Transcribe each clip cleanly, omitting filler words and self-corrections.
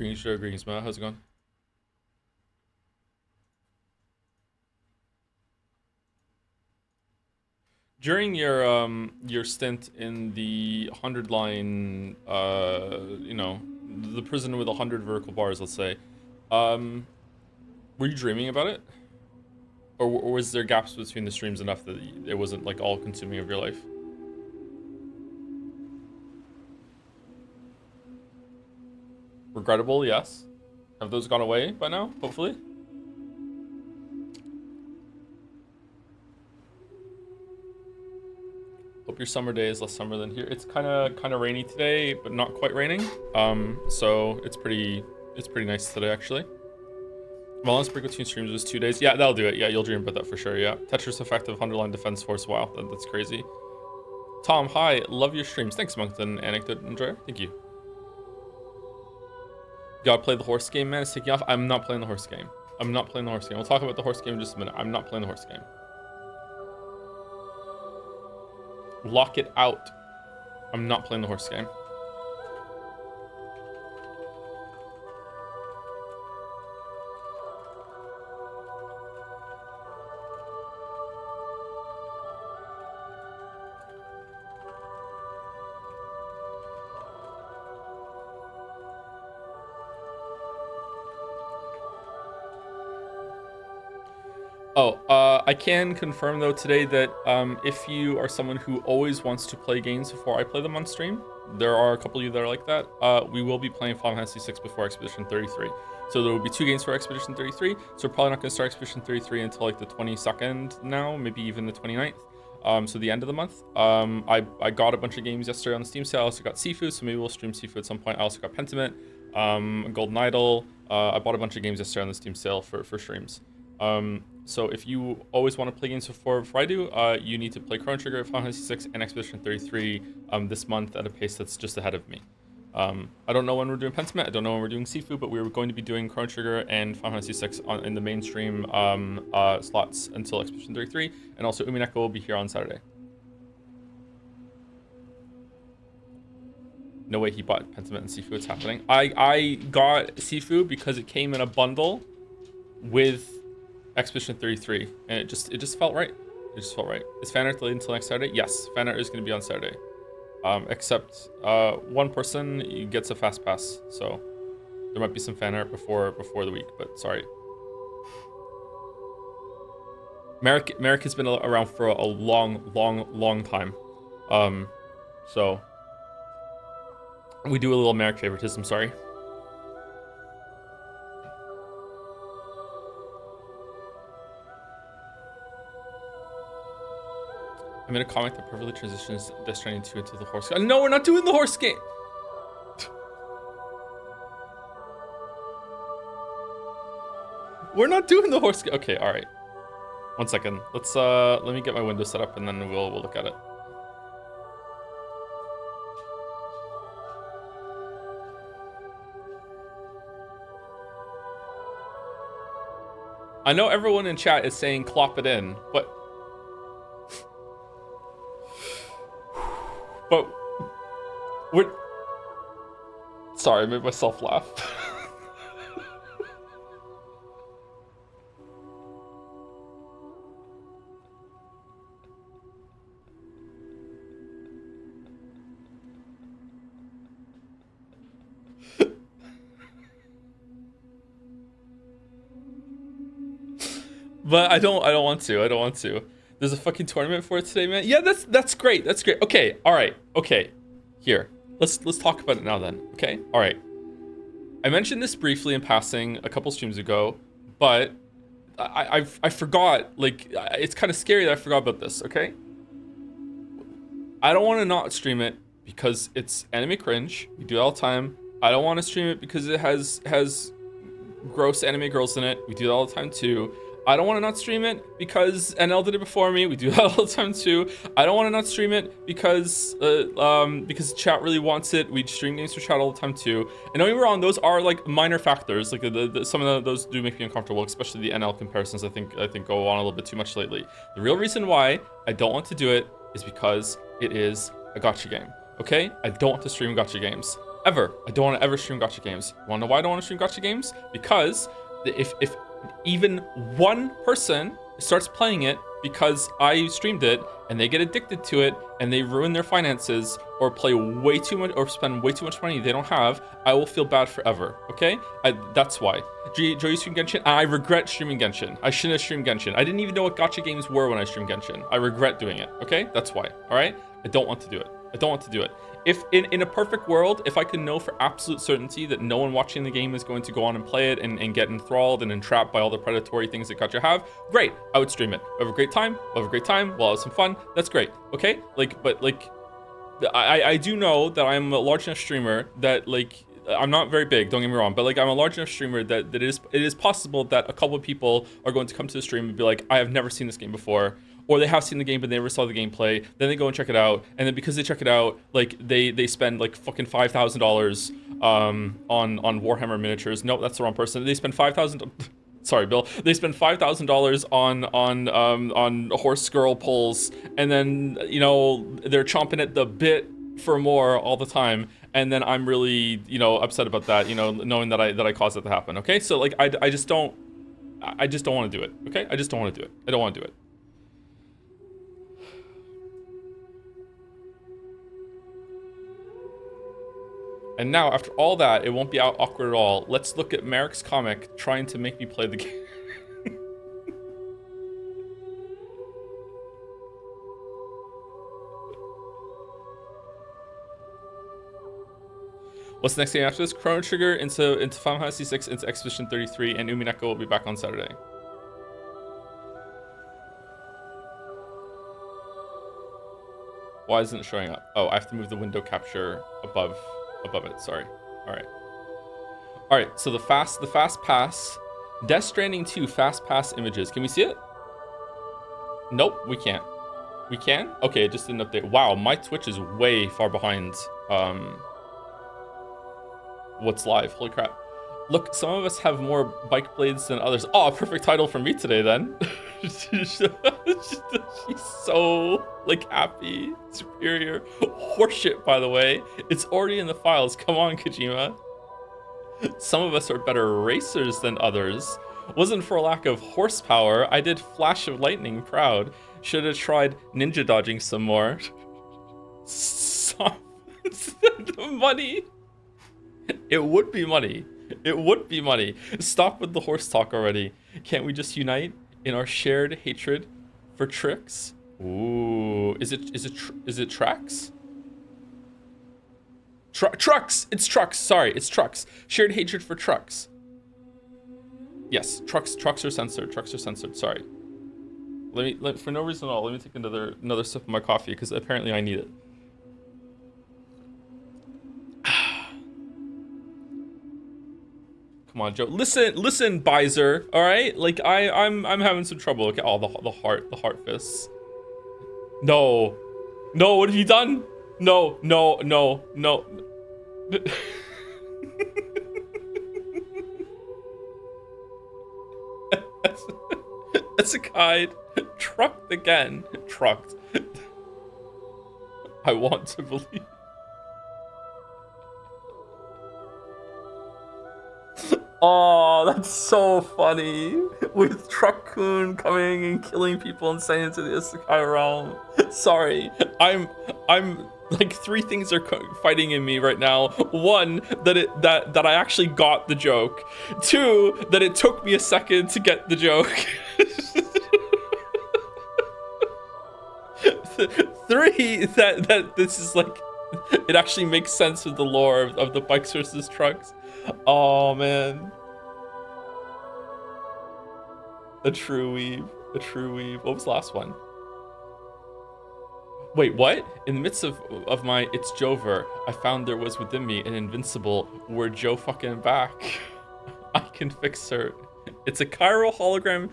Green Show, Greens, Matt. How's it going? During your stint in the 100 line, the prison with 100 vertical bars, let's say, um, were you dreaming about it, or was there gaps between the streams enough that it wasn't like all consuming of your life? Regrettable, yes. Have those gone away by now? Hopefully. Hope your summer day is less summer than here. It's kind of rainy today, but not quite raining. So it's pretty nice today actually. My last break between streams was 2 days. Yeah, that'll do it. Yeah, you'll dream about that for sure. Yeah, Tetris effective 100 line defense force. Wow, that's crazy. Tom, hi, love your streams. Thanks, Moncton Anecdote Enjoyer. Thank you. Gotta play the horse game, man. It's taking off. I'm not playing the horse game. I'm not playing the horse game. We'll talk about the horse game in just a minute. I'm not playing the horse game. Lock it out. I'm not playing the horse game. Oh, I can confirm though today that if you are someone who always wants to play games before I play them on stream, there are a couple of you that are like that. We will be playing Final Fantasy VI before Expedition 33. So there will be 2 games for Expedition 33. So we're probably not going to start Expedition 33 until like the 22nd now, maybe even the 29th. So the end of the month. I got a bunch of games yesterday on the Steam sale. I also got Sifu, so maybe we'll stream Sifu at some point. I also got Pentiment, Golden Idol. I bought a bunch of games yesterday on the Steam sale for streams. So if you always want to play games before I do, you need to play Chrono Trigger, Final Fantasy VI, and Expedition 33 this month at a pace that's just ahead of me. I don't know when we're doing Pentiment, I don't know when we're doing Sifu, but we're going to be doing Chrono Trigger and Final Fantasy VI in the mainstream slots until Expedition 33, and also Umineko will be here on Saturday. No way he bought Pentiment and Sifu, it's happening. I got Sifu because it came in a bundle with Expedition 33, and it just felt right. It just felt right. Is fan art delayed until next Saturday? Yes, fan art is going to be on Saturday. Except one person gets a fast pass, so there might be some fan art before the week. But sorry, Merrick has been around for a long time. So we do a little Merrick favoritism. Sorry. I'm in a comic that perfectly transitions Death Stranding 2 into the horse game. No, we're not doing the horse game! We're not doing the horse game. Okay, alright. 1 second. Let me get my window set up and then we'll look at it. I know everyone in chat is saying clop it in, but we're... Sorry, I made myself laugh. But I don't want to. I don't want to. There's a fucking tournament for it today, man. Yeah, that's great. That's great. Okay, all right. Okay. Here. Let's talk about it now then. Okay? All right. I mentioned this briefly in passing a couple streams ago, but I forgot. Like, it's kind of scary that I forgot about this, okay? I don't want to not stream it because it's anime cringe. We do it all the time. I don't want to stream it because it has gross anime girls in it. We do that all the time too. I don't want to not stream it because NL did it before me. We do that all the time too. I don't want to not stream it because chat really wants it. We stream games for chat all the time too. And don't get me wrong, those are like minor factors. Like some of those do make me uncomfortable, especially the NL comparisons. I think go on a little bit too much lately. The real reason why I don't want to do it is because it is a gacha game. Okay? I don't want to stream gacha games. Ever. I don't want to ever stream gacha games. You want to know why I don't want to stream gacha games? Because if even one person starts playing it because I streamed it and they get addicted to it and they ruin their finances or play way too much or spend way too much money they don't have, I will feel bad forever, okay? That's why. Joe, you stream Genshin? I regret streaming Genshin. I shouldn't have streamed Genshin. I didn't even know what gacha games were when I streamed Genshin. I regret doing it, okay? That's why, all right? I don't want to do it. I don't want to do it. If in a perfect world, if I could know for absolute certainty that no one watching the game is going to go on and play it and get enthralled and entrapped by all the predatory things that gacha have, great, I would stream it. We'll have a great time. We'll have a great time. We'll have some fun. That's great. Okay? I do know that I'm a large enough streamer that I'm not very big, don't get me wrong, but I'm a large enough streamer that it is possible that a couple of people are going to come to the stream and be like, I have never seen this game before. Or they have seen the game but they never saw the gameplay. Then they go and check it out, and then because they check it out, they spend fucking $5,000 on Warhammer miniatures. Nope, that's the wrong person. They spend $5,000. Sorry, Bill. They spend $5,000 on horse girl pulls, and then they're chomping at the bit for more all the time. And then I'm really upset about that. Knowing that I caused it to happen. Okay, so I just don't want to do it. Okay, I just don't want to do it. I don't want to do it. And now, after all that, it won't be awkward at all. Let's look at Merrick's comic trying to make me play the game. What's the next game after this? Chrono Trigger into Final Fantasy 6 into Expedition 33, and Umineko will be back on Saturday. Why isn't it showing up? Oh, I have to move the window capture above it. Sorry. All right. So the fast pass, Death Stranding 2 fast pass images. Can we see it? Nope, we can't. We can? Okay, it just didn't update. Wow, my Twitch is way far behind what's live. Holy crap. Look, some of us have more bike blades than others. Oh, a perfect title for me today then. She's so happy, superior. Horseshit, by the way. It's already in the files. Come on, Kojima. Some of us are better racers than others. Wasn't for a lack of horsepower. I did Flash of Lightning proud. Should have tried ninja dodging some more. The money. It would be money. It would be money. Stop with the horse talk already. Can't we just unite in our shared hatred for tricks? Ooh, is it tracks? Trucks. It's trucks. Sorry, it's trucks. Shared hatred for trucks. Yes, trucks are censored. Trucks are censored. Sorry. Let me for no reason at all. Let me take another sip of my coffee because apparently I need it. Come on, Joe. Listen, Bizer. All right, I'm having some trouble. Okay, oh, the heart fists. No, what have you done? No. That's a guide. Trucked again. Trucked. I want to believe. Oh, that's so funny. With Truck-kun coming and killing people and sending to the Isekai realm. Sorry, I'm three things are fighting in me right now. One, that I actually got the joke. Two, that it took me a second to get the joke. Three, that this is it actually makes sense with the lore of the bikes versus trucks. Oh man. A true weeb. What was the last one? Wait, what? In the midst of my It's Jover, I found there was within me an invincible, we're Joe fucking back. I can fix her. It's a chiral hologram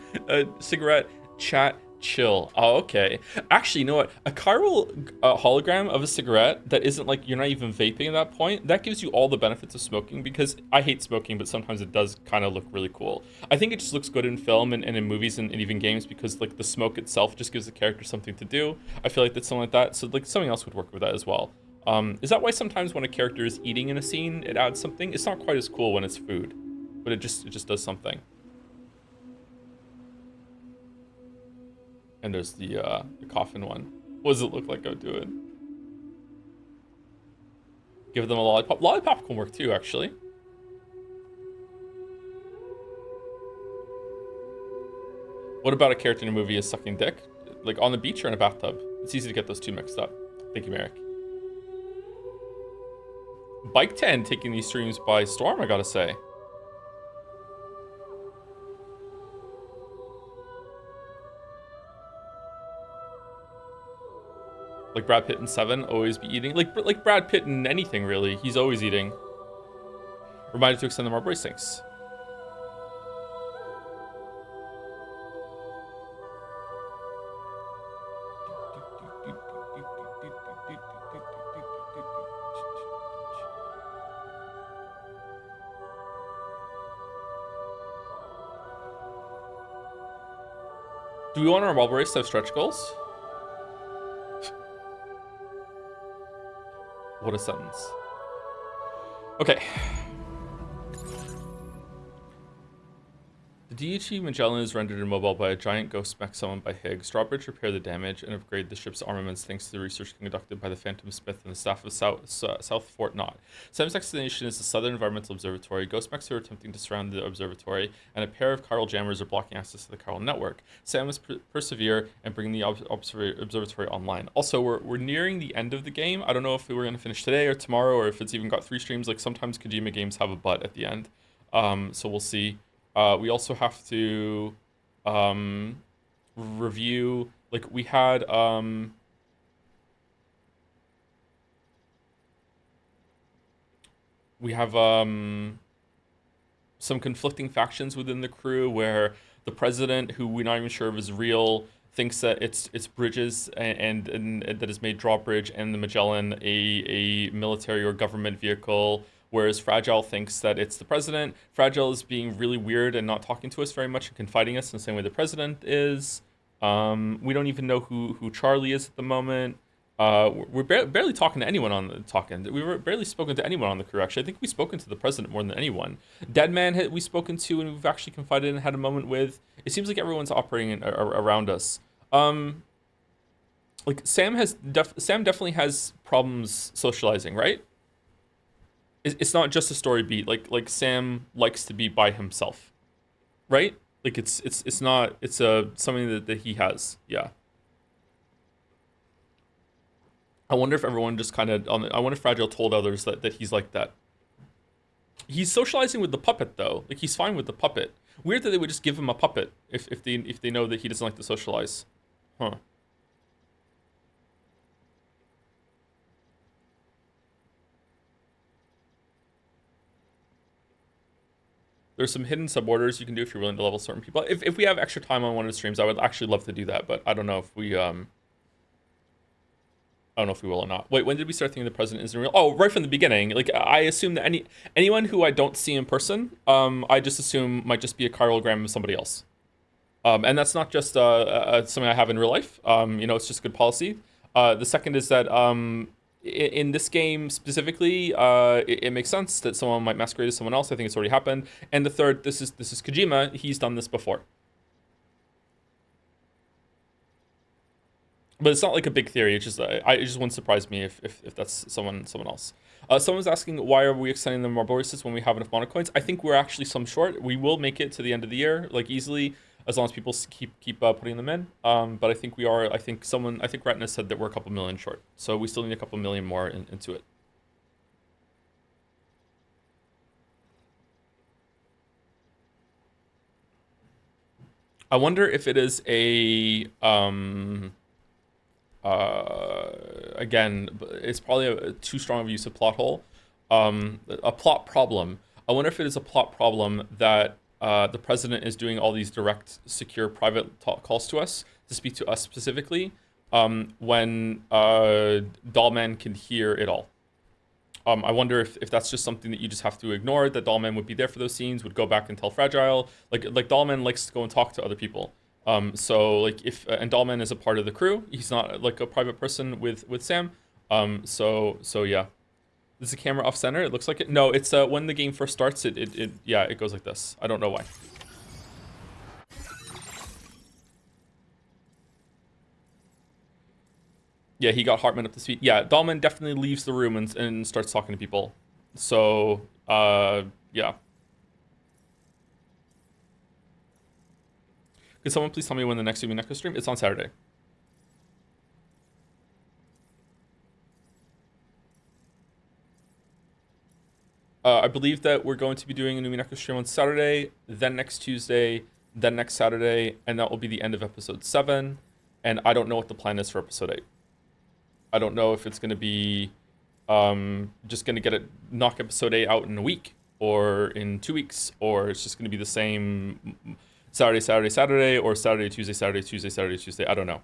cigarette chat chill. Oh, okay. Actually, you know what? A chiral hologram of a cigarette that isn't you're not even vaping at that point, that gives you all the benefits of smoking, because I hate smoking, but sometimes it does kind of look really cool. I think it just looks good in film and in movies and even games, because the smoke itself just gives the character something to do. I feel like that's something like that. So something else would work with that as well. Is that why sometimes when a character is eating in a scene, it adds something? It's not quite as cool when it's food, but it just does something. And there's the coffin one. What does it look like I'm doing? Give them a lollipop. Lollipop can work too, actually. What about a character in a movie is sucking dick? Like on the beach or in a bathtub? It's easy to get those two mixed up. Thank you, Merrick. Bike 10 taking these streams by storm, I gotta say. Like Brad Pitt in Seven, always be eating. Like Brad Pitt in anything, really. He's always eating. Reminded to extend the Marbury sinks. Do we want our Marlboro to have stretch goals? What a sentence. Okay. The DHE Magellan is rendered immobile by a giant ghost mech summoned by Higgs. Drawbridge repair the damage and upgrade the ship's armaments thanks to the research conducted by the Phantom Smith and the staff of South Fort Knott. Sam's destination is the Southern Environmental Observatory. Ghost mechs are attempting to surround the observatory, and a pair of chiral jammers are blocking access to the chiral network. Sam must persevere and bring the observatory online. Also, we're nearing the end of the game. I don't know if we're going to finish today or tomorrow, or if it's even got 3 streams. Like, sometimes Kojima games have a butt at the end. So we'll see. We also have to review, like we had we have some conflicting factions within the crew where the president, who we're not even sure if is real, thinks that it's Bridges and that has made Drawbridge and the Magellan a military or government vehicle. Whereas Fragile thinks that it's the president. Fragile is being really weird and not talking to us very much and confiding us in the same way the president is. We don't even know who Charlie is at the moment. We're barely talking to anyone on the We were barely spoken to anyone on the crew. Actually, I think we've spoken to the president more than anyone. Deadman we've spoken to and we've actually confided and had a moment with. It seems like everyone's operating around us. Like Sam definitely has problems socializing, right? It's not just a story beat. Like Sam likes to be by himself, right? Like it's not something that he has. Yeah. I wonder if everyone just kind of I wonder if Fragile told others that he's like that. He's socializing with the puppet though. Like he's fine with the puppet. Weird that they would just give him a puppet if they know that he doesn't like to socialize. Huh. There's some hidden suborders you can do if you're willing to level certain people. If we have extra time on one of the streams, I would actually love to do that, but I don't know if we I don't know if we will or not. Wait, when did we start thinking the president isn't real? Oh, right from the beginning. Like I assume that anyone who I don't see in person, I just assume might just be a chirogram of somebody else. And that's not just something I have in real life. It's just good policy. The second is that in this game specifically, it makes sense that someone might masquerade as someone else. I think it's already happened. And the third, this is Kojima. He's done this before. But it's not like a big theory. It just wouldn't surprise me if that's someone else. Someone's asking, why are we extending the Marboris when we have enough monocoins? I think we're actually some short. We will make it to the end of the year, like easily, as long as people keep putting them in. But I think we are. I think Retina said that we're a couple million short, so we still need a couple million more into it. I wonder if it is a again, it's probably too strong of a use of plot hole. A plot problem. I wonder if it is a plot problem that the president is doing all these direct, secure, private calls to us to speak to us specifically when Dollman can hear it all. I wonder if that's just something that you just have to ignore, that Dollman would be there for those scenes, would go back and tell Fragile. Like Dollman likes to go and talk to other people. So like and Dollman is a part of the crew. He's not like a private person with Sam. So yeah. Is the camera off center? It looks like it. No, it's when the game first starts, it yeah, it goes like this. I don't know why. Yeah, he got Hartman up to speed. Yeah, Dahlman definitely leaves the room and starts talking to people. So, yeah. Could someone please tell me when the next Umineko stream? It's on Saturday. I believe that we're going to be doing a Umineko stream on Saturday, then next Tuesday, then next Saturday, and that will be the end of episode 7. And I don't know what the plan is for episode 8. I don't know if it's going to be just going to get it, knock episode 8 out in a week or in 2 weeks, or it's just going to be the same Saturday, Saturday, Saturday, or Saturday, Tuesday, Saturday, Tuesday, Saturday, Tuesday. I don't know.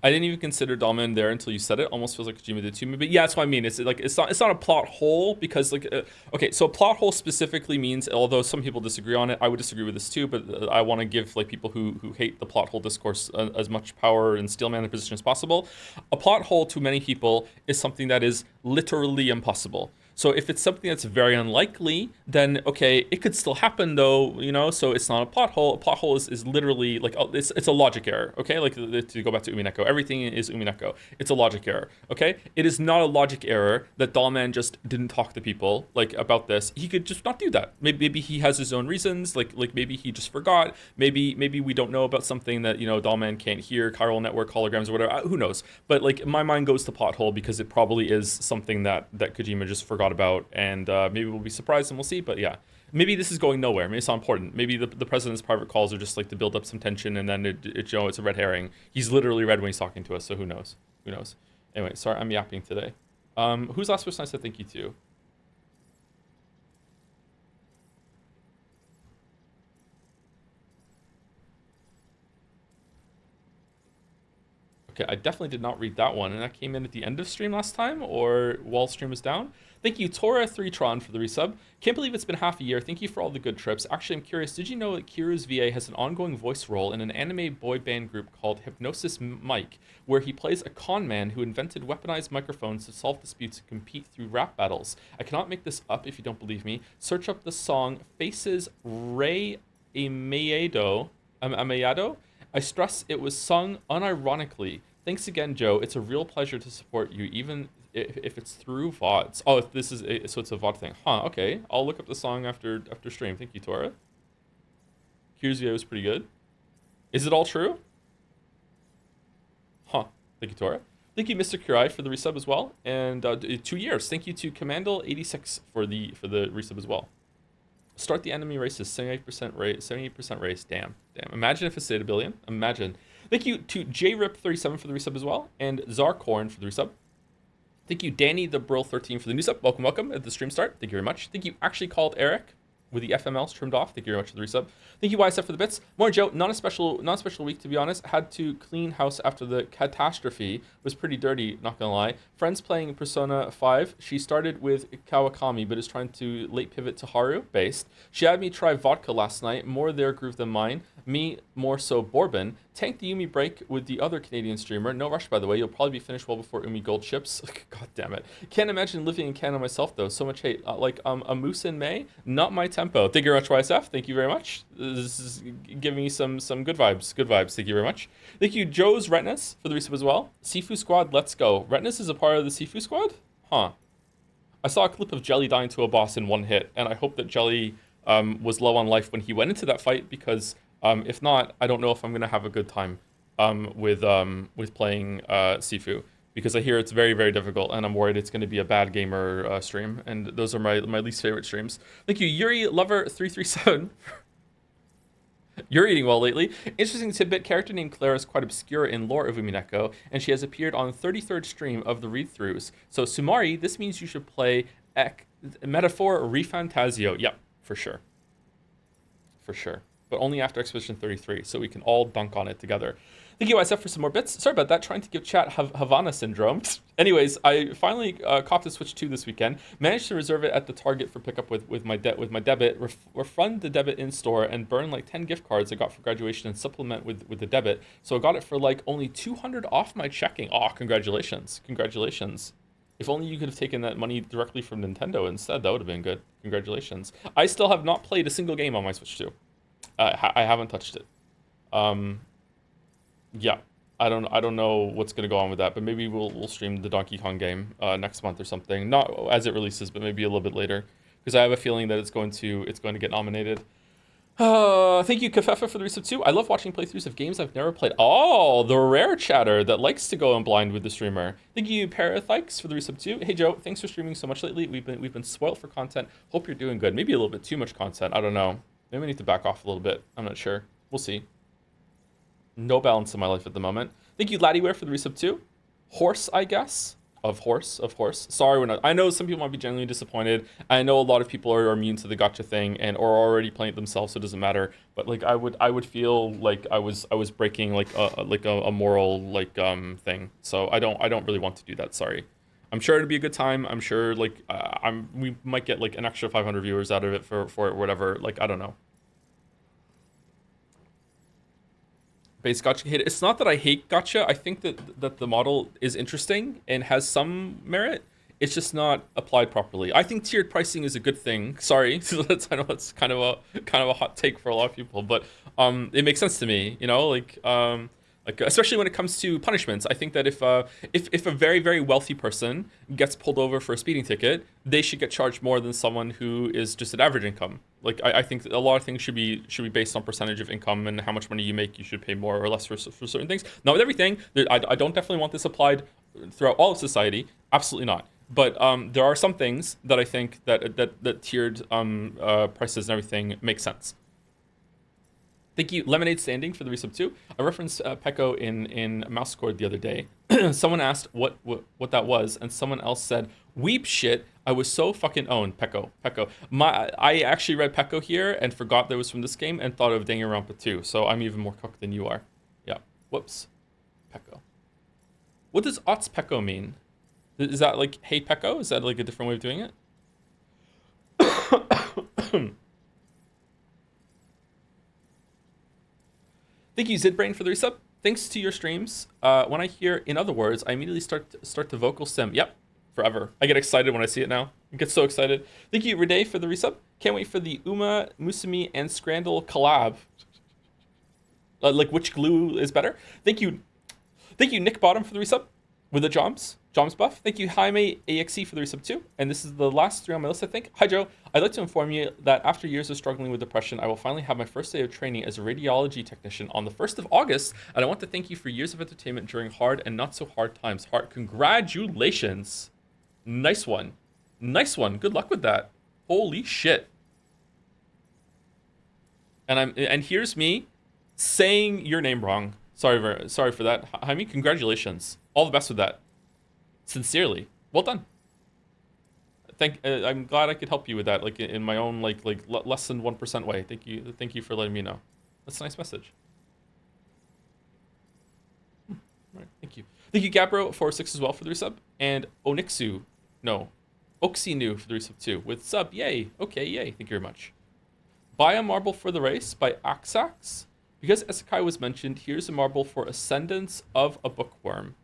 I didn't even consider Dahlman there until you said it. Almost feels like Kojima did too. But yeah, that's what I mean. It's like it's not a plot hole because like okay, so a plot hole specifically means, although some people disagree on it, I would disagree with this too. But I want to give like people who hate the plot hole discourse as much power and steelman their position as possible. A plot hole to many people is something that is literally impossible. So if it's something that's very unlikely, then okay, it could still happen though, you know. So it's not a plot hole. A plot hole is literally like it's a logic error. Okay, like to go back to Umineko, everything is Umineko. It's a logic error. Okay, it is not a logic error that Dahlman just didn't talk to people like about this. He could just not do that. Maybe he has his own reasons. Like maybe he just forgot. Maybe we don't know about something that Dahlman can't hear. Chiral network holograms or whatever. Who knows? But like my mind goes to plot hole because it probably is something that Kojima just forgot about, and maybe we'll be surprised and we'll see. But yeah, maybe this is going nowhere. Maybe it's not important. Maybe the president's private calls are just like to build up some tension, and then it's a red herring. He's literally red when he's talking to us, so who knows? Who knows? Anyway, sorry, I'm yapping today. Who's the last person I said thank you to? Okay, I definitely did not read that one, and that came in at the end of stream last time, or while stream was down. Thank you, Tora3tron, for the resub. Can't believe it's been half a year. Thank you for all the good trips. Actually, I'm curious, did you know that Kiru's VA has an ongoing voice role in an anime boy band group called Hypnosis Mike, where he plays a con man who invented weaponized microphones to solve disputes and compete through rap battles? I cannot make this up if you don't believe me. Search up the song Faces Rey Amayado. I stress it was sung unironically. Thanks again, Joe. It's a real pleasure to support you, even if it's through VODs. Oh, if this is so it's a VOD thing. Huh, okay. I'll look up the song after stream. Thank you, Tora. Here's was pretty good. Is it all true? Huh. Thank you, Tora. Thank you, Mr. Kurai, for the resub as well. And 2 years. Thank you to Commandal86 for the resub as well. Start the enemy races, 78% race, 78% race. Damn. Imagine if it stayed a billion. Imagine. Thank you to JRip37 for the resub as well, and Zarkorn for the resub. Thank you, Danny the Brill13 for the new sub. Welcome at the stream start. Thank you very much. Thank you, Actually Called Eric, with the FMLs trimmed off. Thank you very much for the resub. Thank you, YSF, for the bits. More Joe, not a special week, to be honest. Had to clean house after the catastrophe. Was pretty dirty, not gonna lie. Friends playing Persona 5. She started with Kawakami, but is trying to late pivot to Haru based. She had me try vodka last night, more their groove than mine. Me, more so bourbon. Tanked the Umi break with the other Canadian streamer. No rush, by the way. You'll probably be finished well before Umi Gold ships. God damn it. Can't imagine living in Canada myself, though. So much hate. A moose in May, not my tempo. Thank you very much, YSF. Thank you very much. This is giving me some good vibes. Good vibes. Thank you very much. Thank you, Joe's Retinas, for the resub as well. Sifu Squad, let's go. Retinas is a part of the Sifu Squad? Huh. I saw a clip of Jelly dying to a boss in one hit, and I hope that Jelly was low on life when he went into that fight, because if not, I don't know if I'm gonna have a good time with playing Sifu, because I hear it's very, very difficult, and I'm worried it's going to be a bad gamer stream, and those are my least favorite streams. Thank you, Yuri Lover 337. You're eating well lately. Interesting tidbit, character named Claire is quite obscure in lore of Umineko, and she has appeared on 33rd stream of the read-throughs. So Sumari, this means you should play Metaphor Refantasio. Yep, for sure. For sure. But only after Expedition 33, so we can all dunk on it together. Thank you, SF, for some more bits. Sorry about that. Trying to give chat Havana syndrome. Anyways, I finally copped a Switch 2 this weekend. Managed to reserve it at the Target for pickup with my debit. Refund the debit in store and burn like 10 gift cards I got for graduation and supplement with the debit. So I got it for like only 200 off my checking. Oh, congratulations! Congratulations! If only you could have taken that money directly from Nintendo instead. That would have been good. Congratulations. I still have not played a single game on my Switch 2. I haven't touched it. Yeah, I don't know what's gonna go on with that, but maybe we'll stream the Donkey Kong game next month or something. Not as it releases, but maybe a little bit later, because I have a feeling that it's going to get nominated. Thank you, Kafefa, for the resub too. I love watching playthroughs of games I've never played. Oh, the rare chatter that likes to go in blind with the streamer. Thank you, Parathikes, for the resub too. Hey Joe, thanks for streaming so much lately. We've been spoiled for content. Hope you're doing good. Maybe a little bit too much content. I don't know. Maybe we need to back off a little bit. I'm not sure. We'll see. No balance in my life at the moment. Thank you, Laddieware, for the resub too. Horse, I guess. Of horse. Sorry, I know some people might be genuinely disappointed. I know a lot of people are immune to the gotcha thing and or already playing it themselves, so it doesn't matter. But like, I would feel like I was breaking like a moral like thing. So I don't really want to do that. Sorry. I'm sure it'd be a good time. I'm sure like we might get like an extra 500 viewers out of it for it or whatever. Like I don't know. Base gotcha hate. It's not that I hate gotcha. I think that the model is interesting and has some merit. It's just not applied properly. I think tiered pricing is a good thing. Sorry, I know that's kind of a hot take for a lot of people, but it makes sense to me. You know, like especially when it comes to punishments. I think that if a very very wealthy person gets pulled over for a speeding ticket, they should get charged more than someone who is just at average income. Like I think a lot of things should be based on percentage of income and how much money you make. You should pay more or less for certain things. Not with everything. I don't definitely want this applied throughout all of society. Absolutely not. But there are some things that I think that tiered prices and everything make sense. Thank you, Lemonade Standing, for the resub too. I referenced Pecco in Mouse Squad the other day. Someone asked what that was, and someone else said, "Weep shit. I was so fucking owned." Pecco. I actually read Pecco here and forgot that it was from this game and thought of Danganronpa too. So I'm even more cooked than you are. Yeah. Whoops. Pecco. What does Ots Pecco mean? Is that like hey Pecco? Is that like a different way of doing it? Thank you, Zidbrain, for the resub. Thanks to your streams, when I hear "in other words," I immediately start to vocal sim. Yep, forever. I get excited when I see it now. I get so excited. Thank you, Renee, for the resub. Can't wait for the Uma, Musumi, and Scrandal collab. Like which glue is better? Thank you, Nick Bottom, for the resub with the Joms buff. Thank you, Jaime AXE, for the resub too. And this is the last three on my list, I think. Hi, Joe. I'd like to inform you that after years of struggling with depression, I will finally have my first day of training as a radiology technician on the 1st of August. And I want to thank you for years of entertainment during hard and not so hard times. Congratulations. Nice one. Good luck with that. Holy shit. And here's me saying your name wrong. Sorry for that. Jaime, congratulations. All the best with that. Sincerely, well done. I'm glad I could help you with that, like in my own like less than 1% way. Thank you for letting me know. That's a nice message. All right, thank you, Gabro46 as well for the resub, and Oxinu for the resub too with sub. Yay, okay, yay. Thank you very much. Buy a marble for the race by Axax. Because Isekai was mentioned, here's a marble for Ascendance of a Bookworm.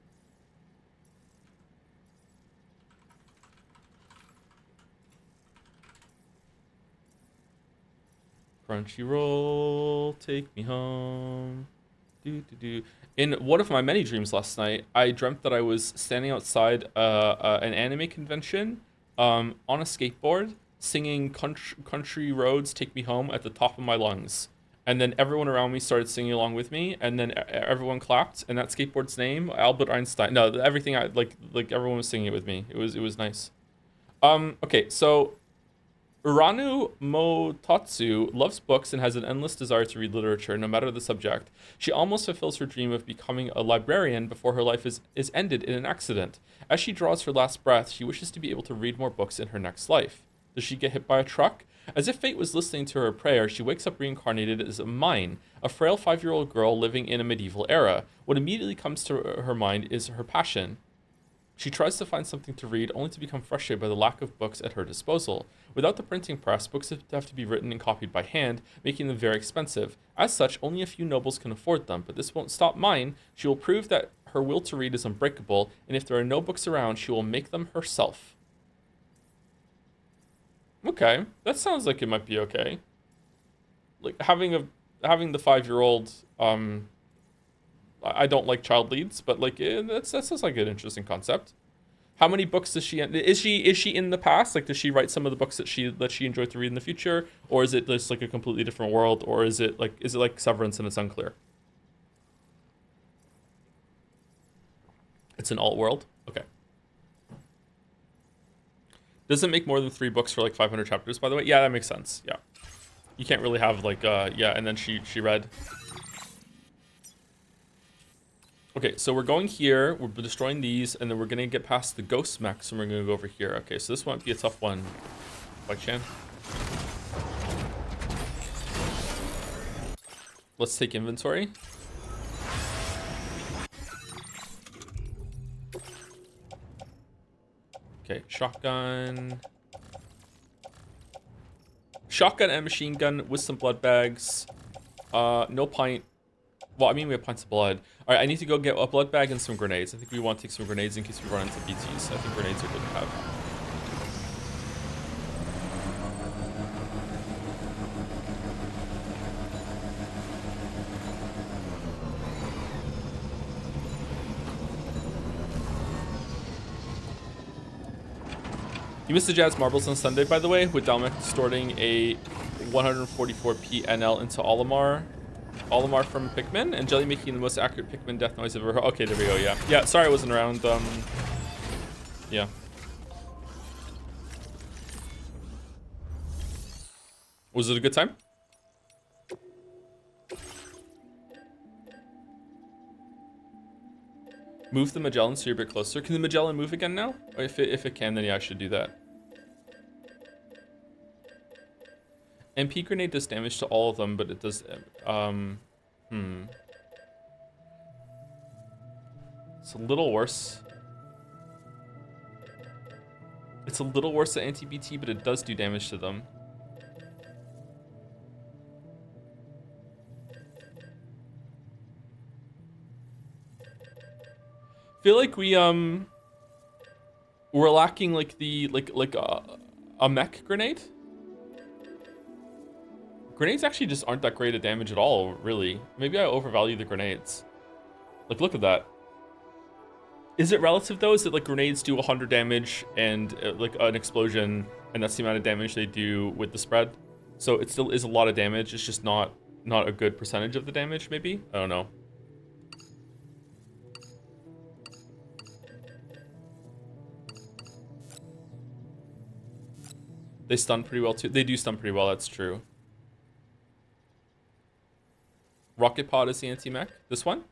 Crunchyroll, take me home. In one of my many dreams last night, I dreamt that I was standing outside an anime convention on a skateboard, singing Country Roads, Take Me Home at the top of my lungs. And then everyone around me started singing along with me, and then everyone clapped. And that skateboard's name, Albert Einstein. No, everything like everyone was singing it with me. It was nice. Okay, so Uranu Motatsu loves books and has an endless desire to read literature, no matter the subject. She almost fulfills her dream of becoming a librarian before her life is ended in an accident. As she draws her last breath, she wishes to be able to read more books in her next life. Does she get hit by a truck? As if fate was listening to her prayer, she wakes up reincarnated as a mine, a frail 5-year-old girl living in a medieval era. What immediately comes to her mind is her passion. She tries to find something to read, only to become frustrated by the lack of books at her disposal. Without the printing press, books have to be written and copied by hand, making them very expensive. As such, only a few nobles can afford them, but this won't stop mine. She will prove that her will to read is unbreakable, and if there are no books around, she will make them herself. Okay, that sounds like it might be okay. Like having the 5-year-old. I don't like child leads, but like that sounds like an interesting concept. How many books does she? Is she in the past? Like, does she write some of the books that she enjoyed to read in the future, or is it just like a completely different world, or is it like Severance and it's unclear? It's an alt world. Okay. Doesn't make more than 3 books for like 500 chapters, by the way. Yeah, that makes sense. Yeah. You can't really have like yeah, and then she read. Okay, so we're going here, we're destroying these, and then we're gonna get past the ghost mechs, and we're gonna go over here. Okay, so this might be a tough one. Like Chan. Let's take inventory. Okay, shotgun. Shotgun and machine gun with some blood bags. No pint. Well, I mean, we have pints of blood. All right, I need to go get a blood bag and some grenades. I think we want to take some grenades in case we run into BTs. I think grenades are good to have. You missed the Jazz Marbles on Sunday, by the way, with Dalmek distorting a 144p NL into Olimar from Pikmin, and Jelly making the most accurate Pikmin death noise I've ever heard. Okay, there we go, yeah. Yeah, sorry I wasn't around, yeah. Was it a good time? Move the Magellan so you're a bit closer. Can the Magellan move again now? Or if it can, then yeah, I should do that. MP grenade does damage to all of them, but it does, It's a little worse. It's a little worse than anti-BT, but it does do damage to them. Feel like we're lacking like a mech grenade. Grenades actually just aren't that great at damage at all, really. Maybe I overvalue the grenades. Like, look at that. Is it relative though? Is it like grenades do 100 damage and like an explosion, and that's the amount of damage they do with the spread? So it still is a lot of damage. It's just not a good percentage of the damage, maybe? I don't know. They stun pretty well too. They do stun pretty well, that's true. Rocket pod is the anti-mech. This one?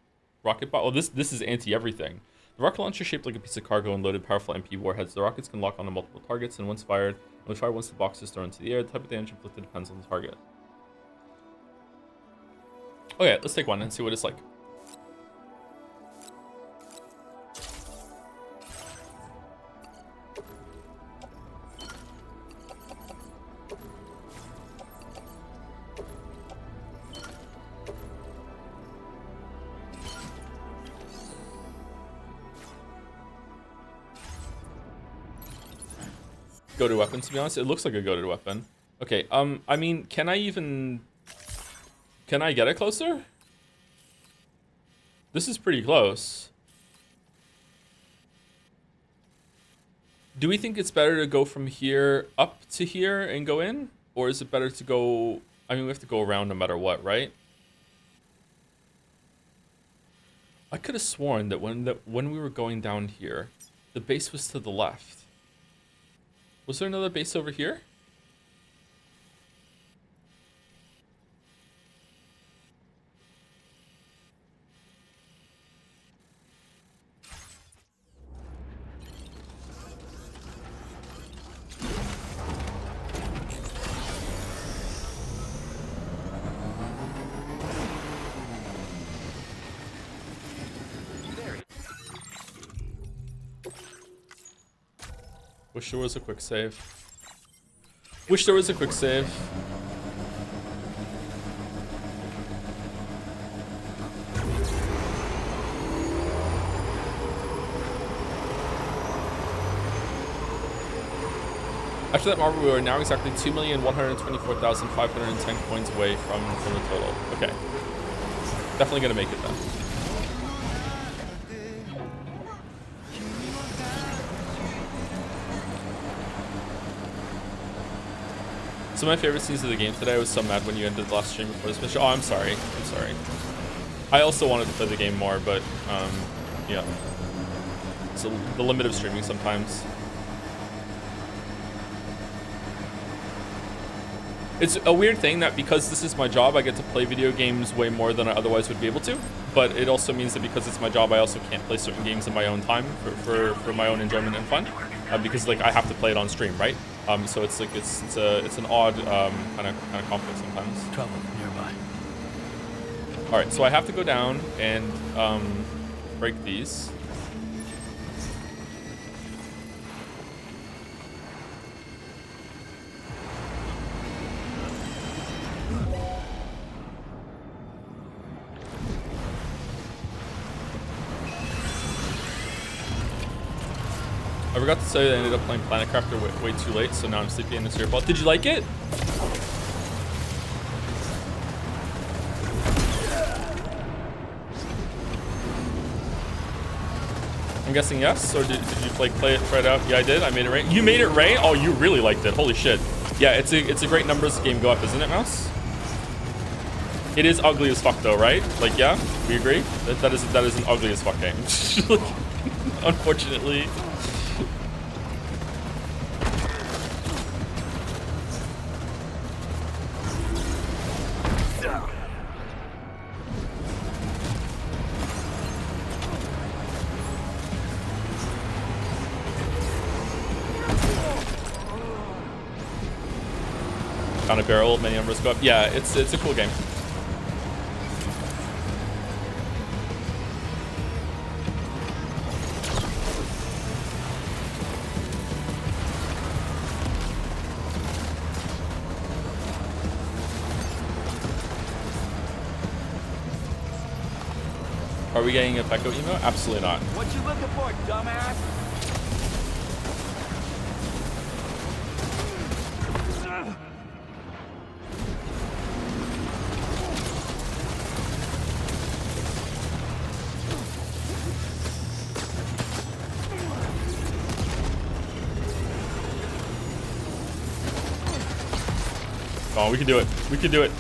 Rocket pod. Oh, this is anti-everything. The rocket launcher is shaped like a piece of cargo and loaded powerful MP warheads. The rockets can lock onto multiple targets, and once fired the box is thrown into the air. The type of damage inflicted depends on the target. Okay, let's take one and see what it's like. Go-to weapon, to be honest. It looks like a go-to weapon. Okay, I mean, can I get it closer? This is pretty close. Do we think it's better to go from here up to here and go in? Or is it better to go... I mean, we have to go around no matter what, right? I could have sworn that when we were going down here, the base was to the left. Was there another base over here? Wish there was a quick save. Wish there was a quick save. After that marble, we are now exactly 2,124,510 coins away from the total. Okay. Definitely gonna make it then. Some of my favorite scenes of the game today. I was so mad when you ended the last stream before this mission. Oh, I'm sorry. I'm sorry. I also wanted to play the game more, but yeah. So the limit of streaming sometimes. It's a weird thing that because this is my job, I get to play video games way more than I otherwise would be able to. But it also means that because it's my job, I also can't play certain games in my own time for my own enjoyment and fun, because like I have to play it on stream, right? So it's like it's an odd kind of conflict sometimes. Trouble nearby. All right, so I have to go down and break these. I forgot to say that I ended up playing Planet Crafter way too late, so now I'm sleepy and it's your fault. Did you like it? I'm guessing yes, or did you like play it right out? Yeah, I did. I made it rain. You made it rain? Oh, you really liked it. Holy shit. Yeah, it's a great numbers game go up, isn't it, Mouse? It is ugly as fuck though, right? Like, yeah, we agree? That is an ugly as fuck game. Unfortunately. Found a barrel, many numbers go up. Yeah, it's a cool game. Are we getting a Pecco emo? Absolutely not. What you looking for, dumbass? Oh, we can do it. We can do it.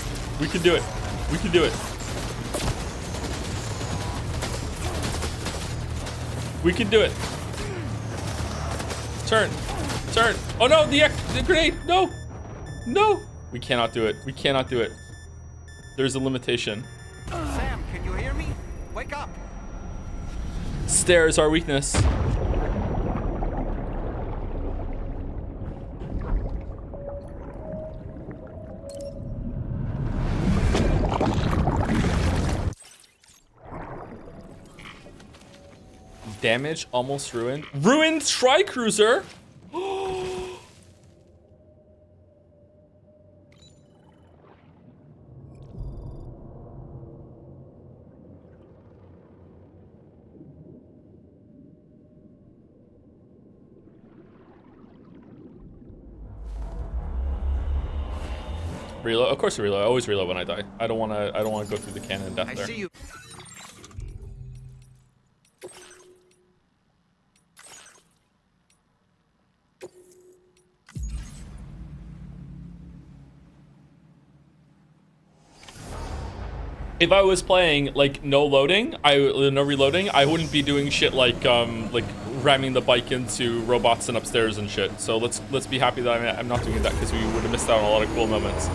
We can do it. We can do it. We can do it. Turn. Turn. Oh no, the grenade. No. No. We cannot do it. We cannot do it. There's a limitation. Sam, can you hear me? Wake up. Stare is our weakness. Damage almost ruined. Ruined Tri-Cruiser? Reload? Of course I reload. I always reload when I die. I don't wanna go through the cannon death there. I see you. If I was playing like no loading, no reloading, I wouldn't be doing shit like ramming the bike into robots and upstairs and shit. So let's be happy that I'm not doing that, because we would have missed out on a lot of cool moments.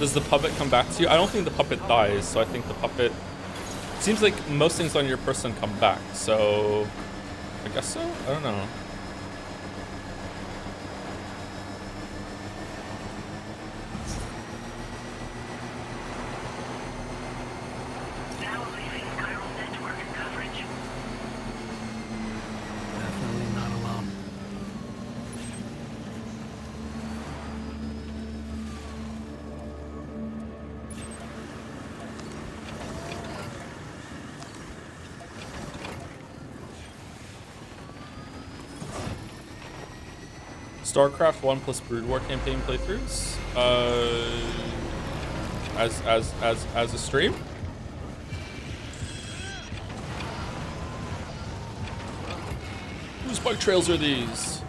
Does the puppet come back to you? I don't think the puppet dies, so I think the puppet Seems like most things on your person come back, so I guess so? I don't know. Now leaving chiral network coverage. Definitely not alone. StarCraft 1 plus Brood War campaign playthroughs. As a stream. Whose bike trails are these?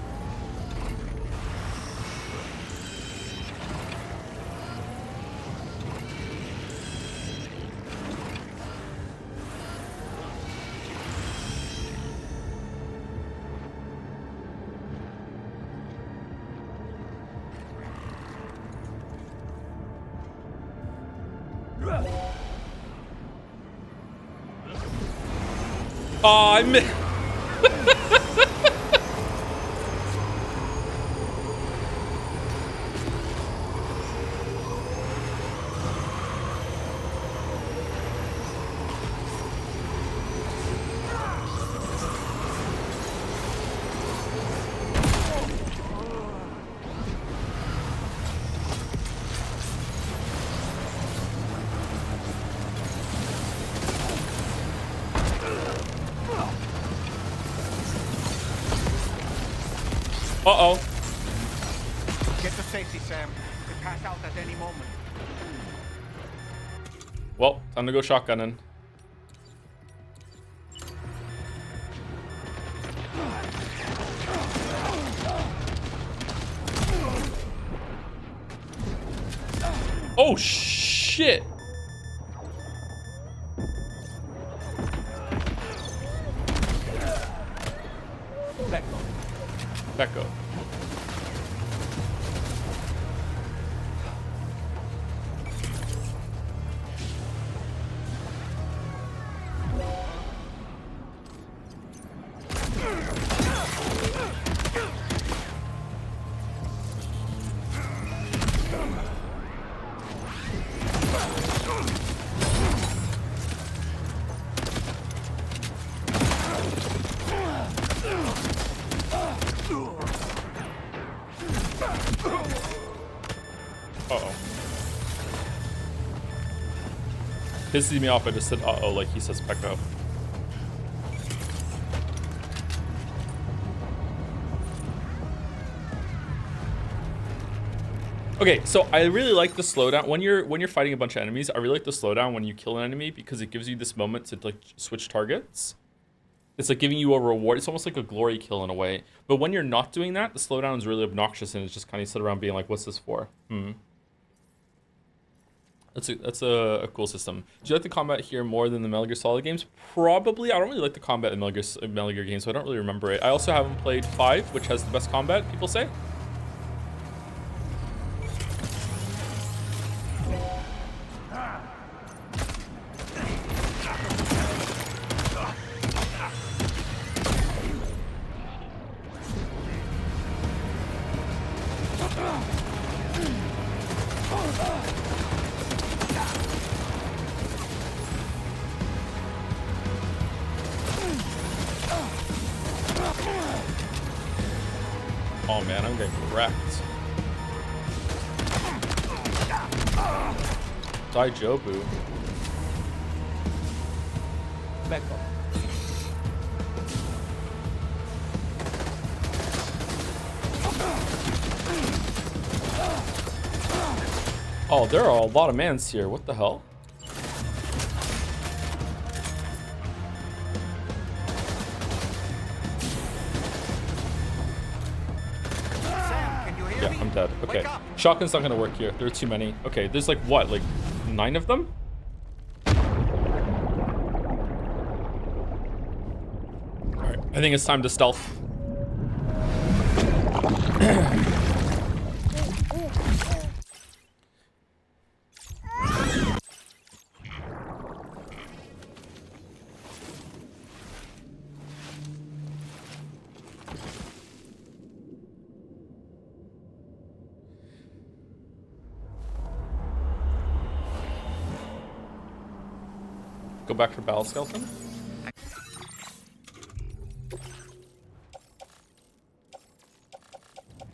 Oh, I missed. Uh-oh. Get to safety, Sam. Could pass out at any moment. Well, time to go shotgunning. Oh, shit. Let go. Back up. Uh-oh. Pisses me off, I just said uh-oh like he says back up. Okay, so I really like the slowdown when you're fighting a bunch of enemies. I really like the slowdown when you kill an enemy because it gives you this moment to like switch targets. It's like giving you a reward. It's almost like a glory kill in a way. But when you're not doing that, the slowdown is really obnoxious and it's just kind of sit around being like, "What's this for?" That's a cool system. Do you like the combat here more than the Metal Gear Solid games? Probably. I don't really like the combat in Metal Gear games, so I don't really remember it. I also haven't played 5, which has the best combat, people say. Oh man, I'm getting wrecked. Die Jobu. Back up. Oh, there are a lot of mans here. What the hell? Sam, can you hear Yeah, me? I'm dead. Okay. Wake up. Shotgun's not gonna work here. There are too many. Okay, there's like what? Like 9 of them? Alright, I think it's time to stealth. Go back for Battle Skeleton.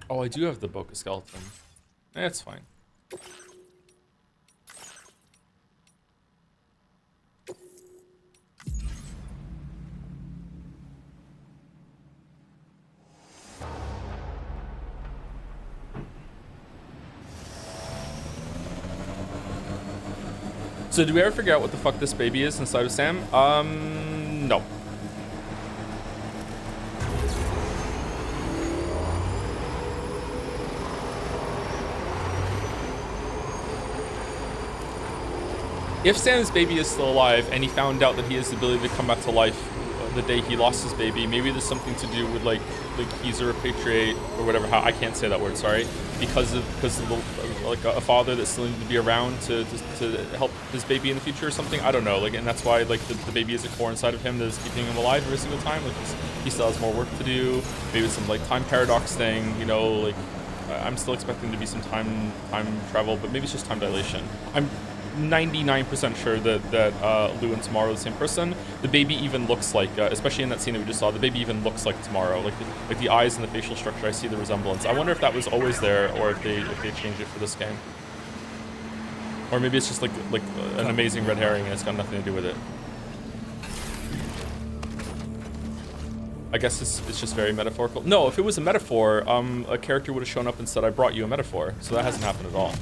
Oh, I do have the Boca Skeleton. That's fine. So do we ever figure out what the fuck this baby is inside of Sam? No. If Sam's baby is still alive and he found out that he has the ability to come back to life the day he lost his baby, maybe there's something to do with like he's a repatriate or whatever. How I can't say that word, sorry, because of the, like a father that still needs to be around to help his baby in the future or something. I don't know. Like, and that's why like the baby is a core inside of him that is keeping him alive every single time. Like he still has more work to do. Maybe some like time paradox thing. You know, like I'm still expecting to be some time travel, but maybe it's just time dilation. I'm 99% sure that Lou and Tomorrow are the same person. The baby even looks like, especially in that scene that we just saw, the baby even looks like Tomorrow. Like the eyes and the facial structure, I see the resemblance. I wonder if that was always there, or if they changed it for this game, or maybe it's just like an amazing red herring and it's got nothing to do with it. I guess it's just very metaphorical. No, if it was a metaphor, a character would have shown up and said, "I brought you a metaphor." So that hasn't happened at all.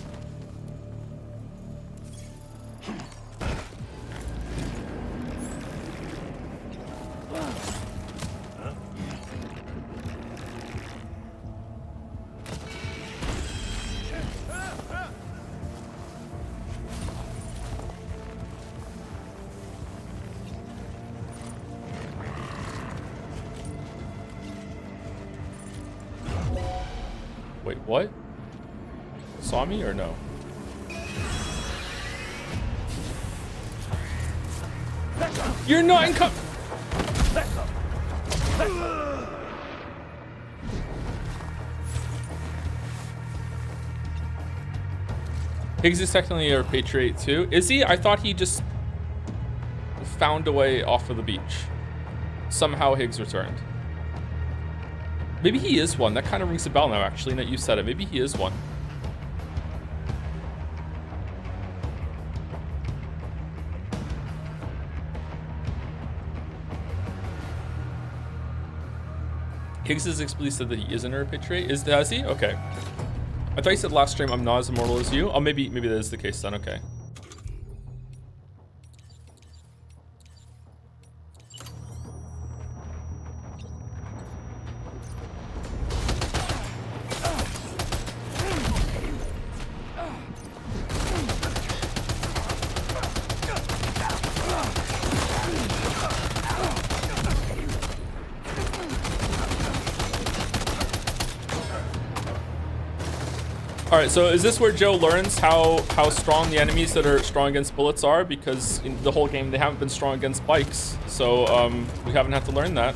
Wait, what? Saw me or no? You're not in co- Higgs is technically a repatriate too. Is he? I thought he just found a way off of the beach. Somehow Higgs returned. Maybe he is one. That kind of rings a bell now, actually, that you said it. Maybe he is one. Higgs has explicitly said that he isn't a repatriate. Has he? Okay. I thought he said last stream, I'm not as immortal as you. Oh, maybe that is the case then. Okay. All right, so is this where Joe learns how strong the enemies that are strong against bullets are? Because in the whole game, they haven't been strong against bikes. So we haven't had to learn that.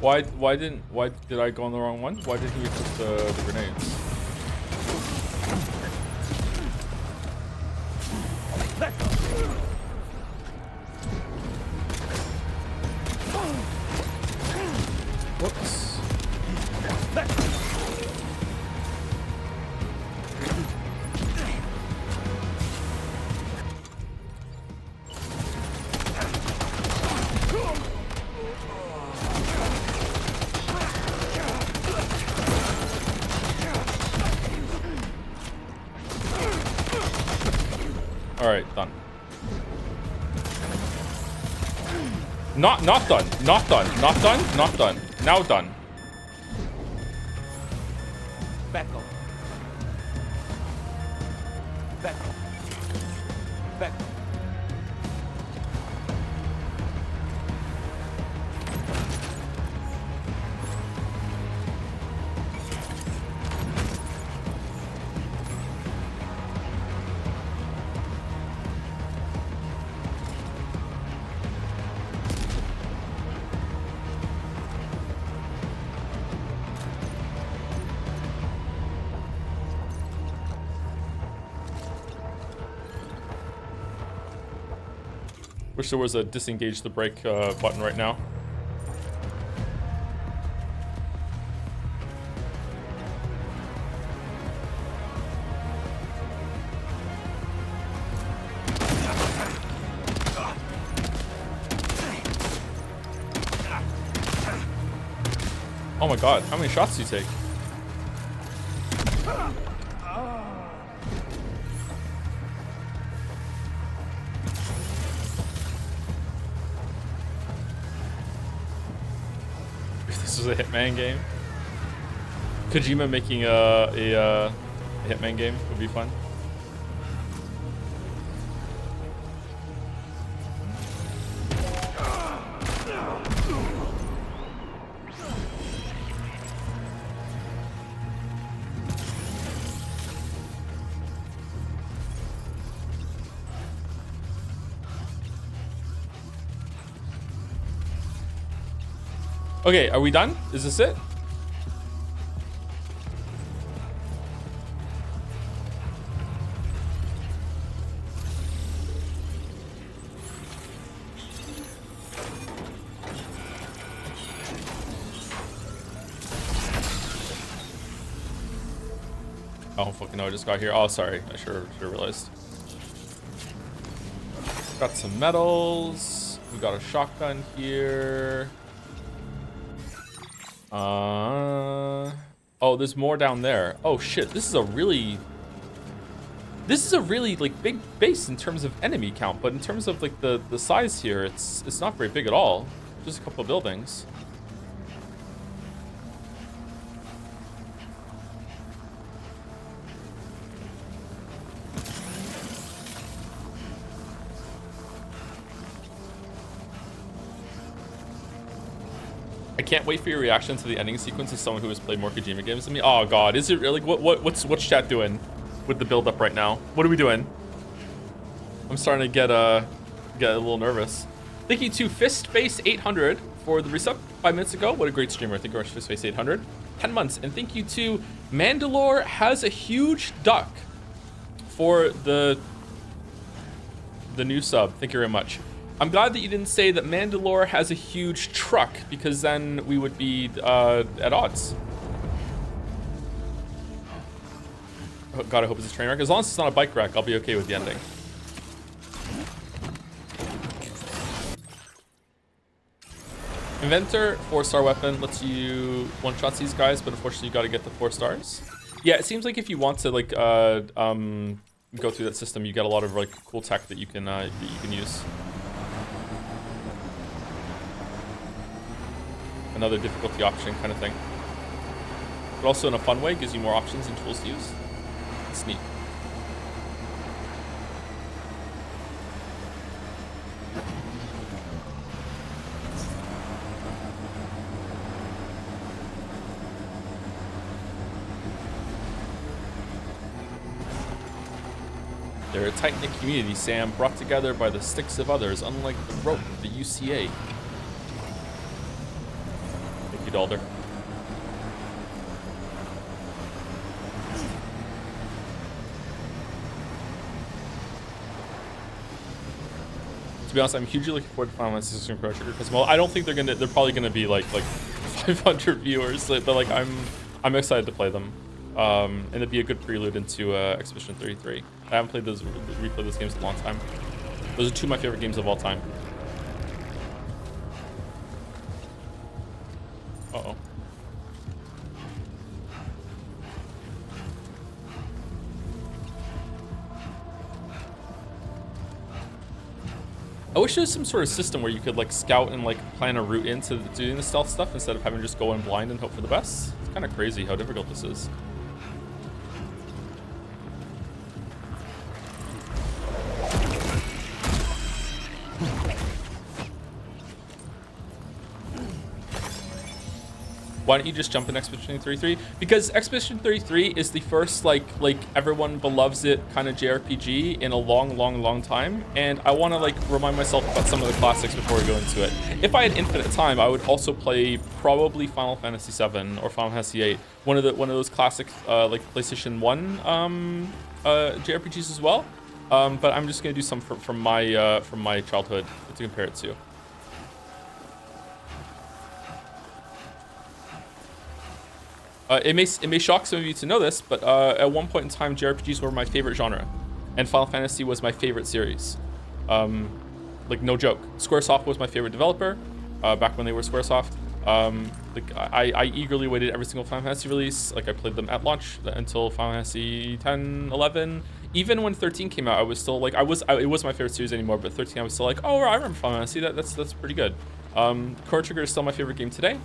What? Why did I go on the wrong one? Why did he put the grenades? Whoops. All right, done. Not done. Not done. Not done. Not done. Now done. Beckle. Beckle. Beckle. Wish there was a disengage the brake button right now. Oh my god, how many shots do you take? This was a Hitman game. Kojima making a Hitman game would be fun. Okay, are we done? Is this it? Oh, fucking no, I just got here. Oh, sorry. I should have realized. Got some medals. We got a shotgun here. Oh, there's more down there. Oh shit, this is a really like big base in terms of enemy count, but in terms of like the size here, it's not very big at all. Just a couple of buildings. I can't wait for your reaction to the ending sequence as someone who has played more Kojima games than me. Oh god, is it really? What's chat doing with the build up right now? What are we doing? I'm starting to get a little nervous. Thank you to Fistface 800 for the resub 5 minutes ago. What a great streamer. Thank you very much, Fistface 800. 10 months. And thank you to Mandalore has a huge duck for the new sub. Thank you very much. I'm glad that you didn't say that Mandalore has a huge truck, because then we would be at odds. Oh, God, I hope it's a train wreck. As long as it's not a bike wreck, I'll be okay with the ending. Inventor, 4-star weapon, lets you one-shot these guys, but unfortunately you gotta get the 4 stars. Yeah, it seems like if you want to like go through that system, you get a lot of like cool tech that you can use. Another difficulty option kind of thing. But also in a fun way, gives you more options and tools to use. It's neat. They're a tight-knit community, Sam, brought together by the sticks of others, unlike the rope of the UCA. Thank you, Dalder. To be honest, I'm hugely looking forward to Final Fantasy 16 Chrono Trigger because, well, I don't think they're probably gonna be like 500 viewers, but like I'm excited to play them. And it'd be a good prelude into Expedition 33. I haven't played replayed those games in a long time. Those are 2 of my favorite games of all time. Uh-oh. wish there was some sort of system where you could like scout and like plan a route into doing the stealth stuff instead of having to just go in blind and hope for the best. It's kind of crazy how difficult this is. Why don't you just jump in Expedition 33? Because Expedition 33 is the first like everyone beloves it kind of JRPG in a long time, and I want to like remind myself about some of the classics before we go into it. If I had infinite time, I would also play probably Final Fantasy 7 or Final Fantasy 8, one of those classic like PlayStation 1 JRPGs as well. But I'm just gonna do some from my childhood to compare it to. It may shock some of you to know this, but at one point in time, JRPGs were my favorite genre, and Final Fantasy was my favorite series. Like no joke. Squaresoft was my favorite developer back when they were Squaresoft. Like I eagerly waited every single Final Fantasy release. Like I played them at launch until Final Fantasy 10, 11. Even when 13 came out, I was still like it wasn't my favorite series anymore. But 13, I was still like, oh, I remember Final Fantasy. That's pretty good. Chrono Trigger is still my favorite game today.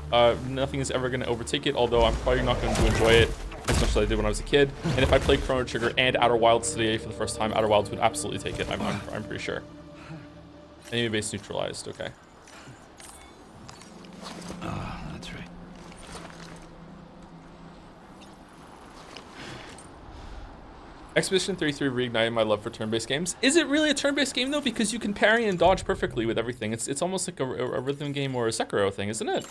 Nothing is ever going to overtake it, although I'm probably not going to enjoy it as much as I did when I was a kid. And if I played Chrono Trigger and Outer Wilds today for the first time, Outer Wilds would absolutely take it. I'm pretty sure. Enemy base neutralized. Okay. That's right. Expedition 33 reignited my love for turn-based games. Is it really a turn-based game though? Because you can parry and dodge perfectly with everything. It's almost like a rhythm game or a Sekiro thing, isn't it?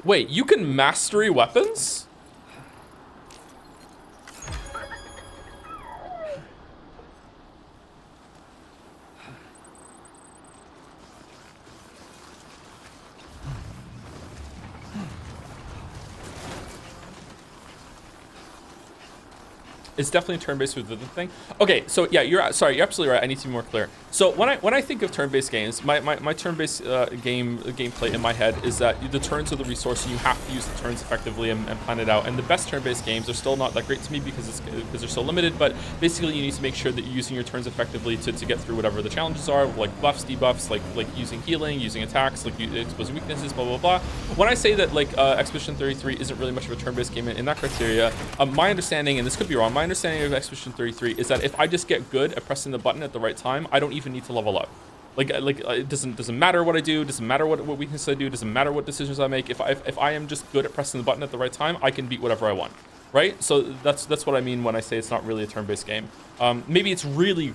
Wait, you can mastery weapons? It's definitely turn-based with the thing. Okay, so yeah, you're absolutely right. I need to be more clear. So when I think of turn-based games, my turn-based gameplay in my head is that the turns are the resource, and you have to use the turns effectively and plan it out. And the best turn-based games are still not that great to me because they're so limited. But basically, you need to make sure that you're using your turns effectively to get through whatever the challenges are, like buffs, debuffs, like using healing, using attacks, like exposing weaknesses, blah blah blah. When I say that like Expedition 33 isn't really much of a turn-based game in that criteria, my understanding, and this could be wrong, my understanding of Expedition 33 is that if I just get good at pressing the button at the right time, I don't even need to level up. Like it doesn't matter what I do, doesn't matter what weaknesses I do, doesn't matter what decisions I make. If I am just good at pressing the button at the right time, I can beat whatever I want, right? So that's what I mean when I say it's not really a turn-based game. Maybe it's really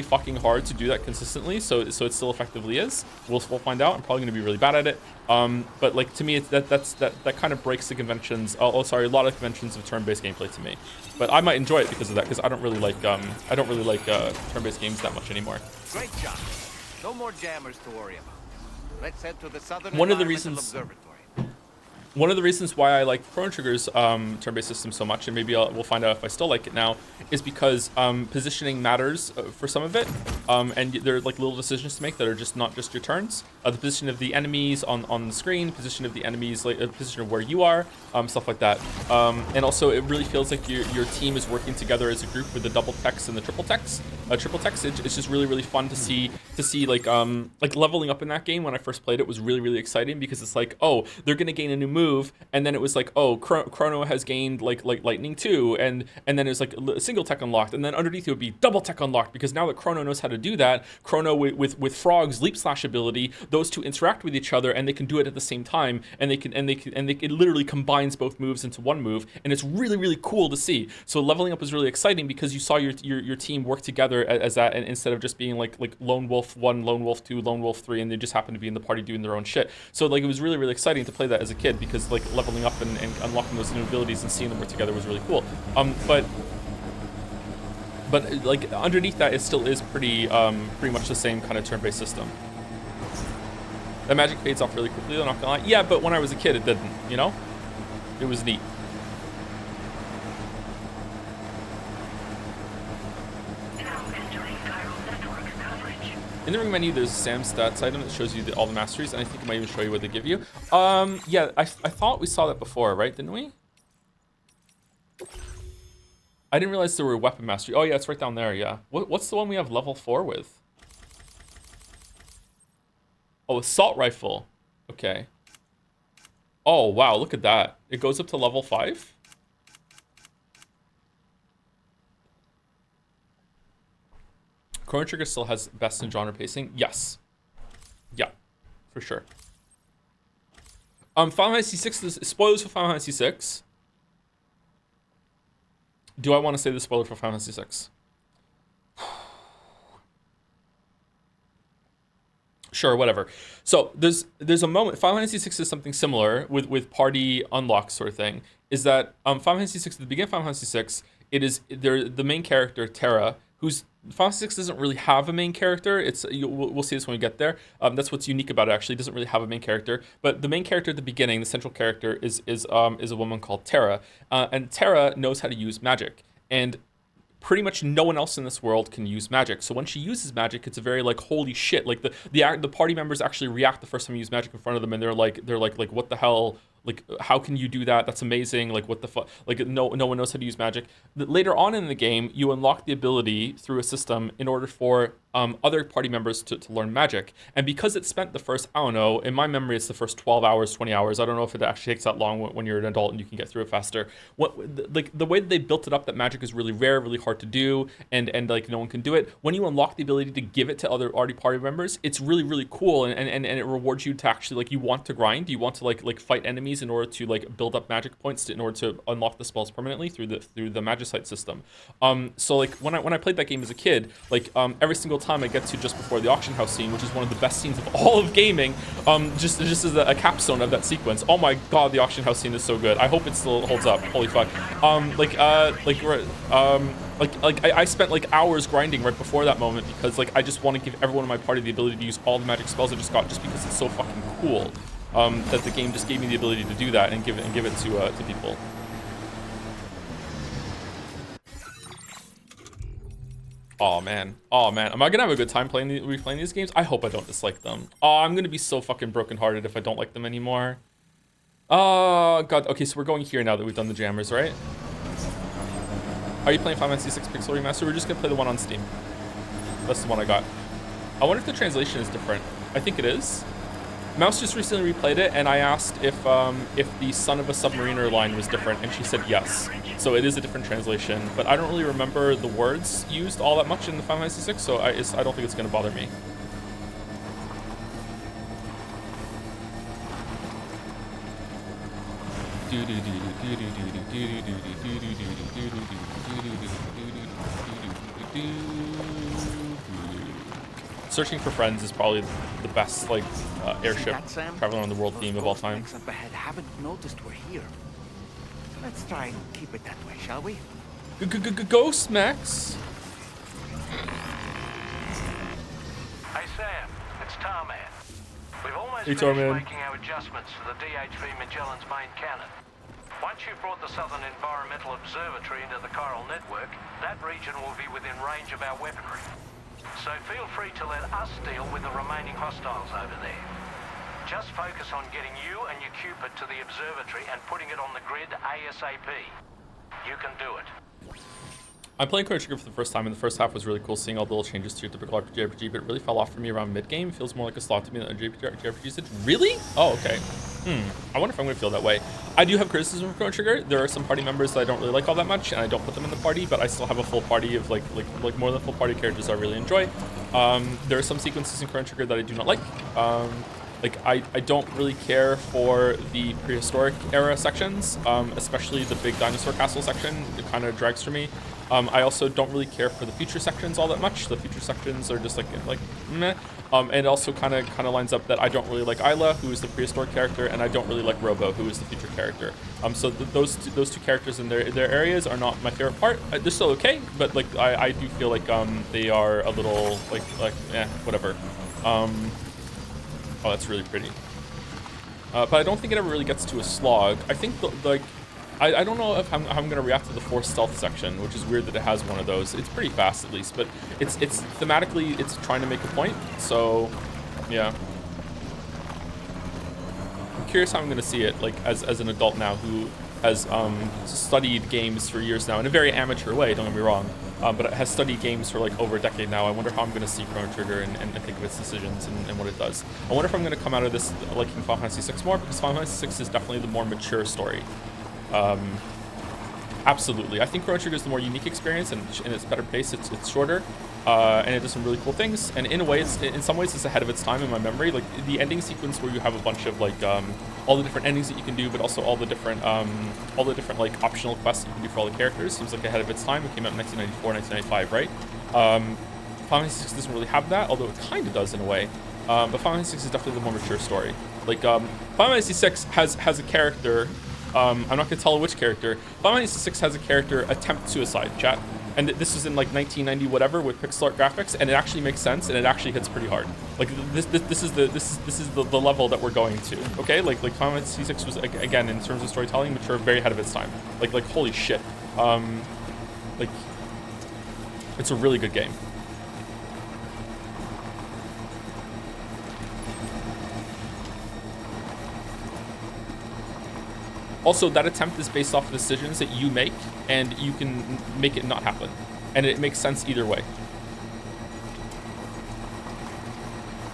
fucking hard to do that consistently, so it still effectively is. We'll find out. I'm probably gonna be really bad at it. But like to me, that kind of breaks the conventions. A lot of conventions of turn-based gameplay to me. But I might enjoy it because of that, because I don't really like turn-based games that much anymore. Great job. No more jammers to worry about. Let's head to the Southern One of the Environmental reasons- Observatory. One of the reasons why I like Chrono Trigger's turn-based system so much, and maybe we'll find out if I still like it now, is because positioning matters for some of it, and there are like little decisions to make that are just not just your turns. The position of the enemies on the screen, position of the enemies, like position of where you are, stuff like that. And also, it really feels like your team is working together as a group with the double text and the triple text. It's just really fun to see like leveling up in that game. When I first played it, was really exciting because it's like, oh, they're gonna gain a new move, and then it was like, oh, Chrono has gained like lightning too, and then it was like single tech unlocked, and then underneath it would be double tech unlocked, because now that Chrono knows how to do that, Chrono with Frog's leap slash ability, those two interact with each other and they can do it at the same time, and it literally combines both moves into one move, and it's really cool to see. So leveling up is really exciting because you saw your team work together as that, and instead of just being like Lone Wolf 1, Lone Wolf 2, Lone Wolf 3, and they just happen to be in the party doing their own shit. So like it was really exciting to play that as a kid, because like leveling up and unlocking those new abilities and seeing them work together was really cool. But like underneath that, it still is pretty much the same kind of turn-based system. That magic fades off really quickly, I'm not gonna lie. Yeah, but when I was a kid, it didn't, you know? It was neat. Now entering chiral network coverage. In the ring menu, there's a Sam stats item that shows you all the masteries, and I think it might even show you what they give you. Yeah, I thought we saw that before, right? Didn't we? I didn't realize there were weapon mastery. Oh yeah, it's right down there. Yeah. What's the one we have level 4 with? Oh, assault rifle. Okay. Oh wow, look at that. It goes up to level 5. Chrono Trigger still has best in genre pacing. Yes. Yeah, for sure. Final Fantasy 6. Spoilers for Final Fantasy 6. Do I want to say the spoiler for Final Fantasy 6? Sure, whatever. So there's a moment. Final Fantasy 6 is something similar with party unlock sort of thing. Is that Final Fantasy 6 at the beginning of Final Fantasy 6, it is the main character Terra, who's Final Fantasy 6 doesn't really have a main character. We'll see this when we get there. That's what's unique about it. Actually, it doesn't really have a main character. But the main character at the beginning, the central character, is a woman called Terra, and Terra knows how to use magic. And pretty much no one else in this world can use magic. So when she uses magic, it's a very like holy shit. Like the party members actually react the first time you use magic in front of them, and they're like what the hell? Like how can you do that? That's amazing. Like what the fuck? Like no one knows how to use magic. Later on in the game, you unlock the ability through a system in order for other party members to learn magic. And because it spent the first, I don't know, in my memory, it's the first 12 hours, 20 hours. I don't know if it actually takes that long when you're an adult and you can get through it faster. Like the way that they built it up, that magic is really rare, really hard to do, and like no one can do it. When you unlock the ability to give it to other party members, it's really, really cool, and it rewards you to actually, like, you want to grind, you want to like fight enemies in order to like build up magic points in order to unlock the spells permanently through the magicite system. So like when I played that game as a kid, like every single time I get to just before the auction house scene, which is one of the best scenes of all of gaming, just as a capstone of that sequence. Oh my god, the auction house scene is so good. I hope it still holds up. Holy fuck. I spent like hours grinding right before that moment because like I just want to give everyone in my party the ability to use all the magic spells I just got, just because it's so fucking cool. That the game just gave me the ability to do that and give it to people. Oh man, am I gonna have a good time replaying these games? I hope I don't dislike them. Oh, I'm gonna be so fucking brokenhearted if I don't like them anymore. Oh god. Okay, so we're going here now that we've done the jammers, right? Are you playing Final Fantasy 6 Pixel Remaster? We're just gonna play the one on Steam. That's the one I got. I wonder if the translation is different. I think it is. Mouse just recently replayed it, and I asked if the Son of a Submariner line was different, and she said yes. So it is a different translation, but I don't really remember the words used all that much in the Final Fantasy 6, so I don't think it's going to bother me. Searching for Friends is probably the best like airship traveling around the world theme of all time. Up ahead haven't noticed we're here. Let's try and keep it that way, shall we? Ghost Max. Hey Sam, it's Tarman. We've almost Hey, finished Tarman. making our adjustments to the DHV Magellan's main cannon. Once you've brought the Southern Environmental Observatory into the Chiral network, that region will be within range of our weaponry. So feel free to let us deal with the remaining hostiles over there. Just focus on getting you and your Cupid to the observatory and putting it on the grid ASAP. You can do it. I'm playing Chrono Trigger for the first time, and the first half was really cool, seeing all the little changes to your typical RPG, but it really fell off for me around mid-game. It feels more like a slot to me than a JRPG did. Really? Oh, okay. I wonder if I'm going to feel that way. I do have criticism of Chrono Trigger. There are some party members that I don't really like all that much, and I don't put them in the party, but I still have a full party of like more than full party characters I really enjoy. There are some sequences in Chrono Trigger that I do not like. I don't really care for the prehistoric era sections, especially the big dinosaur castle section. It kind of drags for me. I also don't really care for the future sections all that much. The future sections are just like meh. And it also kind of lines up that I don't really like Isla, who is the prehistoric character, and I don't really like Robo, who is the future character. So those two characters in their areas are not my favorite part. They're still okay, but like I do feel like they are a little whatever. Oh, that's really pretty. But I don't think it ever really gets to a slog. I think I don't know if how I'm gonna react to the forced stealth section, which is weird that it has one of those. It's pretty fast at least, but it's thematically it's trying to make a point. So yeah, I'm curious how I'm gonna see it like as an adult now who has studied games for years now in a very amateur way, don't get me wrong, but it has studied games for like over a decade now. I wonder how I'm going to see Chrono Trigger and think of its decisions and what it does. I wonder if I'm going to come out of this liking Final Fantasy VI more, because Final Fantasy VI is definitely the more mature story. Absolutely. I think Chrono Trigger is the more unique experience, and it's better paced, it's shorter, and it does some really cool things. And in a way, in some ways, it's ahead of its time in my memory. Like the ending sequence where you have a bunch of like all the different endings that you can do, but also all the different like optional quests that you can do for all the characters seems like ahead of its time. It came out in 1994, 1995, right? Final Fantasy VI doesn't really have that, although it kind of does in a way. But Final Fantasy VI is definitely the more mature story. Like Final Fantasy VI has a character. I'm not gonna tell which character. Final Fantasy VI has a character attempt suicide, chat, and this is in like 1990 whatever with pixel art graphics, and it actually makes sense and it actually hits pretty hard. Like this is the level that we're going to. Okay, like Final Fantasy VI was, again, in terms of storytelling, mature, very ahead of its time. Like holy shit. Like it's a really good game. Also, that attempt is based off of decisions that you make, and you can make it not happen. And it makes sense either way.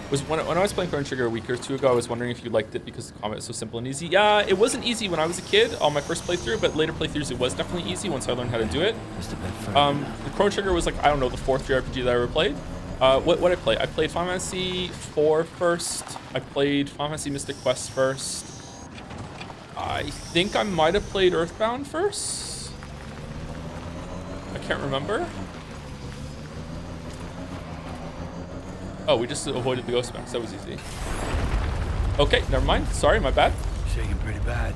When I was playing Chrono Trigger a week or two ago, I was wondering if you liked it because the combat is so simple and easy. Yeah, it wasn't easy when I was a kid on my first playthrough, but later playthroughs it was definitely easy once I learned how to do it. Just a bit further. The Chrono Trigger was like, I don't know, the fourth JRPG that I ever played. What I play? I played Final Fantasy IV first. I played Final Fantasy Mystic Quest first. I think I might have played Earthbound first. I can't remember. Oh, we just avoided the ghost max. That was easy. Okay, never mind. Sorry, my bad. Shaking pretty bad.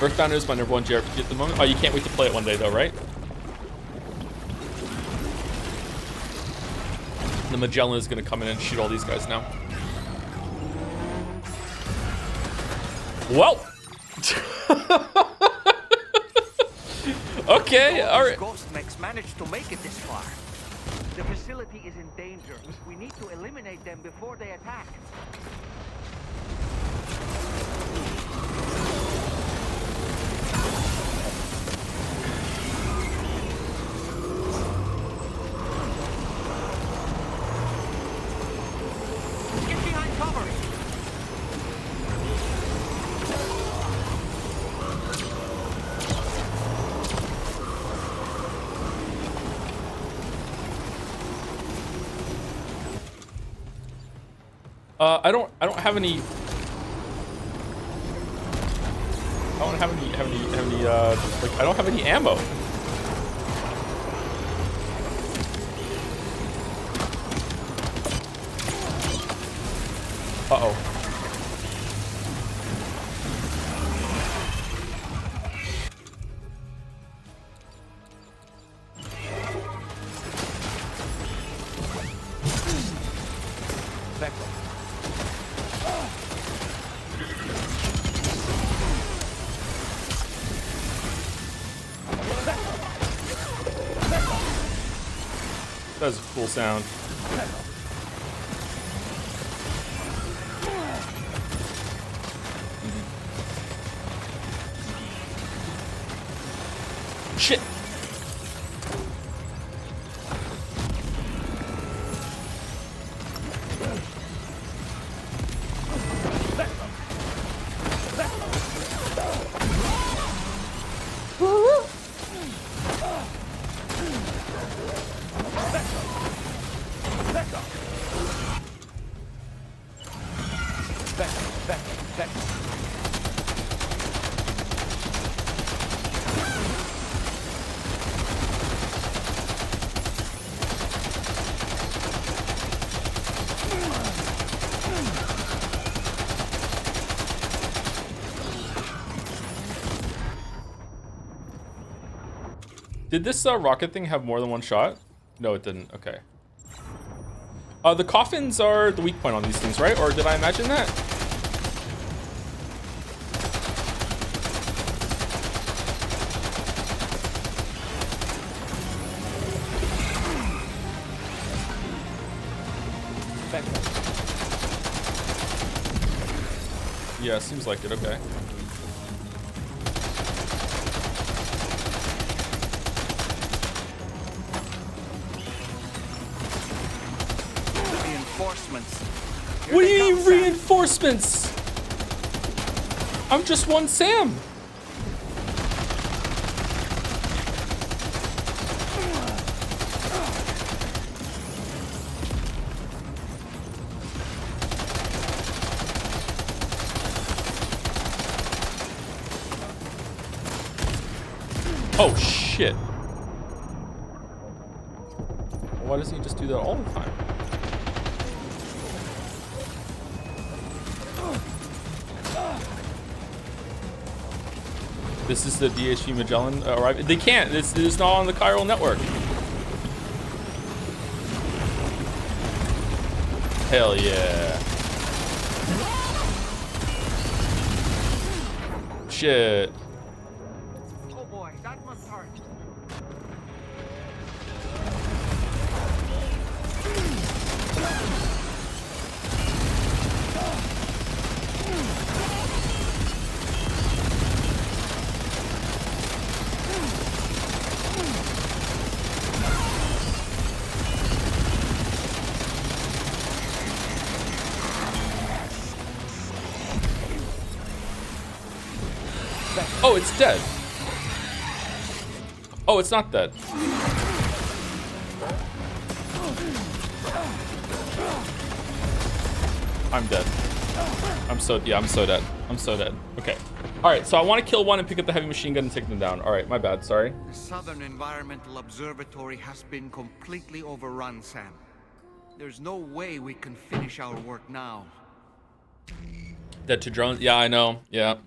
Earthbound is my #1 JRPG at the moment. Oh, you can't wait to play it one day though, right? The Magellan is gonna come in and shoot all these guys now. Well. Okay, all right. Ghost mechs managed to make it this far. The facility is in danger. We need to eliminate them before they attack. Get behind cover. I don't have any. I don't have any like I don't have any ammo. Uh-oh. That's a cool sound. Shit. Did this rocket thing have more than one shot? No, it didn't. Okay. The coffins are the weak point on these things, right? Or did I imagine that? Yeah, seems like it. Okay. Reinforcements. Here What do they you come, mean Sam. reinforcements? I'm just one Sam. Oh shit. Why doesn't he just do that all the time? This is the DHV Magellan arriving. They can't. This is not on the chiral network. Hell yeah. Shit. Oh boy, that one's hard. Oh, it's dead. Oh, it's not dead. I'm dead. I'm so dead. I'm so dead. Okay. All right, so I want to kill one and pick up the heavy machine gun and take them down. All right, my bad, sorry. The Southern Environmental Observatory has been completely overrun, Sam. There's no way we can finish our work now. Dead to drones? Yeah, I know. Yeah.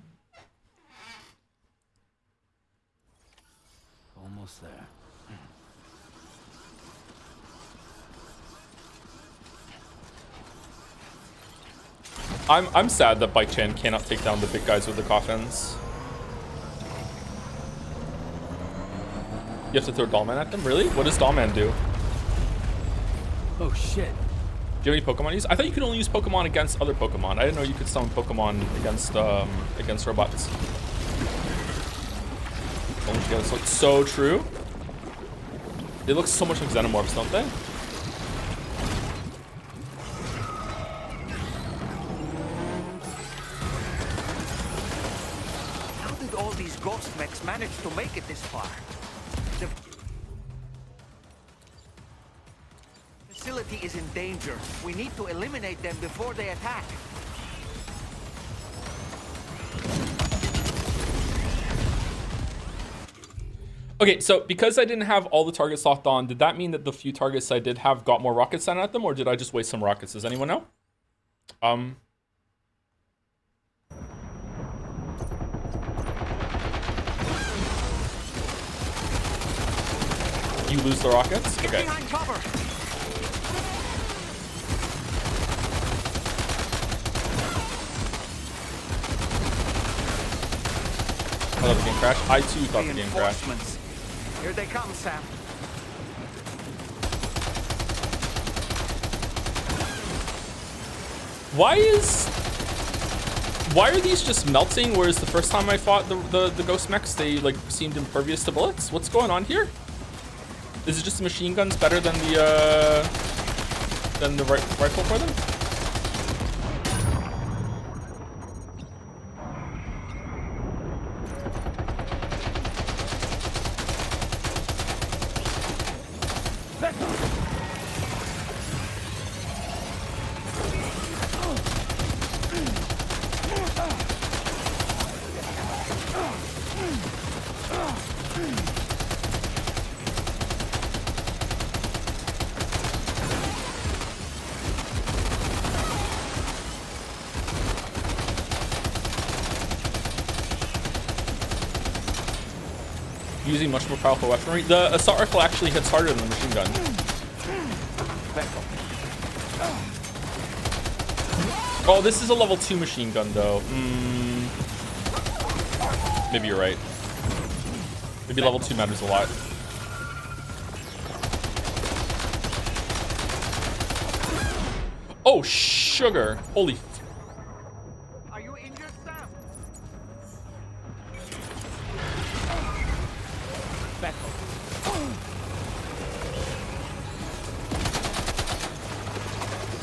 Almost there. I'm sad that Bike Chan cannot take down the big guys with the coffins. You have to throw Dollman at them? Really? What does Dollman do? Oh shit. Do you have any Pokemon use? I thought you could only use Pokemon against other Pokemon. I didn't know you could summon Pokemon against robots. Oh my god, this looks so true. They look so much like Xenomorphs, don't they? How did all these ghost mechs manage to make it this far? The facility is in danger. We need to eliminate them before they attack. Okay, so because I didn't have all the targets locked on, did that mean that the few targets I did have got more rockets sent at them, or did I just waste some rockets? Does anyone know? You lose the rockets? Get Okay. behind cover. I thought the game crashed. I too thought the game crashed. Reinforcements. Here they come, Sam. Why are these just melting, whereas the first time I fought the ghost mechs, they like seemed impervious to bullets? What's going on here? Is it just the machine guns better than the rifle for them? Using much more powerful weaponry. The assault rifle actually hits harder than the machine gun. Oh, this is a level 2 machine gun though. Maybe you're right. Maybe level 2 matters a lot. Oh, sugar. Holy. Are you injured, Sam?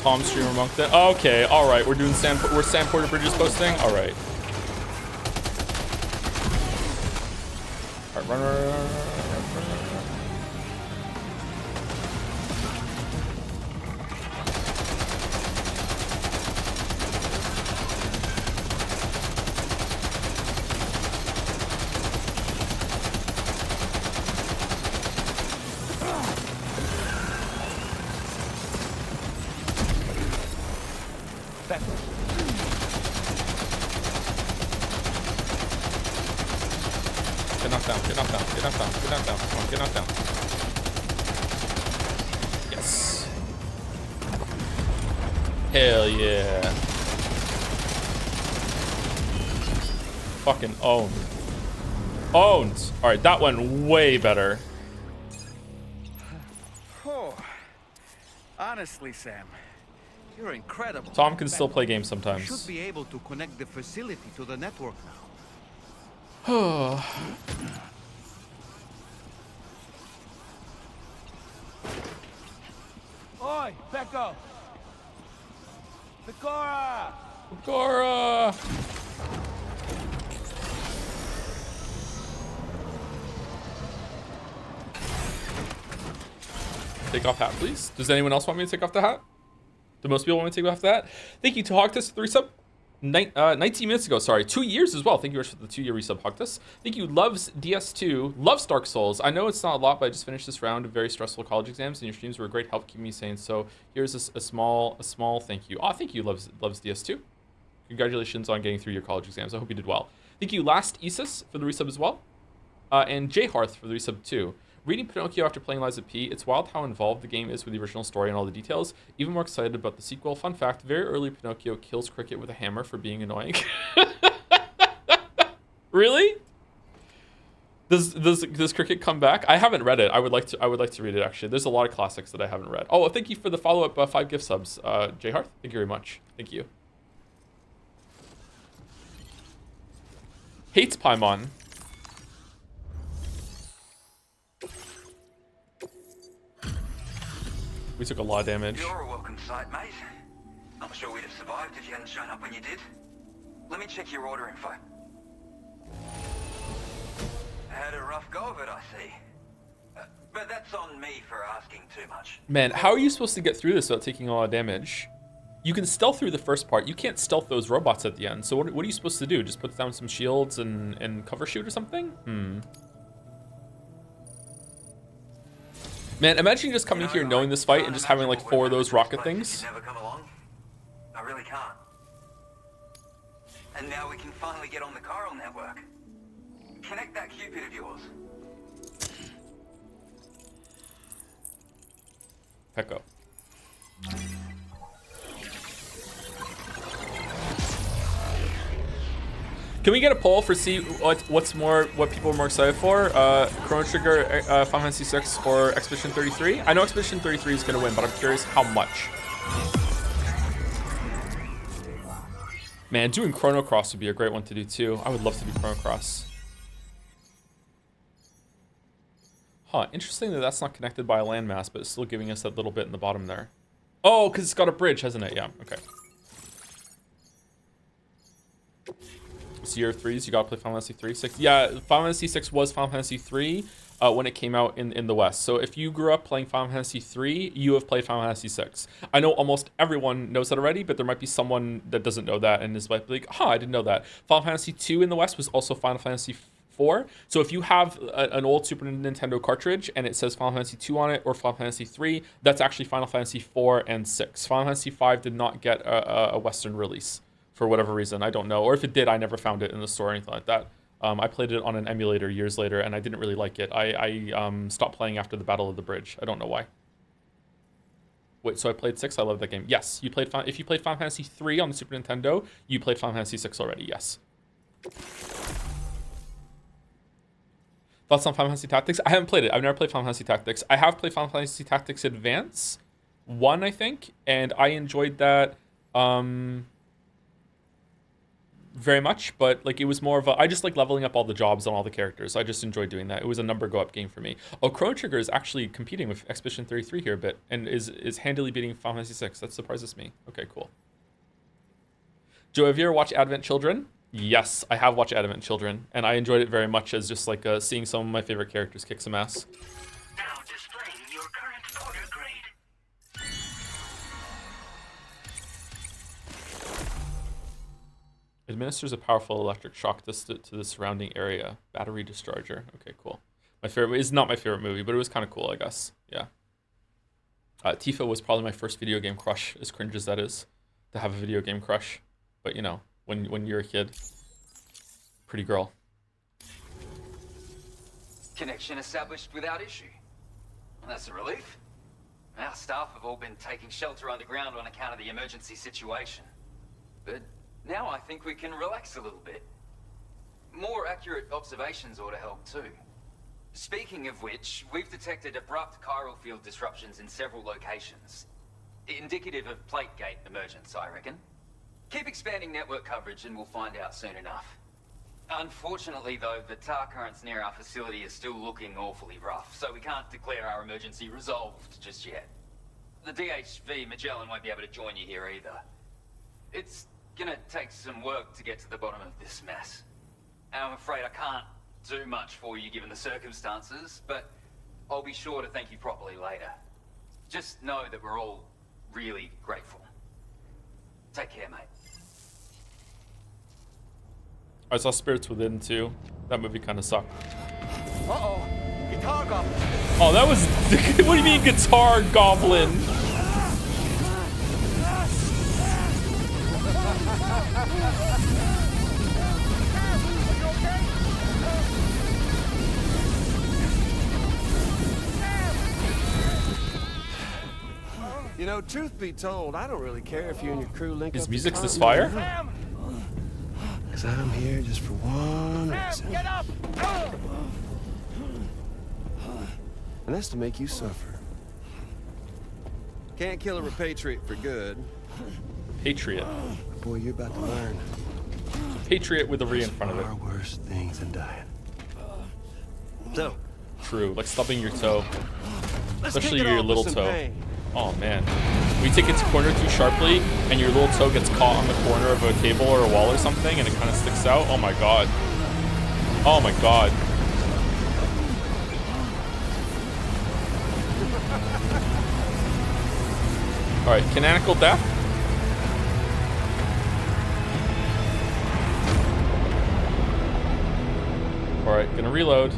Tom streamer monk then. Okay, all right. We're doing we're Sand Porter Bridges posting. All right. All right, run. Get knocked down. Get knocked down. Get knocked down. Get knocked down. Come on, get knocked down. Yes. Hell yeah. Fucking owned. Owned. All right, that went way better. Oh, honestly, Sam, you're incredible. Tom can still play games You sometimes. should be able to connect the facility to the network now. Oi, Becco! Pecora! Gora. Take off hat, please. Does anyone else want me to take off the hat? Do most people want me to take off the hat? Thank you to Hogtus 3 sub. 19 minutes ago, sorry, 2 years as well. Thank you very much for the 2-year resub, Hogtus. Thank you, Loves DS2, Loves Dark Souls. I know it's not a lot, but I just finished this round of very stressful college exams, and your streams were a great help keeping me sane. So here's a small thank you. Oh, thank you, Loves DS2. Congratulations on getting through your college exams. I hope you did well. Thank you, Last Isis, for the resub as well, and J Hearth for the resub too. Reading Pinocchio after playing Liza P, it's wild how involved the game is with the original story and all the details. Even more excited about the sequel. Fun fact, very early Pinocchio kills Cricket with a hammer for being annoying. Really? Does Cricket come back? I haven't read it. I would like to read it actually. There's a lot of classics that I haven't read. Oh, thank you for the follow-up 5 gift subs, J Hearth. Thank you very much. Thank you. Hates Paimon. We took a lot of damage. You're a welcome sight, mate. Not sure we'd have survived if you hadn't shown up when you did. Let me check your order info. Had a rough go of it, I see. But that's on me for asking too much. Man, how are you supposed to get through this without taking a lot of damage? You can stealth through the first part. You can't stealth those robots at the end. So what are you supposed to do? Just put down some shields and cover shoot or something? Man, imagine just coming here knowing this fight and just having like 4 of those rocket things. Never come along. I really can't. And now we can finally get on the chiral network. Connect that Cupid of yours. Pecco. Can we get a poll for see what people are more excited for? Chrono Trigger, Final Fantasy 6, or Expedition 33? I know Expedition 33 is going to win, but I'm curious how much. Man, doing Chrono Cross would be a great one to do too. I would love to do Chrono Cross. Huh, interesting that that's not connected by a landmass, but it's still giving us that little bit in the bottom there. Oh, because it's got a bridge, hasn't it? Yeah, okay. So year 3s, you gotta play Final Fantasy 3, 6. Yeah, Final Fantasy 6 was Final Fantasy 3 when it came out in the West. So if you grew up playing Final Fantasy 3, you have played Final Fantasy 6. I know almost everyone knows that already, but there might be someone that doesn't know that and is like, huh, I didn't know that. Final Fantasy 2 in the West was also Final Fantasy 4. So if you have an old Super Nintendo cartridge and it says Final Fantasy 2 on it or Final Fantasy 3, that's actually Final Fantasy 4 and 6. Final Fantasy 5 did not get a Western release. For whatever reason, I don't know. Or if it did, I never found it in the store or anything like that. I played it on an emulator years later, and I didn't really like it. I stopped playing after the Battle of the Bridge. I don't know why. Wait, so I played 6? I love that game. Yes, you played. If you played Final Fantasy 3 on the Super Nintendo, you played Final Fantasy 6 already. Yes. Thoughts on Final Fantasy Tactics? I haven't played it. I've never played Final Fantasy Tactics. I have played Final Fantasy Tactics Advance 1, I think, and I enjoyed that. very much, but like it was more of a, I just like leveling up all the jobs on all the characters. I just enjoyed doing that. It was a number go up game for me. Oh, Chrono Trigger is actually competing with Expedition 33 here a bit and is handily beating Final Fantasy 6. That surprises me. Okay, cool. Joe, have you ever watched Advent Children? Yes, I have watched Advent Children, and I enjoyed it very much as just like seeing some of my favorite characters kick some ass. Now displaying your current order grade. Administers a powerful electric shock to the surrounding area. Battery discharger. Okay, cool. My favorite is not my favorite movie, but it was kind of cool, I guess. Yeah. Tifa was probably my first video game crush, as cringe as that is, to have a video game crush. But you know, when you're a kid, pretty girl. Connection established without issue. Well, that's a relief. Our staff have all been taking shelter underground on account of the emergency situation. But now I think we can relax a little bit. More accurate observations ought to help too. Speaking of which, we've detected abrupt chiral field disruptions in several locations. Indicative of plate gate emergence, I reckon. Keep expanding network coverage and we'll find out soon enough. Unfortunately though, the tar currents near our facility is still looking awfully rough, so we can't declare our emergency resolved just yet. The DHV Magellan won't be able to join you here either. It's gonna take some work to get to the bottom of this mess. And I'm afraid I can't do much for you given the circumstances, but I'll be sure to thank you properly later. Just know that we're all really grateful. Take care, mate. I saw Spirits Within too. That movie kind of sucked. Uh-oh. Guitar goblin. Oh, that was... What do you mean Guitar Goblin? You know, truth be told, I don't really care if you and your crew link His up. music's this fire? Cause I'm here just for one reason. Get up! And that's to make you suffer. Can't kill a repatriate for good. Patriot. Boy, you're about to learn. Patriot with a re in front of it. Far worse things than dying. So, True, like stubbing your toe. let's Especially kick it your off with little some toe. pain. Oh man. When you take its corner too sharply and your little toe gets caught on the corner of a table or a wall or something and it kind of sticks out. Oh my god. Oh my god. Alright, canonical death. Alright, gonna reload.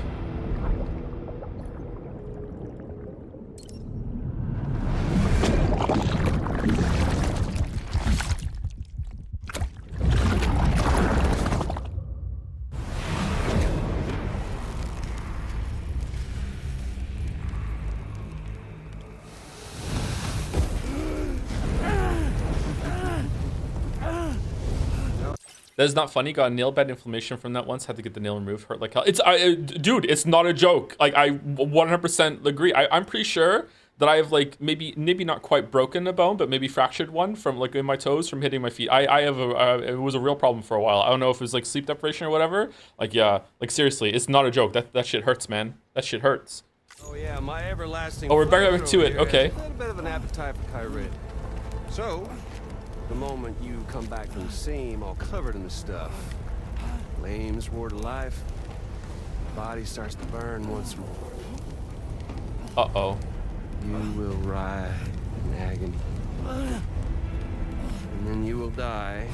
That is not funny. Got a nail bed inflammation from that once. Had to get the nail removed. Hurt like hell. Dude, it's not a joke. Like I 100% agree. I'm pretty sure that I have like maybe not quite broken a bone, but maybe fractured one from like in my toes from hitting my feet. I have it was a real problem for a while. I don't know if it was like sleep deprivation or whatever. Like yeah, like seriously, it's not a joke. That shit hurts, man. That shit hurts. Oh yeah, my everlasting. Oh, we're back friend to over it. here Okay. has a little bit of an appetite for Kyrie. So, the moment you come back from the seam all covered in the stuff, flames roar to life, the body starts to burn once more. Uh-oh. You will writhe in agony. And then you will die.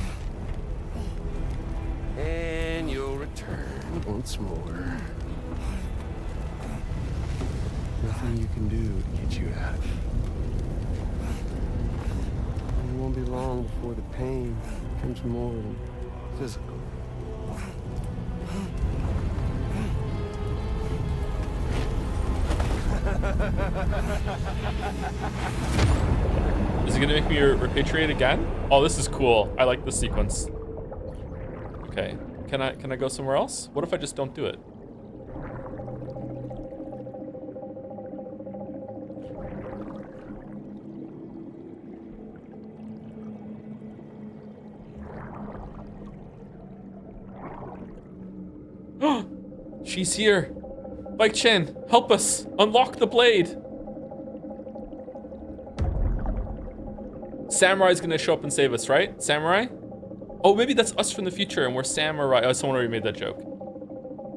And you'll return once more. Nothing you can do to get you out of it. And it won't be long before the pain becomes more physical. Is it gonna make me repatriate again? Oh, this is cool. I like this sequence. Okay, can I go somewhere else? What if I just don't do it? She's here. Bike-chan, help us. Unlock the blade. Samurai's gonna show up and save us, right? Samurai? Oh, maybe that's us from the future and we're samurai. Oh, someone already made that joke.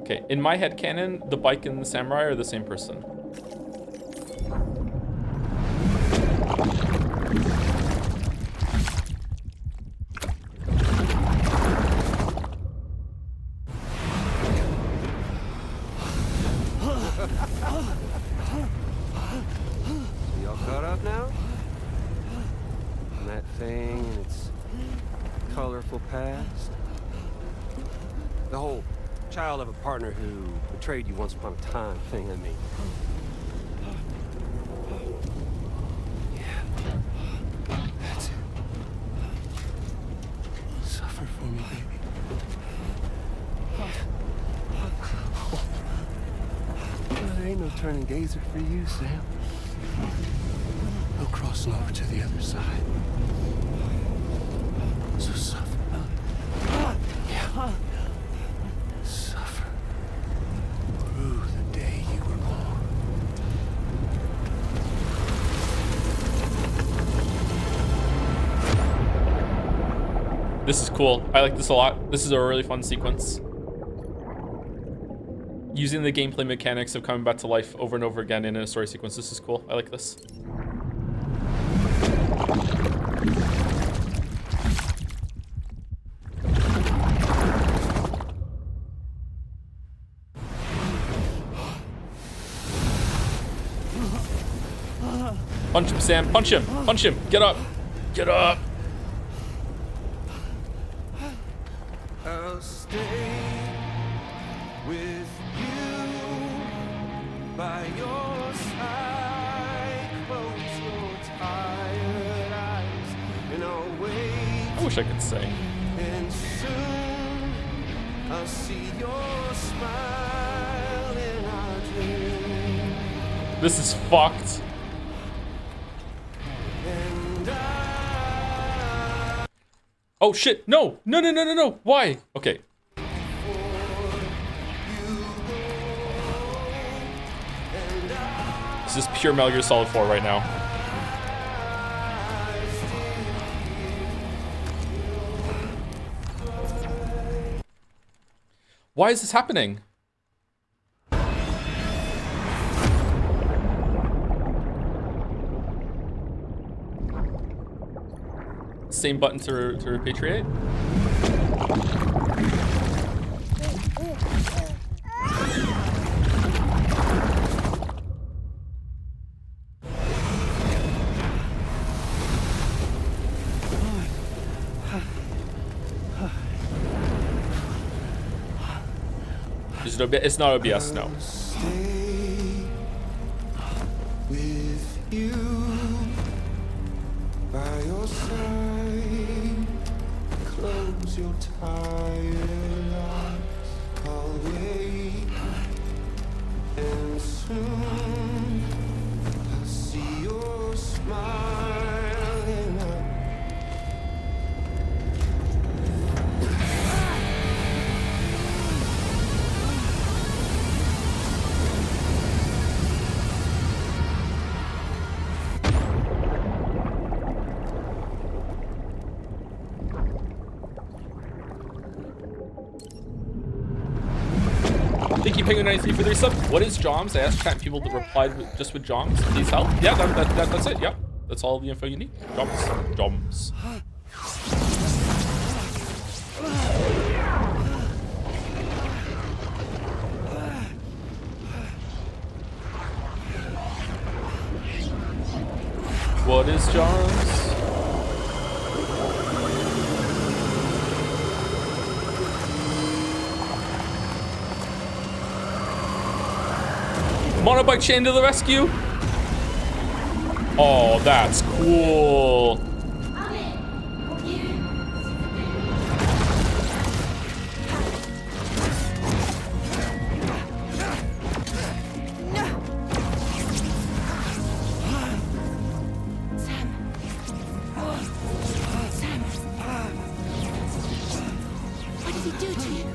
Okay, in my head canon, the bike and the samurai are the same person. Y'all caught up now? On that thing and its colorful past? The whole child of a partner who betrayed you once upon a time thing, I mean. Yeah. That's it. Suffer for me, baby. There ain't no turning gazer for you, Sam. No crossing over to the other side. So suffer. Yeah. Suffer. Through the day you were born. This is cool. I like this a lot. This is a really fun sequence. Using the gameplay mechanics of coming back to life over and over again in a story sequence. This is cool. I like this. Punch him, Sam. Punch him. Punch him. Get up. Get up. I'll stay with you by your side. Close your tired eyes and I'll wait. I wish I could sing. And soon I'll see your smile in our dream. This is fucked. And I Oh shit. No. No, no, no, no, no. Why? Okay. This is pure Metal Gear Solid 4 right now. Why is this happening? Same button to repatriate. It's not OBS, no. stay with you by your side. Close your tired eyes. I'll wait, and soon I'll see your smile and Thank you, Penguin93 for the sub. What is Joms? I asked chat people that replied just with Joms. Please help. Yeah, that's it. Yeah, that's all the info you need. Joms. Joms. What is Joms? Monobike chain to the rescue. Oh, that's cool. What did he do to you?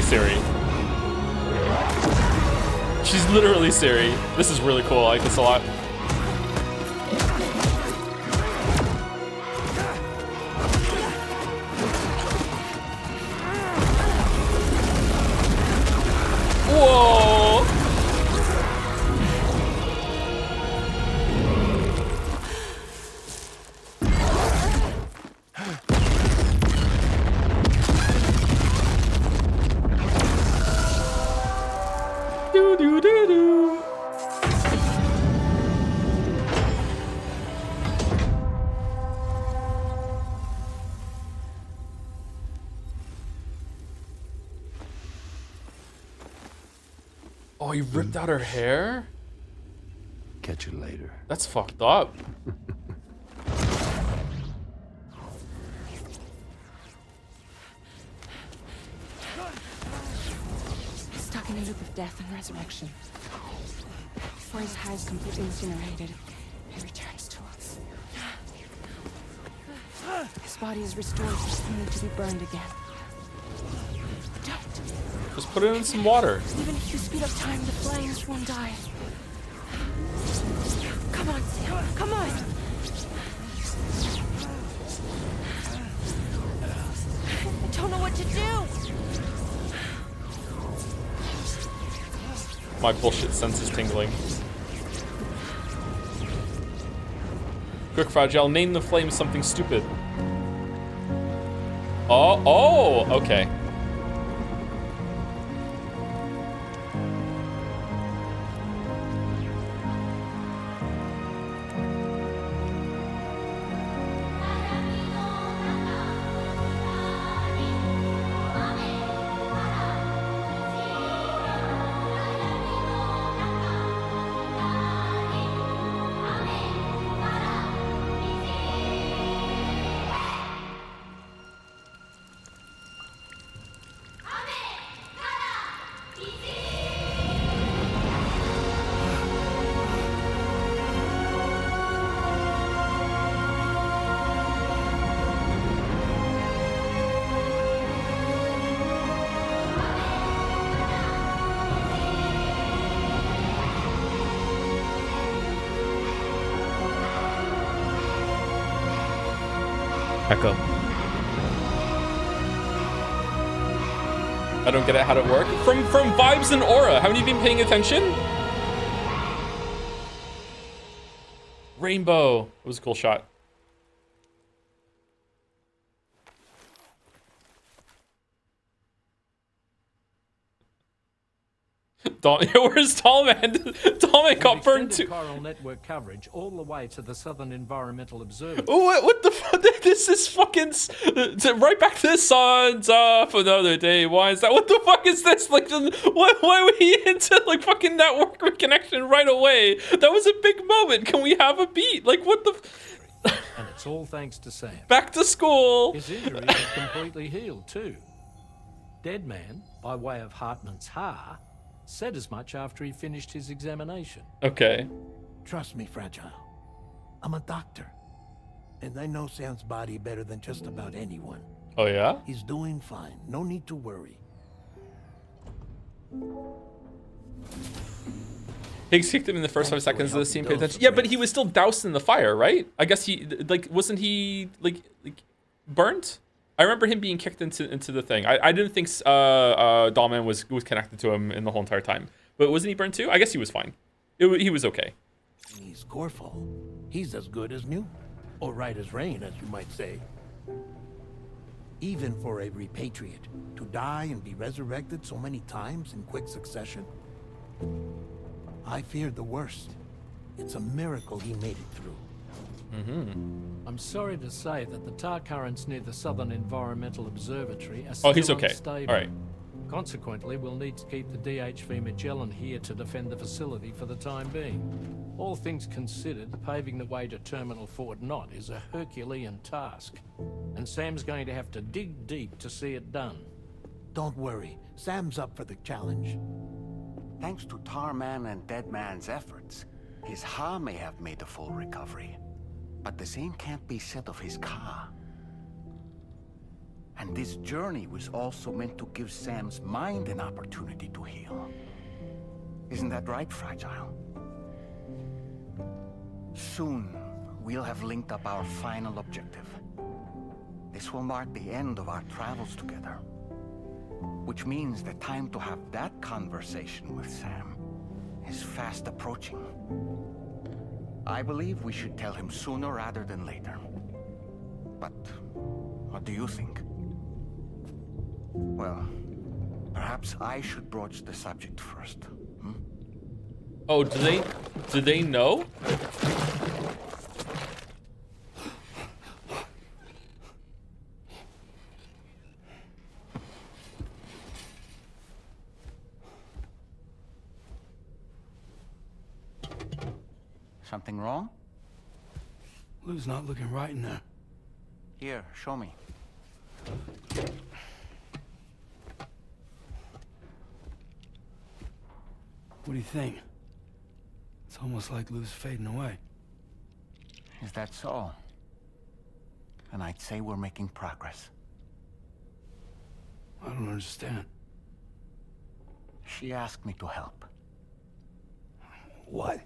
Siri. She's literally Siri. This is really cool. I like this a lot. Whoa! Do do do do. Oh, he ripped out her hair? Catch you later. That's fucked up. Stuck in a loop of death and resurrection. Before his hair is completely incinerated, he returns to us. His body is restored, only to be burned again. Don't. Just put it in some water. Even if you speed up time, the flames won't die. Come on, Sam. Come on. I don't know what to do. My bullshit sense is tingling. Quick, Fragile, name the flame something stupid. Oh, okay. Echo. I don't get it. How'd it work? From Vibes and Aura. Haven't you been paying attention? Rainbow. It was a cool shot. Where's Tallman? Tallman got burned too. Coral network coverage all the way to the Southern Environmental Observatory. What the fuck? This is fucking right back to the sun's up another day. Why is that? What the fuck is this? Like, why were he into like fucking network reconnection right away? That was a big moment. Can we have a beat? Like, what the? And it's all thanks to Sam. Back to school. His injury is completely healed too. Dead Man, by way of Hartman's Ha, said as much after he finished his examination. Okay. Trust me, Fragile. I'm a doctor. And I know Sam's body better than just about anyone. Oh, yeah? He's doing fine. No need to worry. Higgs kicked him in the first 5 seconds of the scene. Pay attention. Yeah, but he was still doused in the fire, right? I guess he, like, wasn't he, like burnt? I remember him being kicked into the thing. I didn't think Dahlman was connected to him in the whole entire time. But wasn't he burnt too? I guess he was fine. He was okay. He's Gorfall. He's as good as new. Or right as rain, as you might say. Even for a repatriate, to die and be resurrected so many times in quick succession. I feared the worst. It's a miracle he made it through. I'm sorry to say that the tar currents near the Southern Environmental Observatory are Oh, he's still okay. unstable. All right. Consequently, we'll need to keep the DHV Magellan here to defend the facility for the time being. All things considered, paving the way to Terminal Fort Knott is a Herculean task, and Sam's going to have to dig deep to see it done. Don't worry. Sam's up for the challenge. Thanks to Tarman and Deadman's efforts, his Ha may have made a full recovery. But the same can't be said of his Ka. And this journey was also meant to give Sam's mind an opportunity to heal. Isn't that right, Fragile? Soon, we'll have linked up our final objective. This will mark the end of our travels together. Which means the time to have that conversation with Sam is fast approaching. I believe we should tell him sooner rather than later. But what do you think? Well, perhaps I should broach the subject first. Oh, do they know? Something wrong? Lou's not looking right in there. Here, show me. What do you think? It's almost like Lou's fading away. Is that so? And I'd say we're making progress. I don't understand. She asked me to help. What?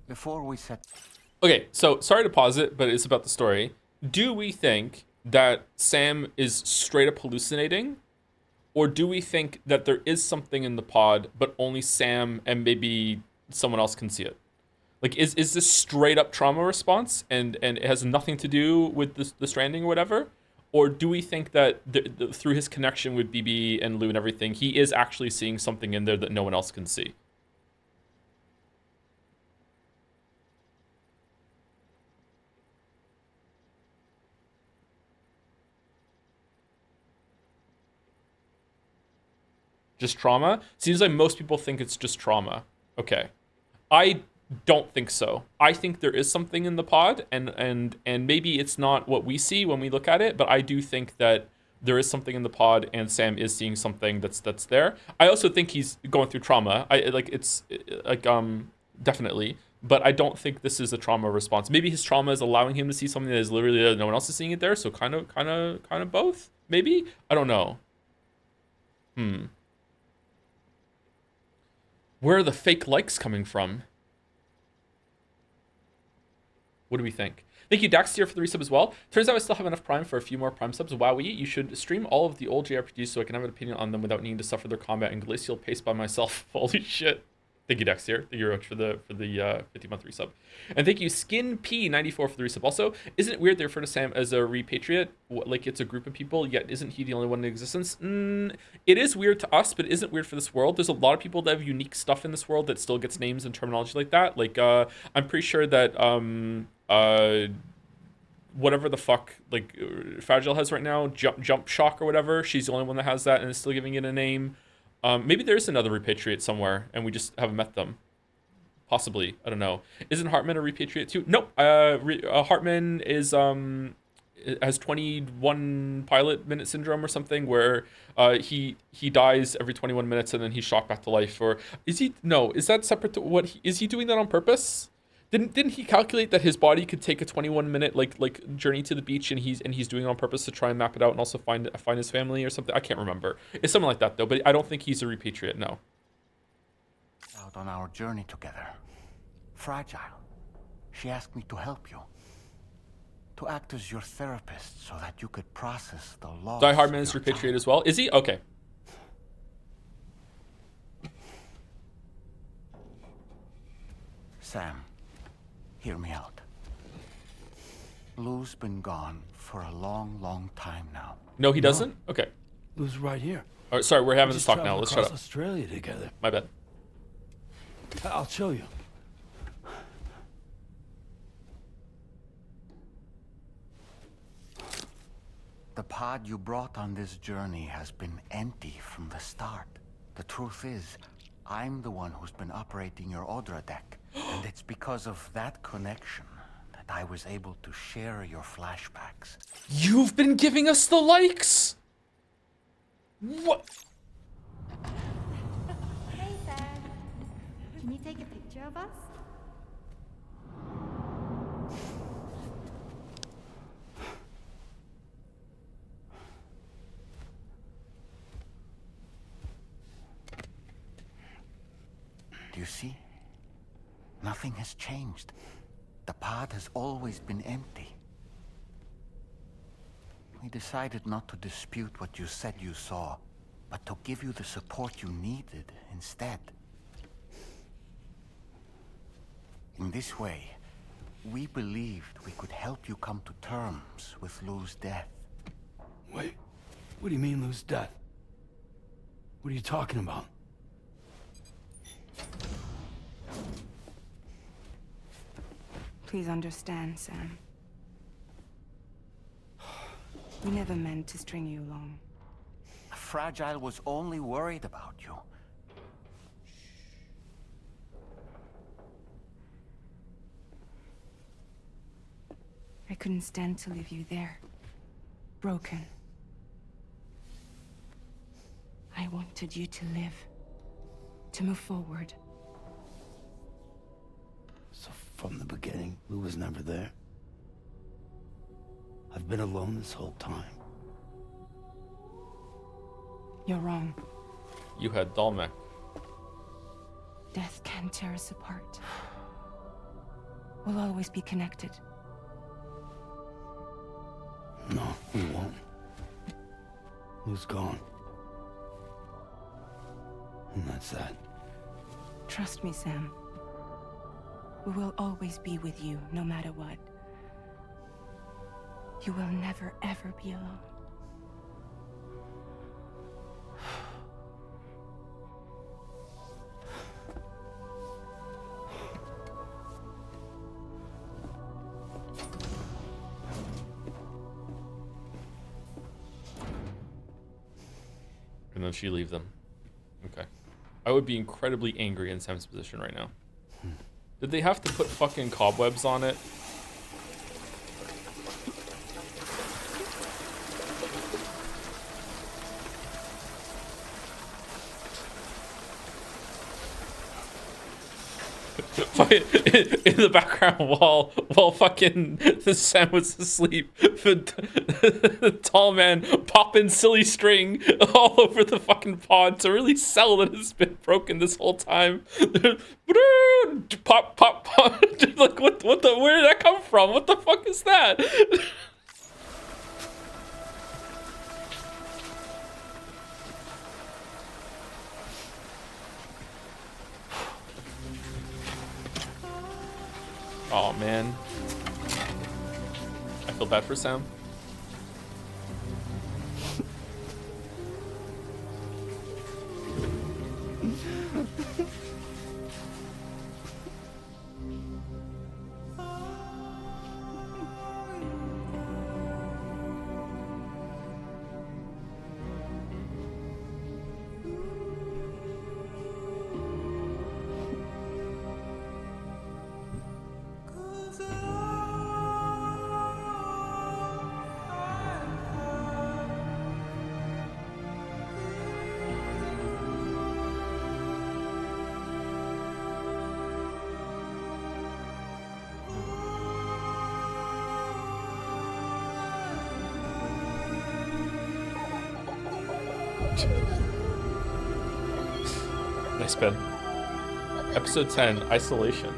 Before we set... Okay, so sorry to pause it, but it's about the story. Do we think that Sam is straight up hallucinating? Or do we think that there is something in the pod, but only Sam and maybe someone else can see it? Like, is this straight up trauma response and it has nothing to do with the stranding or whatever? Or do we think that through his connection with BB and Lou and everything, he is actually seeing something in there that no one else can see? Just trauma? Seems like most people think it's just trauma. Okay. I don't think so. I think there is something in the pod, and maybe it's not what we see when we look at it, but I do think that there is something in the pod and Sam is seeing something that's there. I also think he's going through trauma. Definitely, but I don't think this is a trauma response. Maybe his trauma is allowing him to see something that is literally no one else is seeing it there, so kind of both, maybe? I don't know. Where are the fake likes coming from? What do we think? Thank you, Daxtier, for the resub as well. Turns out I still have enough Prime for a few more Prime subs. Wowie, you should stream all of the old JRPGs so I can have an opinion on them without needing to suffer their combat and glacial pace by myself. Holy shit. Thank you, Daxtier. Thank you very much for the 50-month resub. And thank you, Skin P94 for the resub. Also, isn't it weird they refer to Sam as a repatriate? Like it's a group of people, yet isn't he the only one in existence? It is weird to us, but it isn't weird for this world. There's a lot of people that have unique stuff in this world that still gets names and terminology like that. Like, I'm pretty sure that whatever the fuck, like, Fragile has right now, Jump Shock or whatever, she's the only one that has that and is still giving it a name. Maybe there's another repatriate somewhere and we just haven't met them. Possibly. I don't know. Isn't Hartman a repatriate too? Nope. Hartman is has 21 pilot minute syndrome or something where he dies every 21 minutes and then he's shocked back to life. Or is he? No. Is that separate to what? Is he doing that on purpose? Didn't he calculate that his body could take a 21-minute like journey to the beach and he's doing it on purpose to try and map it out and also find his family or something? I can't remember. It's something like that though, but I don't think he's a repatriate, no. Out on our journey together. Fragile. She asked me to help you. To act as your therapist so that you could process the loss. Die Hardman is repatriate as well. Is he? Okay. Sam. Hear me out. Lou's been gone for a long, long time now. No, he doesn't? Okay. Lou's right here. All right, sorry, we're having this talk now. Let's shut up. Australia together. My bad. I'll show you. The pod you brought on this journey has been empty from the start. The truth is, I'm the one who's been operating your Odra deck. And it's because of that connection that I was able to share your flashbacks. You've been giving us the likes! What? Hey, Sam. Can you take a picture of us? you see? Nothing has changed. The pod has always been empty. We decided not to dispute what you said you saw, but to give you the support you needed instead. In this way, we believed we could help you come to terms with Lou's death. Wait, what do you mean Lou's death? What are you talking about? Please understand, Sam. We never meant to string you along. Fragile was only worried about you. I couldn't stand to leave you there, broken. I wanted you to live, to move forward. So from the beginning, Lou was never there? I've been alone this whole time. You're wrong. You had Dalmek. Death can tear us apart. We'll always be connected. No, we won't. Lou's gone. And that's that. Trust me, Sam. We will always be with you, no matter what. You will never, ever be alone. And then she leave them. Okay. I would be incredibly angry in Sam's position right now. Did they have to put fucking cobwebs on it? In the background while fucking Sam was asleep, the tall man popping silly string all over the fucking pod to really sell that it's been broken this whole time. Pop, pop, pop. Like where did that come from? What the fuck is that? Oh man, I feel bad for Sam. Nice pen. Episode 10, Isolation.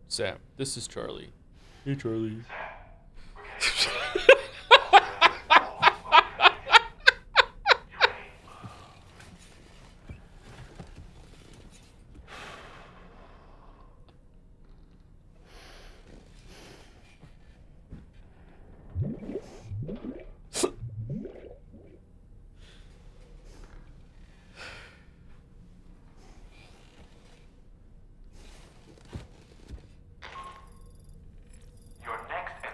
Sam, this is Charlie. Hey, Charlie. Your next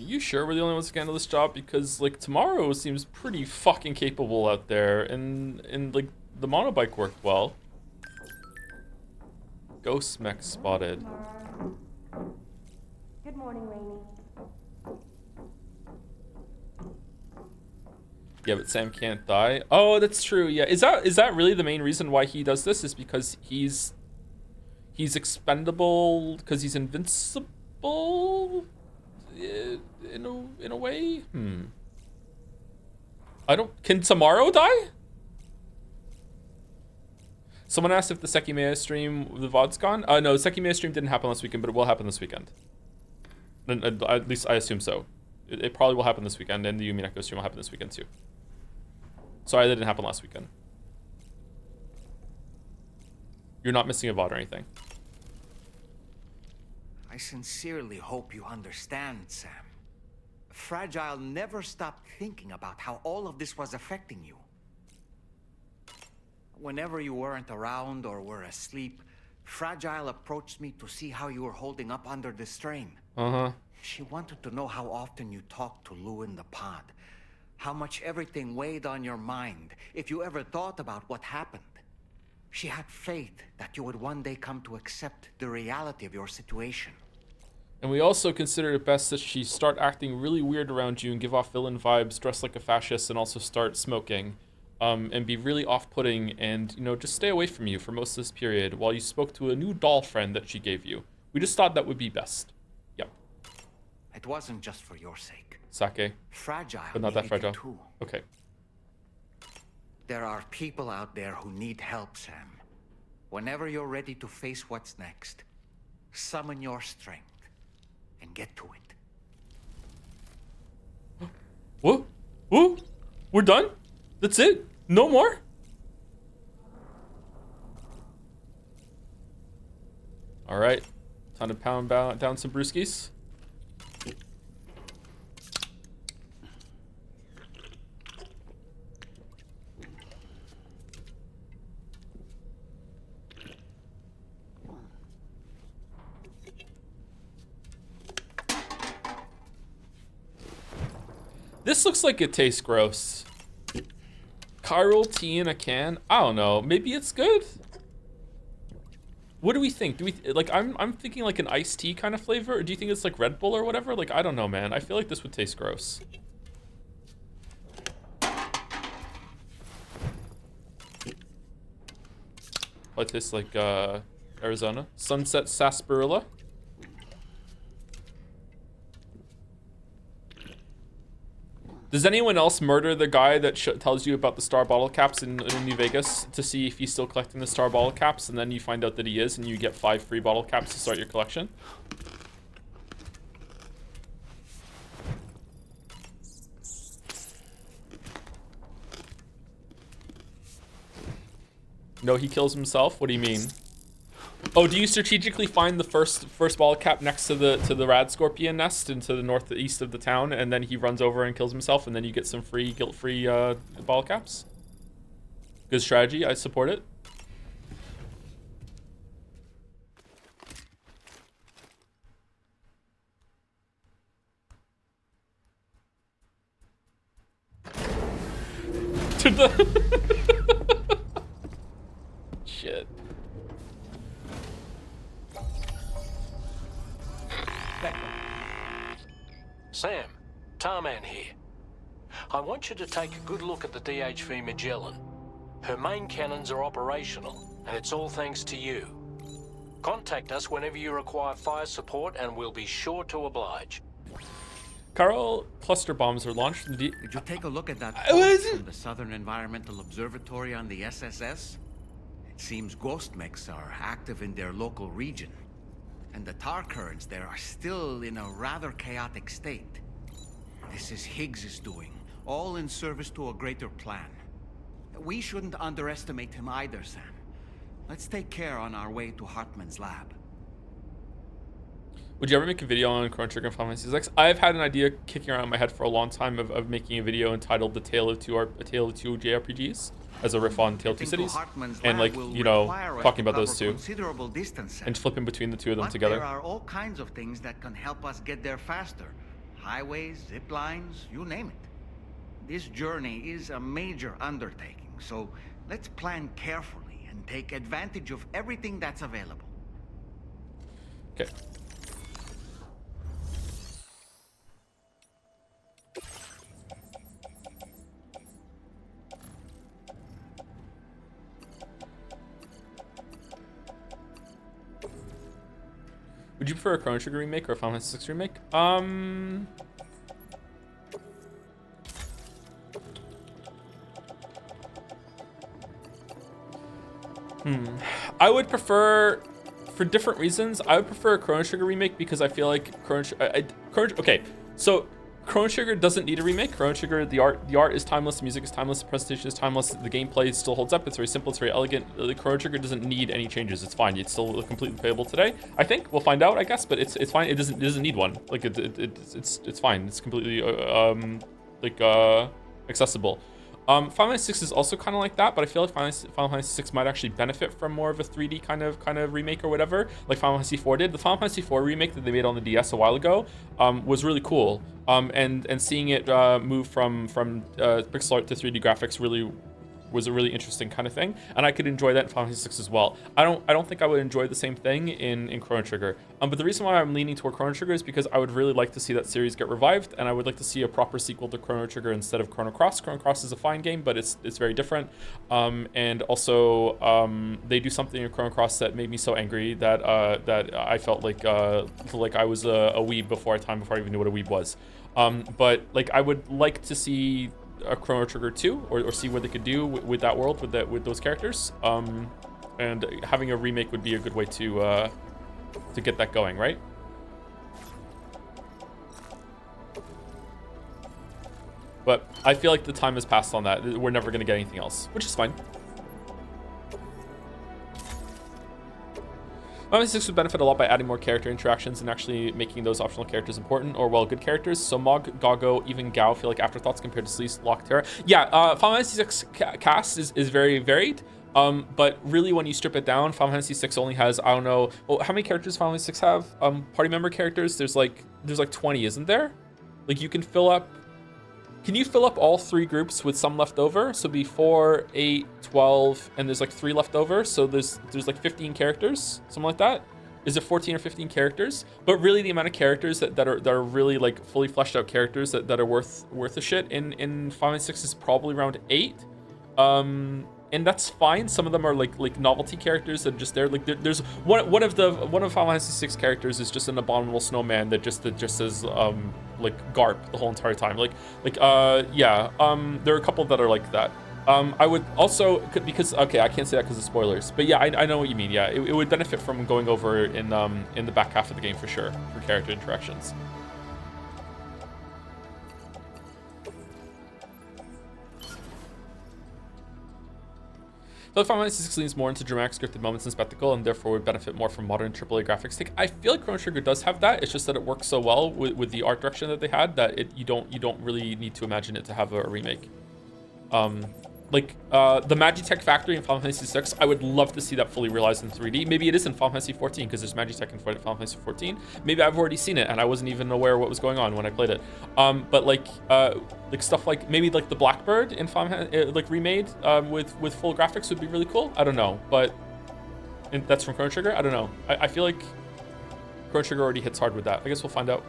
You sure we're the only ones who can handle this job? Because like tomorrow seems pretty fucking capable out there, and like the monobike worked well. Ghost mech spotted. Good morning, Rainy. Yeah, but Sam can't die. Oh, that's true. Yeah, is that really the main reason why he does this? Is because he's expendable because he's invincible in a way? Can Tomorrow die? Someone asked if the Sekimea stream, the VOD's gone. No, the Sekimea stream didn't happen last weekend, but it will happen this weekend. At least I assume so. It probably will happen this weekend, and the Yumineko stream will happen this weekend too. Sorry that didn't happen last weekend. You're not missing a VOD or anything. I sincerely hope you understand, Sam. Fragile never stopped thinking about how all of this was affecting you. Whenever you weren't around or were asleep, Fragile approached me to see how you were holding up under the strain. She wanted to know how often you talked to Lou in the pod, how much everything weighed on your mind, if you ever thought about what happened. She had faith that you would one day come to accept the reality of your situation. And we also considered it best that she start acting really weird around you and give off villain vibes, dress like a fascist, and also start smoking. And be really off-putting and, you know, just stay away from you for most of this period while you spoke to a new doll friend that she gave you. We just thought that would be best. Yep. It wasn't just for your sake. Sake. Fragile, but not that needed fragile. it too. Okay. There are people out there who need help, Sam. Whenever you're ready to face what's next, summon your strength and get to it. What? What? We're done? That's it? No more? All right. Time to pound down some brewskis. This looks like it tastes gross. Chiral tea in a can? I don't know. Maybe it's good? What do we think? Do we like I'm thinking like an iced tea kind of flavor, or do you think it's like Red Bull or whatever? Like I don't know, man. I feel like this would taste gross. It tastes like Arizona. Sunset sarsaparilla. Does anyone else murder the guy that tells you about the star bottle caps in New Vegas to see if he's still collecting the star bottle caps, and then you find out that he is, and you get 5 free bottle caps to start your collection? No, he kills himself? What do you mean? Oh, do you strategically find the first bottle cap next to the rad scorpion nest and to the northeast of the town, and then he runs over and kills himself, and then you get some free guilt-free bottle caps? Good strategy. I support it. Shit. Sam, Tarman here. I want you to take a good look at the DHV Magellan. Her main cannons are operational, and it's all thanks to you. Contact us whenever you require fire support, and we'll be sure to oblige. Chiral cluster bombs are launched from the Did you take a look at that post from the Southern Environmental Observatory on the SSS? It seems ghost mechs are active in their local region, and the tar currents there are still in a rather chaotic state. This is Higgs's doing, all in service to a greater plan. We shouldn't underestimate him either, Sam. Let's take care on our way to Hartman's lab. Would you ever make a video on Chrono Trigger and Final Fantasy VI? I've had an idea kicking around in my head for a long time of making a video entitled "A Tale of Two JRPGs" as a riff on Tale of Two Cities, and like you know talking about those two, and flipping between the two of them together. There are all kinds of things that can help us get there faster. highways, zip lines, you name it. This journey is a major undertaking, so let's plan carefully and take advantage of everything that's available. Okay. Would you prefer a Chrono Trigger remake or a Final Fantasy VI remake? I would prefer, for different reasons, I would prefer a Chrono Trigger remake because I feel like okay, so Chrono Trigger doesn't need a remake. Chrono Trigger, the art is timeless, the music is timeless, the presentation is timeless, the gameplay still holds up. It's very simple, it's very elegant. The Chrono Trigger doesn't need any changes. It's fine. It's still completely playable today. I think we'll find out, I guess, but it's fine. It doesn't need one. Like it's fine. It's completely accessible. Final Fantasy VI is also kind of like that, but I feel like Final Fantasy VI might actually benefit from more of a 3D kind of remake or whatever, like Final Fantasy IV did. The Final Fantasy IV remake that they made on the DS a while ago was really cool. And seeing it move from pixel art to 3D graphics really was a really interesting kind of thing, and I could enjoy that in Final Fantasy VI as well. I don't think I would enjoy the same thing in Chrono Trigger. But the reason why I'm leaning toward Chrono Trigger is because I would really like to see that series get revived, and I would like to see a proper sequel to Chrono Trigger instead of Chrono Cross. Chrono Cross is a fine game, but it's very different. And also they do something in Chrono Cross that made me so angry that I felt like I was a weeb before I even knew what a weeb was. But like I would like to see a Chrono Trigger 2 or see what they could do with that world with those characters. And having a remake would be a good way to get that going, right? But I feel like the time has passed on that. We're never going to get anything else, which is fine. Final Fantasy VI would benefit a lot by adding more character interactions and actually making those optional characters important, or, well, good characters. So Mog, Gago, even Gao feel like afterthoughts compared to Sleece, Locke, Terra. Yeah, Final Fantasy VI cast is very varied, but really when you strip it down, Final Fantasy VI only has, I don't know, well, how many characters Final Fantasy VI have? Party member characters? There's like 20, isn't there? Like you can fill up... Can you fill up all 3 groups with some left over? So be 4, 8, 12, and there's like 3 left over. So there's like 15 characters, something like that. Is it 14 or 15 characters? But really the amount of characters that are really like fully fleshed out characters that are worth a shit in Final Fantasy VI is probably around 8. And that's fine. Some of them are like novelty characters that are just there. Like there's one of Final Fantasy VI characters is just an abominable snowman that just says like Garp the whole entire time. There are a couple that are like that. I would also, because okay, I can't say that because of spoilers, but yeah, I know what you mean. Yeah, it would benefit from going over in the back half of the game for sure for character interactions. Final Fantasy VI leans more into dramatic scripted moments and spectacle, and therefore would benefit more from modern AAA graphics. I feel like Chrono Trigger does have that. It's just that it works so well with the art direction that they had that you don't really need to imagine it to have a remake. The Magitech factory in Final Fantasy VI, I would love to see that fully realized in 3D. Maybe it is in Final Fantasy XIV because there's Magitech in Final Fantasy XIV. Maybe I've already seen it and I wasn't even aware of what was going on when I played it. Like stuff like maybe like the Blackbird in like remade with full graphics would be really cool. I don't know, but that's from Chrono Trigger. I don't know. I feel like Chrono Trigger already hits hard with that. I guess we'll find out.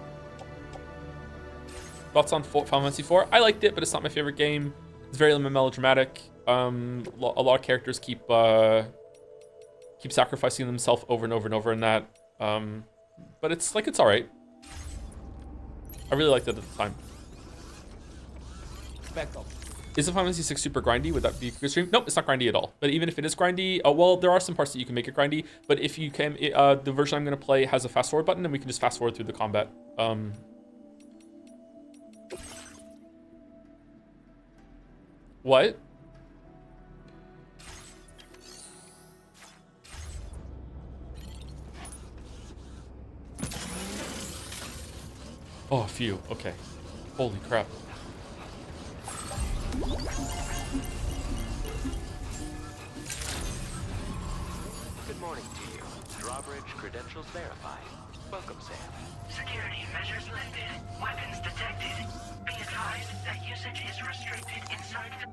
Thoughts on Final Fantasy IV? I liked it, but it's not my favorite game. It's very melodramatic. A lot of characters keep sacrificing themselves over and over and over in that. But it's all right. I really liked it at the time. Back up. Is the Final Fantasy VI super grindy? Would that be extreme? Nope, it's not grindy at all. But even if it is grindy, well, there are some parts that you can make it grindy. But if you can, the version I'm going to play has a fast forward button, and we can just fast forward through the combat. What? Oh, phew. Okay. Holy crap. Good morning to you. Drawbridge credentials verified. Welcome, Sam. Security measures measures lifted. Weapons detected. Be advised that usage is restricted inside the...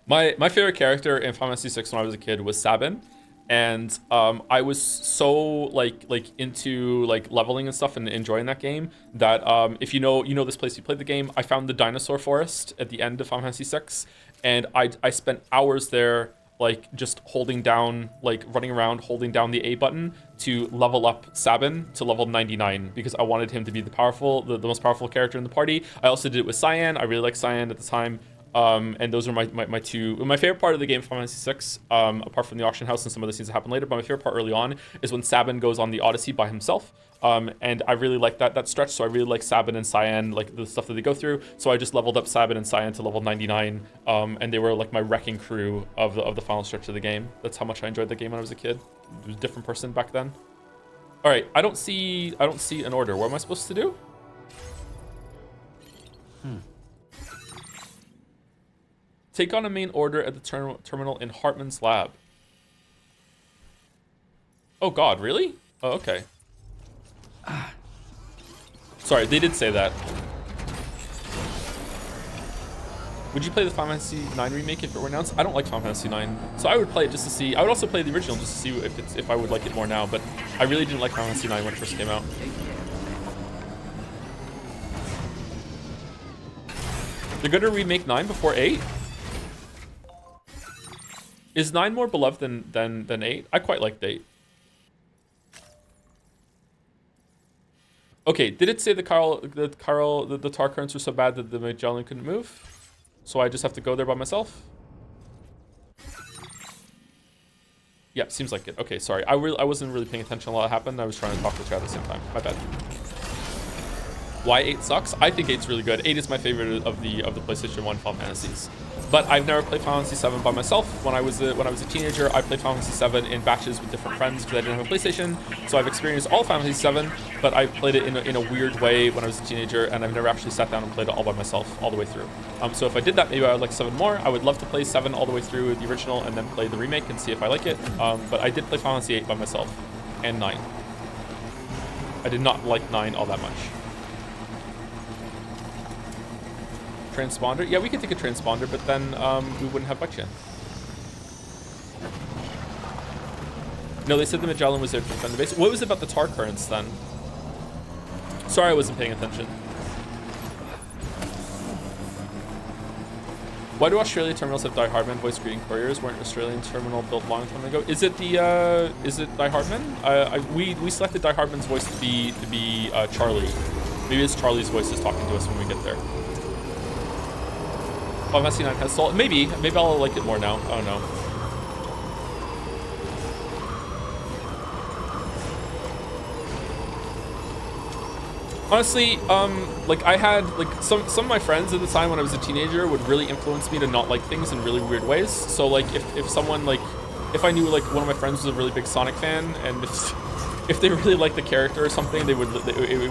My favorite character in Final Fantasy VI when I was a kid was Sabin, and I was so like into like leveling and stuff and enjoying that game that if you know this place, you played the game, I found the dinosaur forest at the end of Final Fantasy VI, and I spent hours there, like just holding down, like running around holding down the A button to level up Sabin to level 99 because I wanted him to be the most powerful character in the party. I also did it with Cyan. I really liked Cyan at the time. And those are my two. My favorite part of the game, Final Fantasy VI, apart from the auction house and some of the scenes that happen later, but my favorite part early on is when Sabin goes on the Odyssey by himself. And I really like that stretch, so I really like Sabin and Cyan, like the stuff that they go through. So I just leveled up Sabin and Cyan to level 99, and they were like my wrecking crew of the final stretch of the game. That's how much I enjoyed the game when I was a kid. I was a different person back then. All right, I don't see an order. What am I supposed to do? Take on a main order at the terminal in Hartman's lab. Oh God, really? Oh, okay. Sorry, they did say that. Would you play the Final Fantasy IX remake if it were announced? I don't like Final Fantasy IX, so I would play it just to see. I would also play the original just to see if I would like it more now. But I really didn't like Final Fantasy IX when it first came out. They're gonna remake 9 before 8. Is 9 more beloved than 8? I quite liked 8. Okay, did it say the tar currents were so bad that the Magellan couldn't move? So I just have to go there by myself? Yeah, seems like it. Okay, sorry. I wasn't really paying attention a lot happened. I was trying to talk to chat at the same time. My bad. Why 8 sucks? I think 8's really good. 8 is my favorite of the PlayStation 1 Final Fantasies. But I've never played Final Fantasy 7 by myself. When I was a teenager, I played Final Fantasy 7 in batches with different friends because I didn't have a PlayStation. So I've experienced all Final Fantasy 7, but I played it in a weird way when I was a teenager, and I've never actually sat down and played it all by myself all the way through. So if I did that, maybe I would like 7 more. I would love to play 7 all the way through the original and then play the remake and see if I like it. But I did play Final Fantasy 8 by myself, and 9. I did not like 9 all that much. Transponder? Yeah, we could take a transponder, but then we wouldn't have much yet. No, they said the Magellan was there to defend the base. What was it about the tar currents then? Sorry, I wasn't paying attention. Why do Australia terminals have Die Hardman voice greeting couriers? Weren't Australian terminal built long time ago? Is it Die Hardman? We selected Die Hardman's voice to be Charlie. Maybe it's Charlie's voice is talking to us when we get there. Final Fantasy 9 has soul. Maybe I'll like it more now. I don't know. Honestly, like I had like some of my friends at the time when I was a teenager would really influence me to not like things in really weird ways. So like if someone like if I knew like one of my friends was a really big Sonic fan, and if they really liked the character or something, it would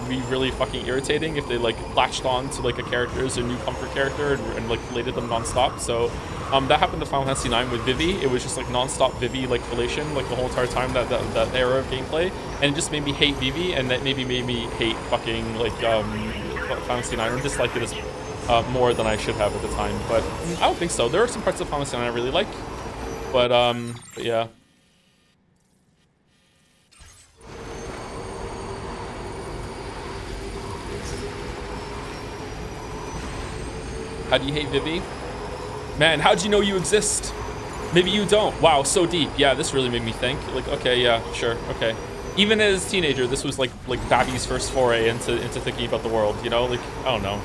be really fucking irritating if they like latched on to like a character as a new comfort character and like related them nonstop. So that happened to Final Fantasy 9 with Vivi. It was just like nonstop Vivi like relation like the whole entire time that era of gameplay, and it just made me hate Vivi, and that maybe made me hate fucking like Final Fantasy 9 or dislike it as more than I should have at the time. But I don't think so. There are some parts of Final Fantasy 9 I really like, but yeah. How do you hate Vivi? Man, how'd you know you exist? Maybe you don't. Wow, so deep. Yeah, this really made me think. Like, okay, yeah, sure, okay. Even as a teenager, this was like Babby's first foray into thinking about the world, you know? Like, I don't know.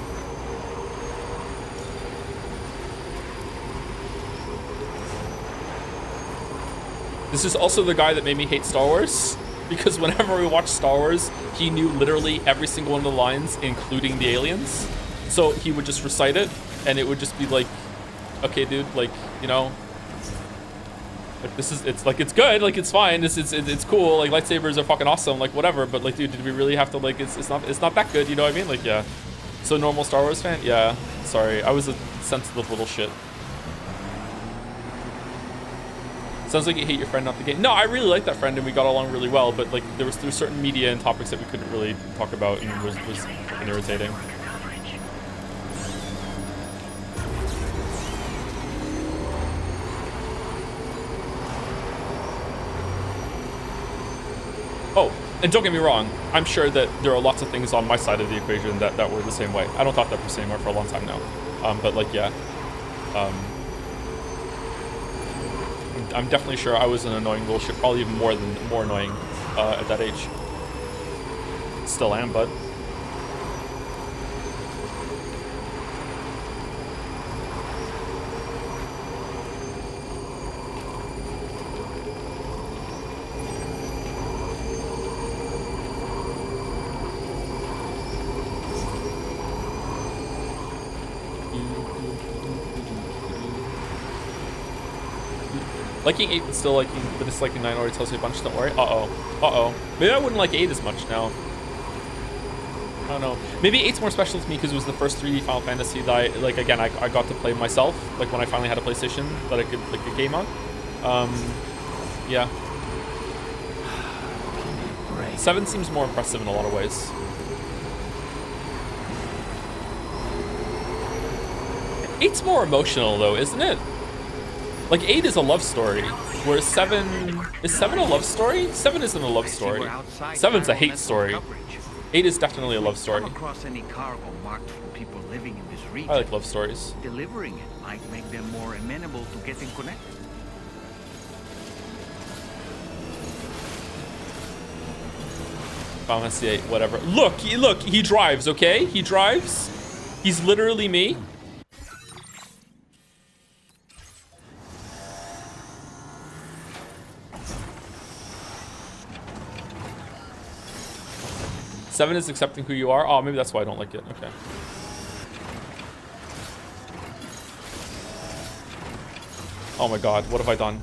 This is also the guy that made me hate Star Wars, because whenever we watched Star Wars, he knew literally every single one of the lines, including the aliens. So he would just recite it, and it would just be like, okay, dude, like, you know, like it's like, it's good, like, it's fine, it's cool, like, lightsabers are fucking awesome, like, whatever, but, like, dude, did we really have to, like, it's not that good, you know what I mean? Like, yeah. So normal Star Wars fan? Yeah, sorry, I was a sensitive little shit. Sounds like you hate your friend, not the game. No, I really like that friend, and we got along really well. But like, there was certain media and topics that we couldn't really talk about, and was freaking irritating. Oh, and don't get me wrong, I'm sure that there are lots of things on my side of the equation that were the same way. I don't talk that person anymore for a long time now. But like, yeah. I'm definitely sure I was an annoying little shit, probably even more annoying at that age. Still am, bud. Liking 8 but still liking, but disliking 9 already tells you a bunch, don't worry. Uh-oh. Maybe I wouldn't like 8 as much now. I don't know. Maybe 8's more special to me because it was the first 3D Final Fantasy that I, like, again, I got to play myself, like when I finally had a PlayStation that I could, like, a game on. Yeah. 7 seems more impressive in a lot of ways. Eight's more emotional though, isn't it? Like 8 is a love story, whereas 7 is 7 a love story? 7 isn't a love story. 7's a hate story. 8 is definitely a love story. Across any cargo marked for people living in this region. I like love stories. Delivering it might make them more amenable to getting connected. Final Fantasy 8, whatever. Look, he drives, okay? He drives. He's literally me. Seven is accepting who you are. Oh, maybe that's why I don't like it. Okay. Oh my god, what have I done?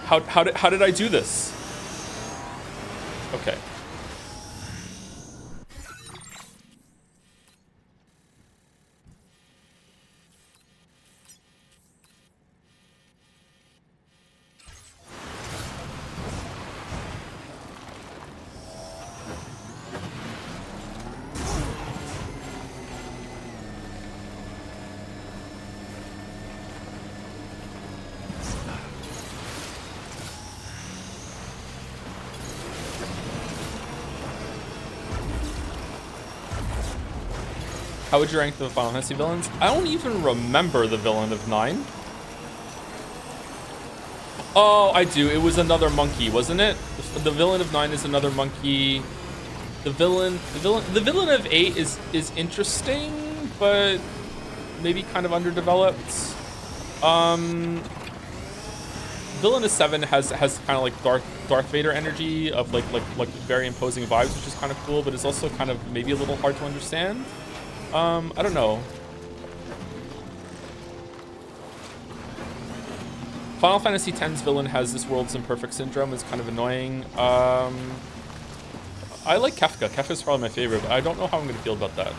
How did I do this? Okay. How would you rank the Final Fantasy villains? I don't even remember the villain of 9. Oh, I do. It was another monkey, wasn't it? The villain of 9 is another monkey. The villain of 8 is interesting, but maybe kind of underdeveloped. Villain of 7 has kind of like Darth Vader energy of like very imposing vibes, which is kind of cool, but it's also kind of maybe a little hard to understand. I don't know. Final Fantasy X's villain has this world's imperfect syndrome. It's kind of annoying. I like Kefka. Kefka's probably my favorite, but I don't know how I'm going to feel about that.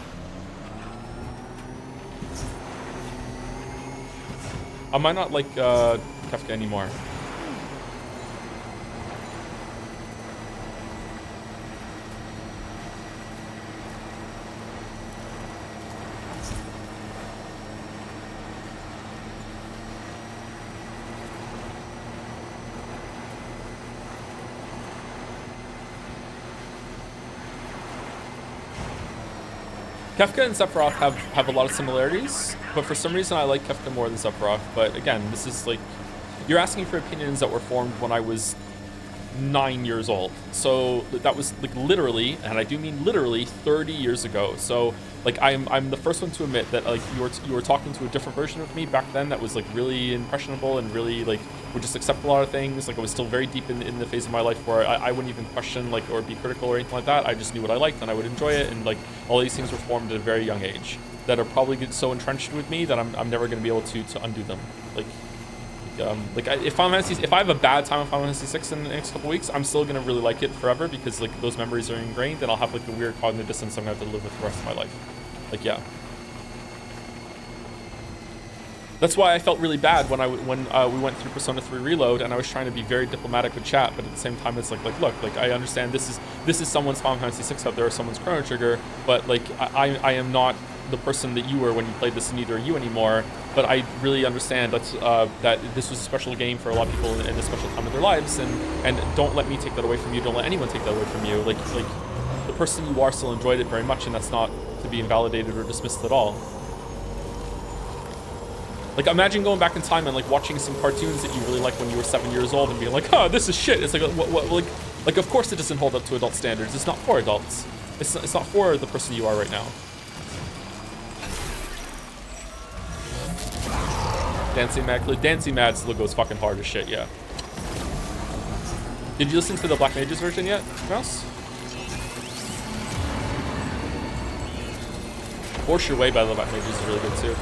I might not like Kefka anymore. Kefka and Sephiroth have a lot of similarities, but for some reason I like Kefka more than Sephiroth. But again, this is like, you're asking for opinions that were formed when I was 9 years old. So that was like literally, and I do mean literally, 30 years ago. So like I'm the first one to admit that like you were talking to a different version of me back then that was like really impressionable and really like would just accept a lot of things. Like I was still very deep in the phase of my life where I wouldn't even question like or be critical or anything like that. I just knew what I liked and I would enjoy it, and like all these things were formed at a very young age that are probably so entrenched with me that I'm never going to be able to undo them. Like if I have a bad time with Final Fantasy 6 in the next couple weeks, I'm still gonna really like it forever because like those memories are ingrained, and I'll have like a weird cognitive dissonance I'm gonna have to live with the rest of my life. Like, yeah. That's why I felt really bad when we went through Persona 3 Reload, and I was trying to be very diplomatic with chat, but at the same time, it's like look, like I understand this is someone's Final Fantasy 6 out there, or someone's Chrono Trigger, but like I am not the person that you were when you played this, and neither are you anymore. But I really understand that this was a special game for a lot of people in a special time of their lives, and don't let me take that away from you. Don't let anyone take that away from you. Like the person you are still enjoyed it very much, and that's not to be invalidated or dismissed at all. Like, imagine going back in time and like watching some cartoons that you really liked when you were 7 years old and being like, "Oh, this is shit." It's like, like of course it doesn't hold up to adult standards. It's not for adults. It's not for the person you are right now. Dancing Mad still goes fucking hard as shit, yeah. Did you listen to the Black Mages version yet, Mouse? Force Your Way by the Black Mages is really good too.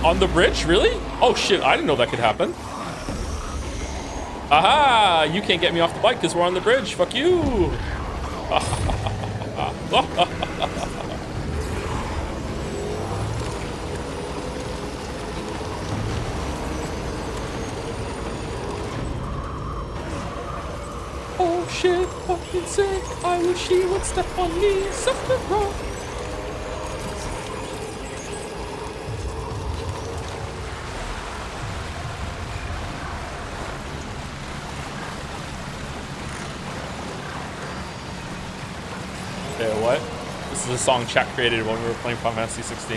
On the bridge? Really? Oh shit, I didn't know that could happen. Aha! You can't get me off the bike because we're on the bridge. Fuck you! Oh shit, fucking sick. I wish he would step on me. Something wrong. What? This is a song chat created when we were playing Final Fantasy 16.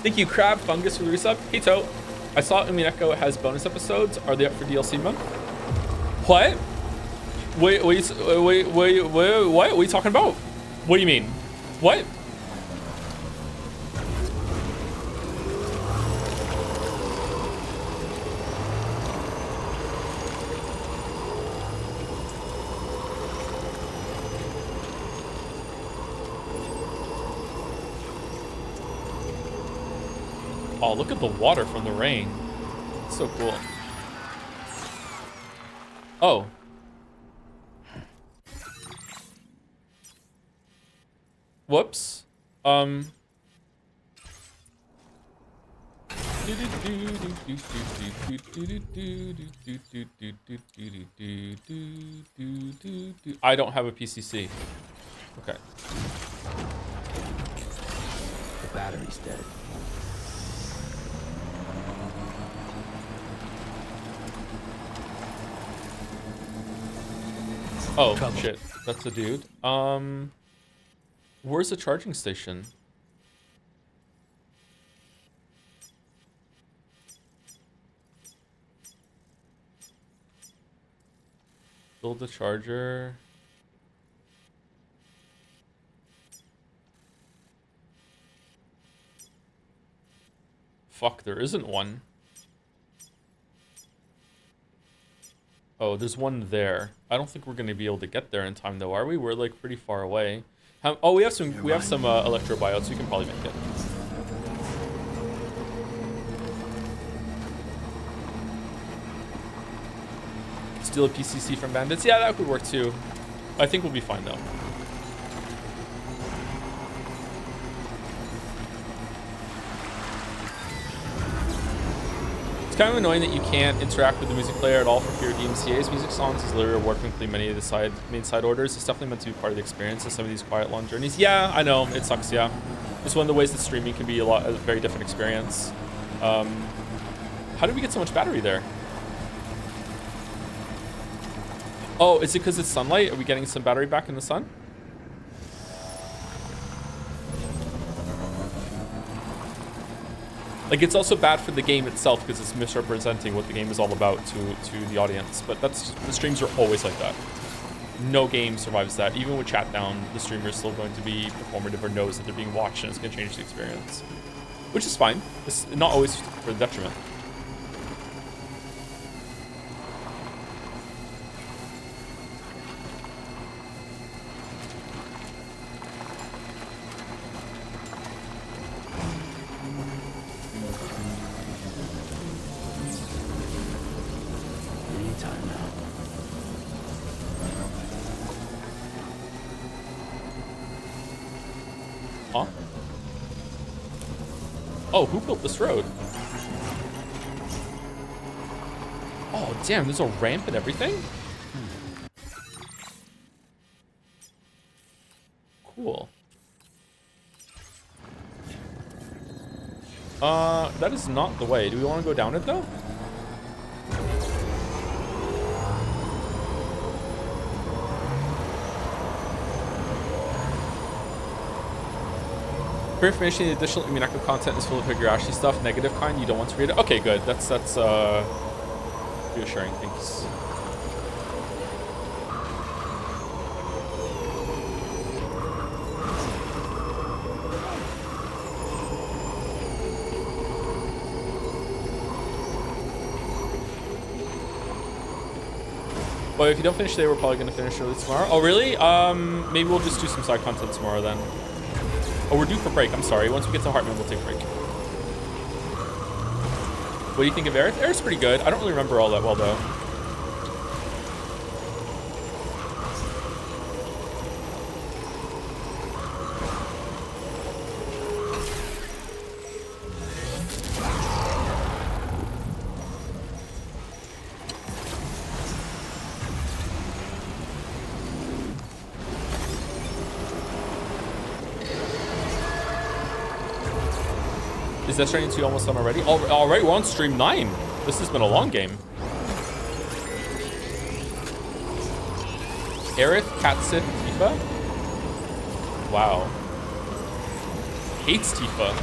Thank you, Crab Fungus, for the resub. Hey, To. I saw Umineko has bonus episodes. Are they up for DLC mode? What? Wait, what? What are you talking about? What do you mean? What? Oh, look at the water from the rain. It's so cool. Oh. Whoops. I don't have a PCC. Okay. The battery's dead. Oh, shit. That's a dude. Where's the charging station? Build the charger. Fuck, there isn't one. Oh, there's one there. I don't think we're gonna be able to get there in time, though, are we? We're like pretty far away. Oh, we have some electro biotes. We can probably make it. Steal a PCC from bandits. Yeah, that could work too. I think we'll be fine though. It's kind of annoying that you can't interact with the music player at all for fear DMCA's music songs is literally reward from many of the main side orders. It's definitely meant to be part of the experience of some of these quiet long journeys. Yeah, I know, it sucks, yeah. It's one of the ways that streaming can be a very different experience. How did we get so much battery there? Oh, is it because it's sunlight? Are we getting some battery back in the sun? Like, it's also bad for the game itself because it's misrepresenting what the game is all about to the audience. But that's the streams are always like that. No game survives that. Even with chat down, the streamer is still going to be performative or knows that they're being watched, and it's going to change the experience, which is fine. It's not always for the detriment. Huh? Oh, who built this road? Oh, damn, there's a ramp and everything? Cool. That is not the way. Do we want to go down it, though? For information, the additional Umineko content is full of Higurashi stuff, negative kind. You don't want to read it. Okay, good. That's reassuring. Thanks. Well, if you don't finish today, we're probably gonna finish early tomorrow. Oh, really? Maybe we'll just do some side content tomorrow then. Oh, we're due for break. I'm sorry. Once we get to Hartman, we'll take a break. What do you think of Aerith? Aerith's pretty good. I don't really remember all that well, though. Is Death Stranding 2 almost done already? All right, we're on stream 9. This has been a long game. Aerith, Katsit, Tifa? Wow. Hates Tifa.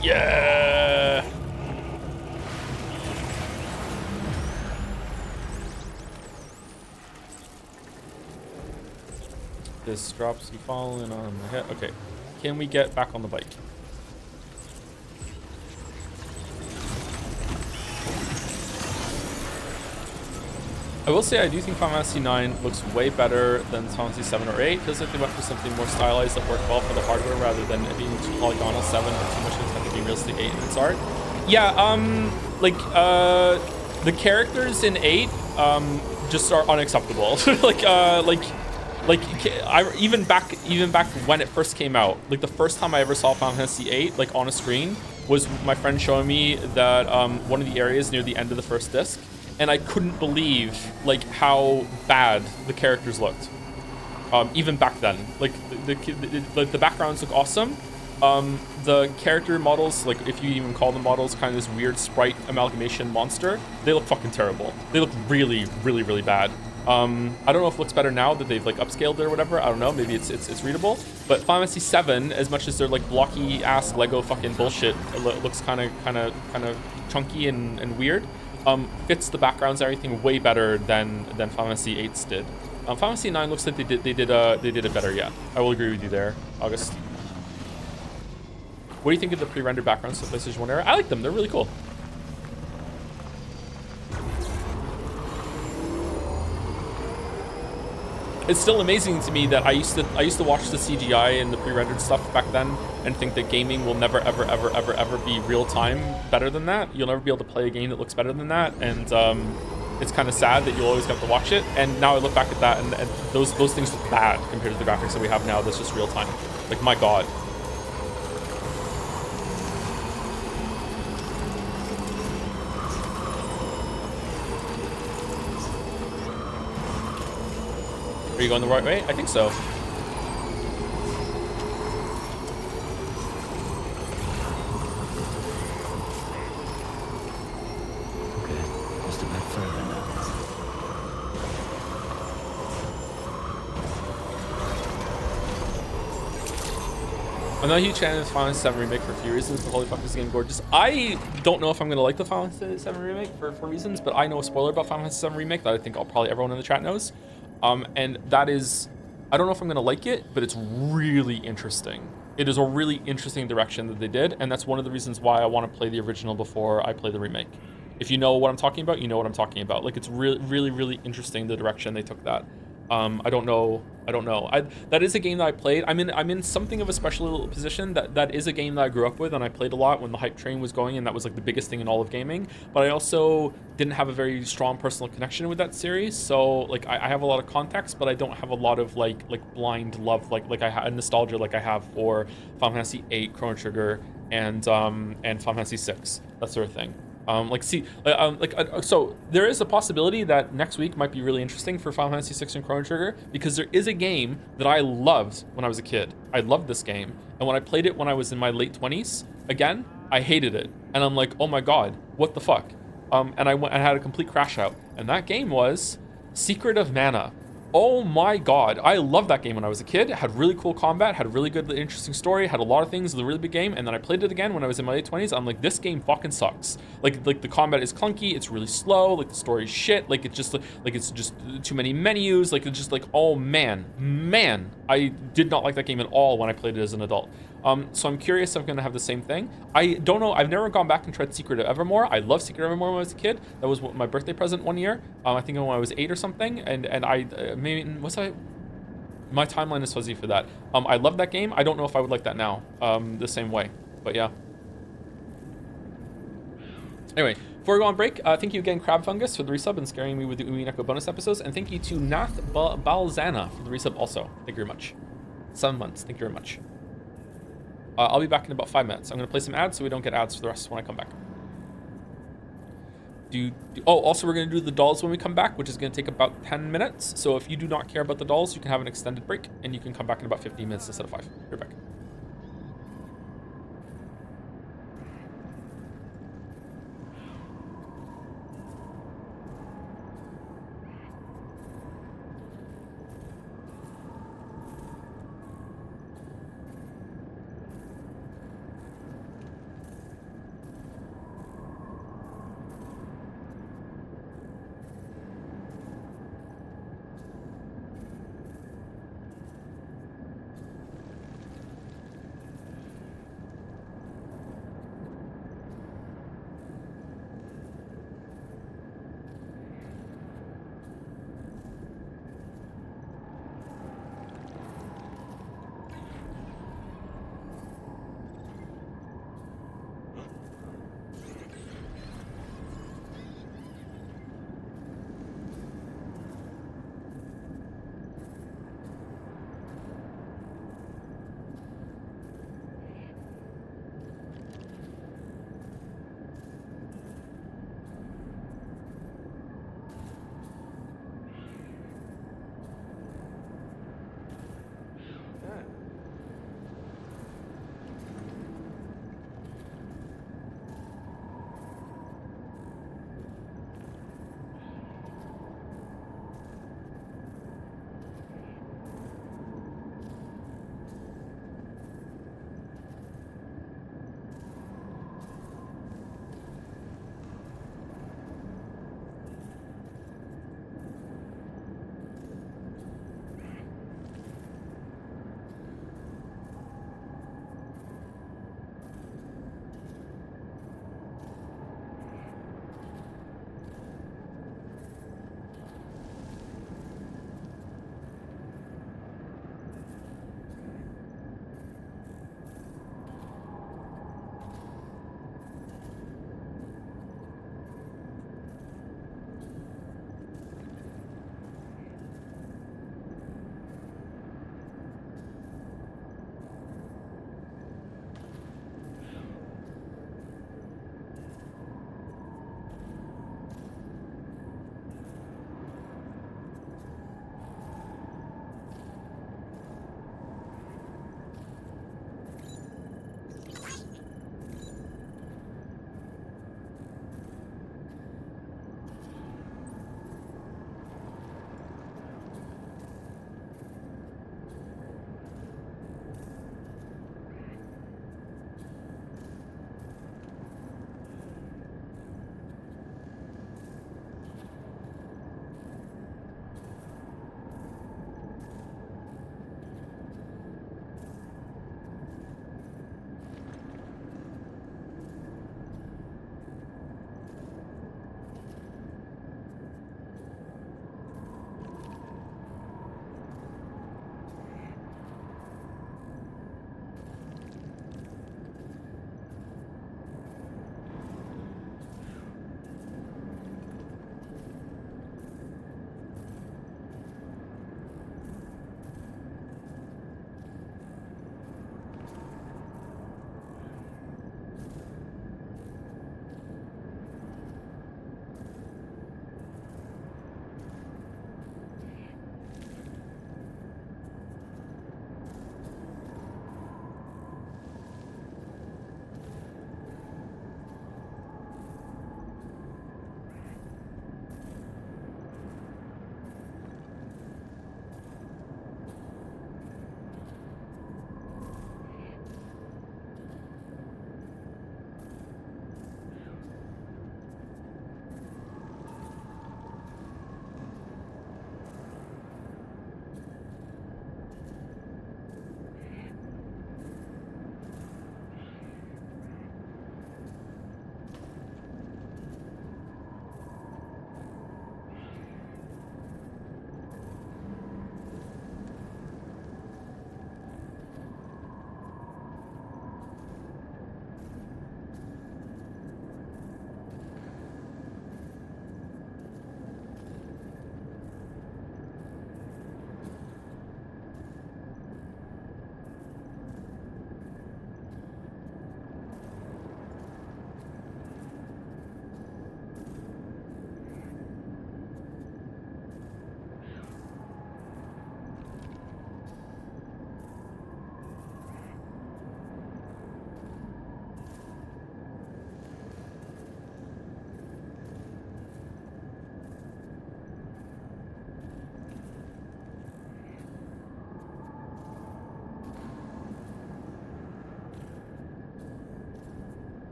Yeah. This drops you falling on the head. Okay. Can we get back on the bike? I will say I do think Final Fantasy 9 looks way better than Final Fantasy 7 or 8. Feels like they went for something more stylized that worked well for the hardware rather than it being too polygonal 7 or too much of being realistic 8 in its art. Yeah, the characters in 8 just are unacceptable. Even back when it first came out, like the first time I ever saw Final Fantasy 8 like on a screen was my friend showing me that one of the areas near the end of the first disc. And I couldn't believe like how bad the characters looked, even back then. Like the backgrounds look awesome. The character models, like if you even call them models, kind of this weird sprite amalgamation monster, they look fucking terrible. They look really, really, really bad. I don't know if it looks better now that they've like upscaled it or whatever. I don't know. Maybe it's readable. But Final Fantasy 7, as much as they're like blocky ass Lego fucking bullshit, it looks kind of chunky and weird. Fits the backgrounds and everything way better than Final Fantasy 8's did. Final Fantasy 9 looks like they did it better. Yeah, I will agree with you there, August. What do you think of the pre-rendered backgrounds of PlayStation 1 era? I like them. They're really cool. It's still amazing to me that I used to watch the CGI and the pre-rendered stuff back then and think that gaming will never ever be real time better than that. You'll never be able to play a game that looks better than that. And it's kind of sad that you always have to watch it. And now I look back at that, and those things look bad compared to the graphics that we have now. That's just real time. Like, my God. Are you going the right way? I think so. Just a bit further now. I'm not a huge fan of the Final Fantasy VII Remake for a few reasons, but holy fuck, this game gorgeous. I don't know if I'm going to like the Final Fantasy VII Remake for reasons, but I know a spoiler about Final Fantasy VII Remake that I think probably everyone in the chat knows. And that is, I don't know if I'm going to like it, but it's really interesting. It is a really interesting direction that they did, and that's one of the reasons why I want to play the original before I play the remake. If you know what I'm talking about, you know what I'm talking about. Like, it's really, really, really interesting the direction they took that. I don't know. That is a game that I played. I'm in something of a special position. That is a game that I grew up with and I played a lot when the hype train was going, and that was like the biggest thing in all of gaming. But I also didn't have a very strong personal connection with that series. So like I have a lot of context, but I don't have a lot of like blind love like I have nostalgia like I have for Final Fantasy VIII, Chrono Trigger, and Final Fantasy VI, that sort of thing. So there is a possibility that next week might be really interesting for Final Fantasy VI and Chrono Trigger, because there is a game that I loved when I was a kid. I loved this game, and when I played it when I was in my late 20s, again, I hated it, and I'm like, oh my God, what the fuck? And I had a complete crash out, and that game was Secret of Mana. Oh my God, I loved that game when I was a kid. It had really cool combat, had a really good, interesting story, had a lot of things, it was a really big game, and then I played it again when I was in my late 20s. I'm like, this game fucking sucks. Like the combat is clunky, it's really slow, like the story is shit, like it's just too many menus, like it's just like, oh man, I did not like that game at all when I played it as an adult. So I'm curious if I'm gonna have the same thing. I don't know, I've never gone back and tried Secret of Evermore. I loved Secret of Evermore when I was a kid. That was my birthday present one year. I think when I was 8 or something, and I maybe my timeline is fuzzy for that. I love that game. I don't know if I would like that now, the same way, but yeah. Anyway, before we go on break, thank you again, Crab Fungus, for the resub and scaring me with the Umineko bonus episodes, and thank you to Nath Balzana for the resub also. Thank you very much. 7 months, thank you very much. I'll be back in about 5 minutes. I'm gonna play some ads so we don't get ads for the rest when I come back. Oh, also we're gonna do the dolls when we come back, which is gonna take about 10 minutes. So if you do not care about the dolls, you can have an extended break and you can come back in about 15 minutes instead of 5. Be right back.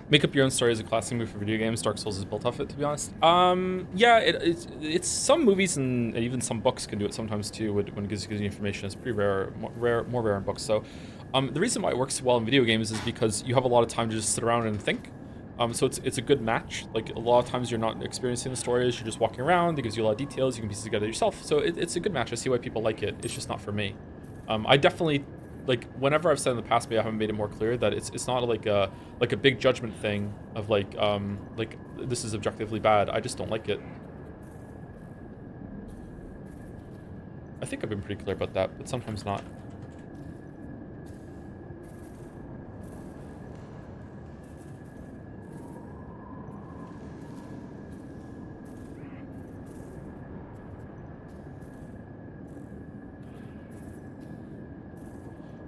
Make up your own story is a classic move for video games. Dark Souls is built off it, to be honest. Yeah, it's some movies and even some books can do it sometimes too. When it gives you information, it's pretty rare, more rare in books. So, the reason why it works well in video games is because you have a lot of time to just sit around and think. So it's a good match. Like a lot of times you're not experiencing the stories, you're just walking around. It gives you a lot of details. You can piece it together yourself. So it's a good match. I see why people like it. It's just not for me. I definitely. Like whenever I've said in the past, maybe I haven't made it more clear that it's not like a big judgment thing of like this is objectively bad. I just don't like it. I think I've been pretty clear about that, but sometimes not.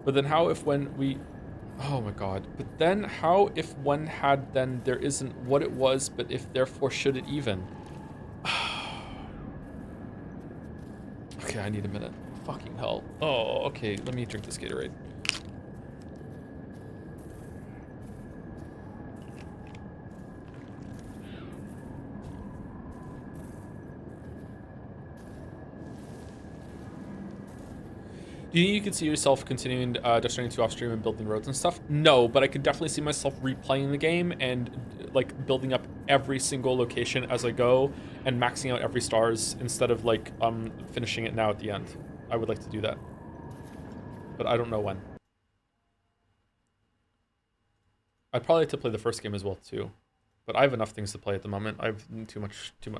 But then how if when we... Oh my god. But then how if when had then there isn't what it was, but if therefore should it even? Okay, I need a minute. Fucking hell. Oh, okay. Let me drink this Gatorade. Do you think you could see yourself continuing Death Stranding 2 off stream and building roads and stuff? No, but I could definitely see myself replaying the game and like building up every single location as I go and maxing out every stars instead of like finishing it now at the end. I would like to do that, but I don't know when. I'd probably like to play the first game as well too, but I have enough things to play at the moment. I have too much. Too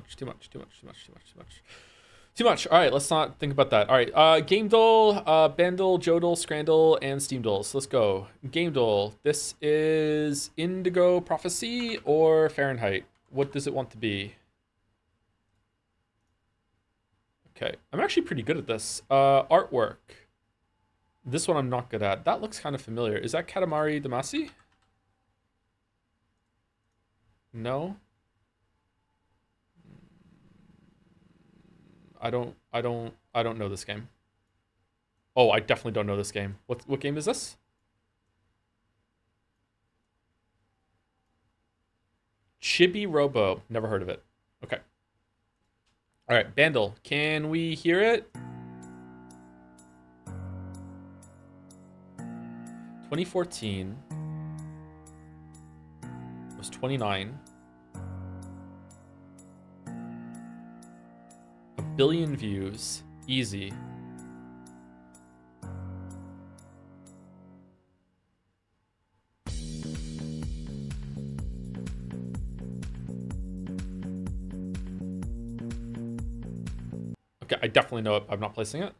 much. All right, let's not think about that. All right, Game Duel, Bandle, Jodel, Scrandle, and Steam Duel. So let's go. Game Duel. This is Indigo Prophecy or Fahrenheit. What does it want to be? Okay, I'm actually pretty good at this. Artwork. This one I'm not good at. That looks kind of familiar. Is that Katamari Damacy? No. I don't know this game. Oh, I definitely don't know this game. What game is this? Chibi Robo. Never heard of it. Okay. All right, Bandle. Can we hear it? 2014. It was 29. A billion views. Easy. Okay, I definitely know it. I'm not placing it.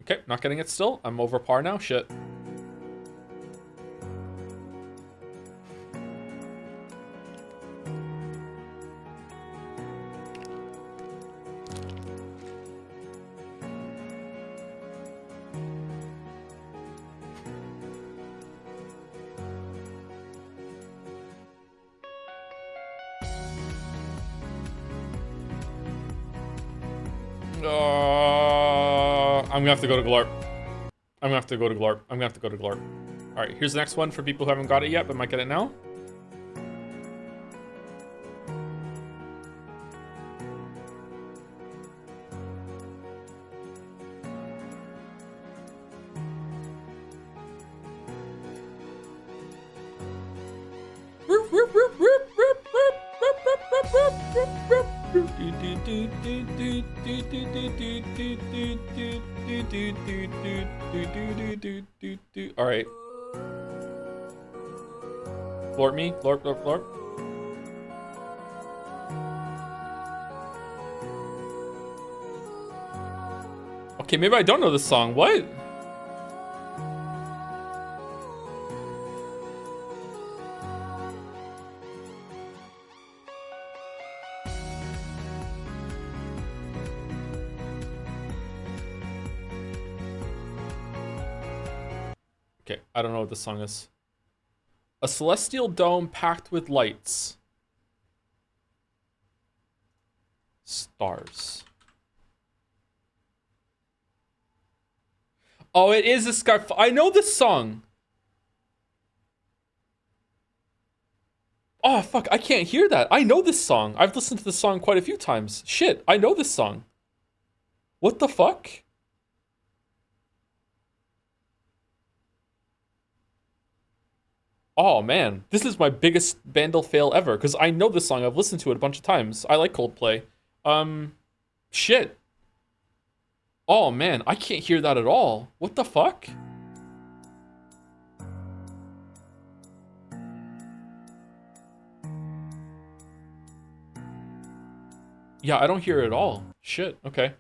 Okay, not getting it still. I'm over par now. Shit. I'm gonna have to go to Glarp. I'm gonna have to go to Glarp. I'm gonna have to go to Glarp. All right, here's the next one for people who haven't got it yet, but might get it now. All right. Glorp me. Glorp, glorp, glorp. Okay, maybe I don't know this song. What? Okay, I don't know what this song is. A celestial dome packed with lights. Stars. Oh, it is a sky. I know this song. Oh, fuck. I can't hear that. I know this song. I've listened to this song quite a few times. Shit, I know this song. What the fuck? Oh, man. This is my biggest Vandal fail ever, because I know this song. I've listened to it a bunch of times. I like Coldplay. Shit. Oh, man. I can't hear that at all. What the fuck? Yeah, I don't hear it at all. Shit, okay.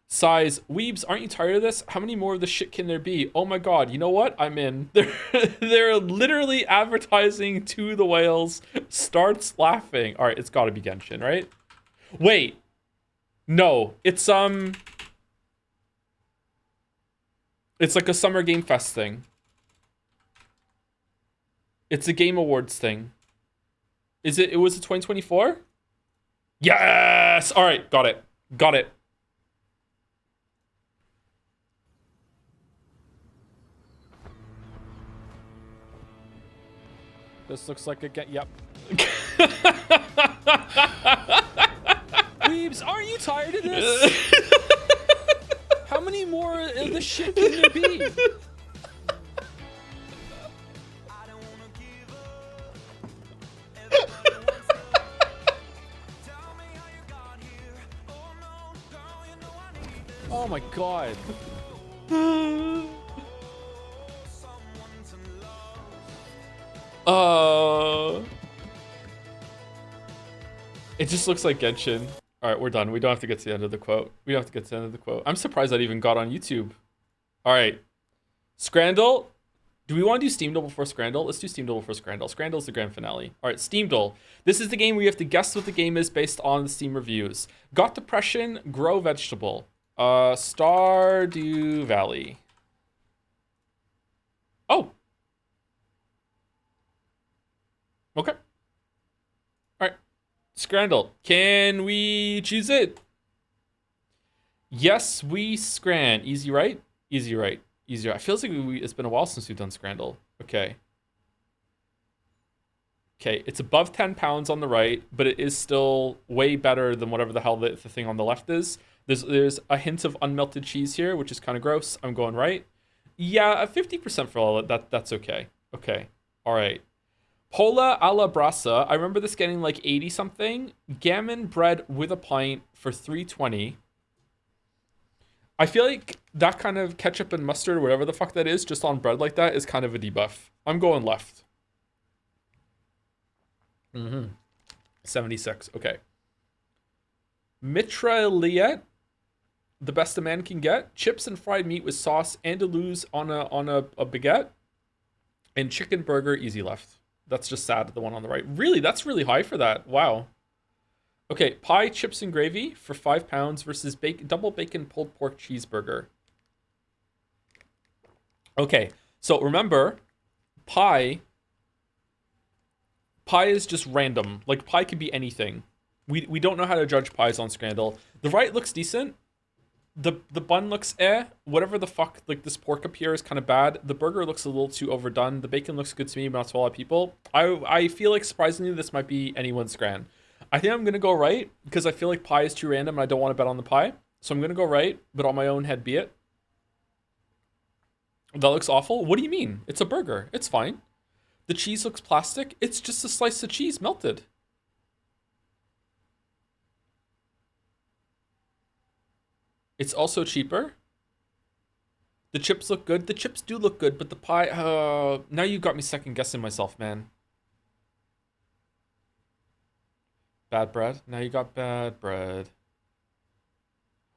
Size, weebs, aren't you tired of this? How many more of this shit can there be? Oh my god, you know what? I'm in. They're literally advertising to the whales. Starts laughing. Alright, it's gotta be Genshin, right? Wait. No, it's like a Summer Game Fest thing. It's a Game Awards thing. Was it 2024? Yes! Alright, got it. Got it. This looks like a yep. Weebs, aren't you tired of this? How many more of this shit can there be? Oh my god. It just looks like Genshin. Alright, we're done. We don't have to get to the end of the quote. We don't have to get to the end of the quote. I'm surprised that even got on YouTube. Alright. Scrandle. Do we want to do Steam Duel before Scrandle? Let's do Steam Duel before Scrandle. Scrandle's the grand finale. Alright, Steam Duel. This is the game where you have to guess what the game is based on the Steam reviews. Got Depression, Grow Vegetable. Stardew Valley. Oh. Okay. Alright. Scrandle. Can we choose it? Yes, we scran. Easy right? Easy right. Easy right. It feels like it's been a while since we've done Scrandle. Okay. Okay, it's above 10 pounds on the right, but it is still way better than whatever the hell the thing on the left is. There's a hint of unmelted cheese here, which is kind of gross. I'm going right. Yeah, 50% for all that. That's okay. Okay. All right. Pola alla brasa. I remember this getting like 80 something. Gammon bread with a pint for 320. I feel like that kind of ketchup and mustard, whatever the fuck that is, just on bread like that is kind of a debuff. I'm going left. 76. Okay. Mitraillette. The best a man can get. Chips and fried meat with sauce. Andalouse on a baguette. And chicken burger, easy left. That's just sad, the one on the right. Really? That's really high for that. Wow. Okay, pie, chips, and gravy for 5 pounds versus double bacon pulled pork cheeseburger. Okay, so remember, pie is just random. Like, pie could be anything. We don't know how to judge pies on Scrandle. The right looks decent. The bun looks whatever the fuck, like this pork up here is kind of bad. The burger looks a little too overdone. The bacon looks good to me, but not to a lot of people. I feel like surprisingly this might be anyone's Scran. I think I'm gonna go right because I feel like pie is too random and I don't want to bet on the pie. So I'm gonna go right, but on my own head be it. That looks awful. What do you mean? It's a burger. It's fine. The cheese looks plastic. It's just a slice of cheese melted. It's also cheaper. The chips look good. The chips do look good, but the pie... now you got me second guessing myself, man. Bad bread. Now you got bad bread.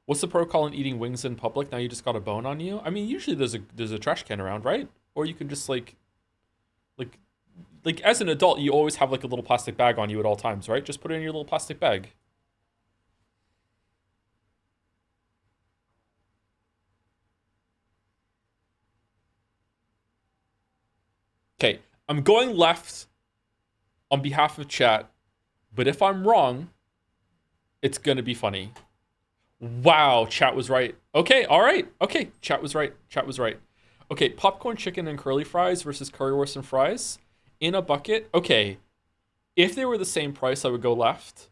What's the protocol in eating wings in public? Now you just got a bone on you? I mean, usually there's a trash can around, right? Or you can just like as an adult, you always have like a little plastic bag on you at all times, right? Just put it in your little plastic bag. Okay, I'm going left on behalf of chat, but if I'm wrong, it's gonna be funny. Wow, chat was right. Okay, all right. Okay, chat was right. Chat was right. Okay, popcorn chicken and curly fries versus currywurst and fries in a bucket. Okay, if they were the same price, I would go left.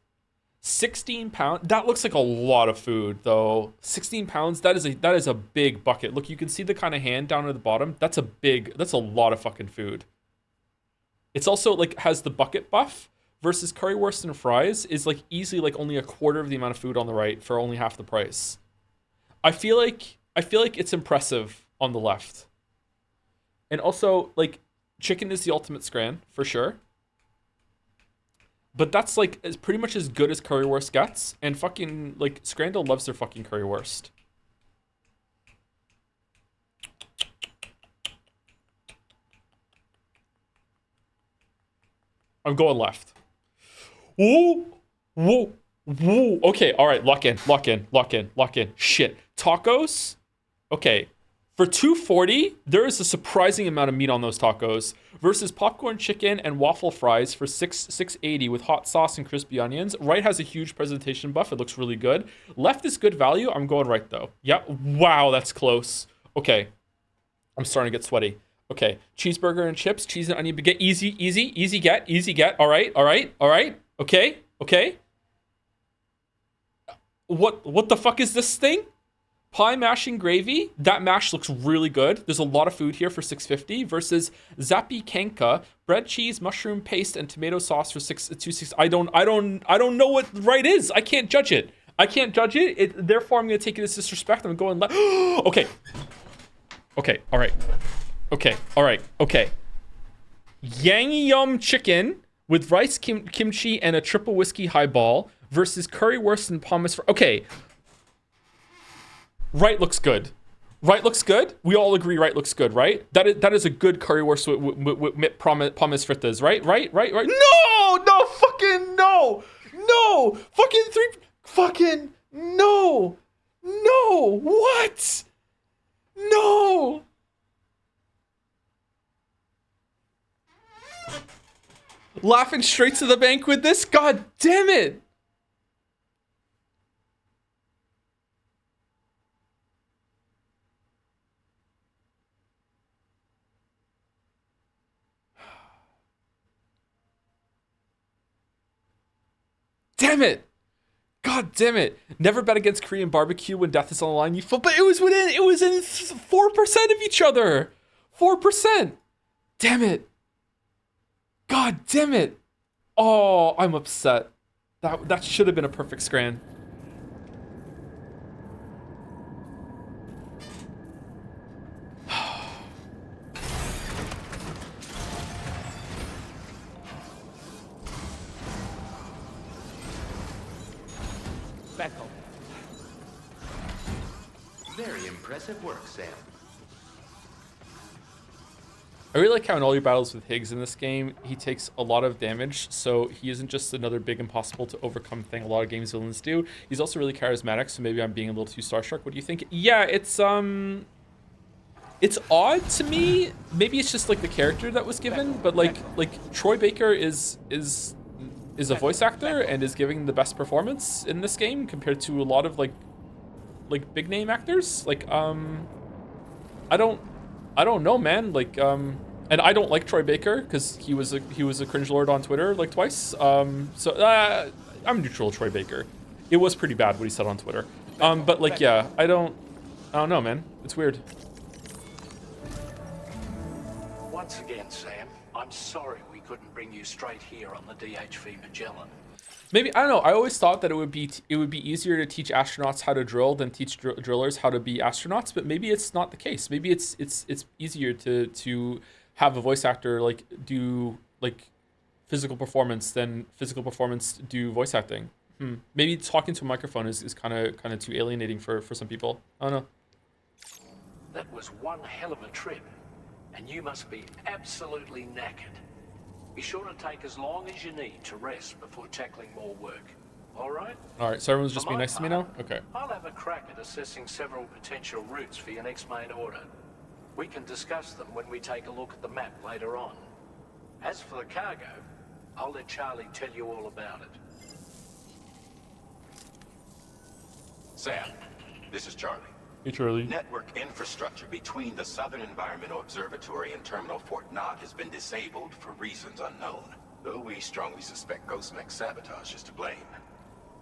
16 pounds. That looks like a lot of food, though. 16 pounds. That is a big bucket. Look, you can see the kind of hand down at the bottom. That's a lot of fucking food. It's also like has the bucket buff versus currywurst and fries is like easily like only a quarter of the amount of food on the right for only half the price. I feel like it's impressive on the left. And also like chicken is the ultimate scran for sure. But that's like as pretty much as good as currywurst gets, and fucking like Scrandle loves their fucking currywurst. I'm going left. Whoa, whoa, whoa. Okay, all right, lock in. Shit, tacos. Okay, for $2.40, there is a surprising amount of meat on those tacos. Versus popcorn chicken and waffle fries for $6.80 with hot sauce and crispy onions. Right has a huge presentation buff. It looks really good. Left is good value. I'm going right though. Yep. Wow, that's close. Okay, I'm starting to get sweaty. Okay, cheeseburger and chips, cheese and onion baguette. Easy get. All right. Okay. What the fuck is this thing? Pie mash and gravy. That mash looks really good. There's a lot of food here for $6.50 versus Zapikanka, bread, cheese, mushroom paste, and tomato sauce for $2.60. I don't know what right is. I can't judge it. Therefore, I'm gonna take it as disrespect. I'm going left. Okay. All right. Yang Yum chicken with rice, kimchi, and a triple whiskey highball versus currywurst and pommes. Okay. Right looks good. We all agree right looks good, right? That is a good currywurst with pommes frites, right? No, fucking no. Fucking no. What? No. Laughing straight to the bank with this? God damn it. Damn it! God damn it! Never bet against Korean barbecue when death is on the line. But it was in 4% of each other. 4%. Damn it! God damn it! Oh, I'm upset. That should have been a perfect scran. Back home. Very impressive work, Sam. I really like how in all your battles with Higgs in this game, he takes a lot of damage, so he isn't just another big impossible to overcome thing a lot of games villains do. He's also really charismatic, so maybe I'm being a little too starstruck. What do you think? Yeah, it's odd to me. Maybe it's just like the character that was given, but like Troy Baker is a voice actor and is giving the best performance in this game compared to a lot of like big name actors. Like I don't know, man. Like and I don't like Troy Baker because he was a cringe lord on Twitter like twice. I'm neutral Troy Baker. It was pretty bad what he said on Twitter. But like yeah, I don't know, man. It's weird. Once again, Sam, I'm sorry we couldn't bring you straight here on the DHV Magellan. Maybe, I don't know. I always thought that it would be easier to teach astronauts how to drill than teach drillers how to be astronauts, but maybe it's not the case. Maybe it's easier to have a voice actor like do like physical performance than physical performance do voice acting. Maybe talking to a microphone is kind of too alienating for some people. I don't know. That was one hell of a trip, and you must be absolutely knackered. Be sure to take as long as you need to rest before tackling more work. All right? All right, so everyone's just being nice to me now? Okay. I'll have a crack at assessing several potential routes for your next main order. We can discuss them when we take a look at the map later on. As for the cargo, I'll let Charlie tell you all about it. Sam, this is Charlie. Hey, Charlie. Network infrastructure between the Southern Environmental Observatory and Terminal Fort Knott has been disabled for reasons unknown, though we strongly suspect Ghostmech's sabotage is to blame.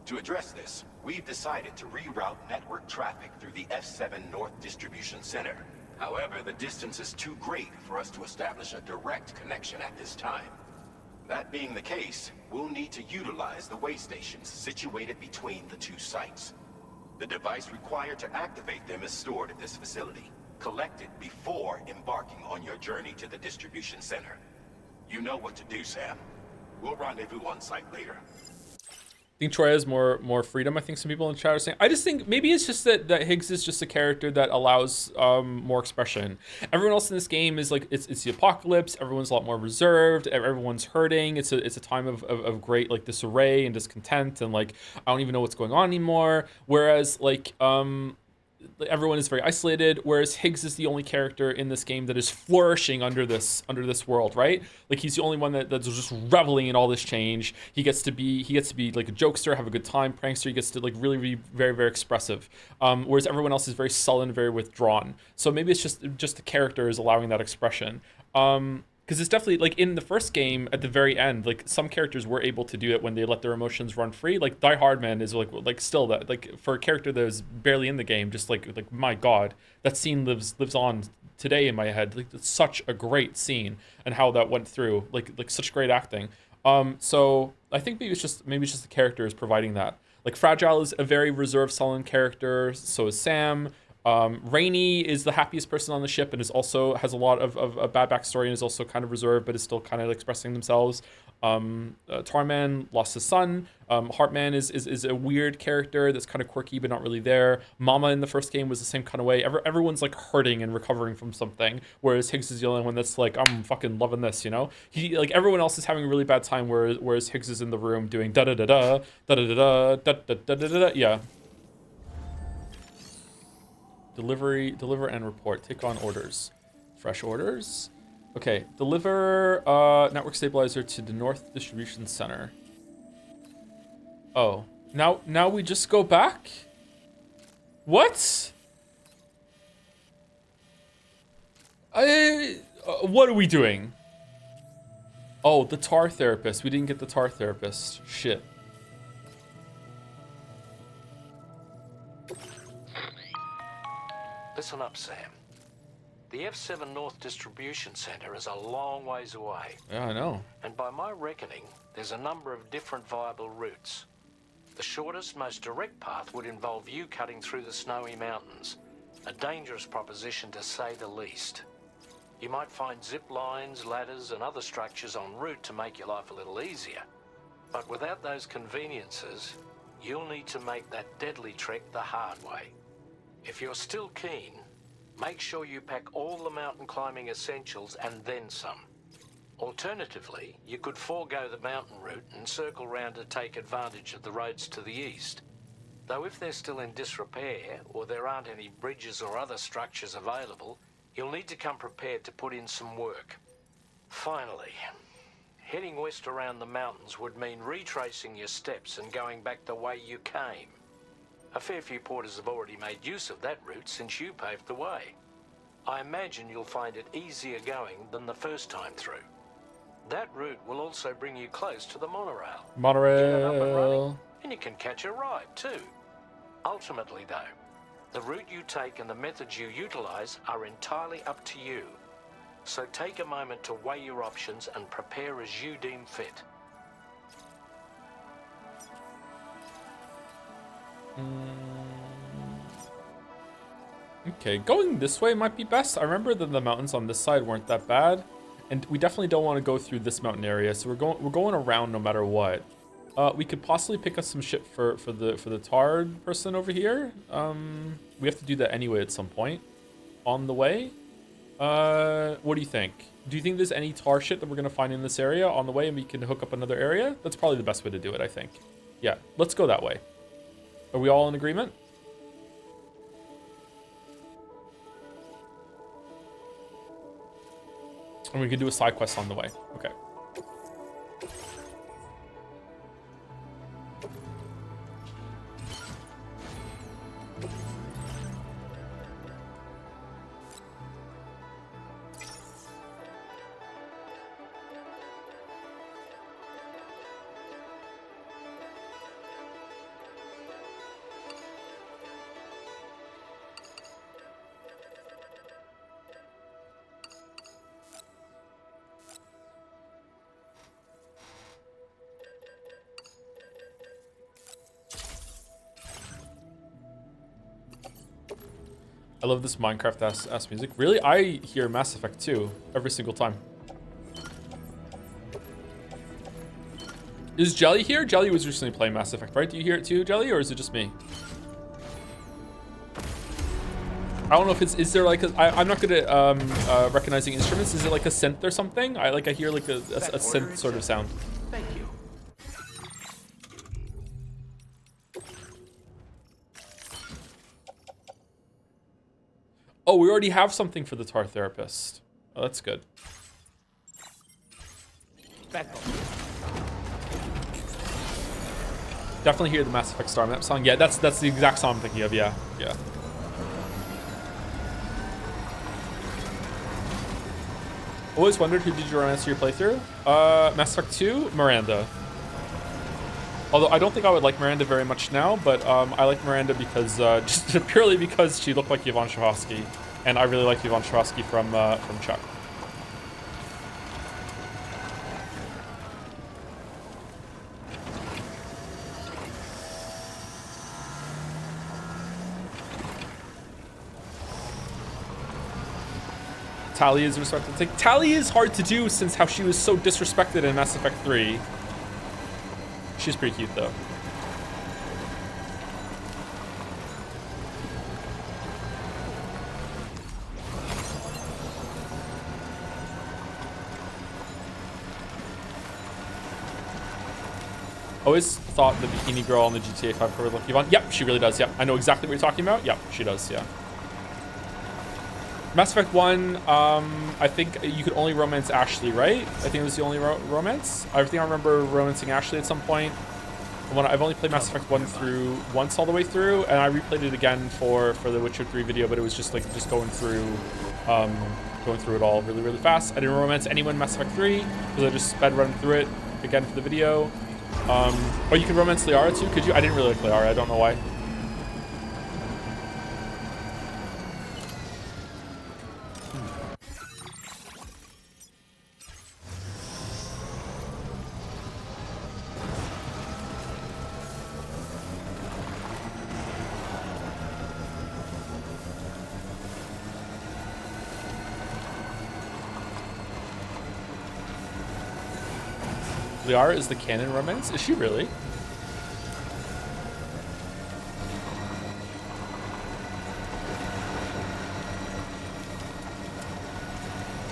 To address this, we've decided to reroute network traffic through the F7 North Distribution Center. However, the distance is too great for us to establish a direct connection at this time. That being the case, we'll need to utilize the way stations situated between the two sites. The device required to activate them is stored at this facility. Collect it before embarking on your journey to the distribution center. You know what to do, Sam. We'll rendezvous on site later. I think Troy has more freedom. I think some people in chat are saying. I just think maybe it's just that Higgs is just a character that allows more expression. Everyone else in this game is like it's the apocalypse. Everyone's a lot more reserved. Everyone's hurting. It's a time of great like disarray and discontent and like I don't even know what's going on anymore. Whereas like everyone is very isolated, whereas Higgs is the only character in this game that is flourishing under this world, right? Like he's the only one that's just reveling in all this change. He gets to be like a jokester, have a good time, prankster. He gets to like really be very, very expressive. Whereas everyone else is very sullen, very withdrawn. So maybe it's just the character is allowing that expression. Because it's definitely like in the first game at the very end, like some characters were able to do it when they let their emotions run free. Like Die Hard Man is like still that like for a character that was barely in the game, just like my God, that scene lives on today in my head. Like it's such a great scene and how that went through. Like such great acting. So I think maybe it's just the character is providing that. Like Fragile is a very reserved, sullen character. So is Sam. Rainey is the happiest person on the ship and is also has a lot of a bad backstory and is also kind of reserved but is still kind of expressing themselves. Tarman lost his son. Heartman is a weird character that's kind of quirky but not really there. Mama in the first game was the same kind of way. Everyone's like hurting and recovering from something, whereas Higgs is the only one that's like, I'm fucking loving this, you know? He like everyone else is having a really bad time, whereas Higgs is in the room doing da da da da da da da da da da da da. Yeah. Deliver and report. Take on orders. Fresh orders. Okay, deliver network stabilizer to the North Distribution Center. Oh, now we just go back? What? What are we doing? Oh, the tar therapist. We didn't get the tar therapist. Shit. Listen up, Sam. The F7 North Distribution Center is a long ways away. Yeah, I know. And by my reckoning, there's a number of different viable routes. The shortest, most direct path would involve you cutting through the snowy mountains. A dangerous proposition to say the least. You might find zip lines, ladders, and other structures en route to make your life a little easier. But without those conveniences, you'll need to make that deadly trek the hard way. If you're still keen, make sure you pack all the mountain climbing essentials and then some. Alternatively, you could forego the mountain route and circle round to take advantage of the roads to the east. Though if they're still in disrepair, or there aren't any bridges or other structures available, you'll need to come prepared to put in some work. Finally, heading west around the mountains would mean retracing your steps and going back the way you came. A fair few porters have already made use of that route since you paved the way. I imagine you'll find it easier going than the first time through. That route will also bring you close to the monorail. Get it up and running, and you can catch a ride too. Ultimately though, the route you take and the methods you utilize are entirely up to you. So take a moment to weigh your options and prepare as you deem fit. Okay, going this way might be best. I remember that the mountains on this side weren't that bad, and we definitely don't want to go through this mountain area, so we're going around no matter what. We could possibly pick up some shit for the tarred person over here. We have to do that anyway at some point on the way. What do you think? Do you think there's any tar shit that we're gonna find in this area on the way, and we can hook up another area? That's probably the best way to do it, I think. Yeah, let's go that way. Are we all in agreement? And we can do a side quest on the way. Okay. I love this Minecraft ass music. Really? I hear Mass Effect 2 every single time. Is Jelly here? Jelly was recently playing Mass Effect, right? Do you hear it too, Jelly, or is it just me? I don't know if it's, is there like a, I'm not good at recognizing instruments. Is it like a synth or something? I hear like a synth sort of sound. Thank you. Oh, we already have something for the Tar Therapist. Oh, that's good. Definitely hear the Mass Effect Star Map song. Yeah, that's the exact song I'm thinking of. Yeah, yeah. Always wondered who did you romance your playthrough? Mass Effect 2, Miranda. Although I don't think I would like Miranda very much now, but I like Miranda because just purely because she looked like Yvonne Strahovski, and I really like Yvonne Strahovski from Chuck. Tali is respected. Like, Tali is hard to do since how she was so disrespected in Mass Effect 3. She's pretty cute though. Always thought the bikini girl on the GTA 5 cover looked Yvonne. Yep, she really does. Yep, I know exactly what you're talking about. Yep, she does. Yeah. Mass Effect 1, I think you could only romance Ashley, right? I think it was the only romance. I think I remember romancing Ashley at some point. When I've only played Mass Effect 1 through once all the way through, and I replayed it again for the Witcher 3 video, but it was just like going through it all really, really fast. I didn't romance anyone in Mass Effect 3 because I just sped running through it again for the video. Oh, you could romance Liara too, could you? I didn't really like Liara, I don't know why. Liara is the canon romance? Is she really?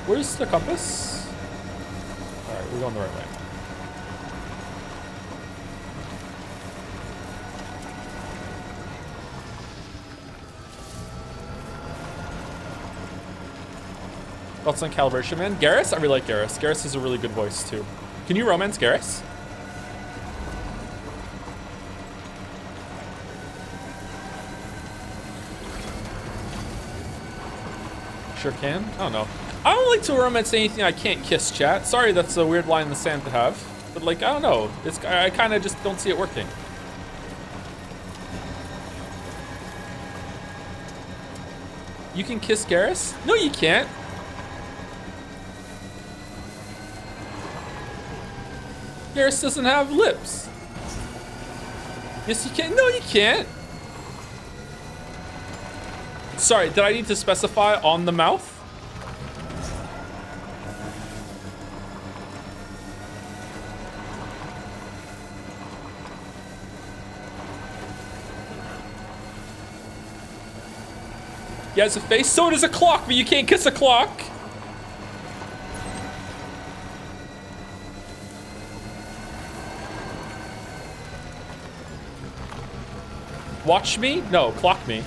Where's the compass? Alright, we're going the right way. Thoughts on Calibration Man? Garrus? I really like Garrus. Garrus has a really good voice too. Can you romance Garrus? Sure can. I don't know. I don't like to romance anything I can't kiss, chat. Sorry, that's a weird line in the sand to have. But like, I don't know. I kind of just don't see it working. You can kiss Garrus? No, you can't. Garrus doesn't have lips. Yes, you can. No, you can't. Sorry, did I need to specify on the mouth? Yeah, it's a face. So does a clock, but you can't kiss a clock. Watch me? No, clock me.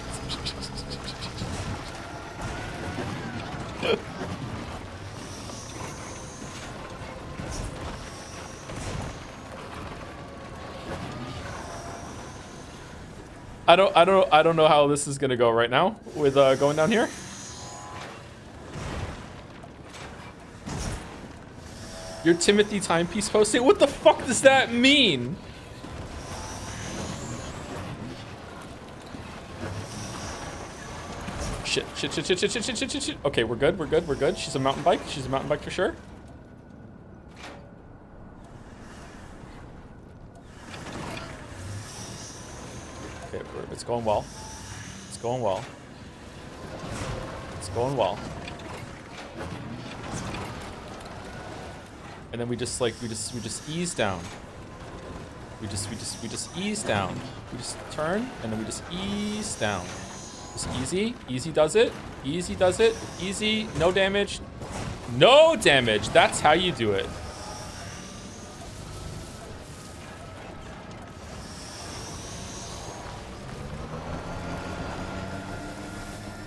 I don't know how this is gonna go right now with going down here. Your Timothy timepiece posting? What the fuck does that mean? Shit. Okay, we're good. She's a mountain bike for sure. Okay, it's going well. And then we just ease down. We just ease down. We just turn and then we just ease down. Just easy. Easy does it. Easy. No damage. No damage. That's how you do it.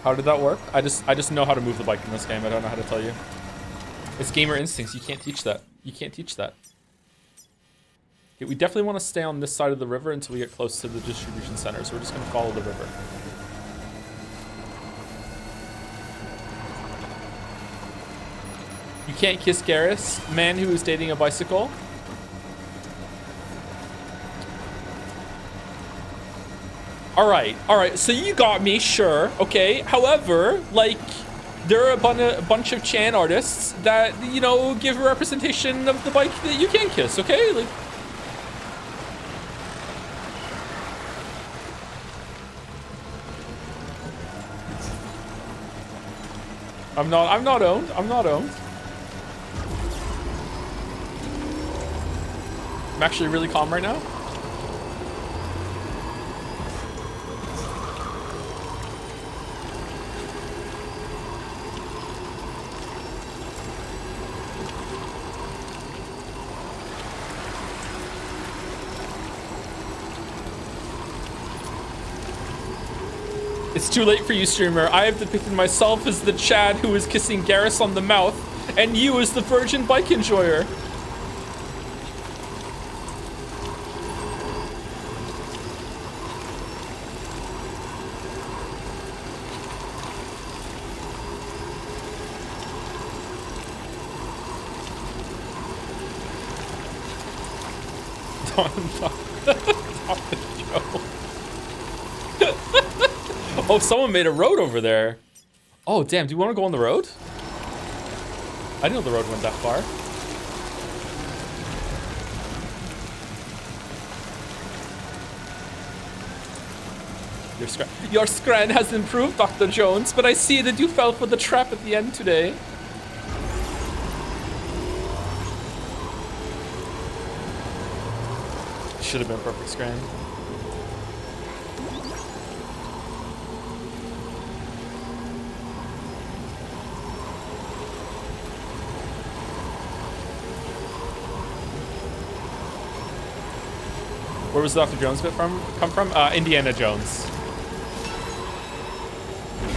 How did that work? I just know how to move the bike in this game. I don't know how to tell you. It's gamer instincts. You can't teach that. Okay, we definitely want to stay on this side of the river until we get close to the distribution center. So we're just going to follow the river. You can't kiss Garrus, man who is dating a bicycle. All right. So you got me, sure. Okay. However, like, there are a bunch of Chan artists that, you know, give a representation of the bike that you can kiss. Okay. Like. I'm not owned. I'm actually really calm right now. It's too late for you, streamer. I have depicted myself as the Chad who is kissing Garrus on the mouth, and you as the virgin bike enjoyer. Oh, someone made a road over there. Oh, damn. Do you want to go on the road? I didn't know the road went that far. Your scran has improved, Dr. Jones, but I see that you fell for the trap at the end today. Should have been perfect scran. Where was Dr. Jones bit come from? Indiana Jones.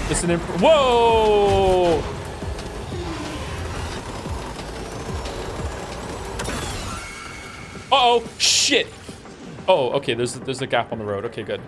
This is an whoa! Uh-oh, shit! Oh, okay, there's a gap on the road. Okay, good.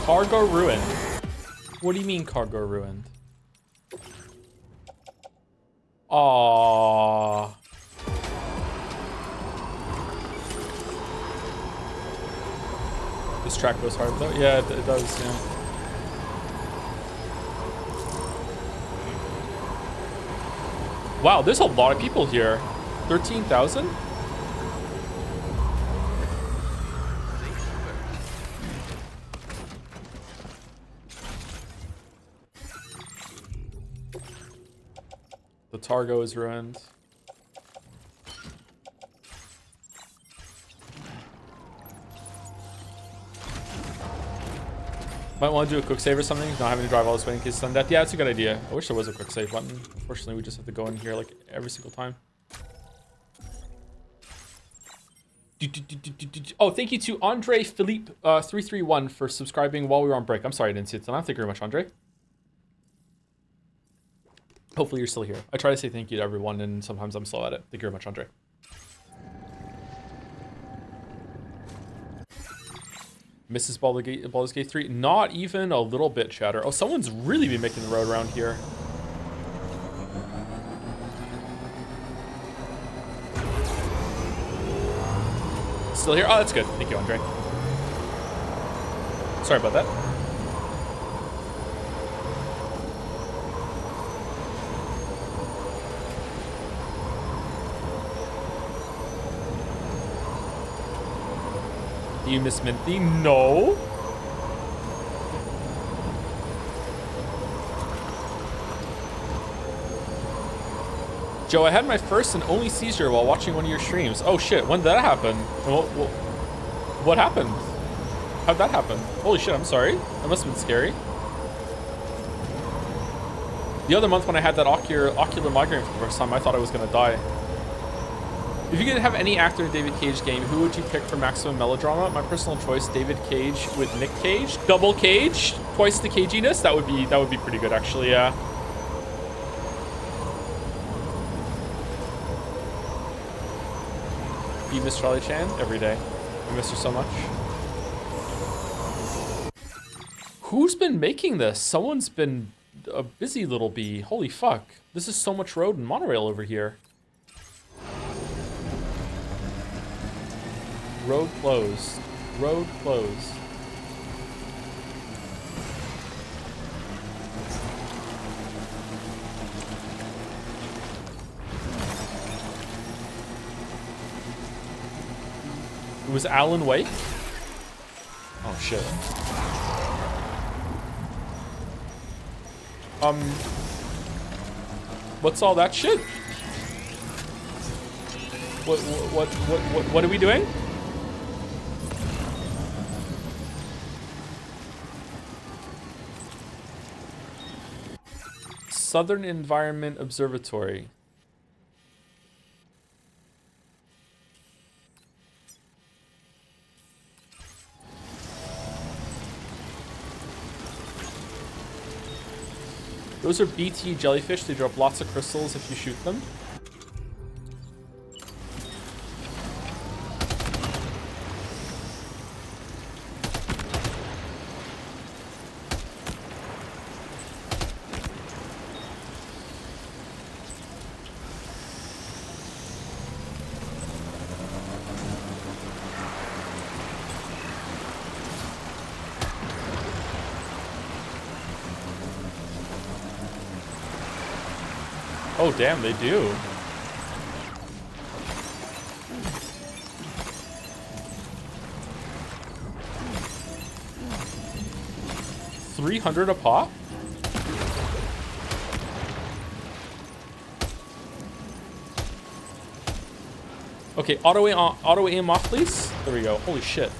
Cargo ruined. What do you mean cargo ruined? Aww. This track goes hard though. Yeah, it does, yeah. Wow, there's a lot of people here. 13,000? The Targo is ruined. Might want to do a quick save or something, not having to drive all this way in case of sudden death. Yeah, that's a good idea. I wish there was a quick save button. Unfortunately, we just have to go in here like every single time. Oh, thank you to Andre Philippe 331 for subscribing while we were on break. I'm sorry I didn't see it tonight. Thank you very much, Andre. Hopefully you're still here. I try to say thank you to everyone, and sometimes I'm slow at it. Thank you very much, Andre. Mrs. Baldur's Gate 3, not even a little bit, chatter. Oh, someone's really been making the road around here. Still here? Oh, that's good. Thank you, Andre. Sorry about that. Do you miss Minty? No. Joe, I had my first and only seizure while watching one of your streams. Oh shit, when did that happen? What happened? How'd that happen? Holy shit, I'm sorry. That must have been scary. The other month when I had that ocular migraine for the first time, I thought I was gonna die. If you could have any actor in a David Cage game, who would you pick for maximum melodrama? My personal choice, David Cage with Nick Cage. Double Cage, twice the caginess. That would be pretty good, actually. Yeah. You miss Charlie Chan every day. I miss her so much. Who's been making this? Someone's been a busy little bee. Holy fuck! This is so much road and monorail over here. Road closed. Road closed. It was Alan Wake? Oh shit. What's all that shit? What are we doing? Southern Environment Observatory. Those are BT jellyfish. They drop lots of crystals if you shoot them. Oh, damn, they do. $300 a pop? Okay, auto aim off, please. There we go. Holy shit.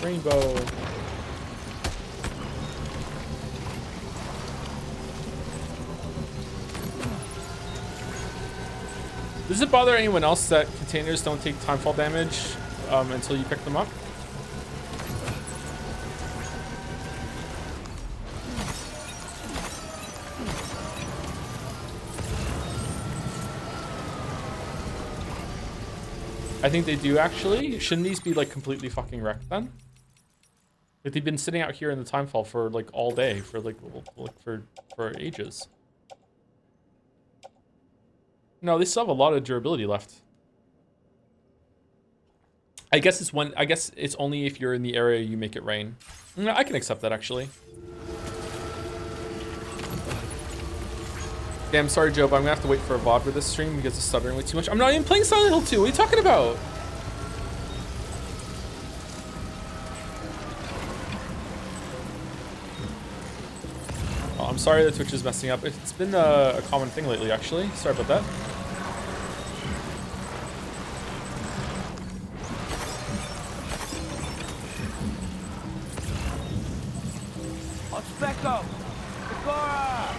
Rainbow. Does it bother anyone else that containers don't take timefall damage until you pick them up? I think they do, actually. Shouldn't these be like completely fucking wrecked then? Like, they've been sitting out here in the timefall for like all day, for like for ages. No, they still have a lot of durability left. I guess it's only if you're in the area you make it rain. No, I can accept that actually. Damn, sorry, Joe, but I'm gonna have to wait for a VOD for this stream because it's stuttering way too much. I'm not even playing Silent Hill 2. What are you talking about? Oh, I'm sorry that Twitch is messing up. It's been a common thing lately, actually. Sorry about that. Ospeko! Sakura!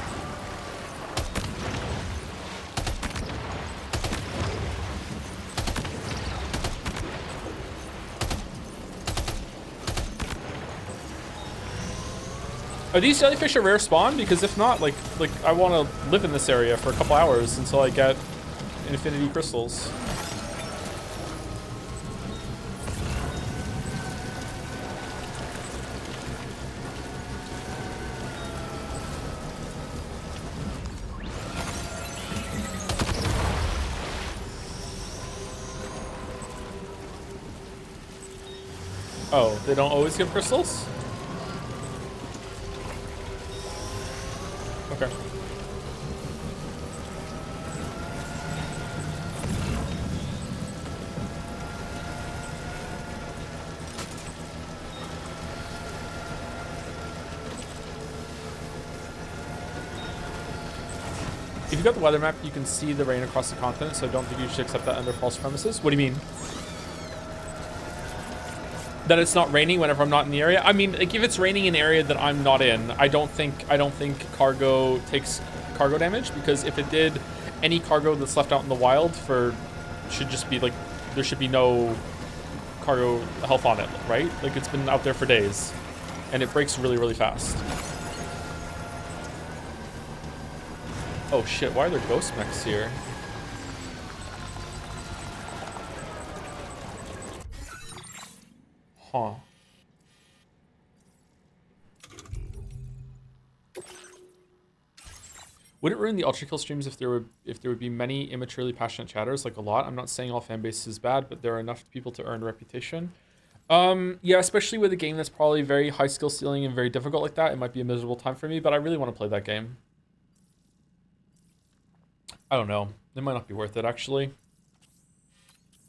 Are these jellyfish a rare spawn? Because if not, like I want to live in this area for a couple hours until I get infinity crystals. Oh, they don't always give crystals? Okay. If you got the weather map, you can see the rain across the continent, so I don't think you should accept that under false premises. What do you mean? That it's not raining whenever I'm not in the area? I mean, like, if it's raining in an area that I'm not in, I don't think cargo takes cargo damage, because if it did, any cargo that's left out in the wild should just be like, there should be no cargo health on it, right? Like, it's been out there for days and it breaks really, really fast. Oh shit, why are there ghost mechs here? Huh. Would it ruin the ultra kill streams if there would be many immaturely passionate chatters? Like, a lot. I'm not saying all fan base is bad, but there are enough people to earn a reputation. Yeah, especially with a game that's probably very high skill ceiling and very difficult like that. It might be a miserable time for me, but I really want to play that game. I don't know. It might not be worth it, actually.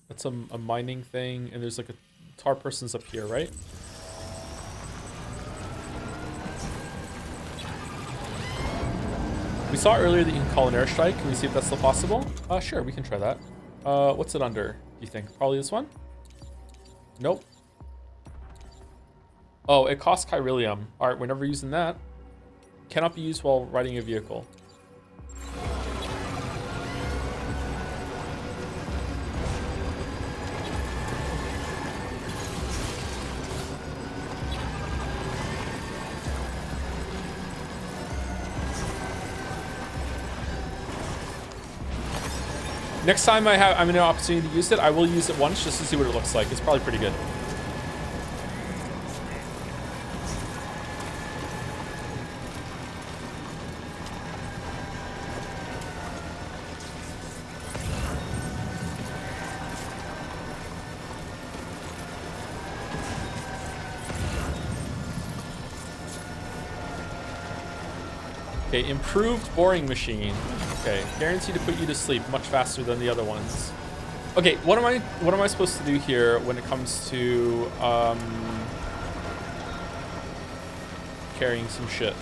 That's a mining thing, and there's like a tar person's up here, right? We saw earlier that you can call an airstrike. Can we see if that's still possible? Sure, we can try that. What's it under, do you think? Probably this one? Nope. Oh, it costs chiralium. All right, we're never using that. Cannot be used while riding a vehicle. Next time I'm in an opportunity to use it, I will use it once just to see what it looks like. It's probably pretty good. Okay, improved boring machine. Okay, guaranteed to put you to sleep much faster than the other ones. Okay, what am I supposed to do here when it comes to carrying some shit?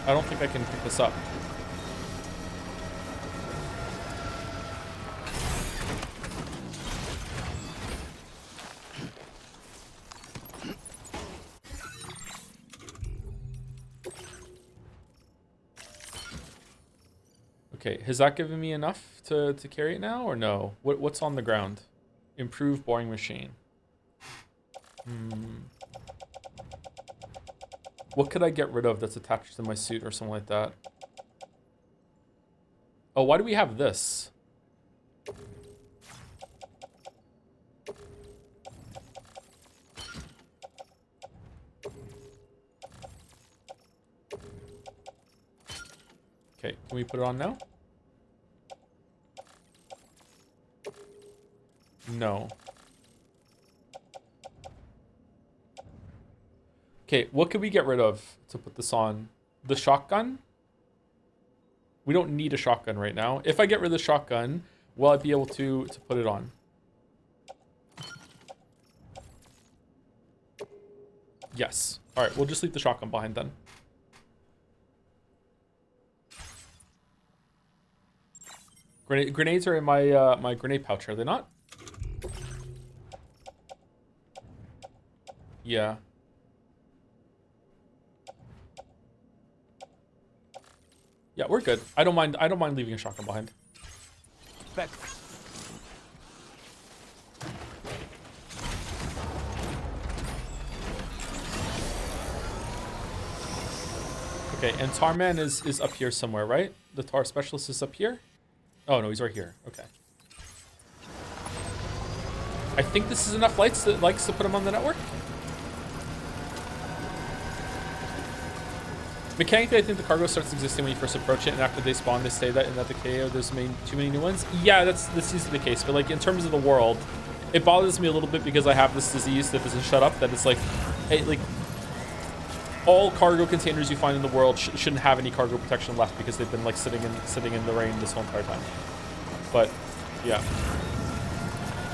I don't think I can pick this up. Okay, has that given me enough to carry it now or no? What's on the ground? Improved boring machine. What could I get rid of that's attached to my suit or something like that? Oh, why do we have this? Okay, can we put it on now? No. Okay, what could we get rid of to put this on? The shotgun? We don't need a shotgun right now. If I get rid of the shotgun, will I be able to put it on? Yes. All right, we'll just leave the shotgun behind then. Grenades are in my my grenade pouch, are they not? Yeah. Yeah, we're good. I don't mind leaving a shotgun behind. Back. Okay, and Tarman is up here somewhere, right? The Tar specialist is up here? Oh no, he's right here. Okay. I think this is enough lights to put him on the network. Mechanically, I think the cargo starts existing when you first approach it, and after they spawn, they say that in that decay there's too many new ones. Yeah, this seems to be the case. But like in terms of the world, it bothers me a little bit because I have this disease that doesn't shut up. That it's like, hey, like all cargo containers you find in the world shouldn't have any cargo protection left because they've been like sitting in the rain this whole entire time. But yeah,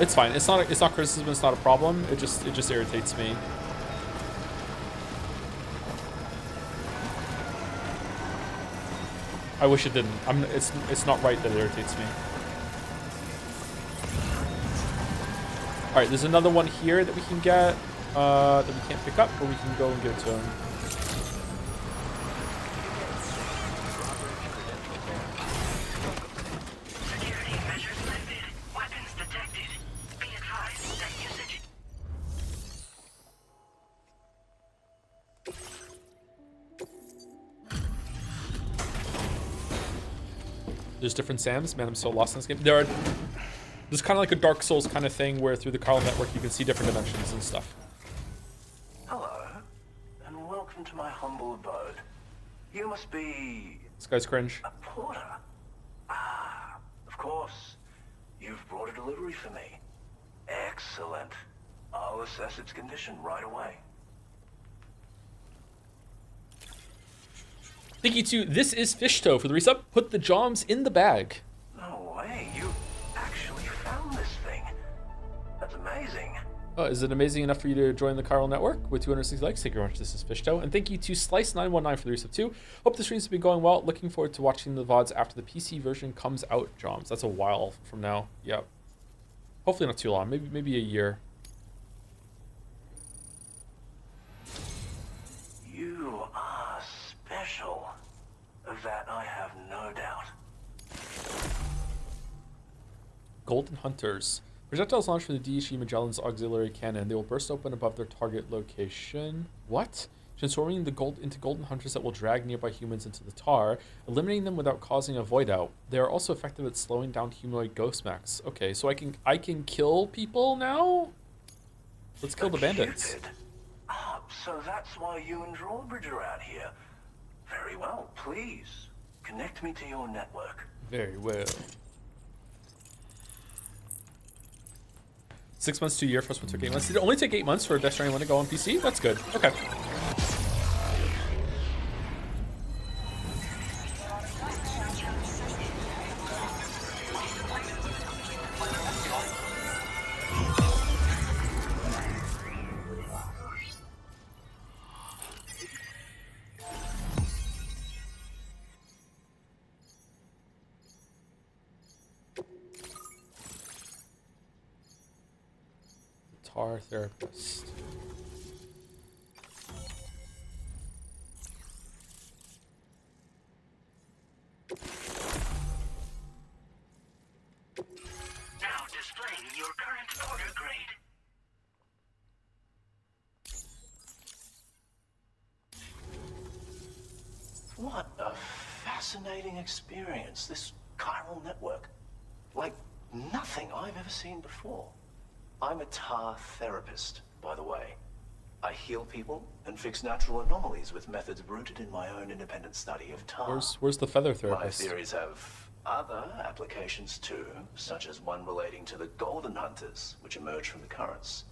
it's fine. It's not criticism. It's not a problem. It just irritates me. I wish it didn't. It's not right that it irritates me. All right, there's another one here that we can get that we can't pick up, but we can go and give it to him. Security measures lifted. Weapons detected. Be advised that usage. There's different Sams. Man, I'm so lost in this game. There's kind of like a Dark Souls kind of thing where through the Carl network you can see different dimensions and stuff. Hello, and welcome to my humble abode. You must be... This guy's cringe. a porter. Ah, of course. You've brought a delivery for me. Excellent. I'll assess its condition right away. Thank you to This Is Fishtoe for the resub. Put the joms in the bag. No way, you actually found this thing. That's amazing. Is it amazing enough for you to join the Carl network with 260 likes? Thank you very much. This is Fishtoe. And thank you to Slice919 for the resub too. Hope the streams have been going well. Looking forward to watching the VODs after the PC version comes out, joms. That's a while from now. Yep. Hopefully not too long. Maybe a year. You are special. Of that I have no doubt. Golden Hunters. Projectiles launched from the DHE Magellan's auxiliary cannon. They will burst open above their target location. What? Transforming into golden hunters that will drag nearby humans into the tar, eliminating them without causing a void out. They are also effective at slowing down humanoid ghost mechs. Okay, so I can kill people now? Let's kill the bandits. Ah, so that's why you and Drawbridge are out here. Very well, please. Connect me to your network. Very well. 6 months to a year. First one took 8 months. Did it only take 8 months for Death Stranding 1 to go on PC? That's good. Okay. Tar therapist. Now displaying your current order grade. What a fascinating experience, this chiral network. Like nothing I've ever seen before. I'm a tar therapist, by the way. I heal people and fix natural anomalies with methods rooted in my own independent study of tar. Where's the feather My therapist? theories have other applications too, such as one relating to the Golden Hunters, which emerge from the currents.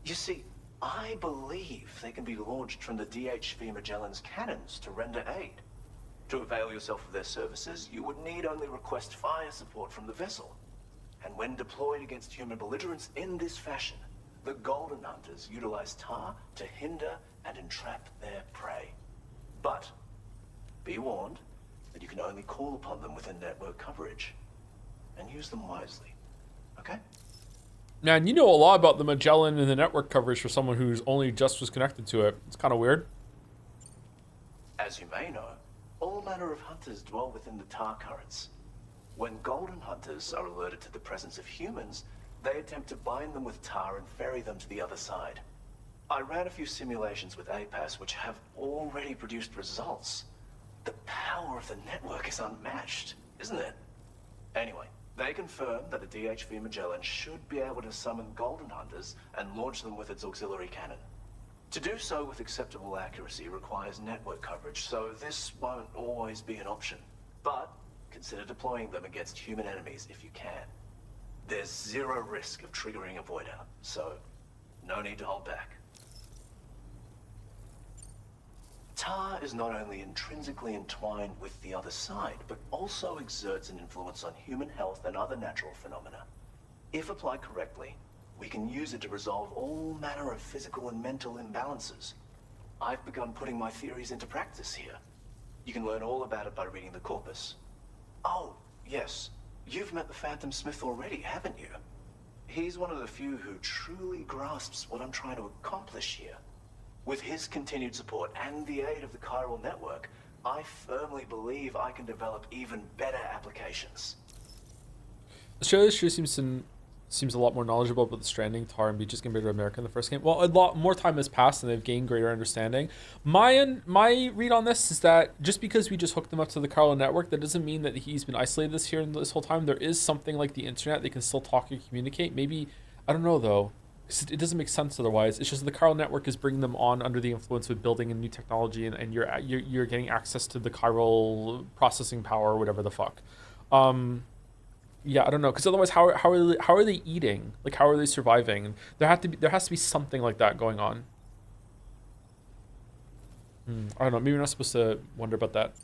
You see, I believe they can be launched from the DHV Magellan's cannons to render aid. To avail yourself of their services, you would need only request fire support from the vessel. And when deployed against human belligerents in this fashion, the Golden Hunters utilize tar to hinder and entrap their prey. But be warned that you can only call upon them within network coverage. And use them wisely. Okay? Man, you know a lot about the Magellan and the network coverage for someone who's only just was connected to it. It's kind of weird. As you may know, all manner of hunters dwell within the tar currents. When Golden Hunters are alerted to the presence of humans, they attempt to bind them with tar and ferry them to the other side. I ran a few simulations with APAS which have already produced results. The power of the network is unmatched, isn't it? Anyway, they confirm that the DHV Magellan should be able to summon Golden Hunters and launch them with its auxiliary cannon. To do so with acceptable accuracy requires network coverage, so this won't always be an option. But consider deploying them against human enemies if you can. There's zero risk of triggering a void out, so no need to hold back. Tar is not only intrinsically entwined with the other side, but also exerts an influence on human health and other natural phenomena. If applied correctly, we can use it to resolve all manner of physical and mental imbalances. I've begun putting my theories into practice here. You can learn all about it by reading the corpus. Oh, yes. You've met the Phantom Smith already, haven't you? He's one of the few who truly grasps what I'm trying to accomplish here. With his continued support and the aid of the chiral network, I firmly believe I can develop even better applications. Australia sure seems a lot more knowledgeable about the Stranding, Tar, and Beaches compared to America in the first game. Well, a lot more time has passed and they've gained greater understanding. My read on this is that just because we just hooked them up to the chiral network, that doesn't mean that he's been isolated this whole time. There is something like the internet. They can still talk and communicate. Maybe, I don't know though. It doesn't make sense otherwise. It's just the chiral network is bringing them on under the influence of building a new technology, and you're getting access to the chiral processing power or whatever the fuck. Yeah, I don't know, because otherwise, how are they eating? Like, how are they surviving? There has to be something like that going on. I don't know. Maybe we're not supposed to wonder about that.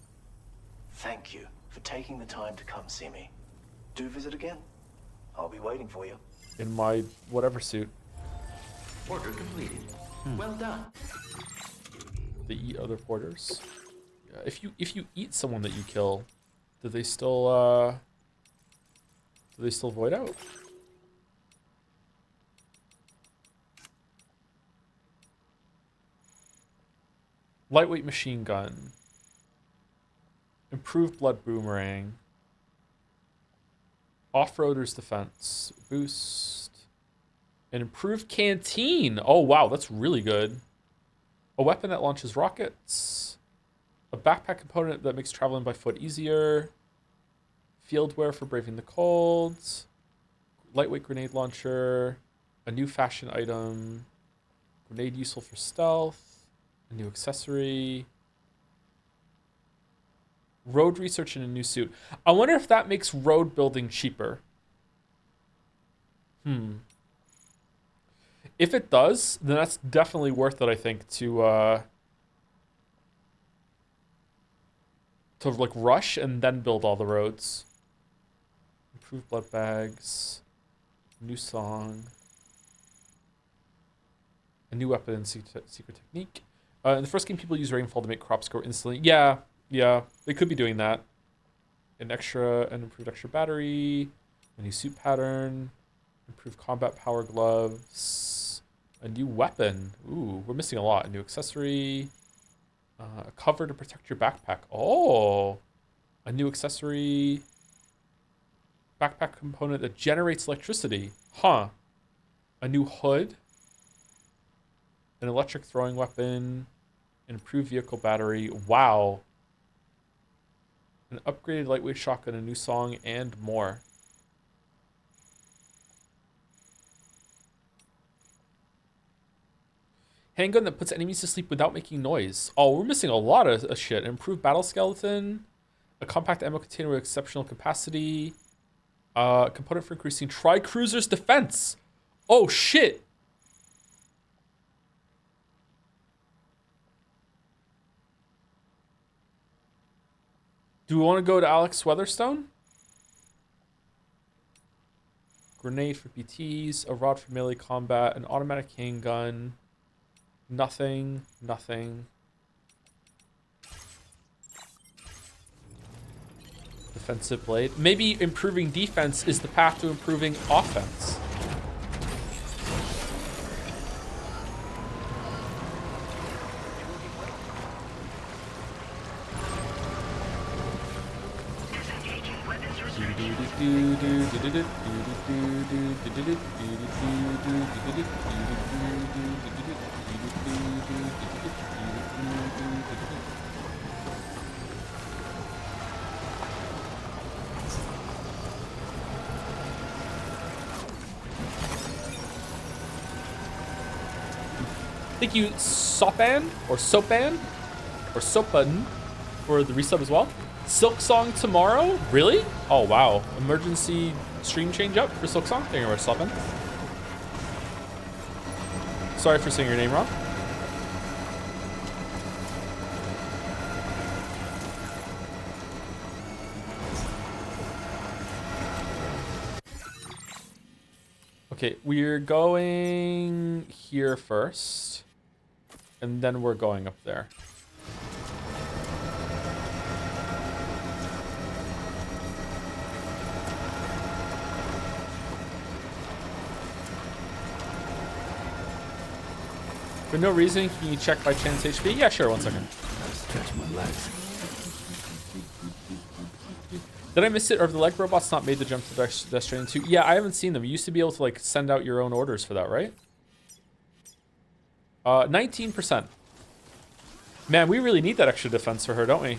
Thank you for taking the time to come see me. Do visit again. I'll be waiting for you. In my whatever suit. Order completed. Well done. They eat other porters. Yeah, if you eat someone that you kill, do they still void out? Lightweight machine gun. Improved blood boomerang. Off-roader's defense. Boost. An improved canteen. Oh, wow, that's really good. A weapon that launches rockets. A backpack component that makes traveling by foot easier. Field wear for braving the cold. Lightweight grenade launcher. A new fashion item. Grenade useful for stealth. A new accessory. Road research and a new suit. I wonder if that makes road building cheaper. If it does, then that's definitely worth it, I think, to like rush and then build all the roads. Improved blood bags. New song. A new weapon and secret technique. In the first game, people use rainfall to make crops grow instantly. Yeah, they could be doing that. An improved extra battery. A new suit pattern. Improved combat power gloves. A new weapon. Ooh, we're missing a lot. A new accessory. A cover to protect your backpack. Oh, a new accessory. Backpack component that generates electricity. Huh. A new hood. An electric throwing weapon. An improved vehicle battery. Wow. An upgraded lightweight shotgun, a new song, and more. Handgun that puts enemies to sleep without making noise. Oh, we're missing a lot of shit. Improved battle skeleton. A compact ammo container with exceptional capacity. Component for increasing tri-cruiser's defense. Oh, shit. Do we want to go to Alex Weatherstone? Grenade for PTs, a rod for melee combat, an automatic handgun. Nothing, nothing. Defensive blade. Maybe improving defense is the path to improving offense. Thank you, Sopan or Sopan or Sopan for the resub as well. Silk Song tomorrow? Really? Oh wow. Emergency stream change up for Silk Song? Thank you very much, Sopan. Sorry for saying your name wrong. Okay, we're going here first, and then we're going up there. For no reason, can you check by chance HP? Yeah, sure, 1 second. Catch my legs. Did I miss it, or have the leg robots not made the jump to Death Stranding 2? Yeah, I haven't seen them. You used to be able to like send out your own orders for that, right? 19%. Man, we really need that extra defense for her, don't we?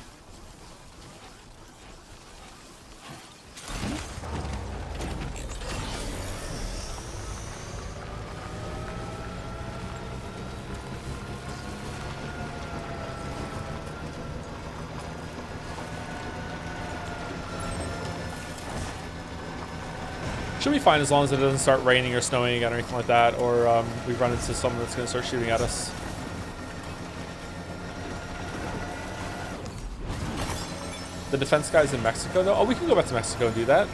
Should be fine as long as it doesn't start raining or snowing again or anything like that, or we run into someone that's going to start shooting at us. The defense guy's in Mexico, though? Oh, we can go back to Mexico and do that.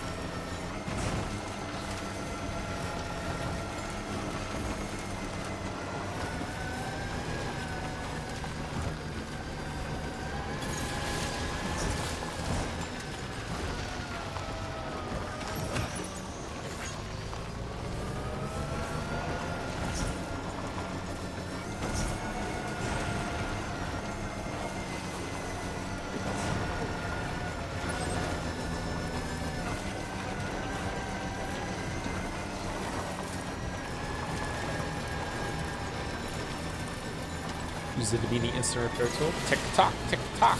Use the Davini instant repair tool. Tick tock, tick tock.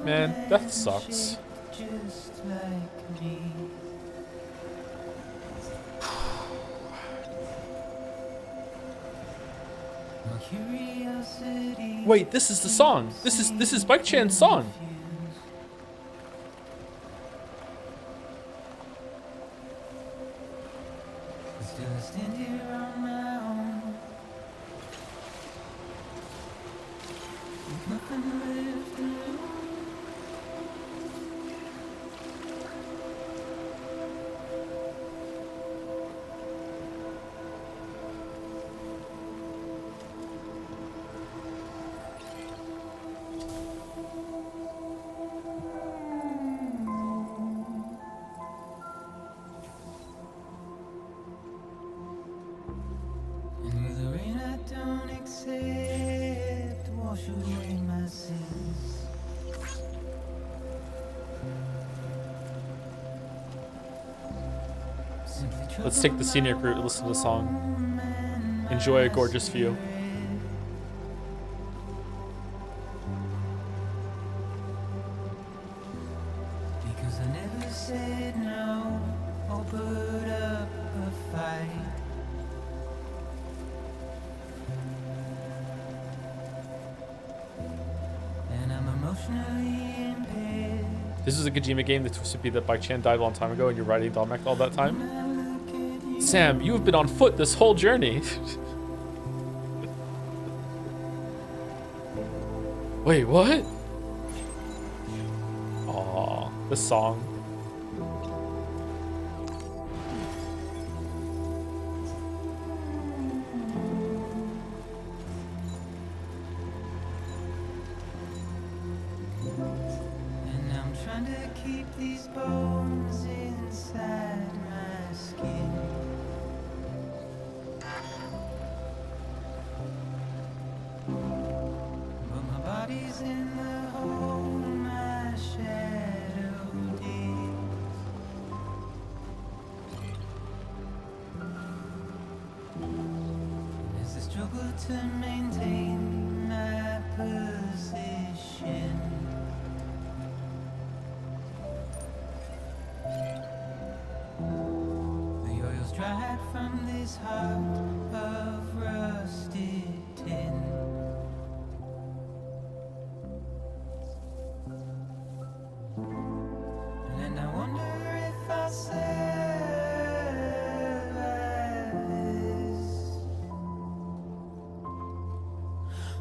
Man, that sucks. Just like me. Wait, this is the song. This is Bike Chan's song. Still I stand here on my own. With nothing left to lose. Let's take the scenic route and listen to the song. Enjoy a gorgeous view. Because I never said no or put up a fight. And I'm emotionally impaired. This is a Kojima game that's supposed to be that Bike Chan died a long time ago and you're riding Dalmec all that time. Sam, you have been on foot this whole journey. Wait, what? Aw, the song. And I'm trying to keep these bones inside my skin. But my body's in the hole my shadow digs. As I struggle to maintain my position. The oil's dried from this heart of rusted tin. And I wonder if I survive this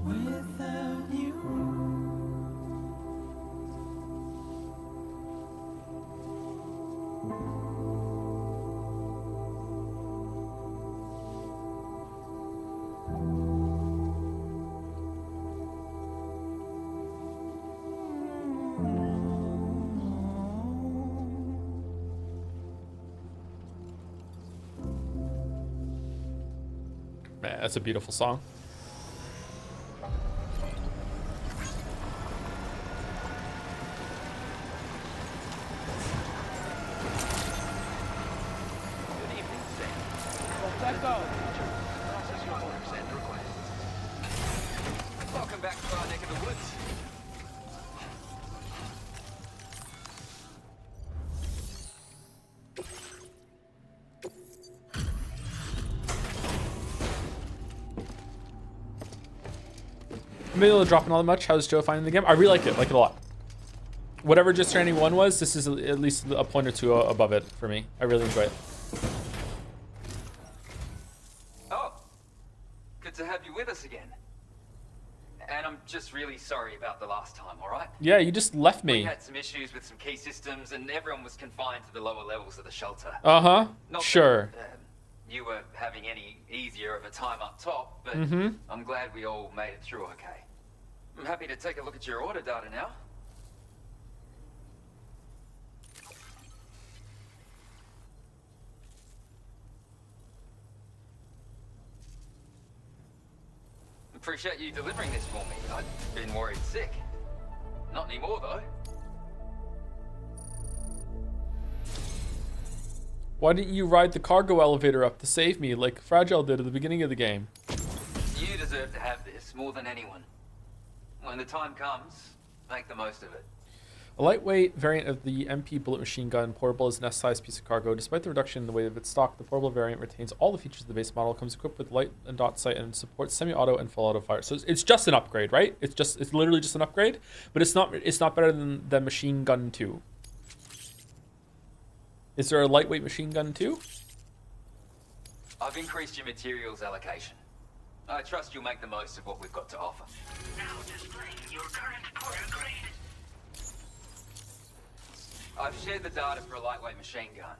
without you. Man, that's a beautiful song. Good evening, Sam. Let go. Process your orders and requests. Welcome back to our neck of the woods. Maybe it'll drop in all that much. How's Joe finding the game? I really like it a lot. Whatever Death Stranding 1 was, this is at least a point or two above it for me. I really enjoy it. Oh, good to have you with us again. And I'm just really sorry about the last time, all right? Yeah, you just left We me. had some issues with some key systems, and everyone was confined to the lower levels of the shelter. Uh-huh. Not Sure. that, you were having any easier of a time up top, but Mhm. I'm glad we all made it through okay. I'm happy to take a look at your order data now. Appreciate you delivering this for me. I'd been worried sick. Not anymore, though. Why didn't you ride the cargo elevator up to save me like Fragile did at the beginning of the game? You deserve to have this more than anyone. When the time comes, make the most of it. A lightweight variant of the MP bullet machine gun, portable as an S-sized piece of cargo. Despite the reduction in the weight of its stock, the portable variant retains all the features of the base model, comes equipped with light and dot sight, and supports semi-auto and full auto fire. So it's just an upgrade, right? It's literally just an upgrade, but it's not better than the Machine Gun 2. Is there a lightweight machine gun too? I've increased your materials allocation. I trust you'll make the most of what we've got to offer. Now displaying your current portal grade. I've shared the data for a lightweight machine gun.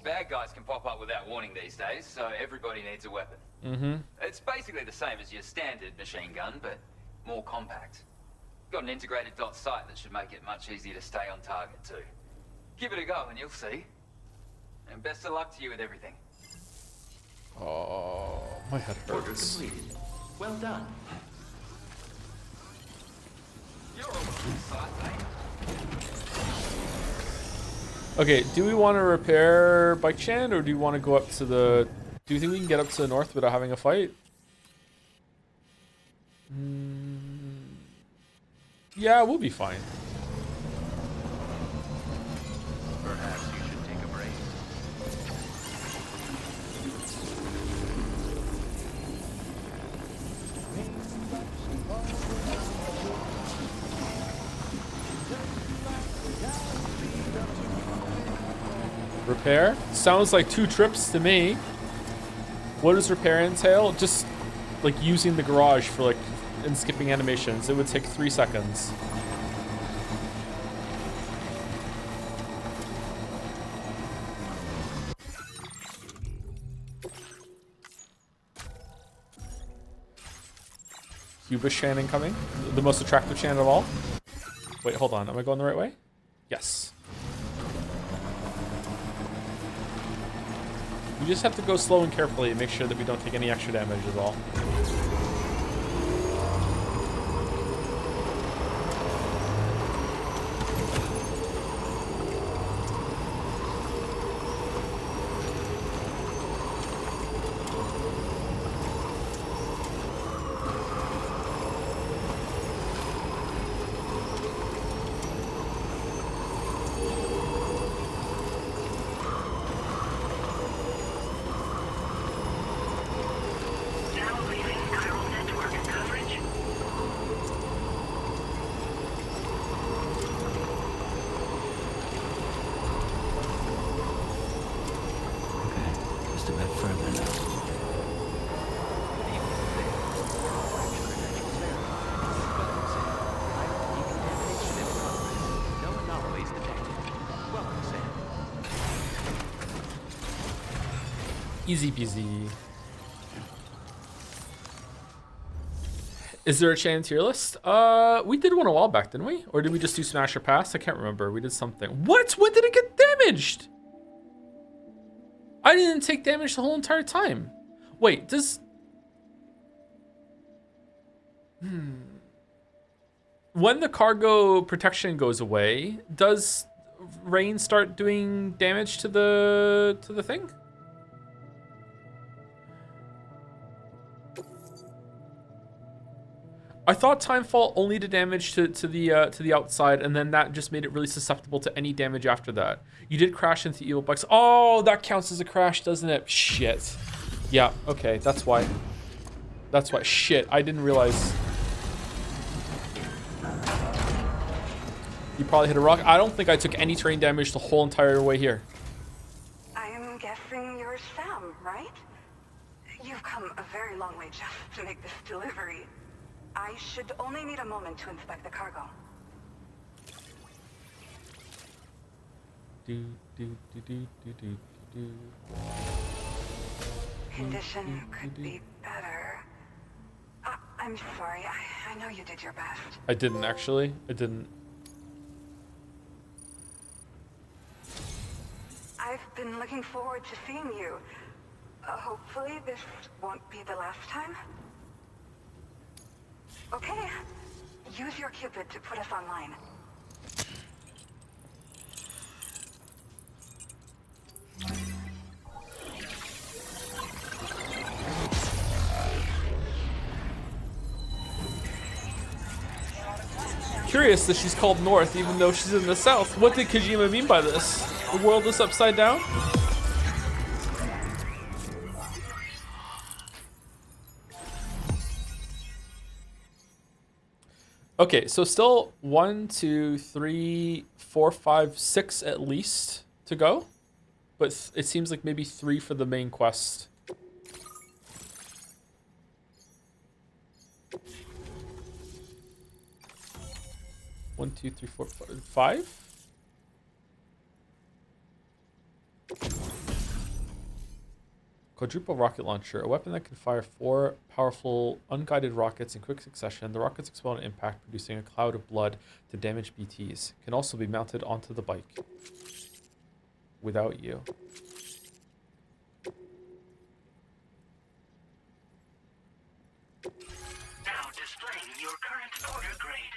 Bad guys can pop up without warning these days, so everybody needs a weapon. Mm-hmm. It's basically the same as your standard machine gun, but more compact. Got an integrated dot sight that should make it much easier to stay on target too. Give it a go and you'll see. And best of luck to you with everything. Oh, my head Order hurts. completed. Well done. You're almost on site, mate. Okay, do we want to repair Bike Chan, or do you want to go up to the... Do you think we can get up to the north without having a fight? Yeah, we'll be fine. Perhaps you should take a break. Repair? Sounds like 2 trips to me. What does repair entail? Just like using the garage for like and skipping animations. It would take 3 seconds. Hubris Chan incoming. The most attractive Chan of all. Wait, hold on. Am I going the right way? Yes. We just have to go slow and carefully and make sure that we don't take any extra damage is all. Just a bit further now. No anomalies detected. Welcome, Sam. Easy peasy. Is there a Chan tier list? We did one a while back, didn't we? Or did we just do Smash or Pass? I can't remember. We did something. What? When did it get damaged? I didn't take damage the whole entire time. Wait, does... When the cargo protection goes away, does rain start doing damage to the thing? I thought Timefall only did damage to the outside, and then that just made it really susceptible to any damage after that. You did crash into evil bikes. Oh, that counts as a crash, doesn't it? Shit. Yeah, okay, that's why. That's why. Shit, I didn't realize. You probably hit a rock. I don't think I took any terrain damage the whole entire way here. I'm guessing you're Sam, right? You've come a very long way just to make this delivery. I should only need a moment to inspect the cargo. Condition could be better. I'm sorry. I know you did your best. I didn't actually. I didn't. I've been looking forward to seeing you. Hopefully this won't be the last time. Okay. Use your Cupid to put us online. Curious that she's called North even though she's in the South. What did Kojima mean by this? The world is upside down? Okay, so still 1, 2, 3, 4, 5, 6 at least to go. But it seems like maybe 3 for the main quest. One, two, three, four, five? Quadruple rocket launcher, a weapon that can fire 4 powerful unguided rockets in quick succession. The rockets explode on impact, producing a cloud of blood to damage BTs. Can also be mounted onto the bike. Without you. Now displaying your current order grade.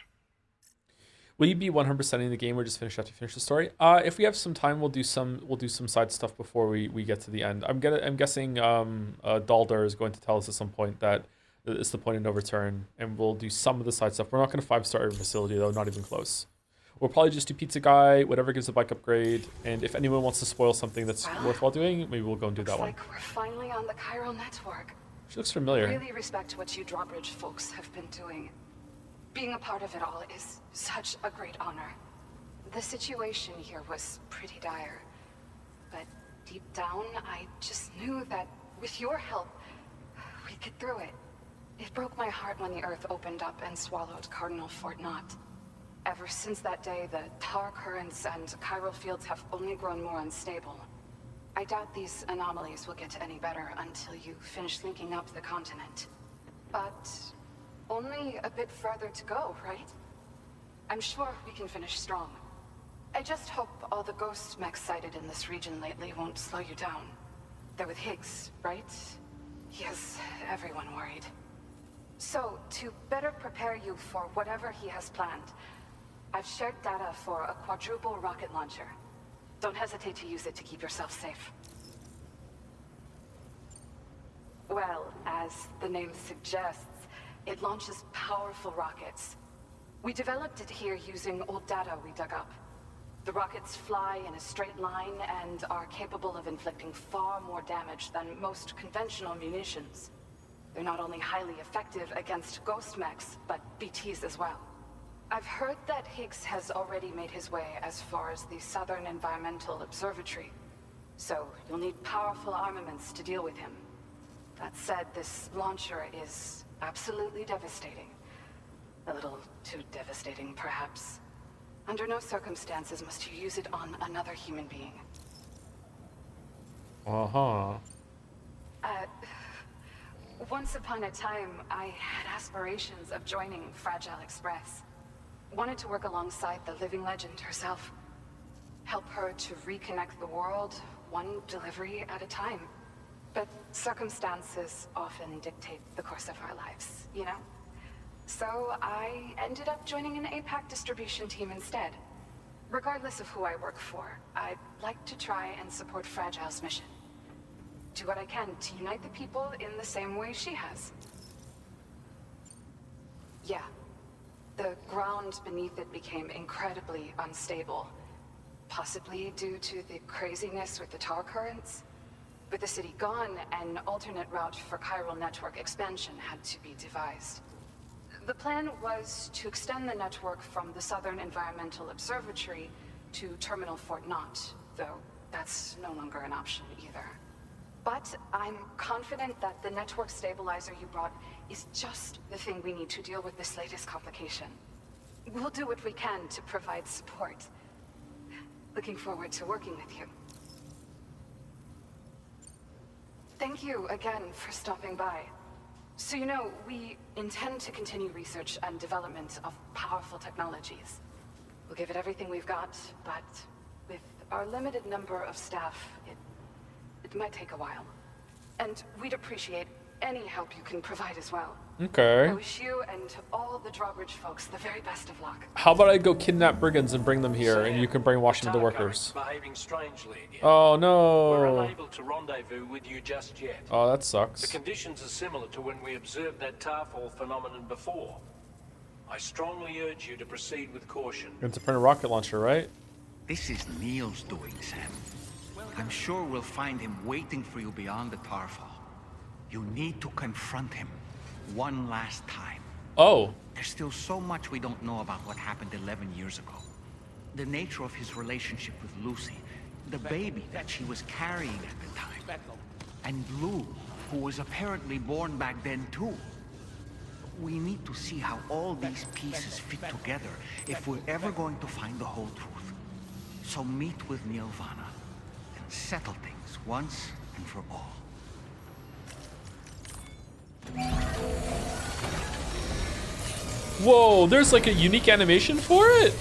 Will you be 100%ing the game or just finish after you finish the story? If we have some time, we'll do some side stuff before we get to the end. I'm guessing Dalder is going to tell us at some point that it's the point of no return, and we'll do some of the side stuff. We're not going to 5-star every facility though, not even close. We'll probably just do Pizza Guy, whatever gives a bike upgrade, and if anyone wants to spoil something that's worthwhile doing, maybe we'll go and do that one. Looks like we're finally on the chiral network. She looks familiar. I really respect what you drawbridge folks have been doing. Being a part of it all is such a great honor. The situation here was pretty dire, but deep down, I just knew that with your help, we'd get through it. It broke my heart when the Earth opened up and swallowed Cardinal Fort Knott. Ever since that day, the tar currents and chiral fields have only grown more unstable. I doubt these anomalies will get any better until you finish linking up the continent. But only a bit further to go, right? I'm sure we can finish strong. I just hope all the ghost mechs sighted in this region lately won't slow you down. They're with Higgs, right? He has everyone worried. So, to better prepare you for whatever he has planned, I've shared data for a quadruple rocket launcher. Don't hesitate to use it to keep yourself safe. Well, as the name suggests, it launches powerful rockets. We developed it here using old data we dug up. The rockets fly in a straight line and are capable of inflicting far more damage than most conventional munitions. They're not only highly effective against ghost mechs, but BTs as well. I've heard that Higgs has already made his way as far as the Southern Environmental Observatory, so you'll need powerful armaments to deal with him. That said, this launcher is absolutely devastating. A little too devastating, perhaps. Under no circumstances must you use it on another human being. Uh-huh. Once upon a time, I had aspirations of joining Fragile Express. Wanted to work alongside the living legend herself. Help her to reconnect the world, one delivery at a time. But circumstances often dictate the course of our lives, you know? So I ended up joining an APAC distribution team instead. Regardless of who I work for, I'd like to try and support Fragile's mission. Do what I can to unite the people in the same way she has. Yeah. The ground beneath it became incredibly unstable. Possibly due to the craziness with the tar currents. With the city gone, an alternate route for chiral network expansion had to be devised. The plan was to extend the network from the Southern Environmental Observatory to Terminal Fort Knott, though that's no longer an option either. But I'm confident that the network stabilizer you brought is just the thing we need to deal with this latest complication. We'll do what we can to provide support. Looking forward to working with you. Thank you again for stopping by. So you know, we intend to continue research and development of powerful technologies. We'll give it everything we've got, but with our limited number of staff, it might take a while. And we'd appreciate any help you can provide as well. Okay. I wish you and all the drawbridge folks the very best of luck. How about I go kidnap brigands and bring them here, and you can brainwash them to the workers? Behaving strangely again. Oh We're no. unable to rendezvous with you just yet. Oh, that The sucks. conditions are similar to when we observed that tarfall phenomenon before. I strongly urge you to proceed with caution. You're going to print a rocket launcher, right? This is Neil's doing, Sam. I'm sure we'll find him waiting for you beyond the tarfall. You need to confront him one last time. Oh. There's still so much we don't know about what happened 11 years ago. The nature of his relationship with Lucy, the baby that she was carrying at the time, and Lou, who was apparently born back then too. We need to see how all these pieces fit together if we're ever going to find the whole truth. So meet with Neil Vana and settle things once and for all. Whoa, there's like a unique animation for it?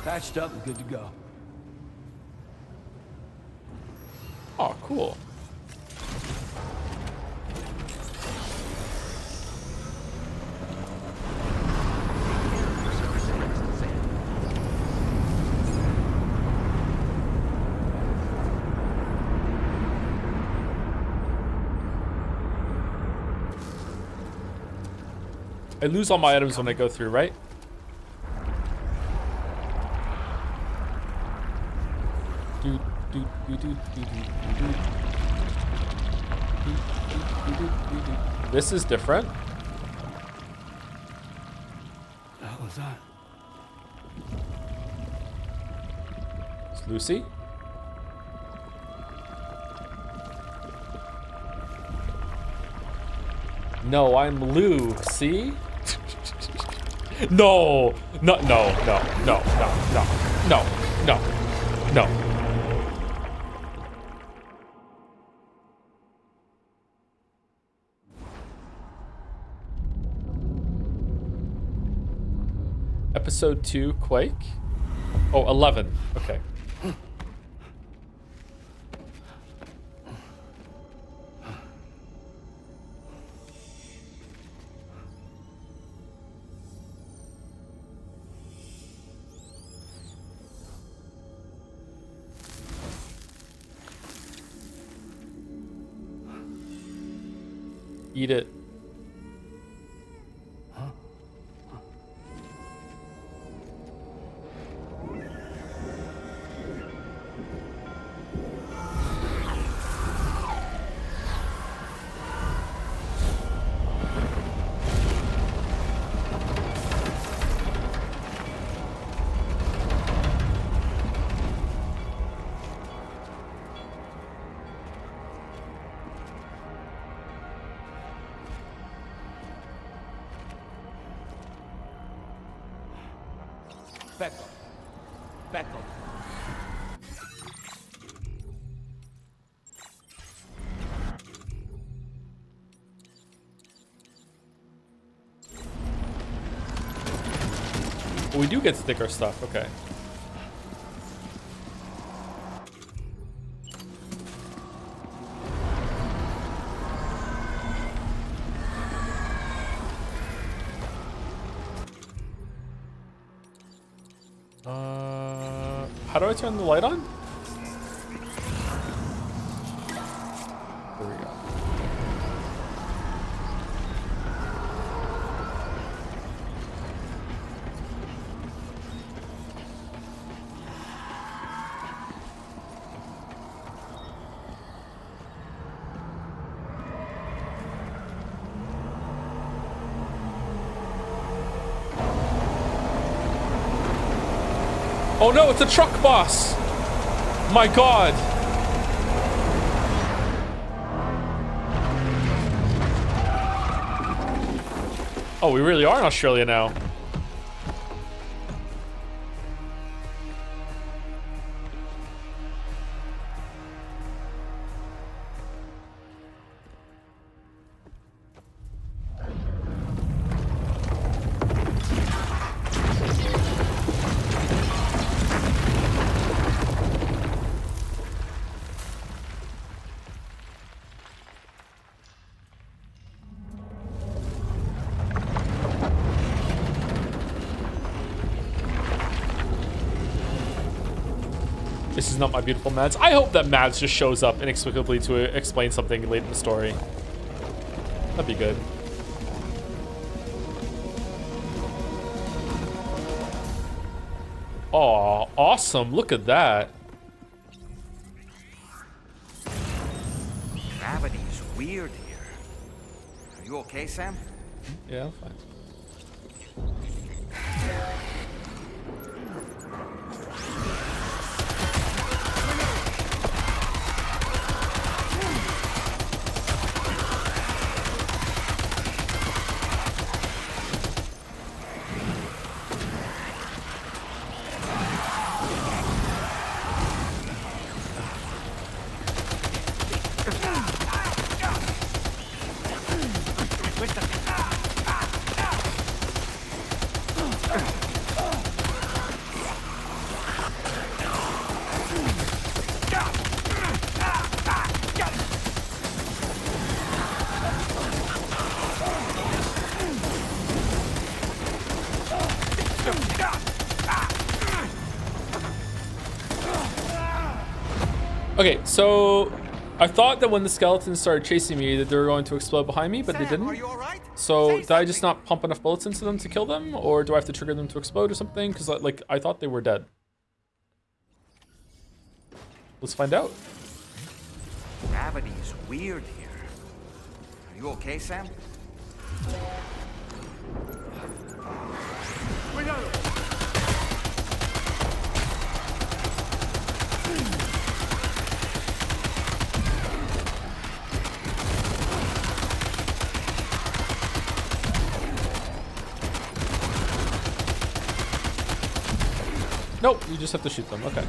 Patched up and good to go. Oh, cool. I lose all my items when I go through, right? This is different. What the hell is that? It's Lucy. No, I'm Lou. See? No, no, no, no, no, no, no, no, no. Episode 2, Quake. Oh, 11. Okay. Eat it. Back up. Back up. We do get to take our stuff, okay. How do I turn the light on? There we go. Oh no, it's a truck boss! My god! Oh, we really are in Australia now. This is not my beautiful Mads. I hope that Mads just shows up inexplicably to explain something late in the story. That'd be good. Aw, awesome. Look at that. Gravity's weird here. Are you okay, Sam? Yeah, I'm fine. Okay, so I thought that when the skeletons started chasing me that they were going to explode behind me, but Sam, they didn't. Are you all right? So did I just not pump enough bullets into them to kill them, or do I have to trigger them to explode or something? Because like I thought they were dead. Let's find out. Gravity's weird here. Are you okay, Sam? Nope, you just have to shoot them. Okay.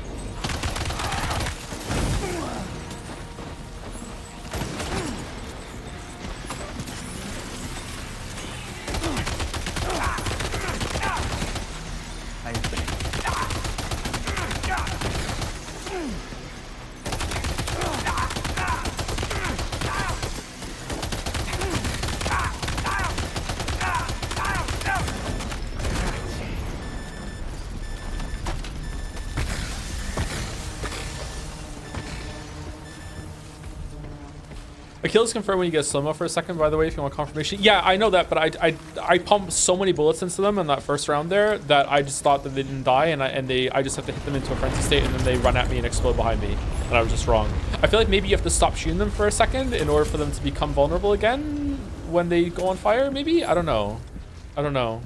A kill is confirmed when you get slow-mo for a second, by the way, if you want confirmation. Yeah, I know that, but I pumped so many bullets into them in that first round there that I just thought that they didn't die, and I just have to hit them into a frenzy state, and then they run at me and explode behind me, and I was just wrong. I feel like maybe you have to stop shooting them for a second in order for them to become vulnerable again when they go on fire, maybe? I don't know. I don't know.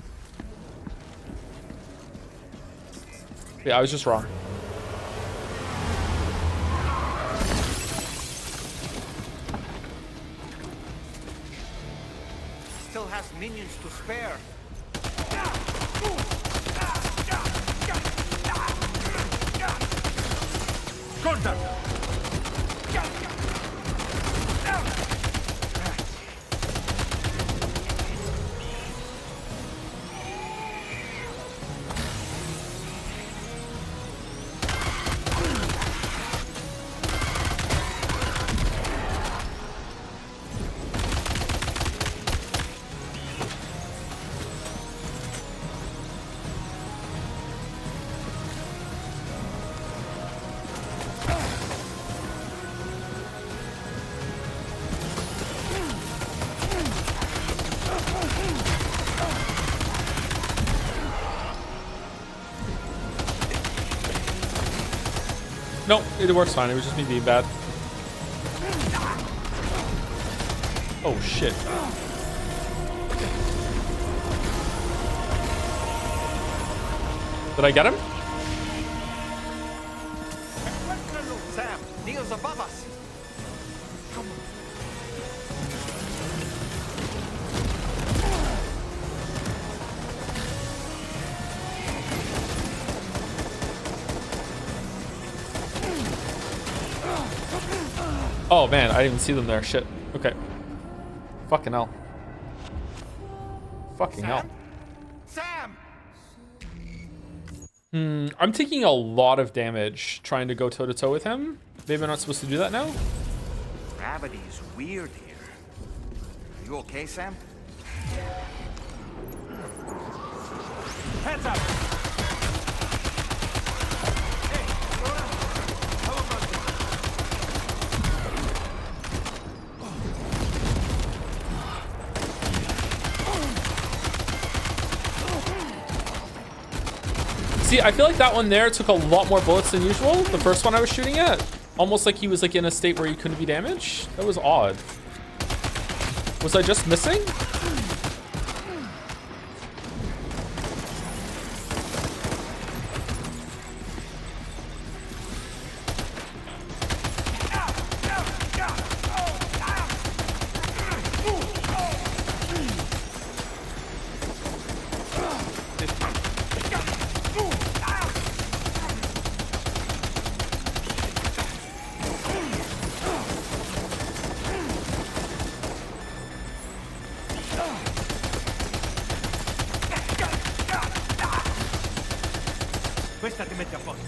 Yeah, I was just wrong. Still has minions to spare. Contact! Nope, it works fine. It was just me being bad. Oh shit. Did I get him? Sam, Neil's above us. Come on. Oh man, I didn't even see them there. Shit. Okay. Fucking hell. Fucking hell. Sam! I'm taking a lot of damage trying to go toe-to-toe with him. Maybe I'm not supposed to do that now? Gravity's weird here. Are you okay, Sam? Hands up! See, I feel like that one there took a lot more bullets than usual. The first one I was shooting at. Almost like he was like in a state where he couldn't be damaged. That was odd. Was I just missing? Questa ti mette a posto.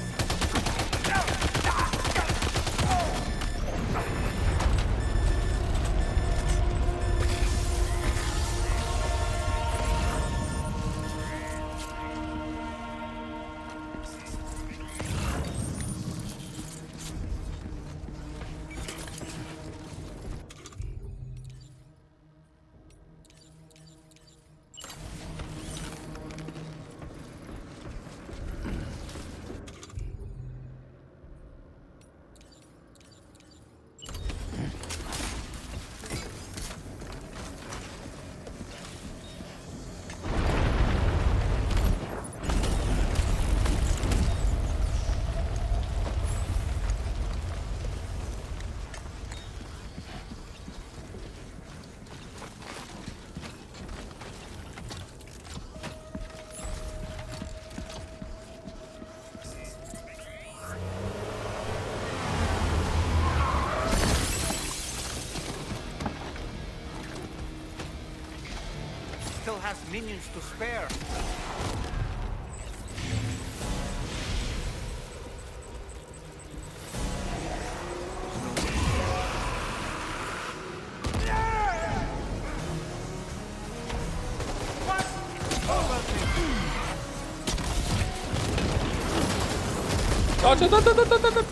has minions to spare. Dodge it, dodge it, dodge it, dodge it.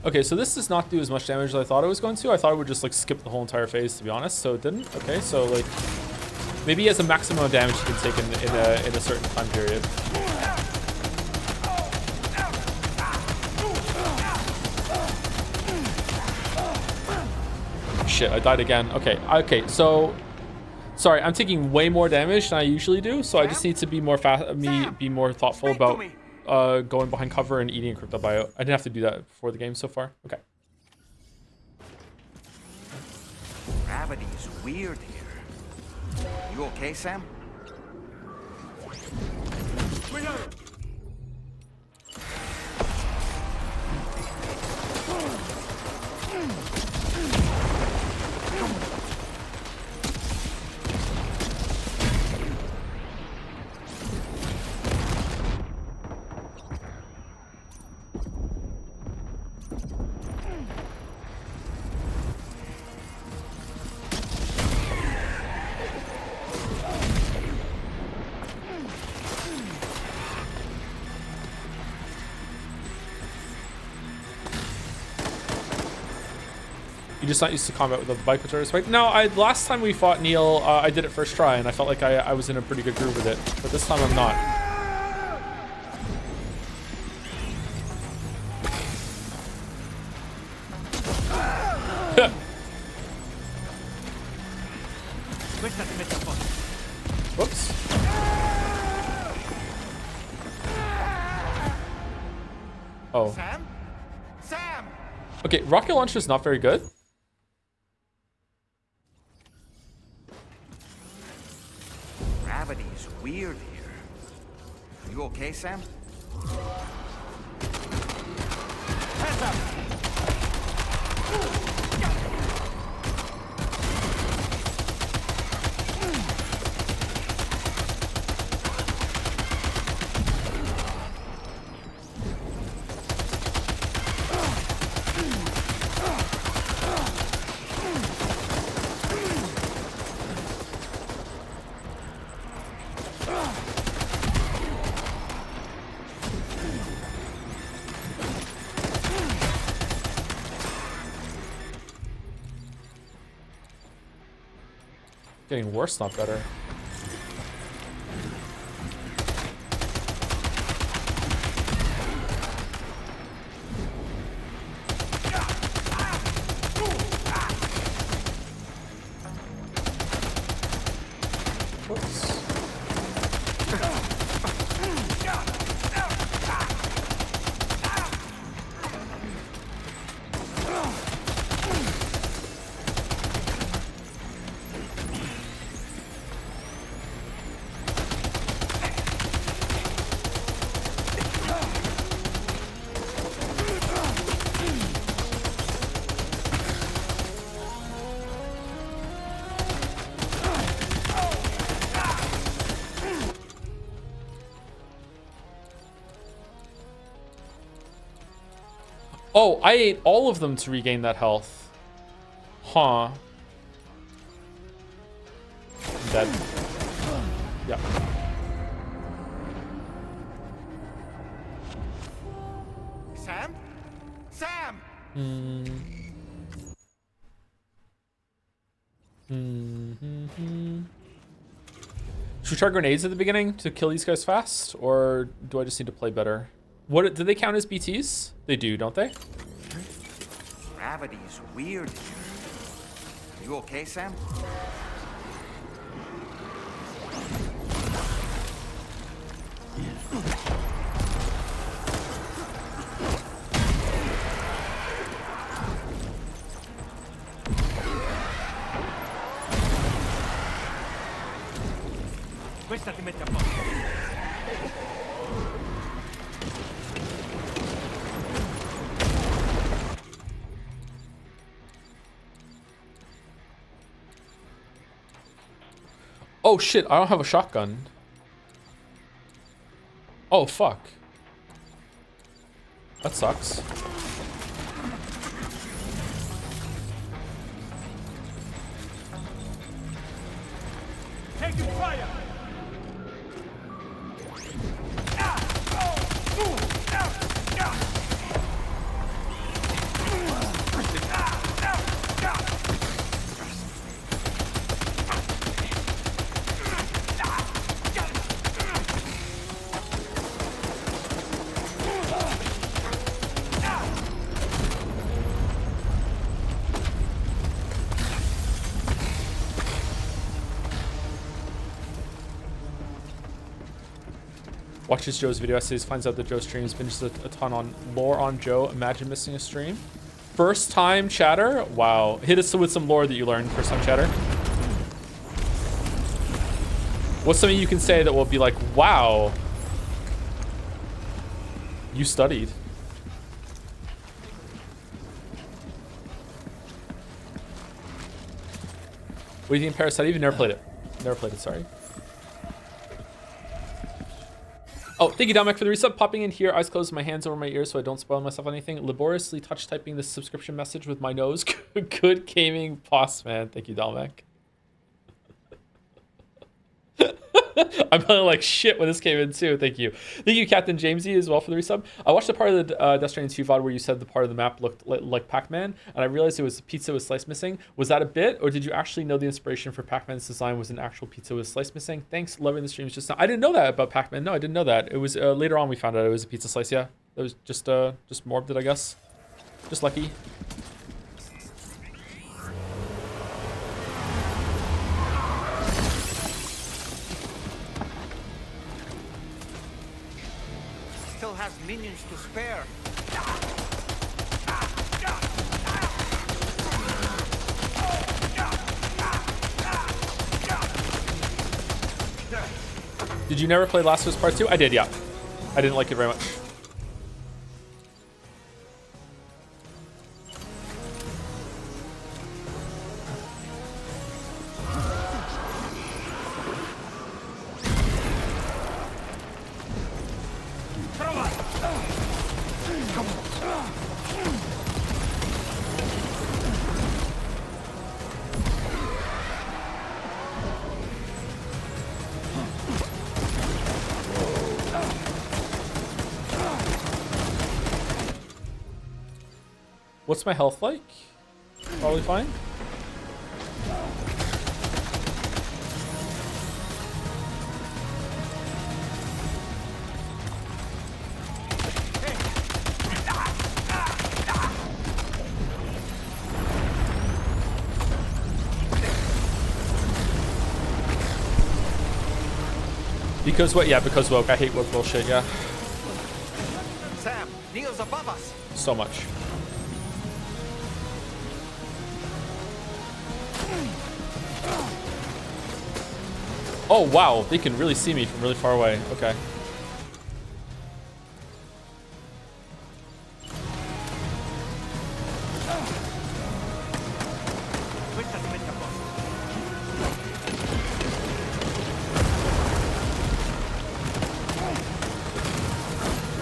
Okay, so this does not do as much damage as I thought it was going to. I thought it would just like skip the whole entire phase, to be honest. So it didn't. Okay, so like maybe he has a maximum of damage he can take in a certain time period. Shit, I died again. Okay, okay, so sorry, I'm taking way more damage than I usually do, so I just need to be more be more thoughtful about going behind cover and eating a crypto bio. I didn't have to do that before the game so far. Okay. Gravity is weird here. You okay, Sam? You're just not used to combat with the bike returns, right? No, last time we fought Neil, I did it first try, and I felt like I was in a pretty good groove with it. But this time I'm not. Whoops. Oh. Sam? Sam! Okay, rocket launcher is not very good. Gravity is weird here. You okay, Sam? Hands up! Getting worse, not better. Oh, I ate all of them to regain that health. Huh. I'm dead. Yeah. Sam? Sam! Should we try grenades at the beginning to kill these guys fast? Or do I just need to play better? What do they count as BTs? They do, don't they? Gravity is weird here. You okay, Sam? Questa ti mette a posto. Oh shit, I don't have a shotgun. Oh fuck. That sucks. Taking fire! Watches Joe's video essays, finds out that Joe streams, binges a ton on lore on Joe. Imagine missing a stream. First time chatter? Wow. Hit us with some lore that you learned, first time chatter. What's something you can say that will be like, wow, you studied? What do you think of Parasite? I've never played it. Never played it, sorry. Oh, thank you, Dominic, for the resub. Popping in here, eyes closed, my hands over my ears so I don't spoil myself on anything. Laboriously touch typing this subscription message with my nose. Good gaming boss, man. Thank you, Dominic. I'm feeling like shit when this came in too. Thank you. Thank you, Captain Jamesy, as well for the resub. I watched the part of the Death Stranding 2 VOD where you said the part of the map looked like Pac-Man, and I realized it was pizza with slice missing. Was that a bit, or did you actually know the inspiration for Pac-Man's design was an actual pizza with slice missing? Thanks, loving the streams just now. I didn't know that about Pac-Man. No, I didn't know that. It was later on we found out it was a pizza slice. Yeah, that was just morbid, I guess. Just lucky. Still has minions to spare. Did you never play Last of Us Part 2? I did, yeah. I didn't like it very much. What's my health like? Probably fine. Because what? Yeah, because woke. I hate woke bullshit, yeah. Sam, Neil's above us. So much. Oh wow, they can really see me from really far away. Okay.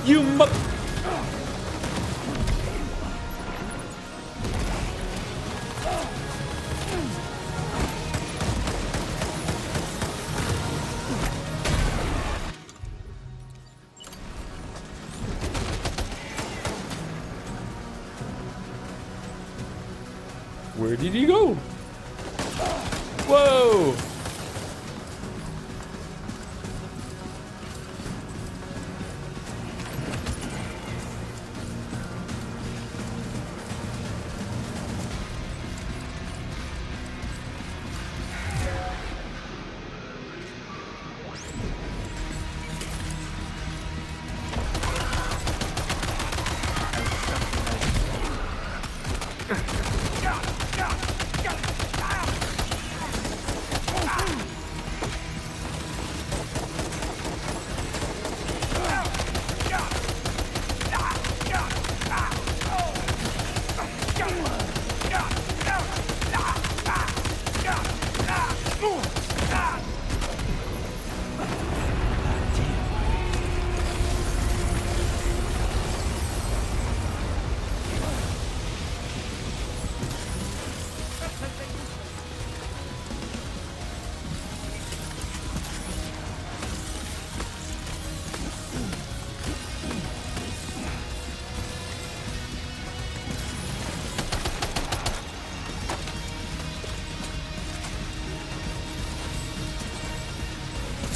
You mother. Where did he go? Whoa!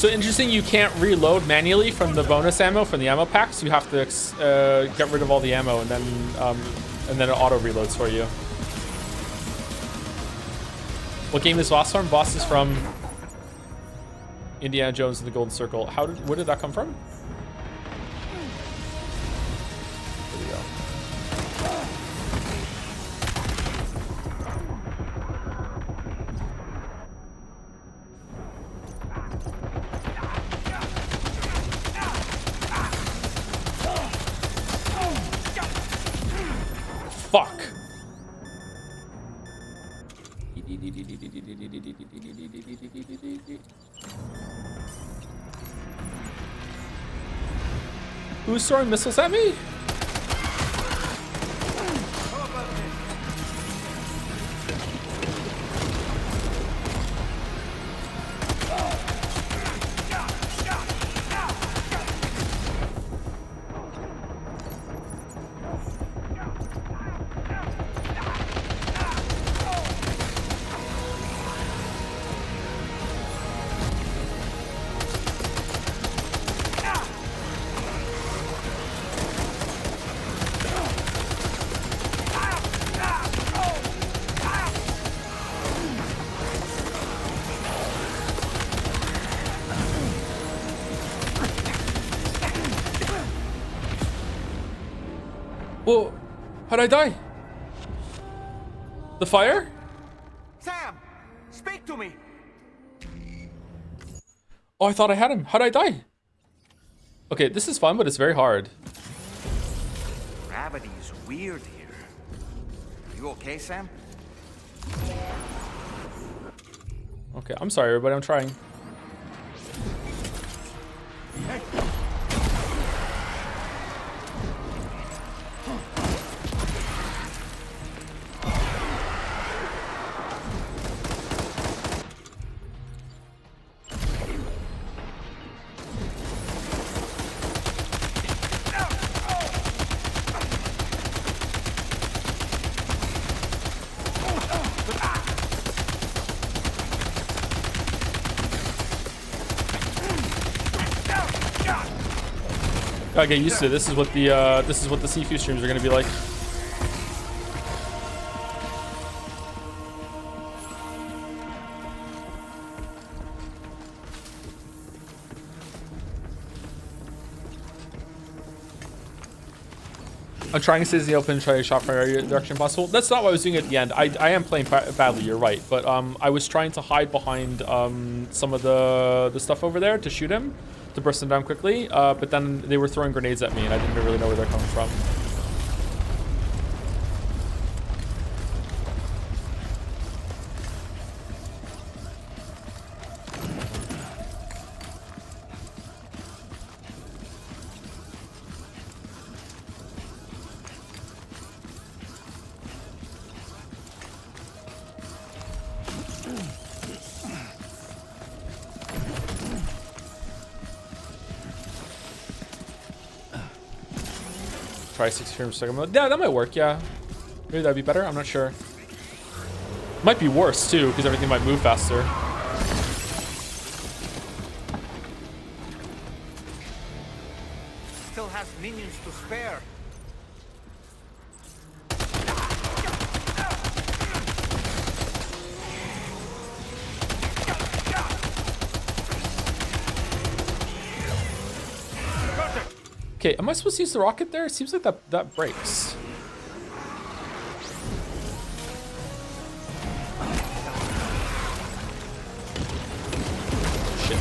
So interesting, you can't reload manually from the bonus ammo from the ammo packs. You have to get rid of all the ammo and then it auto reloads for you. What game is Boss from? Boss is from Indiana Jones and the Golden Circle. Where did that come from? There we go. Fuck. Who's throwing missiles at me? Whoa, how'd I die? The fire? Sam, speak to me. Oh, I thought I had him. How'd I die? Okay, this is fun, but it's very hard. Gravity is weird here. You okay, Sam? Okay, I'm sorry, everybody. I'm trying. Gotta get used to it. This is what the Sifu streams are gonna be like. I'm trying to stay in the open and try to shot from every direction possible. That's not what I was doing at the end. I am playing badly, you're right. But I was trying to hide behind some of the stuff over there to shoot him, to burst him down quickly. But then they were throwing grenades at me and I didn't really know where they're coming from. Try 60 frames per second mode. Yeah, that might work, yeah. Maybe that'd be better, I'm not sure. Might be worse too, because everything might move faster. Still has minions to spare. Okay, am I supposed to use the rocket there? It seems like that breaks. Shit.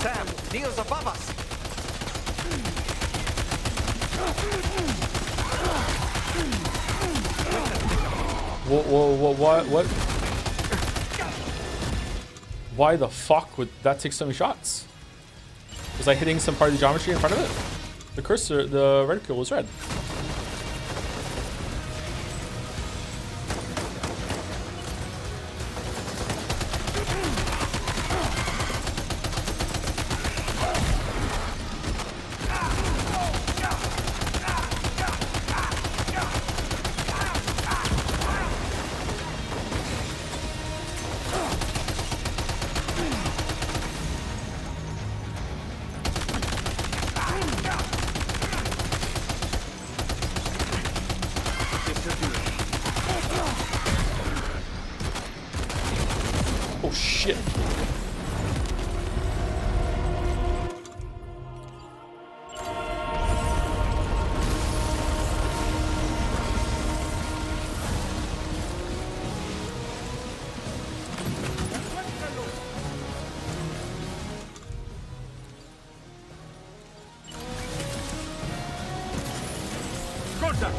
Sam, Neil's above us. What? Why the fuck would that take so many shots? Was I hitting some part of the geometry in front of it? The cursor, the reticle was red. Oh shit. Contact!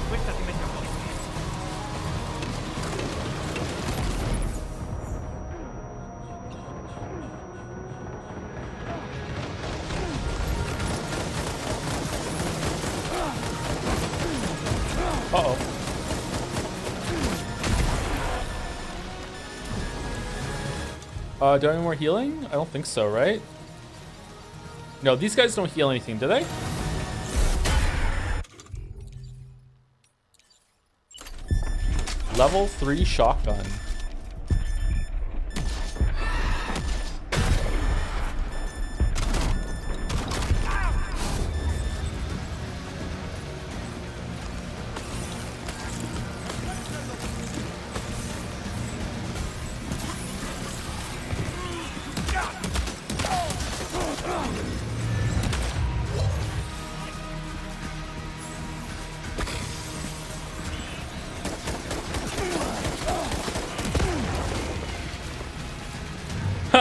Questa ti mette a posto. Uh-oh. Do I have any more healing? I don't think so, right? No, these guys don't heal anything, do they? Level 3 shotgun.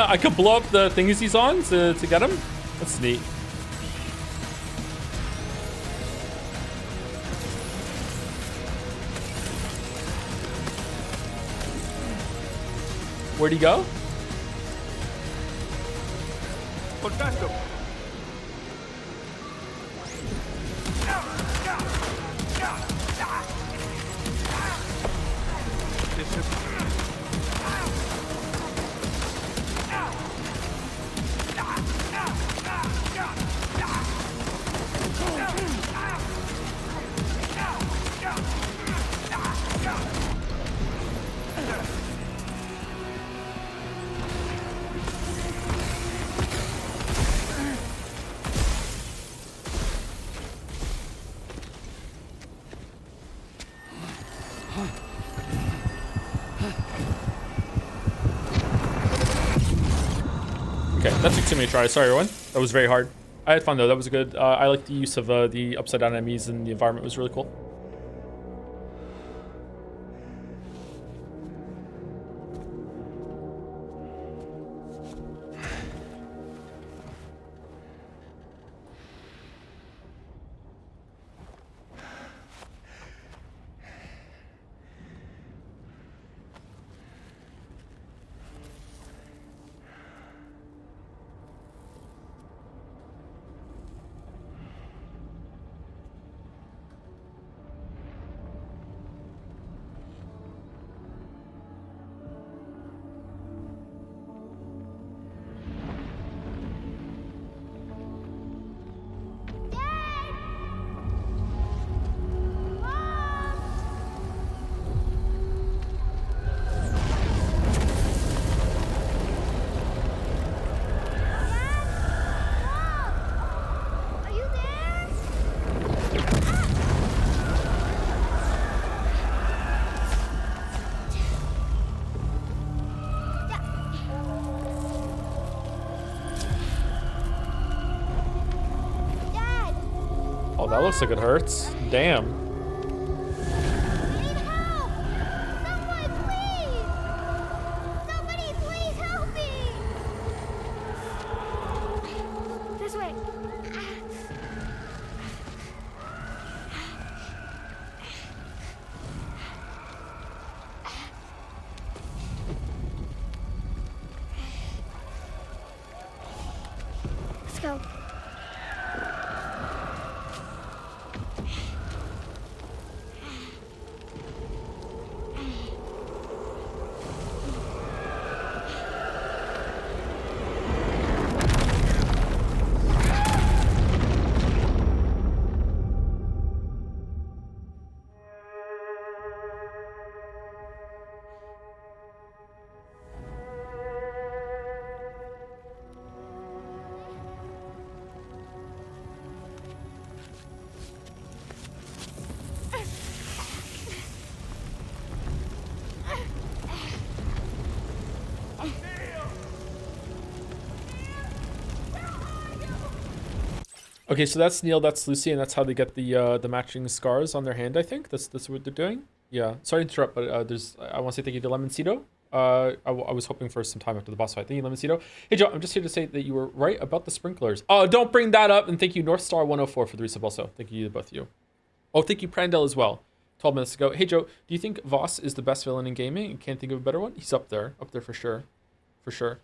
I could blow up the things he's on to get him. That's neat. Where'd he go? Contatto! Okay, that took too many tries. Sorry, everyone. That was very hard. I had fun though. That was good. I like the use of the upside down enemies, and the environment was really cool. Oh, that looks like it hurts. Damn. This way. help. Okay, so that's Neil, that's Lucy, and that's how they get the matching scars on their hand. I think that's what they're doing. Yeah, sorry to interrupt, but I want to say thank you to Lemoncito. I was hoping for some time after the boss fight. Thank you, Lemoncito. Hey Joe, I'm just here to say that you were right about the sprinklers. Oh, don't bring that up. And thank you North Star 104 for the resub also. Thank you to both of you. Oh, thank you Prandel as well. 12 minutes ago. Hey Joe, do you think Voss is the best villain in gaming? You can't think of a better one? He's up there for sure. For sure.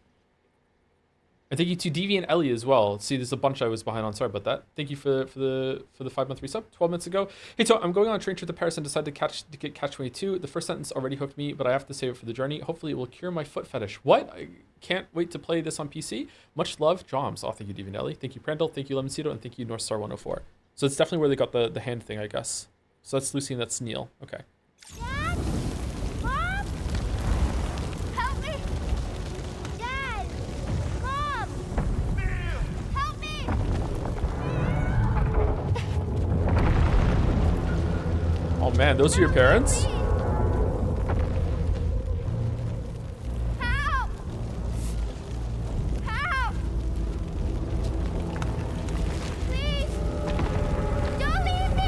And thank you to DV and Ellie as well. See, there's a bunch I was behind on. Sorry about that. Thank you for the 5-month resub. 12 minutes ago. Hey, so I'm going on a train trip to Paris and decided to get Catch 22. The first sentence already hooked me, but I have to save it for the journey. Hopefully, it will cure my foot fetish. What? I can't wait to play this on PC. Much love, Joms. Oh, thank you, DV and Ellie. Thank you, Prandel. Thank you, Lemoncito, and thank you, North Star 104. So it's definitely where they got the hand thing, I guess. So that's Lucy and that's Neil. Okay. Dad? Mom? Help me! Dad! Mom! Help me! Oh man, those are your parents? Help! Help! Please! Don't leave me!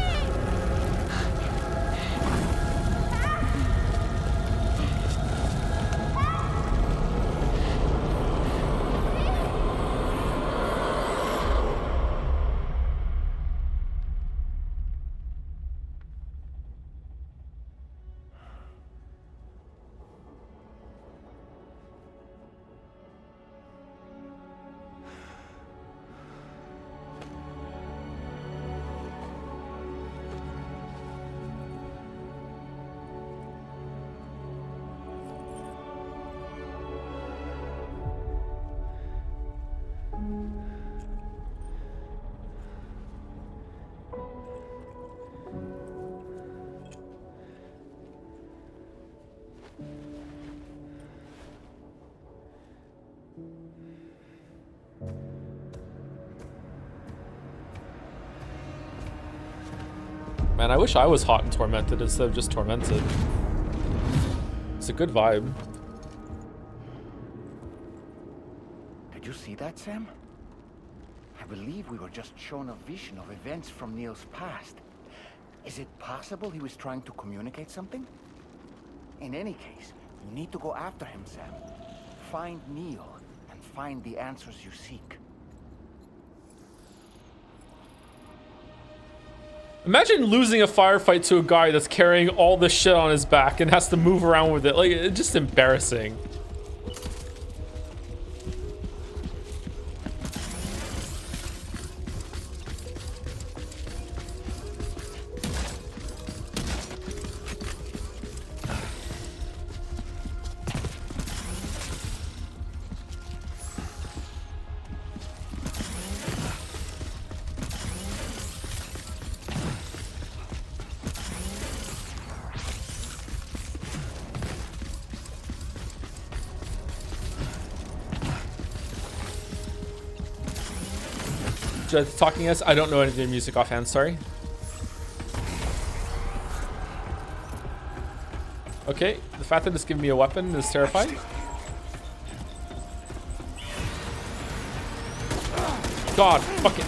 Man, I wish I was hot and tormented instead of just tormented. It's a good vibe. Did you see that, Sam? I believe we were just shown a vision of events from Neil's past. Is it possible he was trying to communicate something? In any case, you need to go after him, Sam. Find Neil and find the answers you seek. Imagine losing a firefight to a guy that's carrying all this shit on his back and has to move around with it. Like, it's just embarrassing. Talking us, I don't know any of their music offhand, sorry. Okay, the fact that it's giving me a weapon is terrifying. God, fuck it.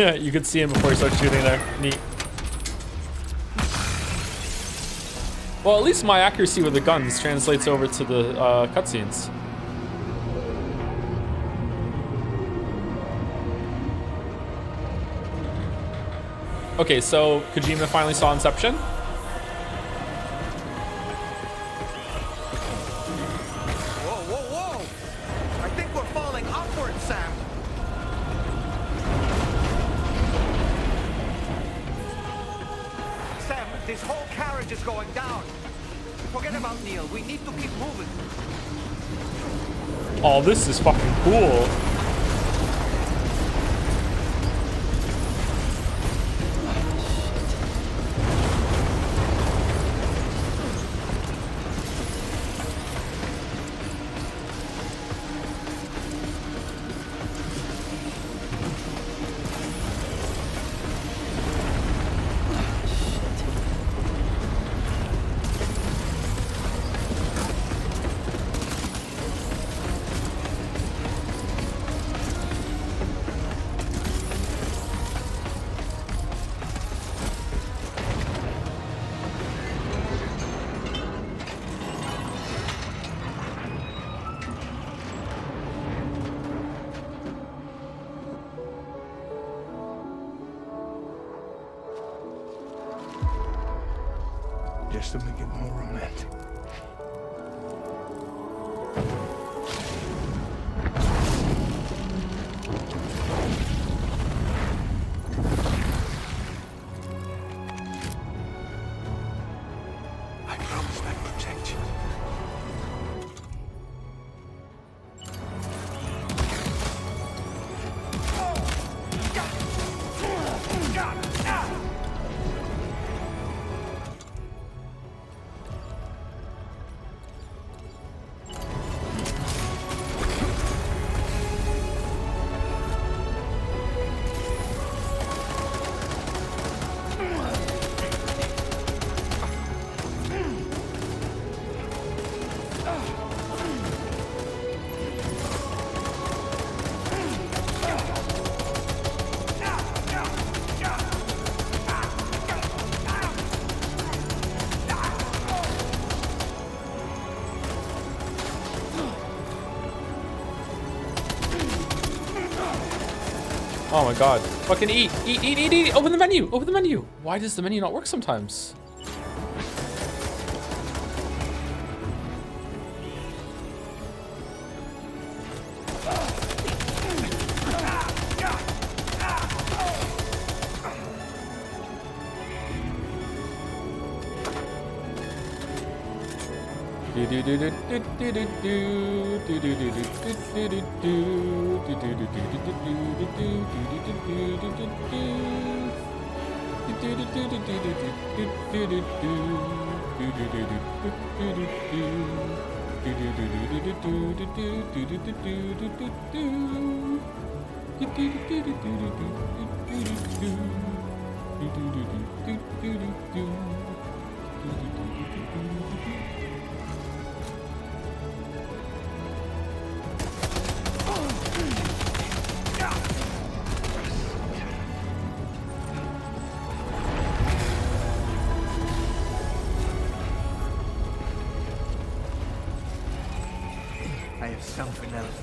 Yeah, you could see him before he starts shooting there. Neat. Well, at least my accuracy with the guns translates over to the cutscenes. Okay, so Kojima finally saw Inception. Whoa, whoa, whoa! I think we're falling upward, Sam. Sam, this whole carriage is going down. Forget about Neil. We need to keep moving. Oh, this is fucking cool. Just to make it more romantic. I promise I'd protect you. Oh my god. Fucking eat. Eat, eat, eat, eat. Open the menu. Open the menu. Why does the menu not work sometimes? I have something else.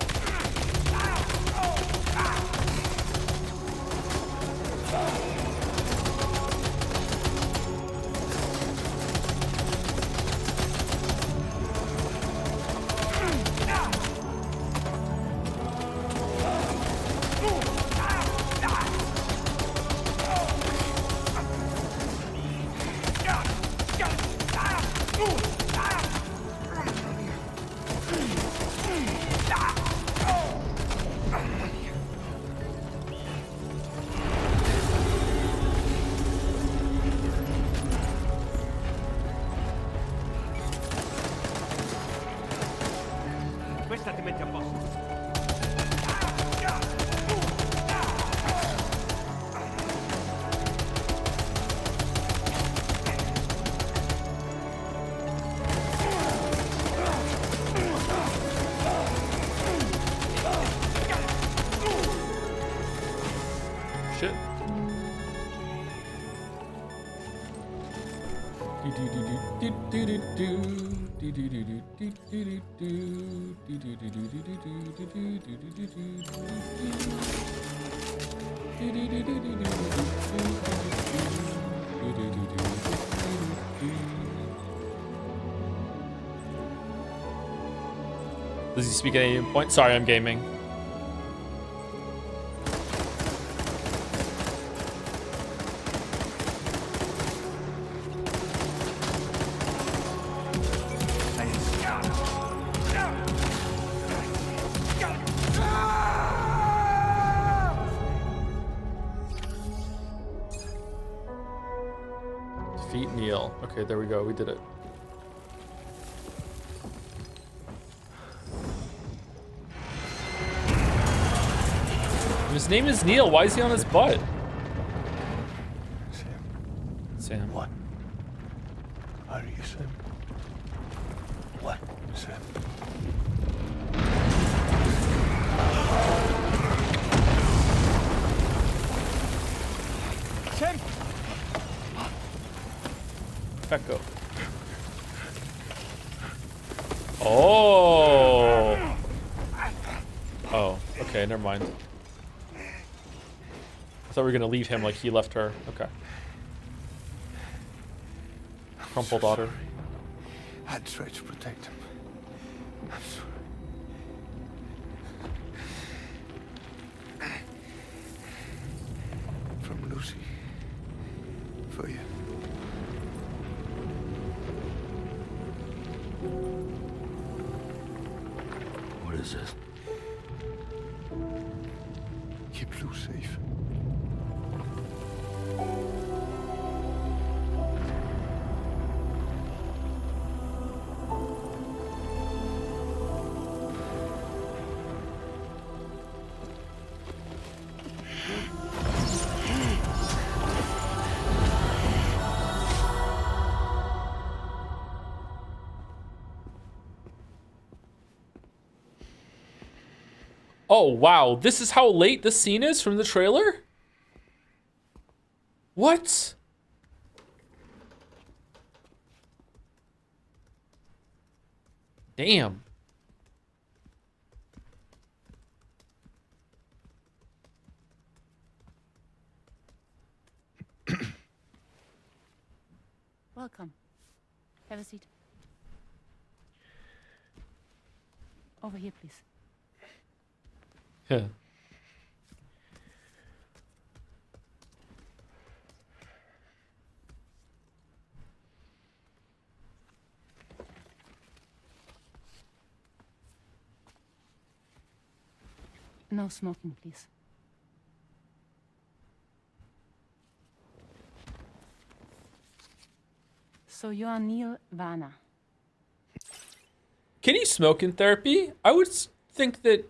shit. Does he speak at any point? Sorry, I'm gaming. Defeat Neil. Okay, there we go. We did it. His name is Neil. Why is he on his butt? Sam. What? Are you Sam? What, Sam? Sam! Echo. Oh. Oh, okay, never mind. I thought we were gonna leave him like he left her. Okay. Crumpled otter. I tried to protect him. I'm sorry. From Lucy. For you. What is this? Keep Lou safe. Oh, wow. This is how late this scene is from the trailer? What? Damn. Welcome. Have a seat. Over here, please. Yeah. No smoking, please. So you are Neil Varner. Can you smoke in therapy? I would think that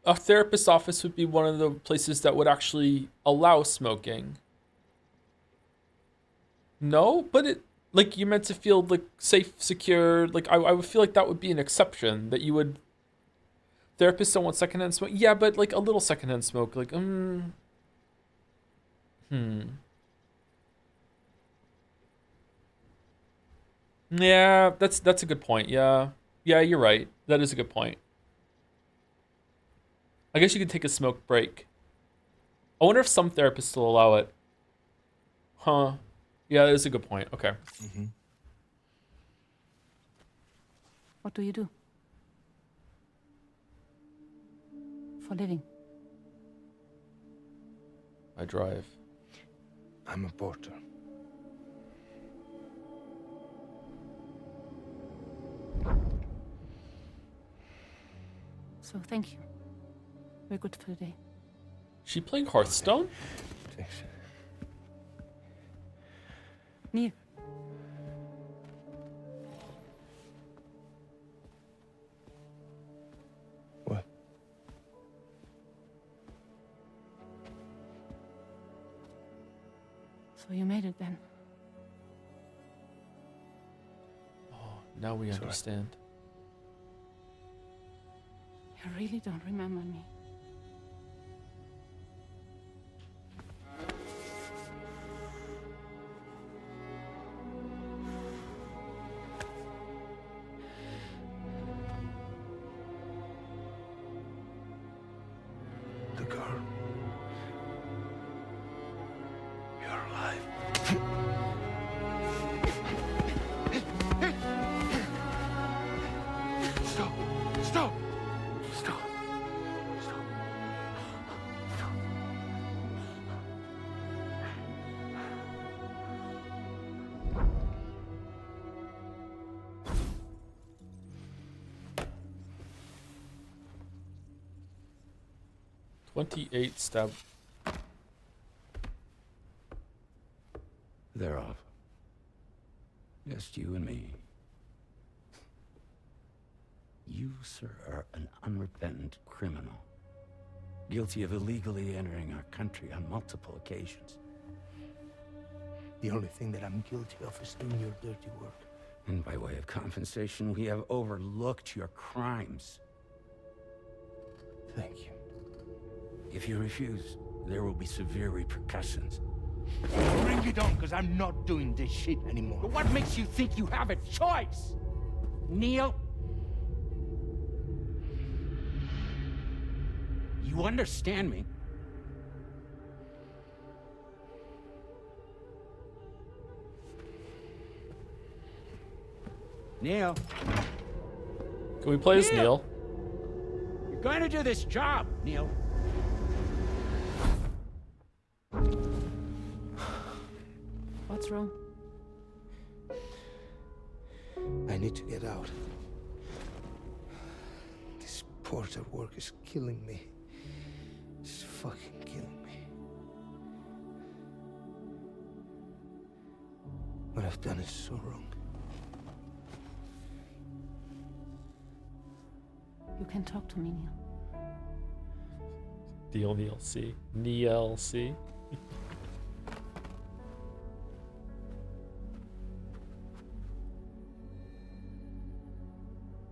a therapist's office would be one of the places that would actually allow smoking. No, but it, like, you're meant to feel like safe, secure. Like, I would feel like that would be an exception, that you would. Therapists don't want secondhand smoke. Yeah, but like a little secondhand smoke, like, Yeah, that's a good point. Yeah, yeah, you're right. That is a good point. I guess you could take a smoke break. I wonder if some therapists still allow it. Huh. Yeah, that is a good point. Okay. What do you do? For a living? I drive. I'm a porter. So thank you. We're good for the day. She playing Hearthstone? Thanks. Neil. What? So you made it then. Oh, now we understand. You really don't remember me. are alive. Stop! Stop! Stop! Stop! 28 stab. They're off. Just you and me. You, sir, are an unrepentant criminal. Guilty of illegally entering our country on multiple occasions. The only thing that I'm guilty of is doing your dirty work. And by way of compensation, we have overlooked your crimes. Thank you. If you refuse, there will be severe repercussions. Bring it on, because I'm not doing this shit anymore. But what makes you think you have a choice? Neil? You understand me? Neil? Can we play as Neil? You're going to do this job, Neil. What's wrong? I need to get out. This porter work is killing me. It's fucking killing me. What I've done is so wrong. You can talk to me, Neil. Neil C. Neil C.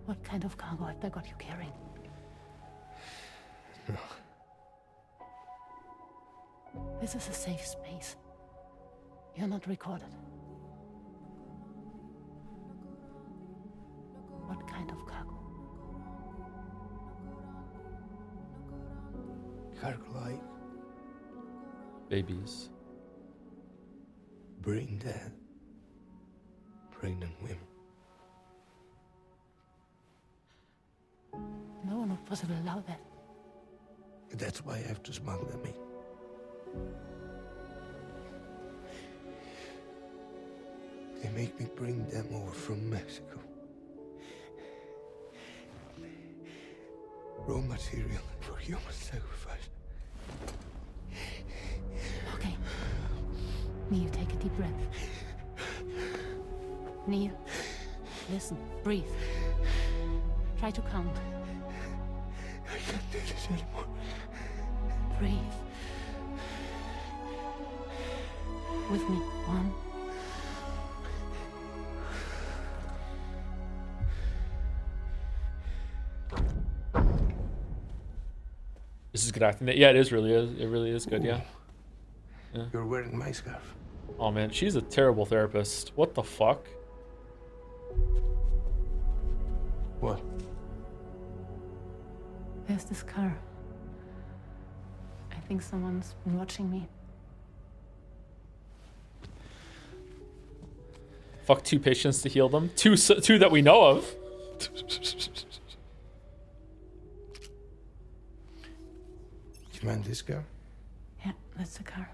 What kind of cargo have they got you carrying? No. This is a safe space. You're not recorded. What kind of cargo? Cargo like Babies. brain dead, pregnant women. No one would possibly allow that. That's why I have to smuggle them in. They make me bring them over from Mexico. Raw material for human sacrifice. Okay. Neil, take a deep breath. Neil, listen, breathe. Try to count. I can't do this anymore. Breathe. With me. 1. This is good acting. Yeah, it really is. It really is good. Yeah. Yeah. You're wearing my scarf. Oh man, she's a terrible therapist. What the fuck? What? There's this car. I think someone's been watching me. Fuck 2 patients to heal them. Two that we know of. You mind this car? Yeah, that's the car.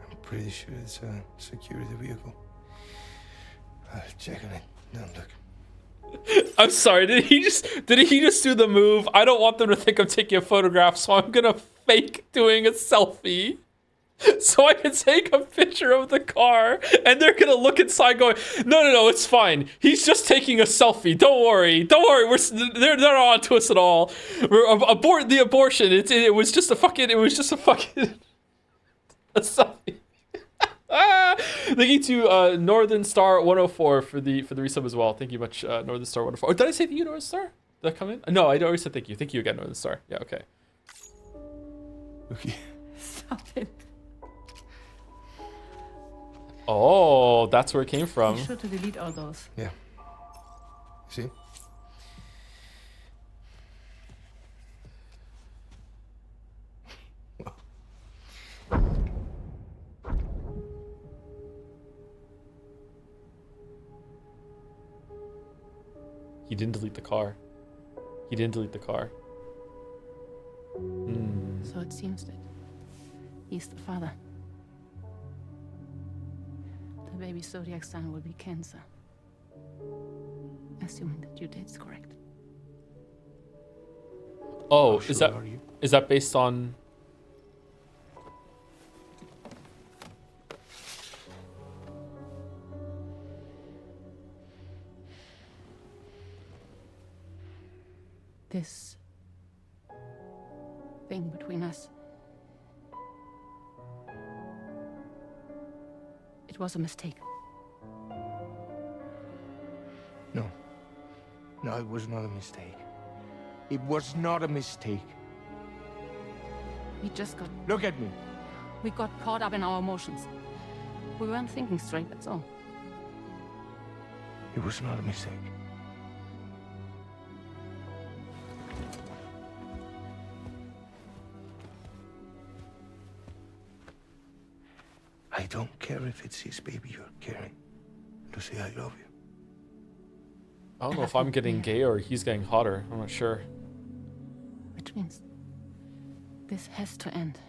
I'm pretty sure it's a security vehicle. I'll check on it. Don't look. I'm sorry, did he just do the move? I don't want them to think I'm taking a photograph, so I'm gonna fake doing a selfie. So I can take a picture of the car, and they're gonna look inside going, no, it's fine. He's just taking a selfie. Don't worry. They're not on to us at all. Abort the abortion. It was just a fucking a selfie. Thank you to Northern Star 104 for the resub as well. Thank you much, Northern Star 104. Oh, did I say thank you, Northern Star? Did that come in? No, I already said thank you. Thank you again, Northern Star. Yeah, okay. Okay. Stop it. Oh, that's where it came from. Be sure to delete all those. Yeah. See? He didn't delete the car. He didn't delete the car. So it seems that he's the father. The baby zodiac sign will be Cancer. Assuming that due date's correct. Oh, How is sure that are you? is that based on? This thing between us. It was a mistake. No. No, it was not a mistake. It was not a mistake. We just got... Look at me. We got caught up in our emotions. We weren't thinking straight, that's all. It was not a mistake. I don't care if it's his baby you're carrying. Lucy, I love you. I don't know if I'm getting gay or he's getting hotter. I'm not sure. Which means this has to end.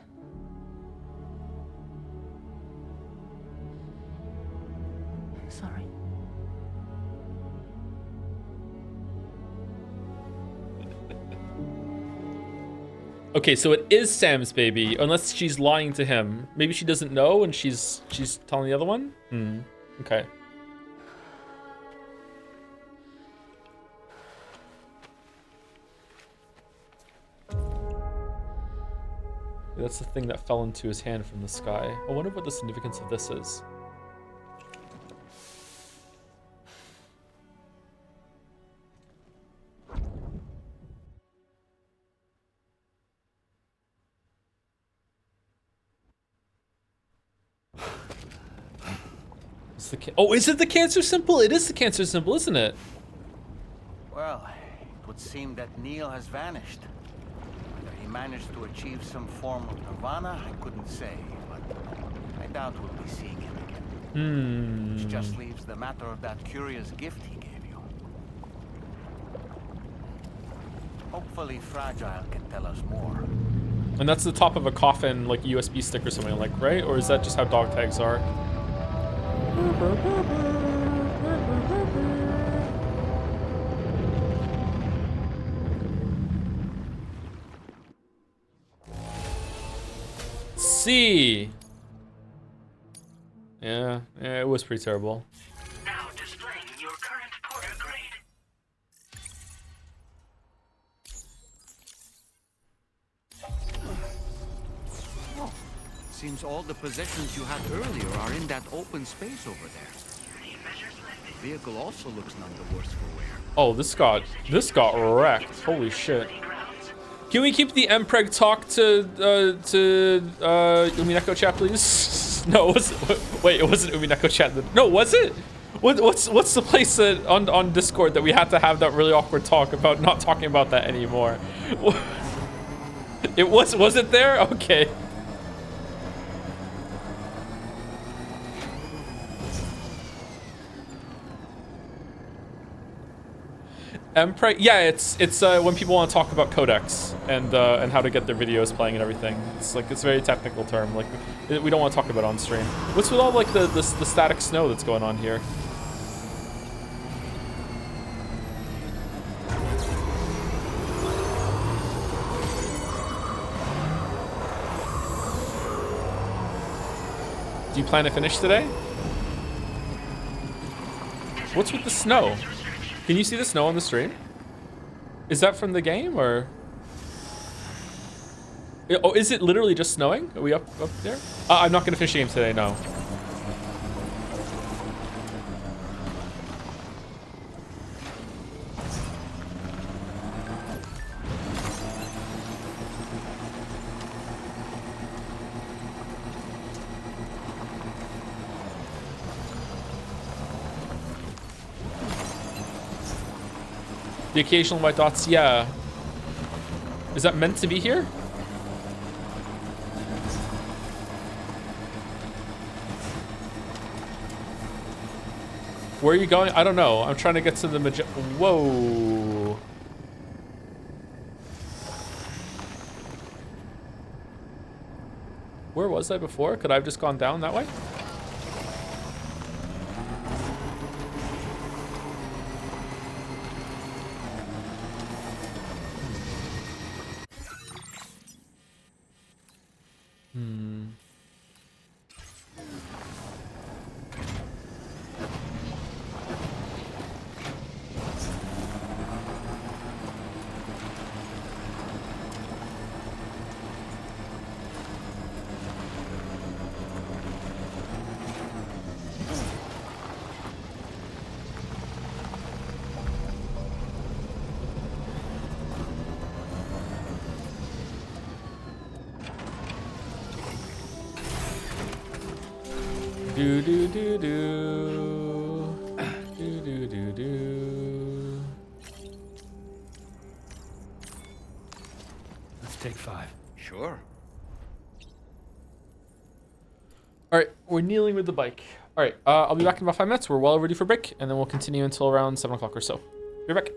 I'm sorry. Okay, so it is Sam's baby, unless she's lying to him. Maybe she doesn't know and she's telling the other one? Okay. That's the thing that fell into his hand from the sky. I wonder what the significance of this is. Oh, is it the Cancer symbol? It is the Cancer symbol, isn't it? Well, it would seem that Neil has vanished. Whether he managed to achieve some form of nirvana, I couldn't say, but I doubt we'll be seeing him again. Which just leaves the matter of that curious gift he gave you. Hopefully Fragile can tell us more. And that's the top of a coffin, like a USB stick or something, like, right? Or is that just how dog tags are? C. Yeah, it was pretty terrible. Now displaying your current Porter grade. Seems all the possessions you had earlier are in that open space over there. The vehicle also looks none the worse for wear. Oh, this got wrecked. Holy shit. Can we keep the Mpreg talk to Umineko chat, please? No, it wasn't. Wait, it wasn't Umineko chat. No, was it? What's the place that on Discord that we had to have that really awkward talk about not talking about that anymore? It was it there? Okay. Mpreg, yeah, it's when people want to talk about codecs and how to get their videos playing and everything. It's like it's a very technical term. Like we don't want to talk about it on stream. What's with all like the static snow that's going on here? Do you plan to finish today? What's with the snow? Can you see the snow on the stream? Is that from the game or? Oh, is it literally just snowing? Are we up there? I'm not gonna finish the game today, no. The occasional white dots, yeah. Is that meant to be here? Where are you going? I don't know. I'm trying to get to the Whoa. Where was I before? Could I have just gone down that way? Do do do do. Do do do do. Let's take 5. Sure. All right, we're kneeling with the bike. All right, I'll be back in about 5 minutes. We're well ready for break, and then we'll continue until around 7 o'clock or so. Be right back.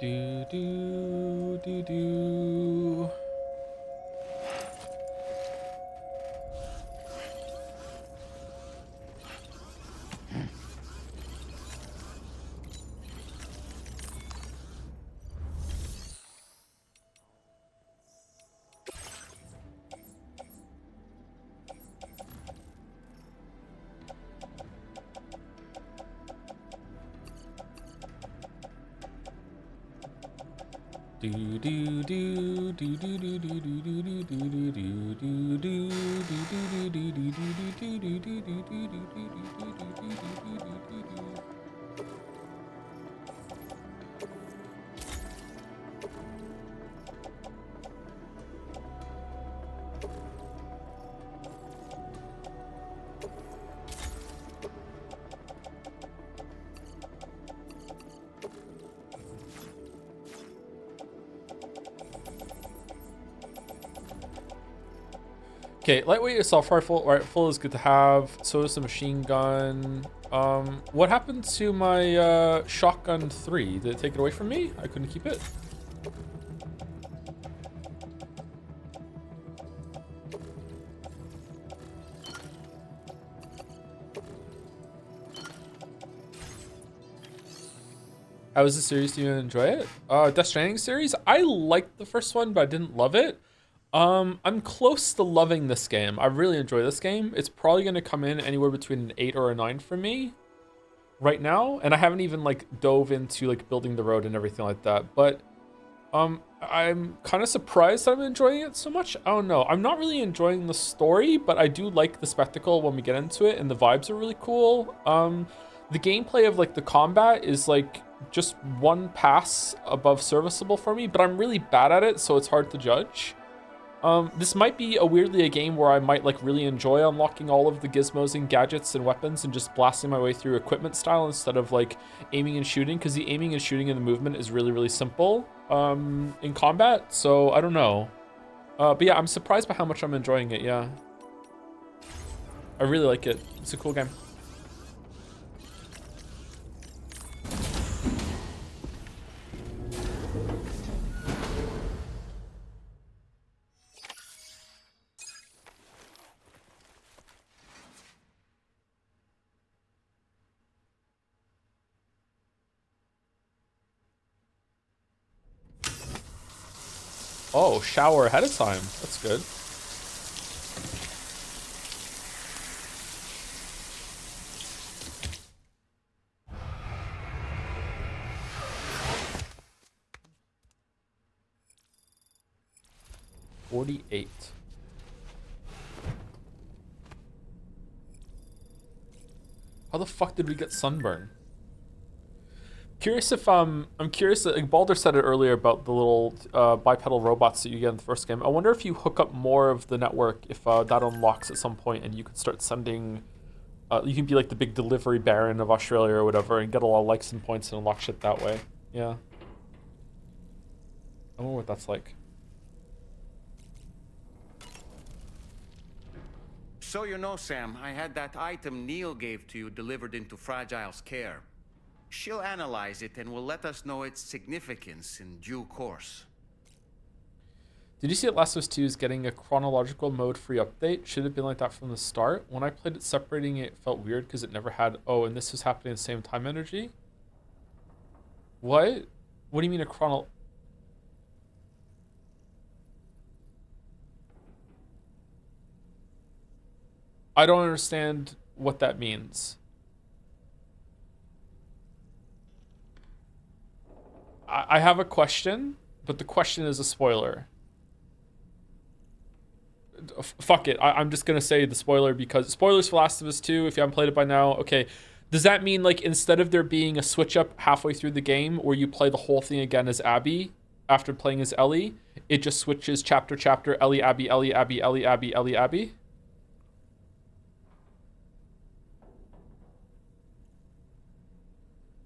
Do do do do. Do do do do do do do do do do do do do do do Okay, lightweight assault rifle is good to have. So is the machine gun. What happened to my shotgun 3? Did it take it away from me? I couldn't keep it. How was the series? Do you enjoy it? Death Stranding series? I liked the first one, but I didn't love it. I'm close to loving this game. I really enjoy this game. It's probably going to come in anywhere between an 8 or a 9 for me right now. And I haven't even like dove into like building the road and everything like that. But I'm kind of surprised that I'm enjoying it so much. I don't know. I'm not really enjoying the story, but I do like the spectacle when we get into it, and the vibes are really cool. The gameplay of like the combat is like just one pass above serviceable for me, but I'm really bad at it, so it's hard to judge. This might be a game where I might like really enjoy unlocking all of the gizmos and gadgets and weapons and just blasting my way through equipment style instead of like aiming and shooting, because the aiming and shooting and the movement is really, really simple in combat. So I don't know. But yeah, I'm surprised by how much I'm enjoying it. Yeah, I really like it. It's a cool game. Oh, shower ahead of time. That's good. $48. How the fuck did we get sunburn? Curious if I'm curious. Like Baldur said it earlier about the little bipedal robots that you get in the first game. I wonder if you hook up more of the network, if that unlocks at some point, and you could start sending. You can be like the big delivery baron of Australia or whatever, and get a lot of likes and points and unlock shit that way. Yeah. I wonder what that's like. So you know, Sam, I had that item Neil gave to you delivered into Fragile's care. She'll analyze it and will let us know its significance in due course. Did you see that Last of Us 2 is getting a chronological mode free update? Should it have been like that from the start? When I played it separating it felt weird because it never had, oh, and this was happening at the same time energy? What? What do you mean a chrono... I don't understand what that means. I have a question, but the question is a spoiler. Fuck it. I'm just going to say the spoiler because spoilers for Last of Us 2, if you haven't played it by now. Okay. Does that mean like instead of there being a switch up halfway through the game where you play the whole thing again as Abby after playing as Ellie, it just switches chapter, Ellie, Abby, Ellie, Abby, Ellie, Abby, Ellie, Abby?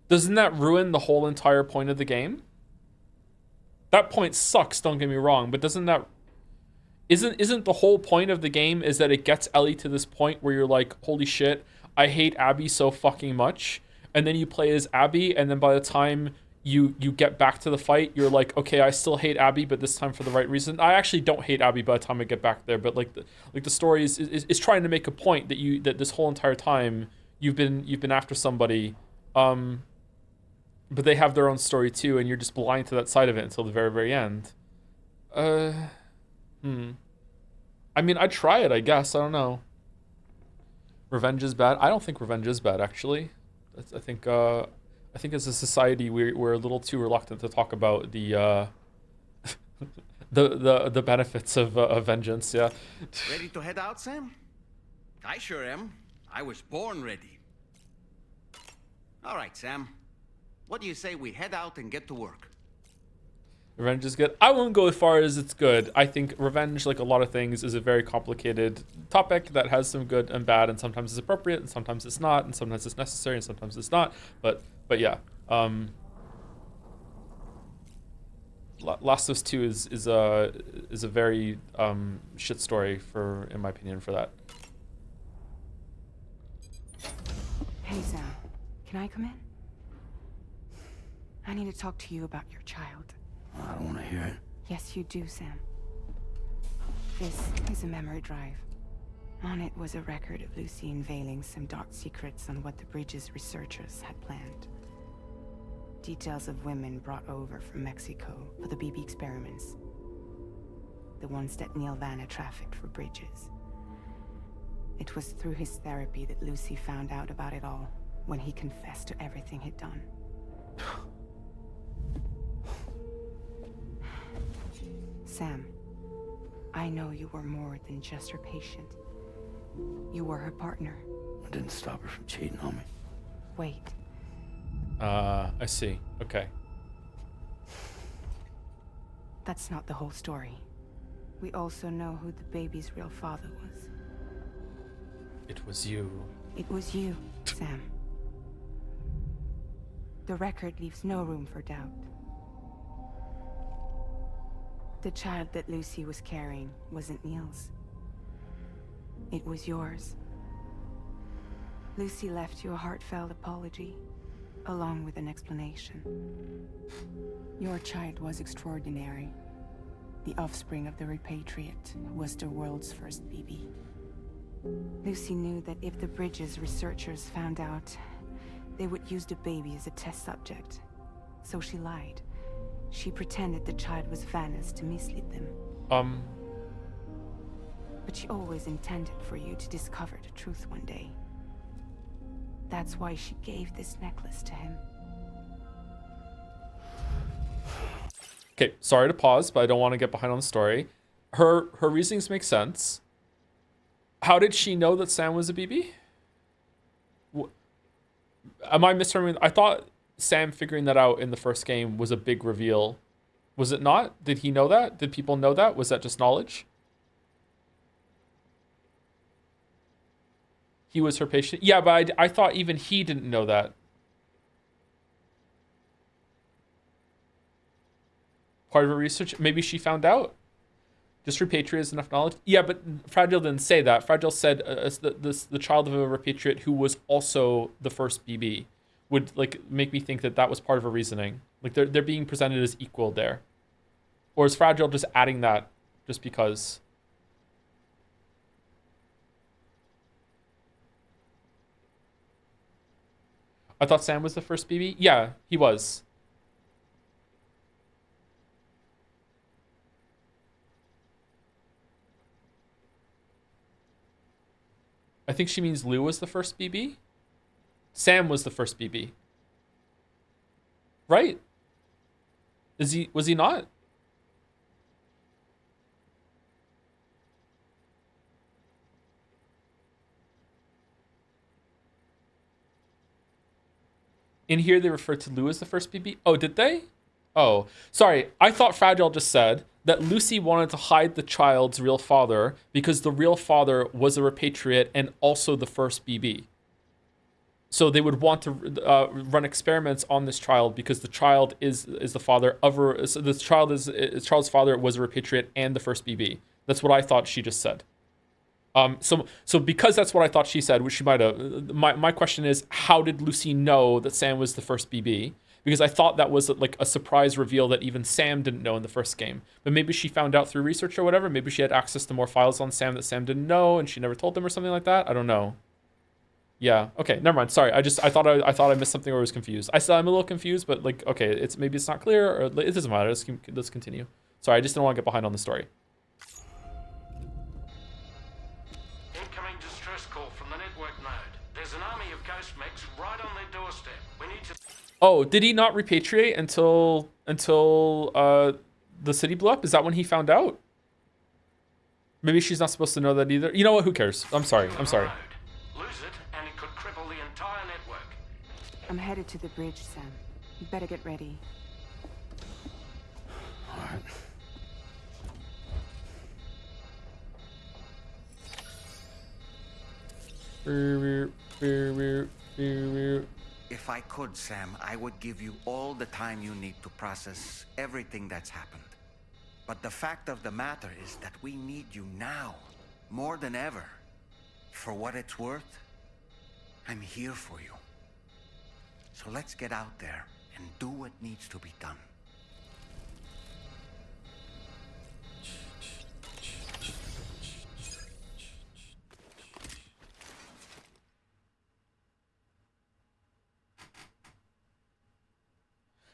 Doesn't that ruin the whole entire point of the game? That point sucks, don't get me wrong, but doesn't that... Isn't the whole point of the game is that it gets Ellie to this point where you're like, holy shit, I hate Abby so fucking much. And then you play as Abby, and then by the time you get back to the fight, you're like, okay, I still hate Abby, but this time for the right reason. I actually don't hate Abby by the time I get back there, but like the story is trying to make a point that this whole entire time you've been after somebody, but they have their own story too, and you're just blind to that side of it until the very, very end. I mean, I'd try it, I guess. I don't know. Revenge is bad. I don't think revenge is bad, actually. I think as a society we're a little too reluctant to talk about the the benefits of vengeance. Yeah. Ready to head out, Sam? I sure am. I was born ready. All right, Sam. What do you say we head out and get to work? Revenge is good. I won't go as far as it's good. I think revenge, like a lot of things, is a very complicated topic that has some good and bad, and sometimes it's appropriate, and sometimes it's not, and sometimes it's necessary, and sometimes it's not. But yeah. Last of Us 2 is a very shit story in my opinion, for that. Hey, Sam. Can I come in? I need to talk to you about your child. I don't want to hear it. Yes, you do, Sam. This is a memory drive. On it was a record of Lucy unveiling some dark secrets on what the Bridges researchers had planned. Details of women brought over from Mexico for the BB experiments. The ones that Neil Vanna trafficked for Bridges. It was through his therapy that Lucy found out about it all, when he confessed to everything he'd done. Sam, I know you were more than just her patient. You were her partner. I didn't stop her from cheating on me. Wait. I see. Okay. That's not the whole story. We also know who the baby's real father was. It was you. It was you, Sam. The record leaves no room for doubt. The child that Lucy was carrying wasn't Neil's. It was yours. Lucy left you a heartfelt apology, along with an explanation. Your child was extraordinary. The offspring of the repatriate who was the world's first BB. Lucy knew that if the Bridges researchers found out, they would use the baby as a test subject. So she lied. She pretended the child was Vanna's to mislead them. But she always intended for you to discover the truth one day. That's why she gave this necklace to him. Okay, sorry to pause, but I don't want to get behind on the story. Her reasonings make sense. How did she know that Sam was a BB? Am I misremembering? I thought Sam figuring that out in the first game was a big reveal. Was it not? Did he know that? Did people know that? Was that just knowledge? He was her patient? Yeah, but I thought even he didn't know that. Part of her research? Maybe she found out? Just repatriate is enough knowledge? Yeah, but Fragile didn't say that. Fragile said the child of a repatriate who was also the first BB would like make me think that was part of her reasoning. Like they're being presented as equal there. Or is Fragile just adding that just because? I thought Sam was the first BB? Yeah, he was. I think she means Lou was the first BB. Sam was the first BB. Right? Was he not? In here they refer to Lou as the first BB. Oh, did they? Oh, sorry. I thought Fragile just said that Lucy wanted to hide the child's real father because the real father was a repatriate and also the first BB. So they would want to run experiments on this child because the child is the father of her. So this child's father was a repatriate and the first BB. That's what I thought she just said. So because that's what I thought she said, which she might have. My question is, how did Lucy know that Sam was the first BB? because I thought that was like a surprise reveal that even Sam didn't know in the first game. But maybe she found out through research or whatever. Maybe she had access to more files on Sam that Sam didn't know, and she never told them or something like that. I don't know. Yeah. Okay. Never mind. Sorry. I thought I missed something or was confused. I'm a little confused, but like, okay, maybe it's not clear, or it doesn't matter. Let's continue. Sorry, I just don't want to get behind on the story. Incoming distress call from the network node. There's an army of ghost mechs right on their doorstep. We need to... Oh, did he not repatriate until the city blew up? Is that when he found out? Maybe she's not supposed to know that either. You know what? Who cares? I'm sorry. Lose it, and it could cripple the entire network. I'm headed to the bridge, Sam. You better get ready. All right. If I could, Sam, I would give you all the time you need to process everything that's happened. But the fact of the matter is that we need you now, more than ever. For what it's worth, I'm here for you. So let's get out there and do what needs to be done.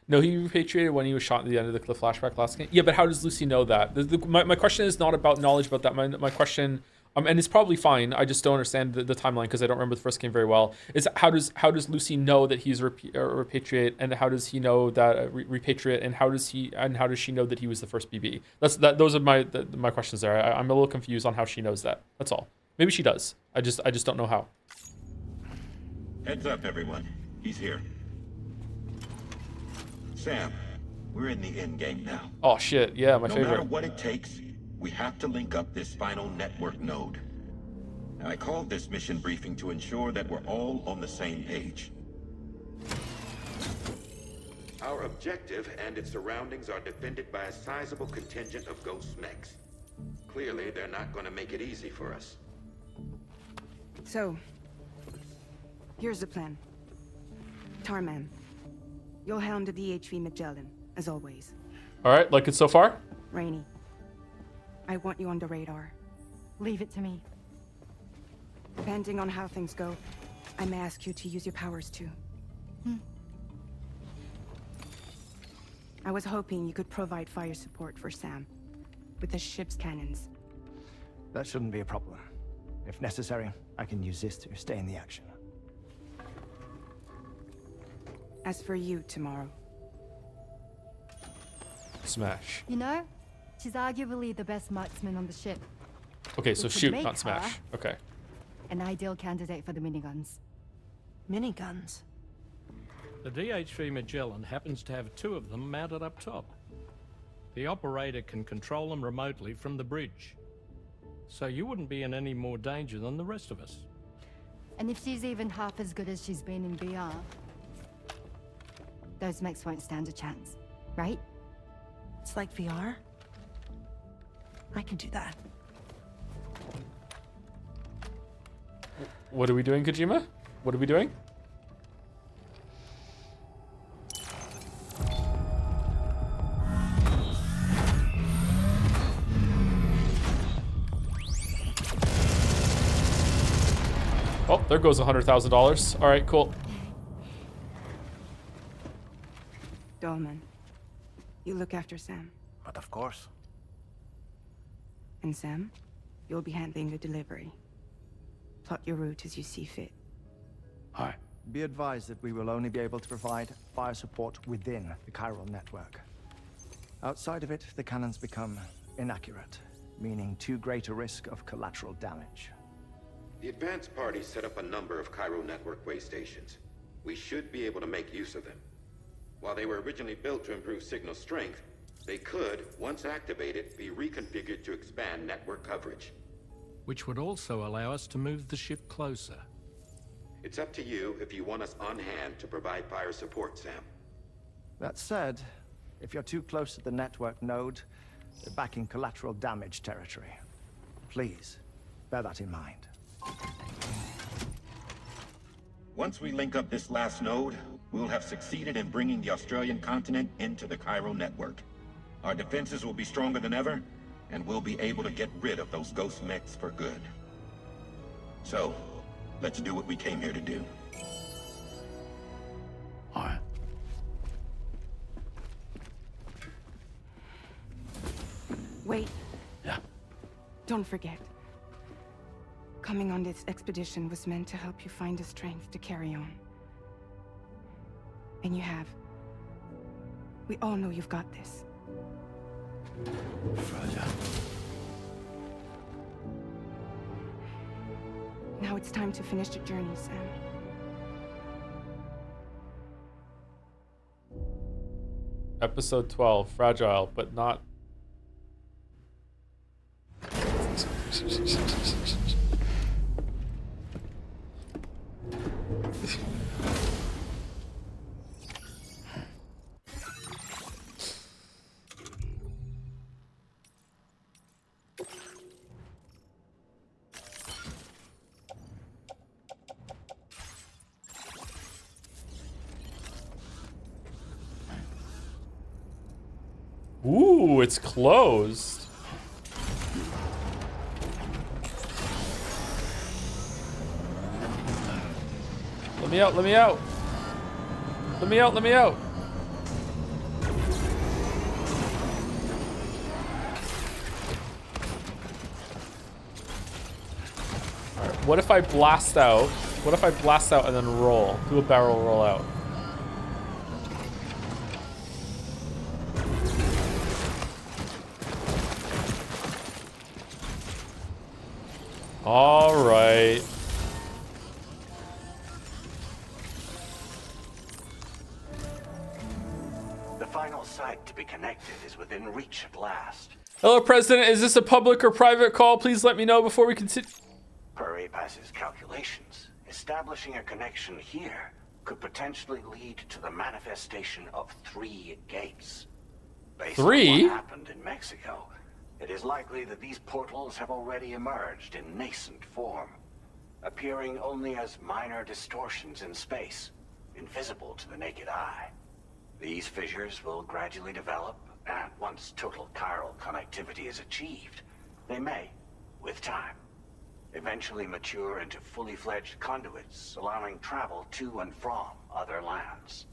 No, he repatriated when he was shot at the end of the cliff flashback last game. Yeah, but how does Lucy know that? My question is not about knowledge about that. My question, and it's probably fine. I just don't understand the timeline because I don't remember the first game very well. Is how does Lucy know that he's repatriate, and how does he know that repatriate, and how does she know that he was the first BB? Those are my questions there. I'm a little confused on how she knows that. That's all. Maybe she does. I just don't know how. Heads up, everyone. He's here. Sam, we're in the end game now. Oh shit, yeah, my favorite. No matter what it takes, we have to link up this final network node. I called this mission briefing to ensure that we're all on the same page. Our objective and its surroundings are defended by a sizable contingent of ghost mechs. Clearly, they're not going to make it easy for us. So, here's the plan. Tarman, you'll helm the DHV Magellan, as always. All right, like it so far? Rainey, I want you on the radar. Leave it to me. Depending on how things go, I may ask you to use your powers too. I was hoping you could provide fire support for Sam, with the ship's cannons. That shouldn't be a problem. If necessary, I can use this to stay in the action. As for you, tomorrow. Smash. You know, she's arguably the best marksman on the ship. Okay, so Which would shoot, make not smash. her Okay. an ideal candidate for the miniguns. Miniguns? The DHV Magellan happens to have 2 of them mounted up top. The operator can control them remotely from the bridge. So you wouldn't be in any more danger than the rest of us. And if she's even half as good as she's been in VR, those mechs won't stand a chance, right? It's like VR? I can do that. What are we doing, Kojima? What are we doing? Oh, there goes $100,000. All right, cool. Dolman, you look after Sam. But of course. And Sam, you'll be handling the delivery. Plot your route as you see fit. Hi. Be advised that we will only be able to provide fire support within the chiral network. Outside of it, the cannons become inaccurate, meaning too great a risk of collateral damage. The advanced party set up a number of chiral network way stations. We should be able to make use of them. While they were originally built to improve signal strength, they could, once activated, be reconfigured to expand network coverage. Which would also allow us to move the ship closer. It's up to you if you want us on hand to provide fire support, Sam. That said, if you're too close to the network node, you're back in collateral damage territory. Please, bear that in mind. Once we link up this last node, we'll have succeeded in bringing the Australian continent into the chiral network. Our defenses will be stronger than ever, and we'll be able to get rid of those ghost mechs for good. So, let's do what we came here to do. Alright. Wait. Yeah. Don't forget. Coming on this expedition was meant to help you find the strength to carry on. And you have. We all know you've got this. Fragile. Now it's time to finish the journey, Sam. Episode 12, fragile, but not. Ooh, it's closed. Let me out, let me out. Let me out, let me out. Alright, what if I blast out? What if I blast out and then roll? Do a barrel roll out. All right. The final site to be connected is within reach at last. Hello, President. Is this a public or private call? Please let me know before we continue. Per APAS's calculations, establishing a connection here could potentially lead to the manifestation of 3 gates. Based on what happened in Mexico, it is likely that these portals have already emerged in nascent form, appearing only as minor distortions in space, invisible to the naked eye. These fissures will gradually develop, and once total chiral connectivity is achieved, they may, with time, eventually mature into fully fledged conduits, allowing travel to and from other lands.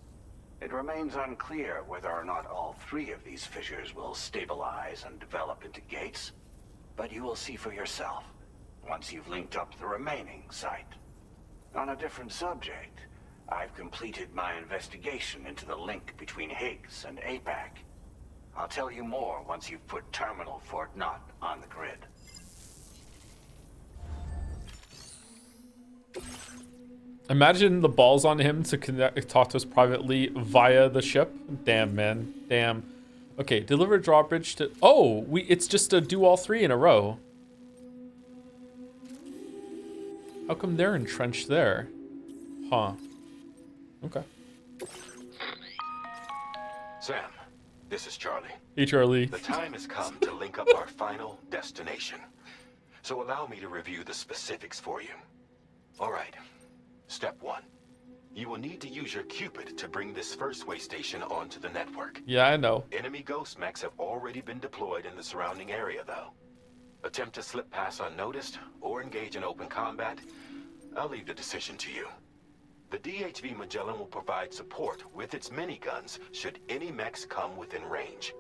It remains unclear whether or not all 3 of these fissures will stabilize and develop into gates, but you will see for yourself once you've linked up the remaining site. On a different subject, I've completed my investigation into the link between Higgs and APAC. I'll tell you more once you've put Terminal Fort Knott on the grid. Imagine the balls on him to talk to us privately via the ship. Damn, man. Damn. Okay, deliver drawbridge to... Oh, it's just to do all 3 in a row. How come they're entrenched there? Huh. Okay. Sam, this is Charlie. Hey, Charlie. The time has come to link up our final destination. So allow me to review the specifics for you. All right. Step 1. You will need to use your Cupid to bring this first way station onto the network. Yeah, I know. Enemy ghost mechs have already been deployed in the surrounding area, though. Attempt to slip past unnoticed or engage in open combat, I'll leave the decision to you. The DHV Magellan will provide support with its miniguns should any mechs come within range.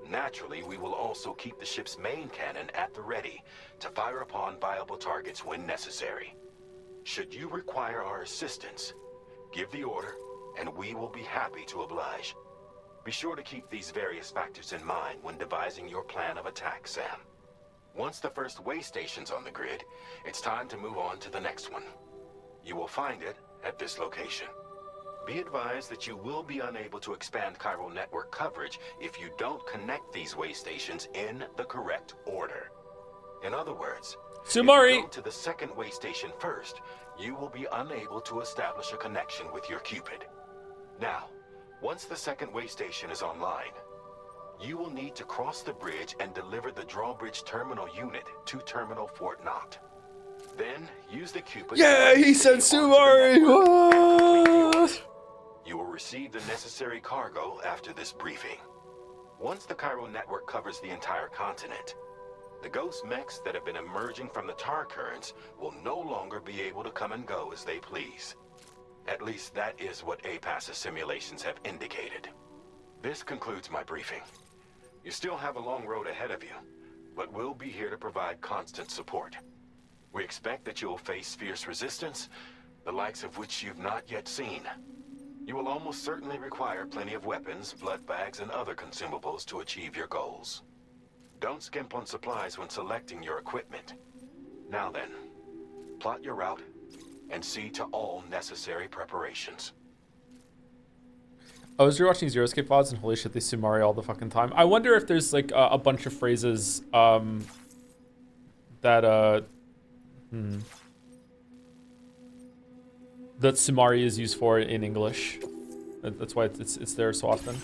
Naturally, we will also keep the ship's main cannon at the ready to fire upon viable targets when necessary. Should you require our assistance, give the order, and we will be happy to oblige. Be sure to keep these various factors in mind when devising your plan of attack, Sam. Once the first way station's on the grid, it's time to move on to the next one. You will find it at this location. Be advised that you will be unable to expand chiral network coverage if you don't connect these way stations in the correct order. In other words, Sumari. if you go to the second way station first, you will be unable to establish a connection with your Cupid. Now, once the second way station is online, you will need to cross the bridge and deliver the drawbridge terminal unit to Terminal Fort Knott. Then, use the Cupid... Yeah, he said Sumari! You will receive the necessary cargo after this briefing. Once the chiral network covers the entire continent, the ghost mechs that have been emerging from the tar currents will no longer be able to come and go as they please. At least that is what APAS's simulations have indicated. This concludes my briefing. You still have a long road ahead of you, but we'll be here to provide constant support. We expect that you will face fierce resistance, the likes of which you've not yet seen. You will almost certainly require plenty of weapons, blood bags, and other consumables to achieve your goals. Don't skimp on supplies when selecting your equipment. Now then, plot your route and see to all necessary preparations. I was rewatching Zero Escape VODs and holy shit, they Sumari all the fucking time. I wonder if there's like a bunch of phrases that Sumari is used for in English. That's why it's there so often.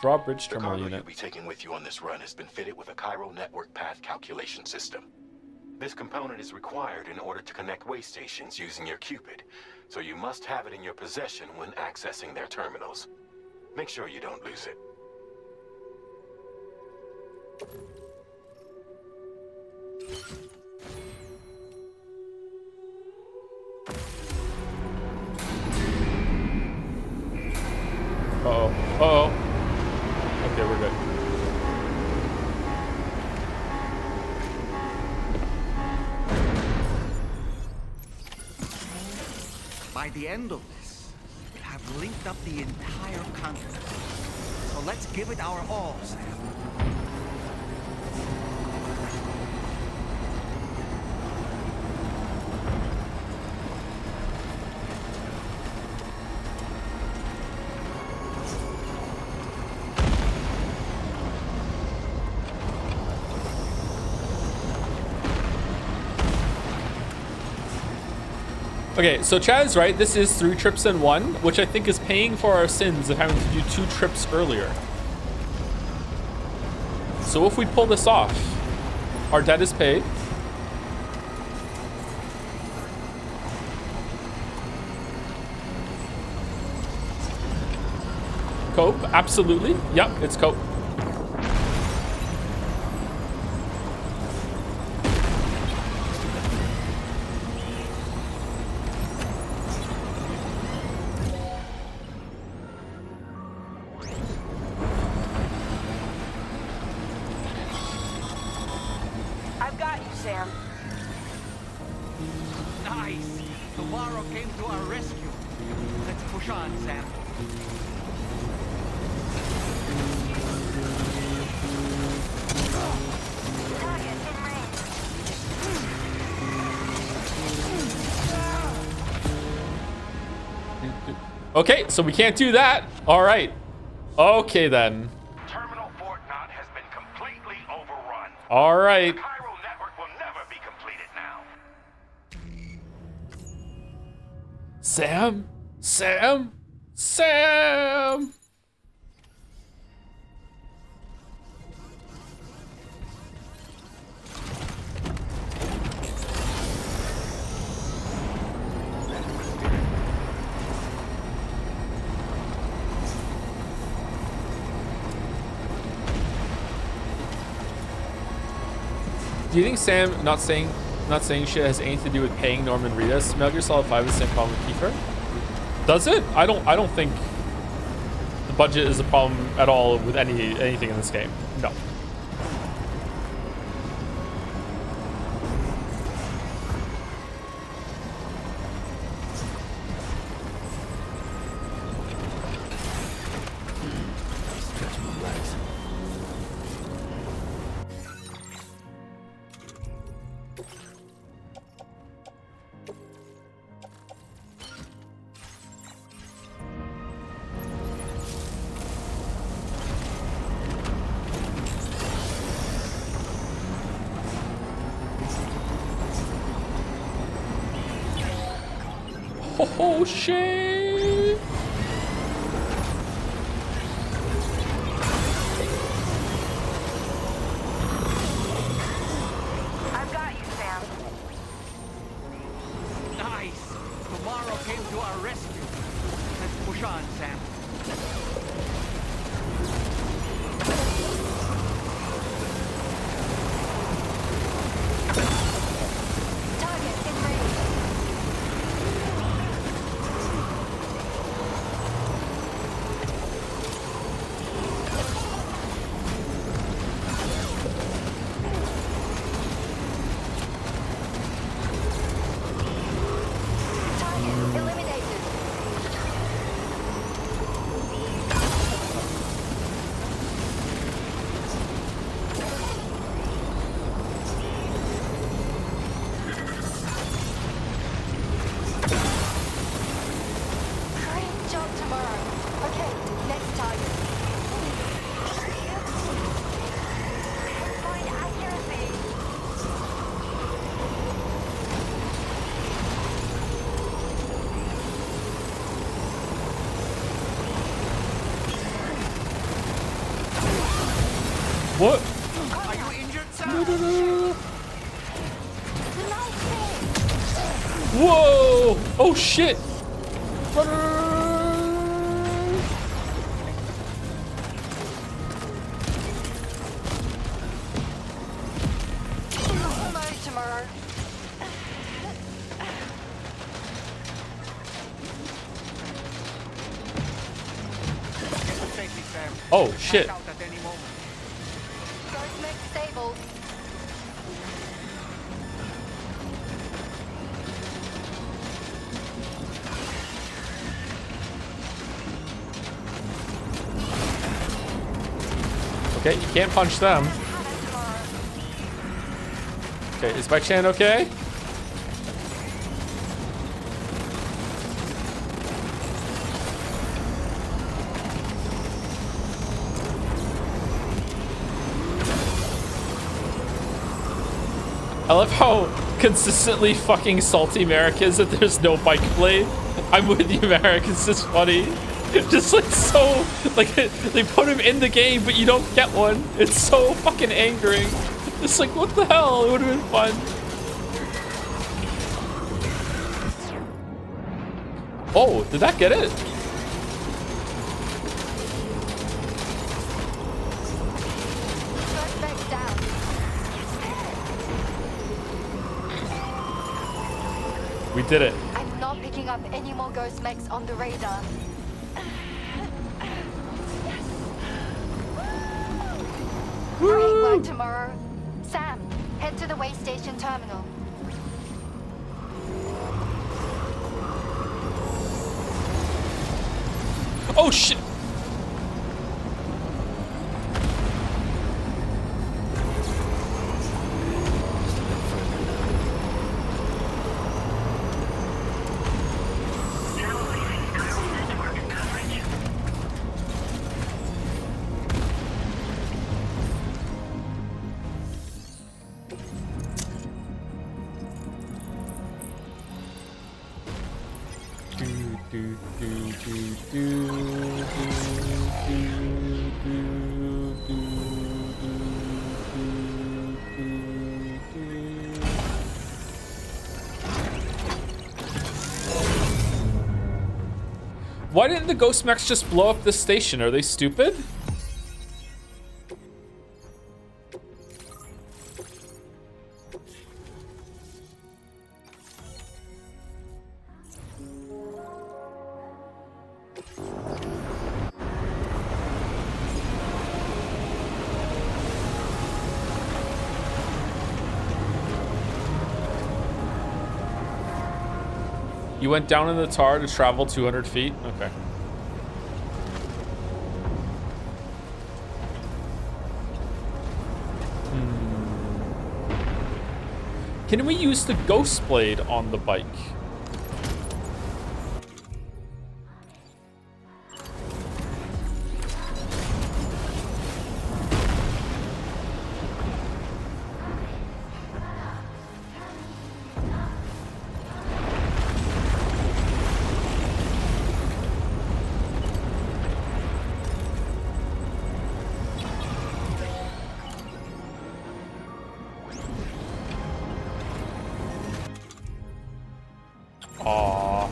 Draw bridge terminal unit. The cargo unit. you'll be taking with you on this run has been fitted with a chiral network path calculation system. This component is required in order to connect way stations using your Cupid, so you must have it in your possession when accessing their terminals. Make sure you don't lose it. Uh-oh. Uh-oh. Okay, we're good. By the end of this, we'll have linked up the entire continent. So let's give it our all, Sam. Okay, so Chad is right. This is 3 trips in 1, which I think is paying for our sins of having to do 2 trips earlier. So if we pull this off, our debt is paid. Cope, absolutely. Yep, it's cope. I've got you, Sam. Nice! Tomorrow came to our rescue. Let's push on, Sam. Okay, so we can't do that. All right. Okay, then. Terminal Fort Knott has been completely overrun. All right. The chiral network will never be completed now. Sam? Sam? Sam? Do you think Sam not saying shit has anything to do with paying Norman Reedus? Metal Gear Solid 5 is the same problem with Kiefer? Does it? I don't think the budget is a problem at all with anything in this game. No. Oh shit! I've got you, Sam. Nice! Tomorrow came to our rescue. What? Are you injured, sir? No. Whoa! Oh shit! Hello, tomorrow. Safety, Sam. Oh shit! Out at any moment. Ghost mech disabled. Okay, you can't punch them. Okay, is my Chan okay? I love how consistently fucking salty Merrick is that there's no bike blade. I'm with you, Merrick. It's just funny. Just like so, like they put him in the game, but you don't get one. It's so fucking angering. It's like, what the hell? It would have been fun. Oh, did that get it? Ghost mech down. We did it. I'm not picking up any more ghost mechs on the radar. Great work tomorrow. Sam, head to the way station terminal. Oh shit! Why didn't the ghost mechs just blow up this station? Are they stupid? You went down in the tar to travel 200 feet? Okay. Can we use the ghost blade on the bike? Aww.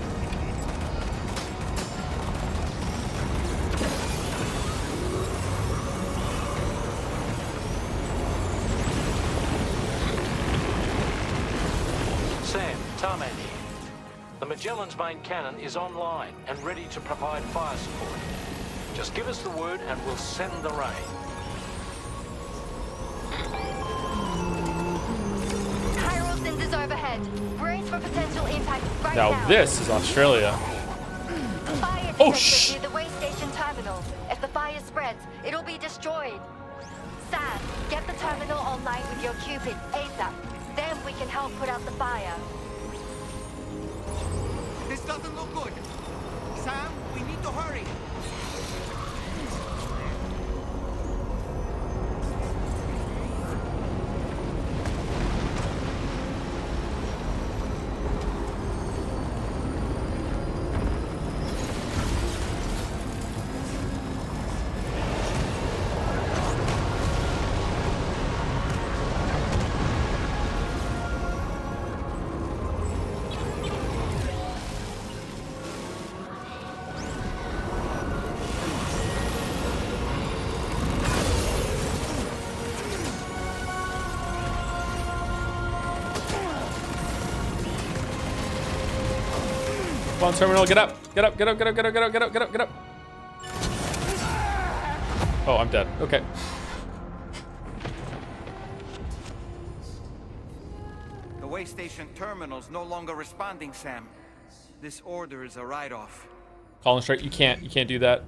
Sam, Tarman here. The Magellan's main cannon is online and ready to provide fire support. Just give us the word and we'll send the rain. Chiral sensors overhead. Brace for potential impact right now. Now this is Australia. Fire Oh, detected near the way station terminal. If the fire spreads, it'll be destroyed. Sam, get the terminal online with your Cupid ASAP. Then we can help put out the fire. This doesn't look good. Sam, we need to hurry. Come on, terminal, get up. Get up, get up, get up, get up, get up, get up, get up, get up. Oh, I'm dead. Okay. The way station terminal's no longer responding, Sam. This order is a write-off. Colin Strike, you can't do that.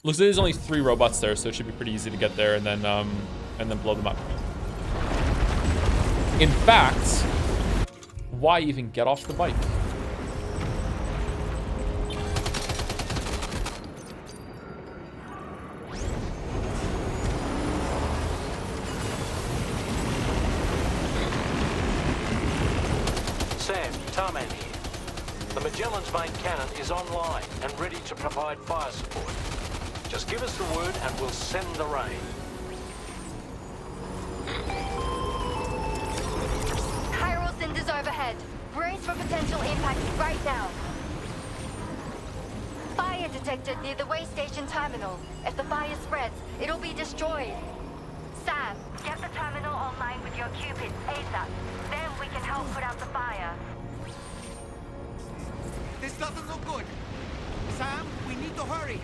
Looks like there's only 3 robots there, so it should be pretty easy to get there and then blow them up. In fact, why even get off the bike? Sam, Tarman here. The Magellan's main cannon is online and ready to provide fire support. Just give us the word and we'll send the rain. Chiral cinders overhead. Brace for potential impact right now. Fire detected near the way station terminal. If the fire spreads, it'll be destroyed. Sam, get the terminal online with your Cupid ASAP. Then we can help put out the fire. This doesn't look good. Sam, we need to hurry.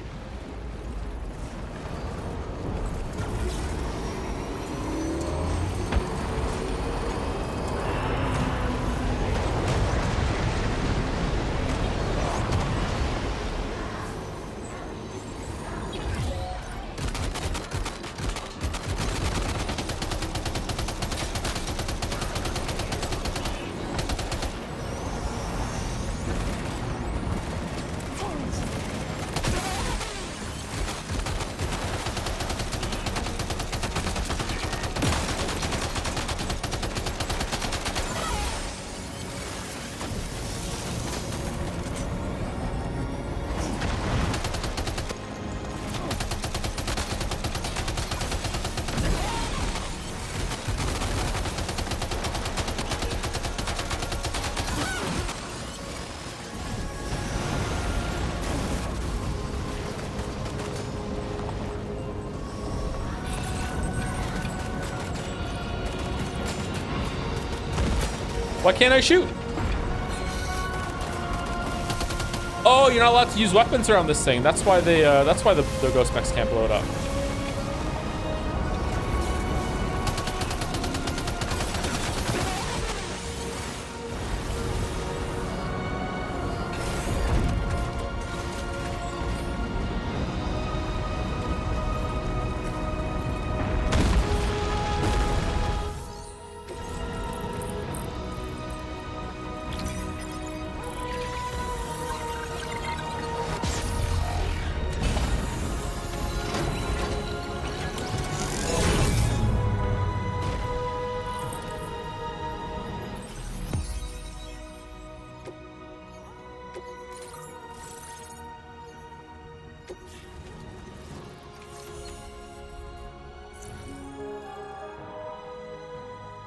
Why can't I shoot? Oh, you're not allowed to use weapons around this thing. That's why the ghost mechs can't blow it up.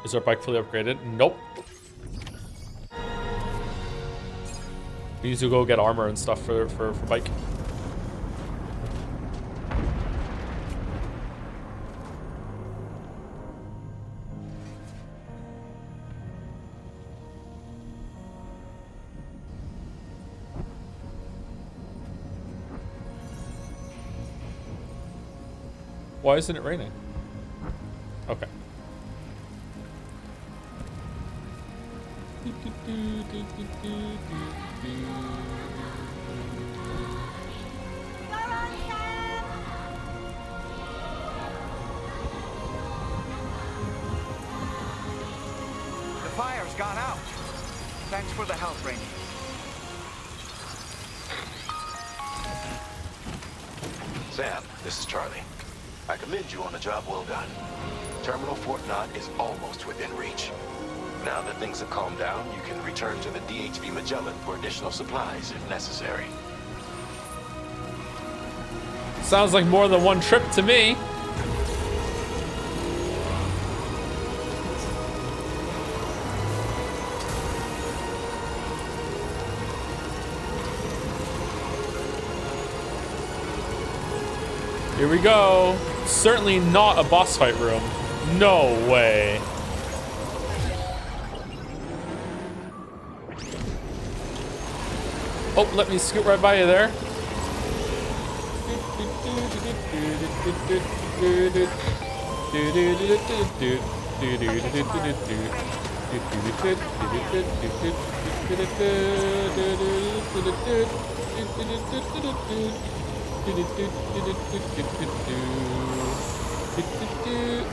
Is our bike fully upgraded? Nope. We need to go get armor and stuff for bike. Why isn't it raining? Okay. The fire's gone out. Thanks for the help, Rainey. Sam, this is Charlie. I commend you on a job well done. Terminal Fort Knott is almost within reach. Now that things have calmed down, you can return to the DHV Magellan for additional supplies if necessary. Sounds like more than one trip to me. Here we go. Certainly not a boss fight room. No way. Oh, let me scoot right by you there.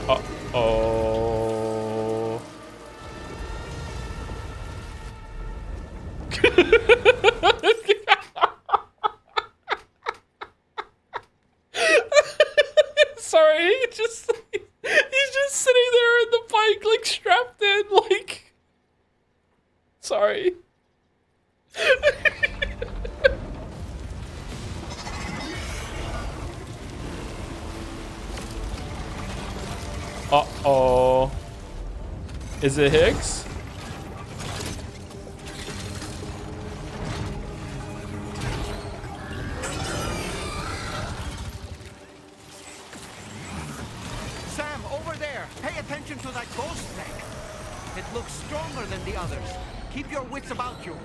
Uh-oh. Sorry, he's just sitting there in the bike, like strapped in, like. Sorry. Uh-oh. Is it Higgs? Sam, over there! Pay attention to that ghost neck! It looks stronger than the others. Keep your wits about you.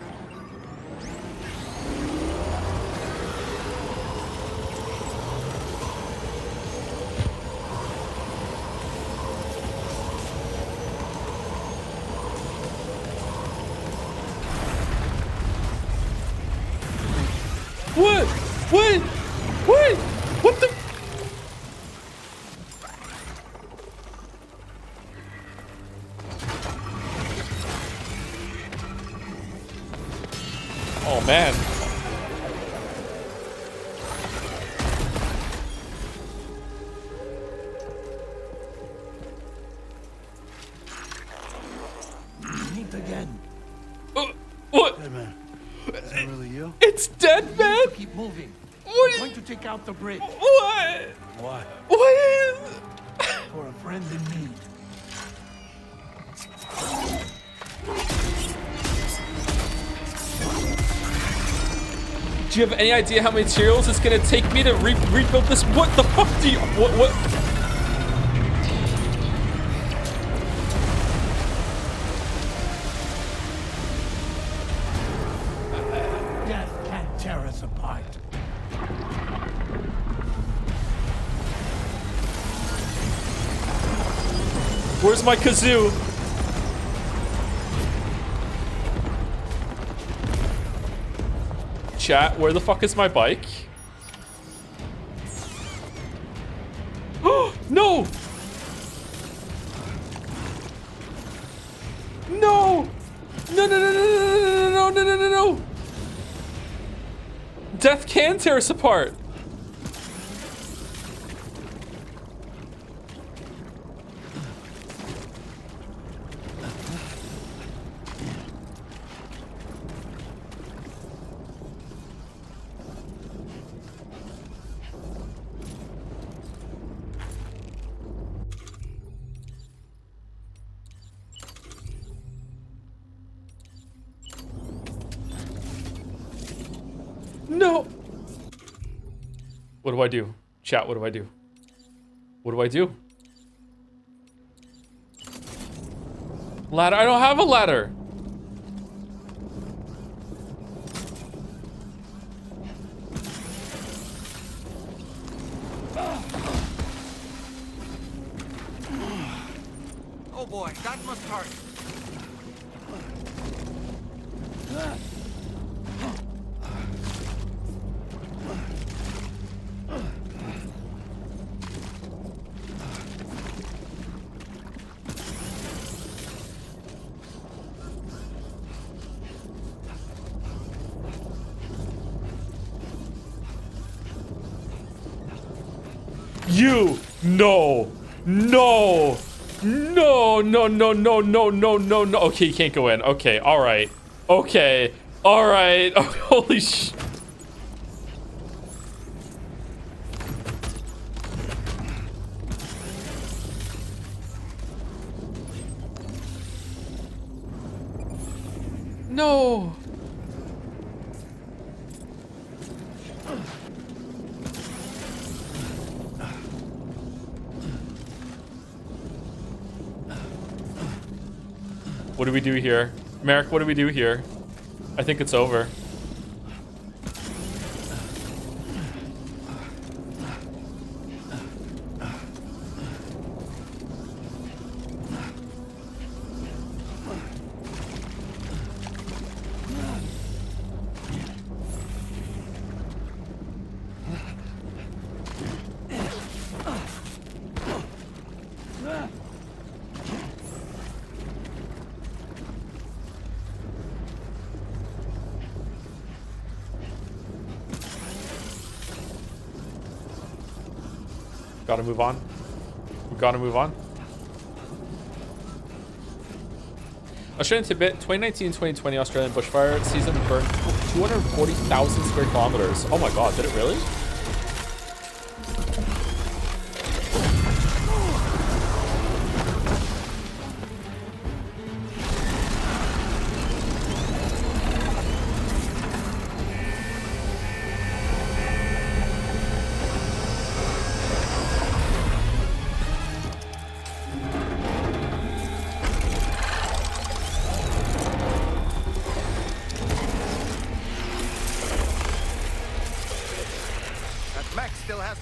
What? What? What? What the? Oh man. Meet again. What? Hey man, is that really you? It's dead, man. Keep moving. What? I'm going to take out the bridge. What? Why? What? For a friend in need. Do you have any idea how many materials it's gonna take me to rebuild this? What the fuck do you? What? Death can't tear us apart. Where's my kazoo? Chat, where the fuck is my bike? Oh no! No! No! No! No! No! No! No! No! No! No! Death can tear us apart. No. What do I do? Chat, what do I do? What do I do? Ladder? I don't have a ladder. Oh boy, that must hurt. You no no no no no no no no no no. Okay, you can't go in. Okay, all right. Okay, all right. Oh, holy sh. No. What do we do here? Merrick, what do we do here? I think it's over. Gotta move on. We gotta move on. Australian tidbit, 2019-2020 Australian bushfire season burned 240,000 square kilometers. Oh my god, did it really?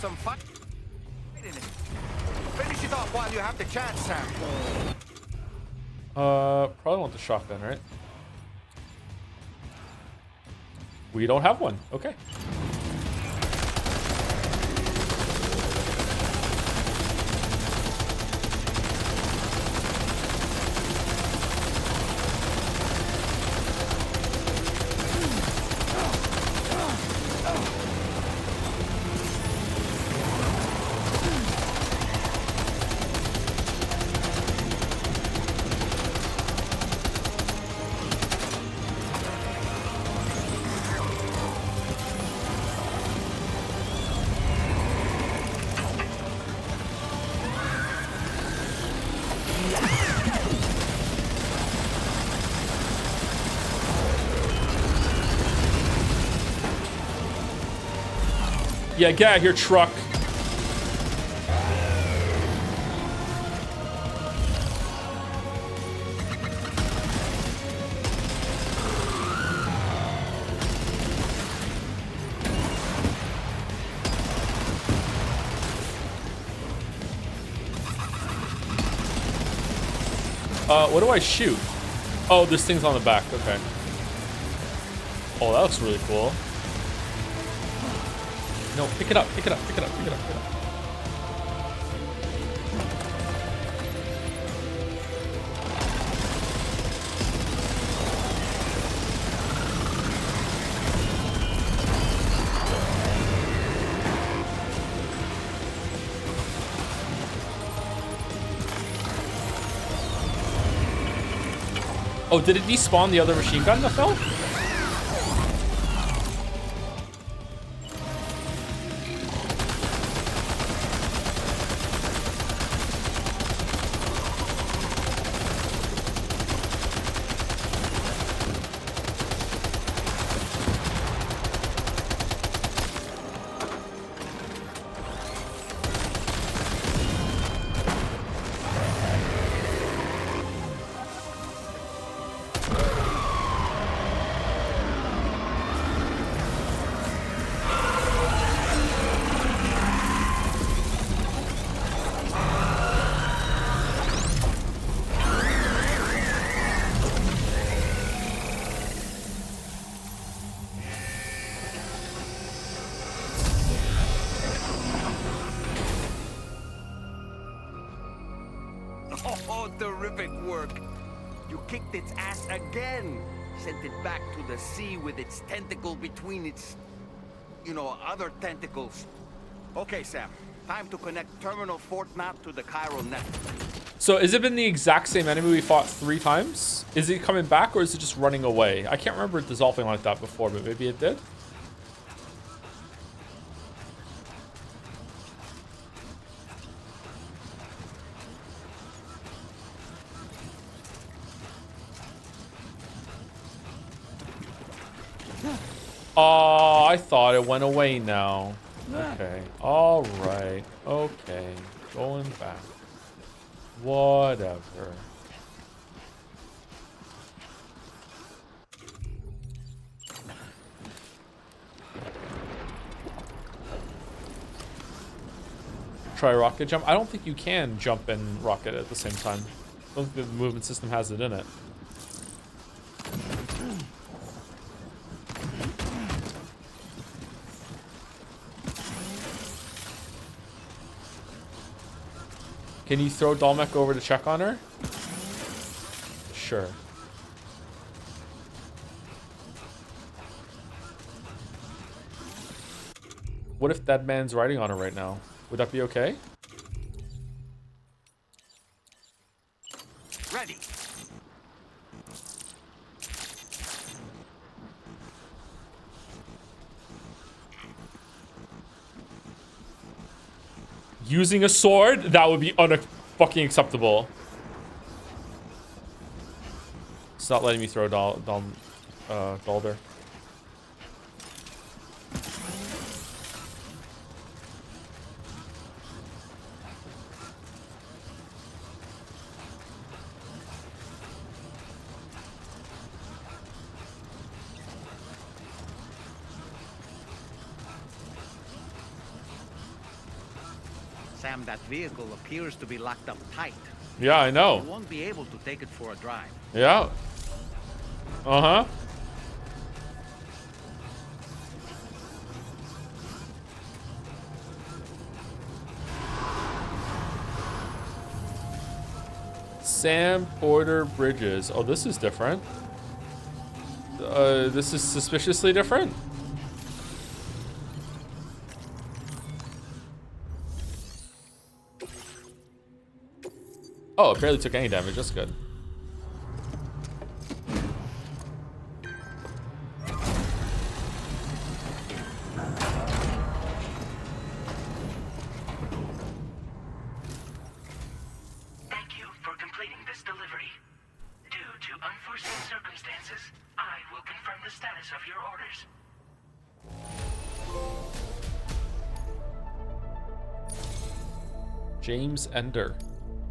Some fun in it. Finish it off while you have the chance, Sam. Probably want the shotgun, right? We don't have one. Okay. Yeah, get out of here, truck. What do I shoot? Oh, this thing's on the back. Okay. Oh, that looks really cool. No, pick it up, pick it up, pick it up, pick it up, pick it up. Oh, did it despawn the other machine gun that fell? Oh, terrific work. You kicked its ass again. Sent it back to the sea with its tentacle between its, other tentacles. Okay, Sam. Time to connect Terminal Fort Knot to the chiral network. So has it been the exact same enemy we fought 3 times? Is it coming back or is it just running away? I can't remember it dissolving like that before, but maybe it did. Oh, I thought it went away now. Okay. All right. Okay. Going back. Whatever. Try rocket jump. I don't think you can jump and rocket at the same time. I don't think the movement system has it in it. Can you throw Dolmec over to check on her? Sure. What if that man's riding on her right now? Would that be okay? using a sword, that would be fucking acceptable. It's not letting me throw Dalder. Sam, that vehicle appears to be locked up tight. Yeah, I know. You won't be able to take it for a drive. Yeah. Uh-huh. Sam Porter Bridges. Oh, this is different. This is suspiciously different. Oh, it barely took any damage. That's good. Thank you for completing this delivery. Due to unforeseen circumstances, I will confirm the status of your orders. James Ender.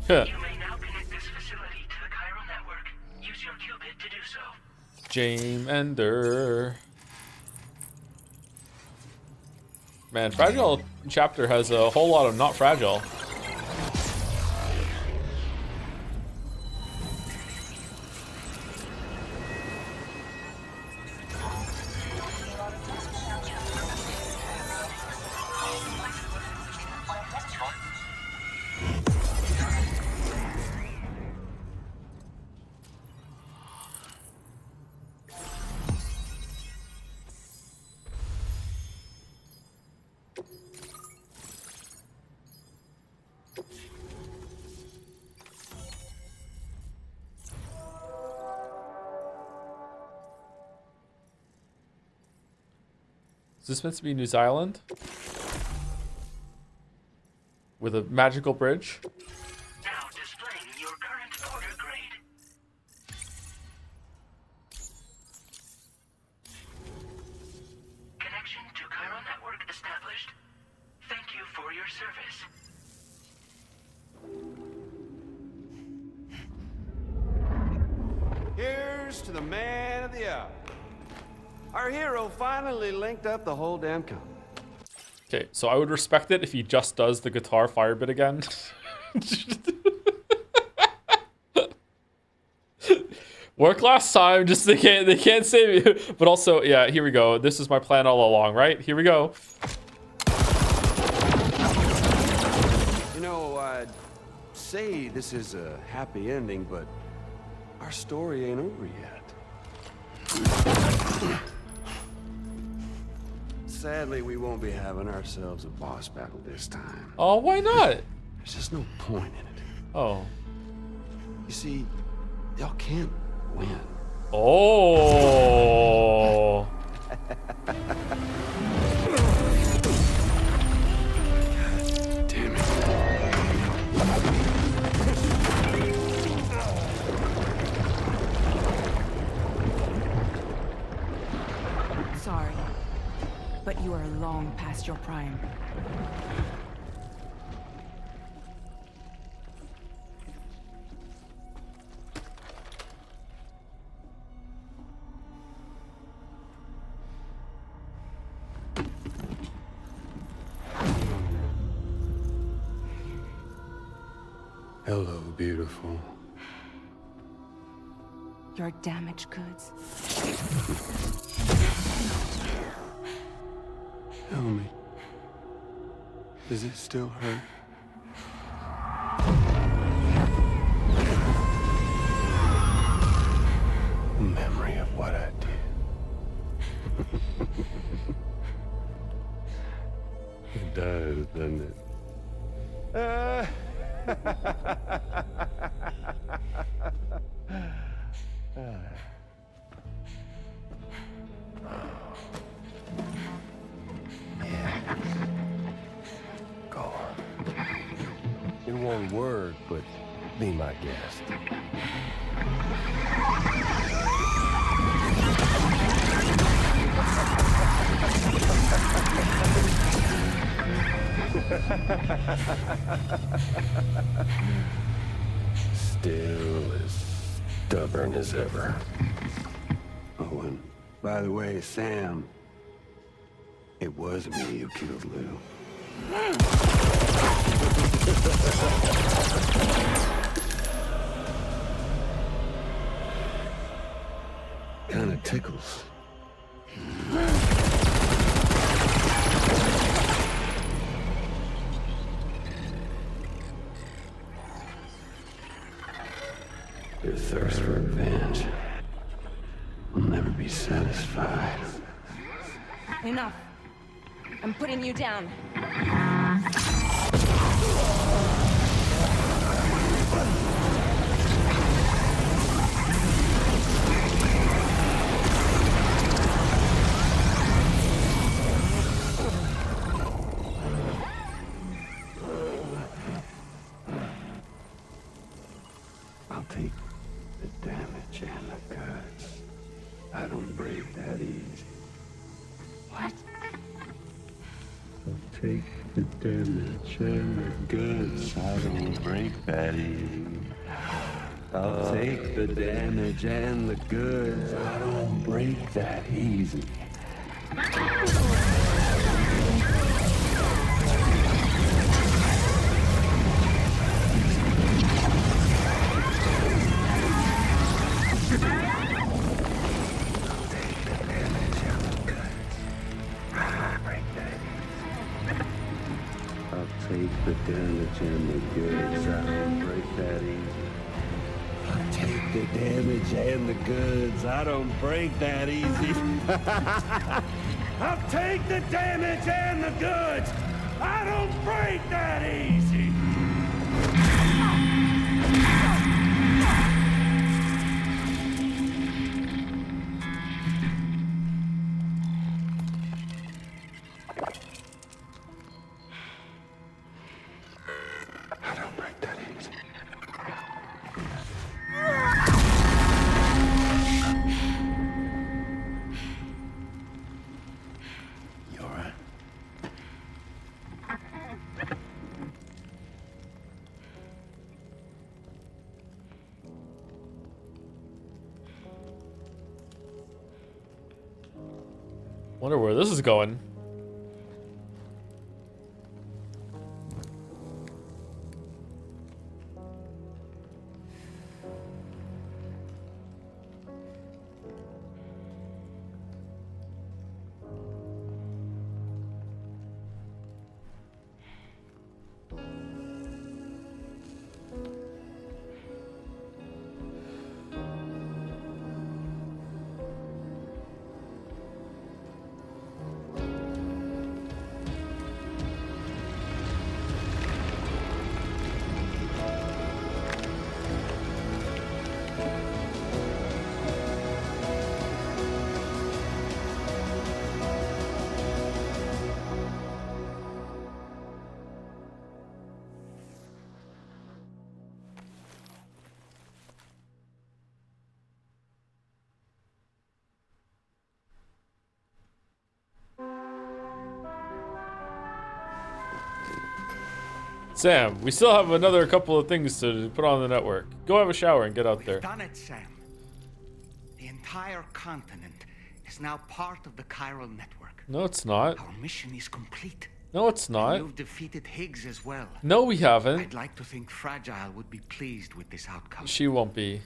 You may now connect this facility to the chiral network. Use your qubit to do so. James Ender. Man, Fragile chapter has a whole lot of not fragile. Is this meant to be New Zealand? With a magical bridge? Now displaying your current order grade. Connection to chiral network established. Thank you for your service. Here's to the man of the hour. Our hero finally linked up the whole damn company. Okay, so I would respect it if he just does the guitar fire bit again. Work last time, just they can't save you. But also, yeah, here we go. This is my plan all along, right? Here we go. You know, I'd say this is a happy ending, but our story ain't over yet. Sadly, we won't be having ourselves a boss battle this time. Oh, why not? There's just no point in it. Oh. You see, y'all can't win. Oh. Damn it. Sorry, but you are long past your prime. Hello, beautiful. Your damaged goods. Tell me, does it still hurt? Memory of what I did. It does, doesn't it? Yeah. Go on. one word, but be my guest. Still as stubborn as ever. Oh, and by the way, Sam, it was me who killed Lou. Kinda tickles. Your thirst for revenge will never be satisfied. Enough. I'm putting you down. I'll take the damage and the goods. I don't break that easy. What? I'll take the damage and the goods. I don't break that easy. I'll take the damage and the goods. I don't break that easy. Take the damage and the goods. I don't break that easy. I'll take the damage and the goods. I don't break that easy. I'll take the damage and the goods. I don't break that easy. Wonder where this is going. Sam, we still have another couple of things to put on the network. Go have a shower and get out there. We've done it, Sam. The entire continent is now part of the chiral network. No, it's not. Our mission is complete. No, it's not. And you've defeated Higgs as well. No, we haven't. I'd like to think Fragile would be pleased with this outcome. She won't be.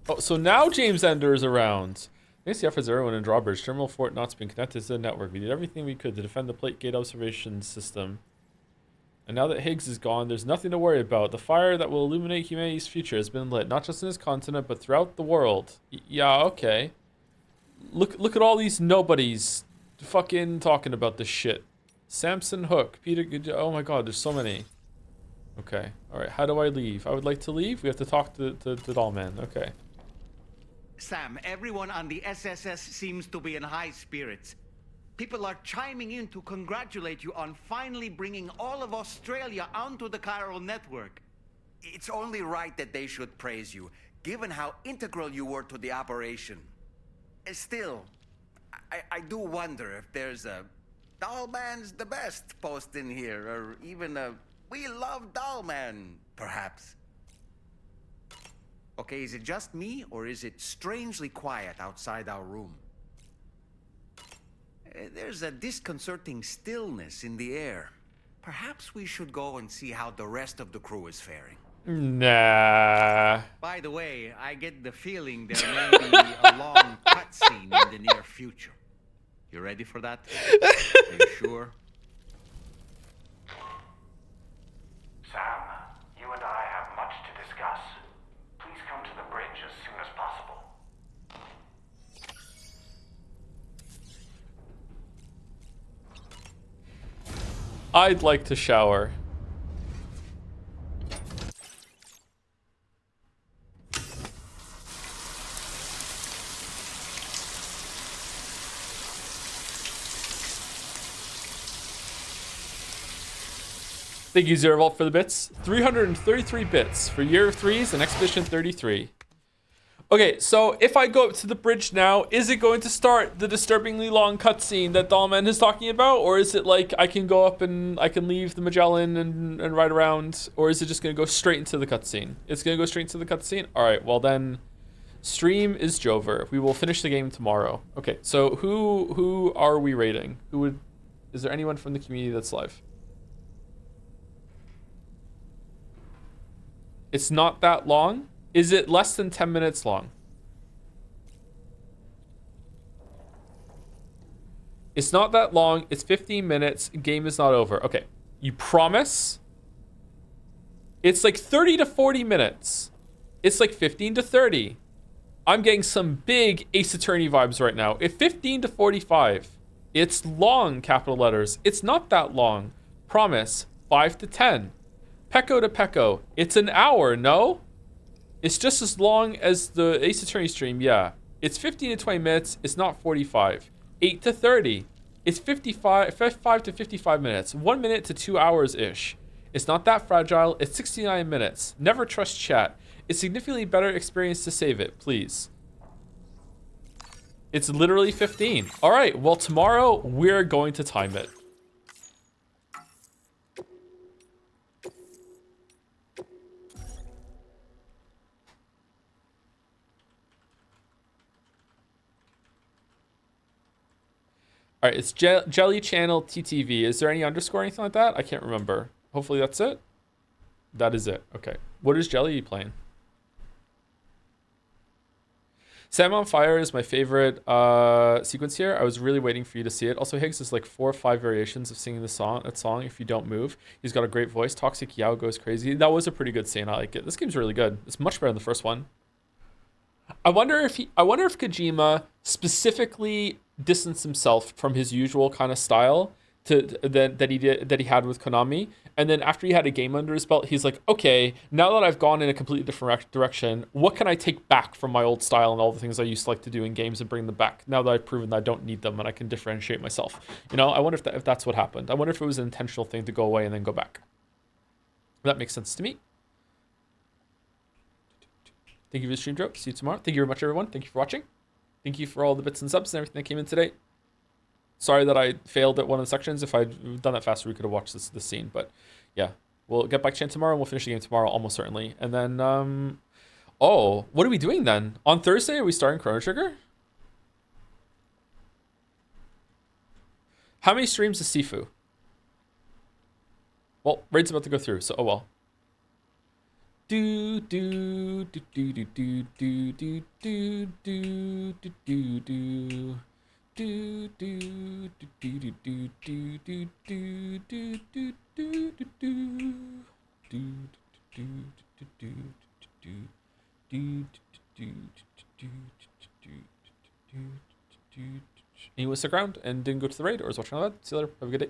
Oh, so now James Ender is around. Thanks to the efforts of everyone in Drawbridge, Terminal Fort Knott's been connected to the network. We did everything we could to defend the plate gate observation system. And now that Higgs is gone, there's nothing to worry about. The fire that will illuminate humanity's future has been lit, not just in this continent, but throughout the world. Yeah, okay. Look at all these nobodies fucking talking about this shit. Samson Hook, Peter, oh my god, there's so many. Okay, alright, how do I leave? I would like to leave? We have to talk to Dollman, okay. Sam, everyone on the SSS seems to be in high spirits. People are chiming in to congratulate you on finally bringing all of Australia onto the chiral network. It's only right that they should praise you, given how integral you were to the operation. Still, I do wonder if there's a Dollman's the best post in here, or even a We Love Dollman, perhaps. Okay, is it just me, or is it strangely quiet outside our room? There's a disconcerting stillness in the air. Perhaps we should go and see how the rest of the crew is faring. Nah. By the way, I get the feeling there may be a long cutscene in the near future. You ready for that? Are you sure? Sam, you and I have much to discuss. Please come to the bridge as soon as possible. I'd like to shower. Thank you, Zerovault, for the bits. 333 bits for Year of Threes and Expedition 33. Okay, so if I go up to the bridge now, is it going to start the disturbingly long cutscene that Dahlman is talking about? Or is it like I can go up and I can leave the Magellan and ride around? Or is it just going to go straight into the cutscene? It's going to go straight into the cutscene? All right, well then, stream is Jover. We will finish the game tomorrow. Okay, so who are we rating? Is there anyone from the community that's live? It's not that long. Is it less than 10 minutes long? It's not that long. It's 15 minutes. Game is not over. Okay. You promise? It's like 30 to 40 minutes. It's like 15 to 30. I'm getting some big Ace Attorney vibes right now. If 15 to 45. It's long, capital letters. It's not that long. Promise. 5 to 10. Pecco to Pecco. It's an hour, no? It's just as long as the Ace Attorney stream, yeah. It's 15 to 20 minutes. It's not 45. 8 to 30. It's 55 to 55 minutes. 1 minute to 2 hours-ish. It's not that fragile. It's 69 minutes. Never trust chat. It's significantly better experience to save it, please. It's literally 15. All right, well, tomorrow we're going to time it. All right, it's Jelly Channel TTV. Is there any underscore or anything like that? I can't remember. Hopefully that's it. That is it. Okay. What is Jelly playing? Sam on Fire is my favorite sequence here. I was really waiting for you to see it. Also, Higgs is like 4 or 5 variations of singing that song if you don't move. He's got a great voice. Toxic Yao goes crazy. That was a pretty good scene. I like it. This game's really good. It's much better than the first one. I wonder if Kojima specifically distanced himself from his usual kind of style that he had with Konami, and then after he had a game under his belt, he's like, okay, now that I've gone in a completely different direction, what can I take back from my old style and all the things I used to like to do in games and bring them back? Now that I've proven that I don't need them and I can differentiate myself, you know, I wonder if that's what happened. I wonder if it was an intentional thing to go away and then go back. That makes sense to me. Thank you for the stream, Joe. See you tomorrow. Thank you very much, everyone. Thank you for watching. Thank you for all the bits and subs and everything that came in today. Sorry that I failed at one of the sections. If I'd done that faster, we could have watched this scene. But yeah, we'll get back to it tomorrow and we'll finish the game tomorrow, almost certainly. And then, oh, what are we doing then? On Thursday, are we starting Chrono Trigger? How many streams is Sifu? Well, Raid's about to go through, so oh well. Do do do do do do do do do do do do do. Do do do do do do do do do do do do do. He was stick around and didn't go to the raid or was watching all that. See you later. Have a good day.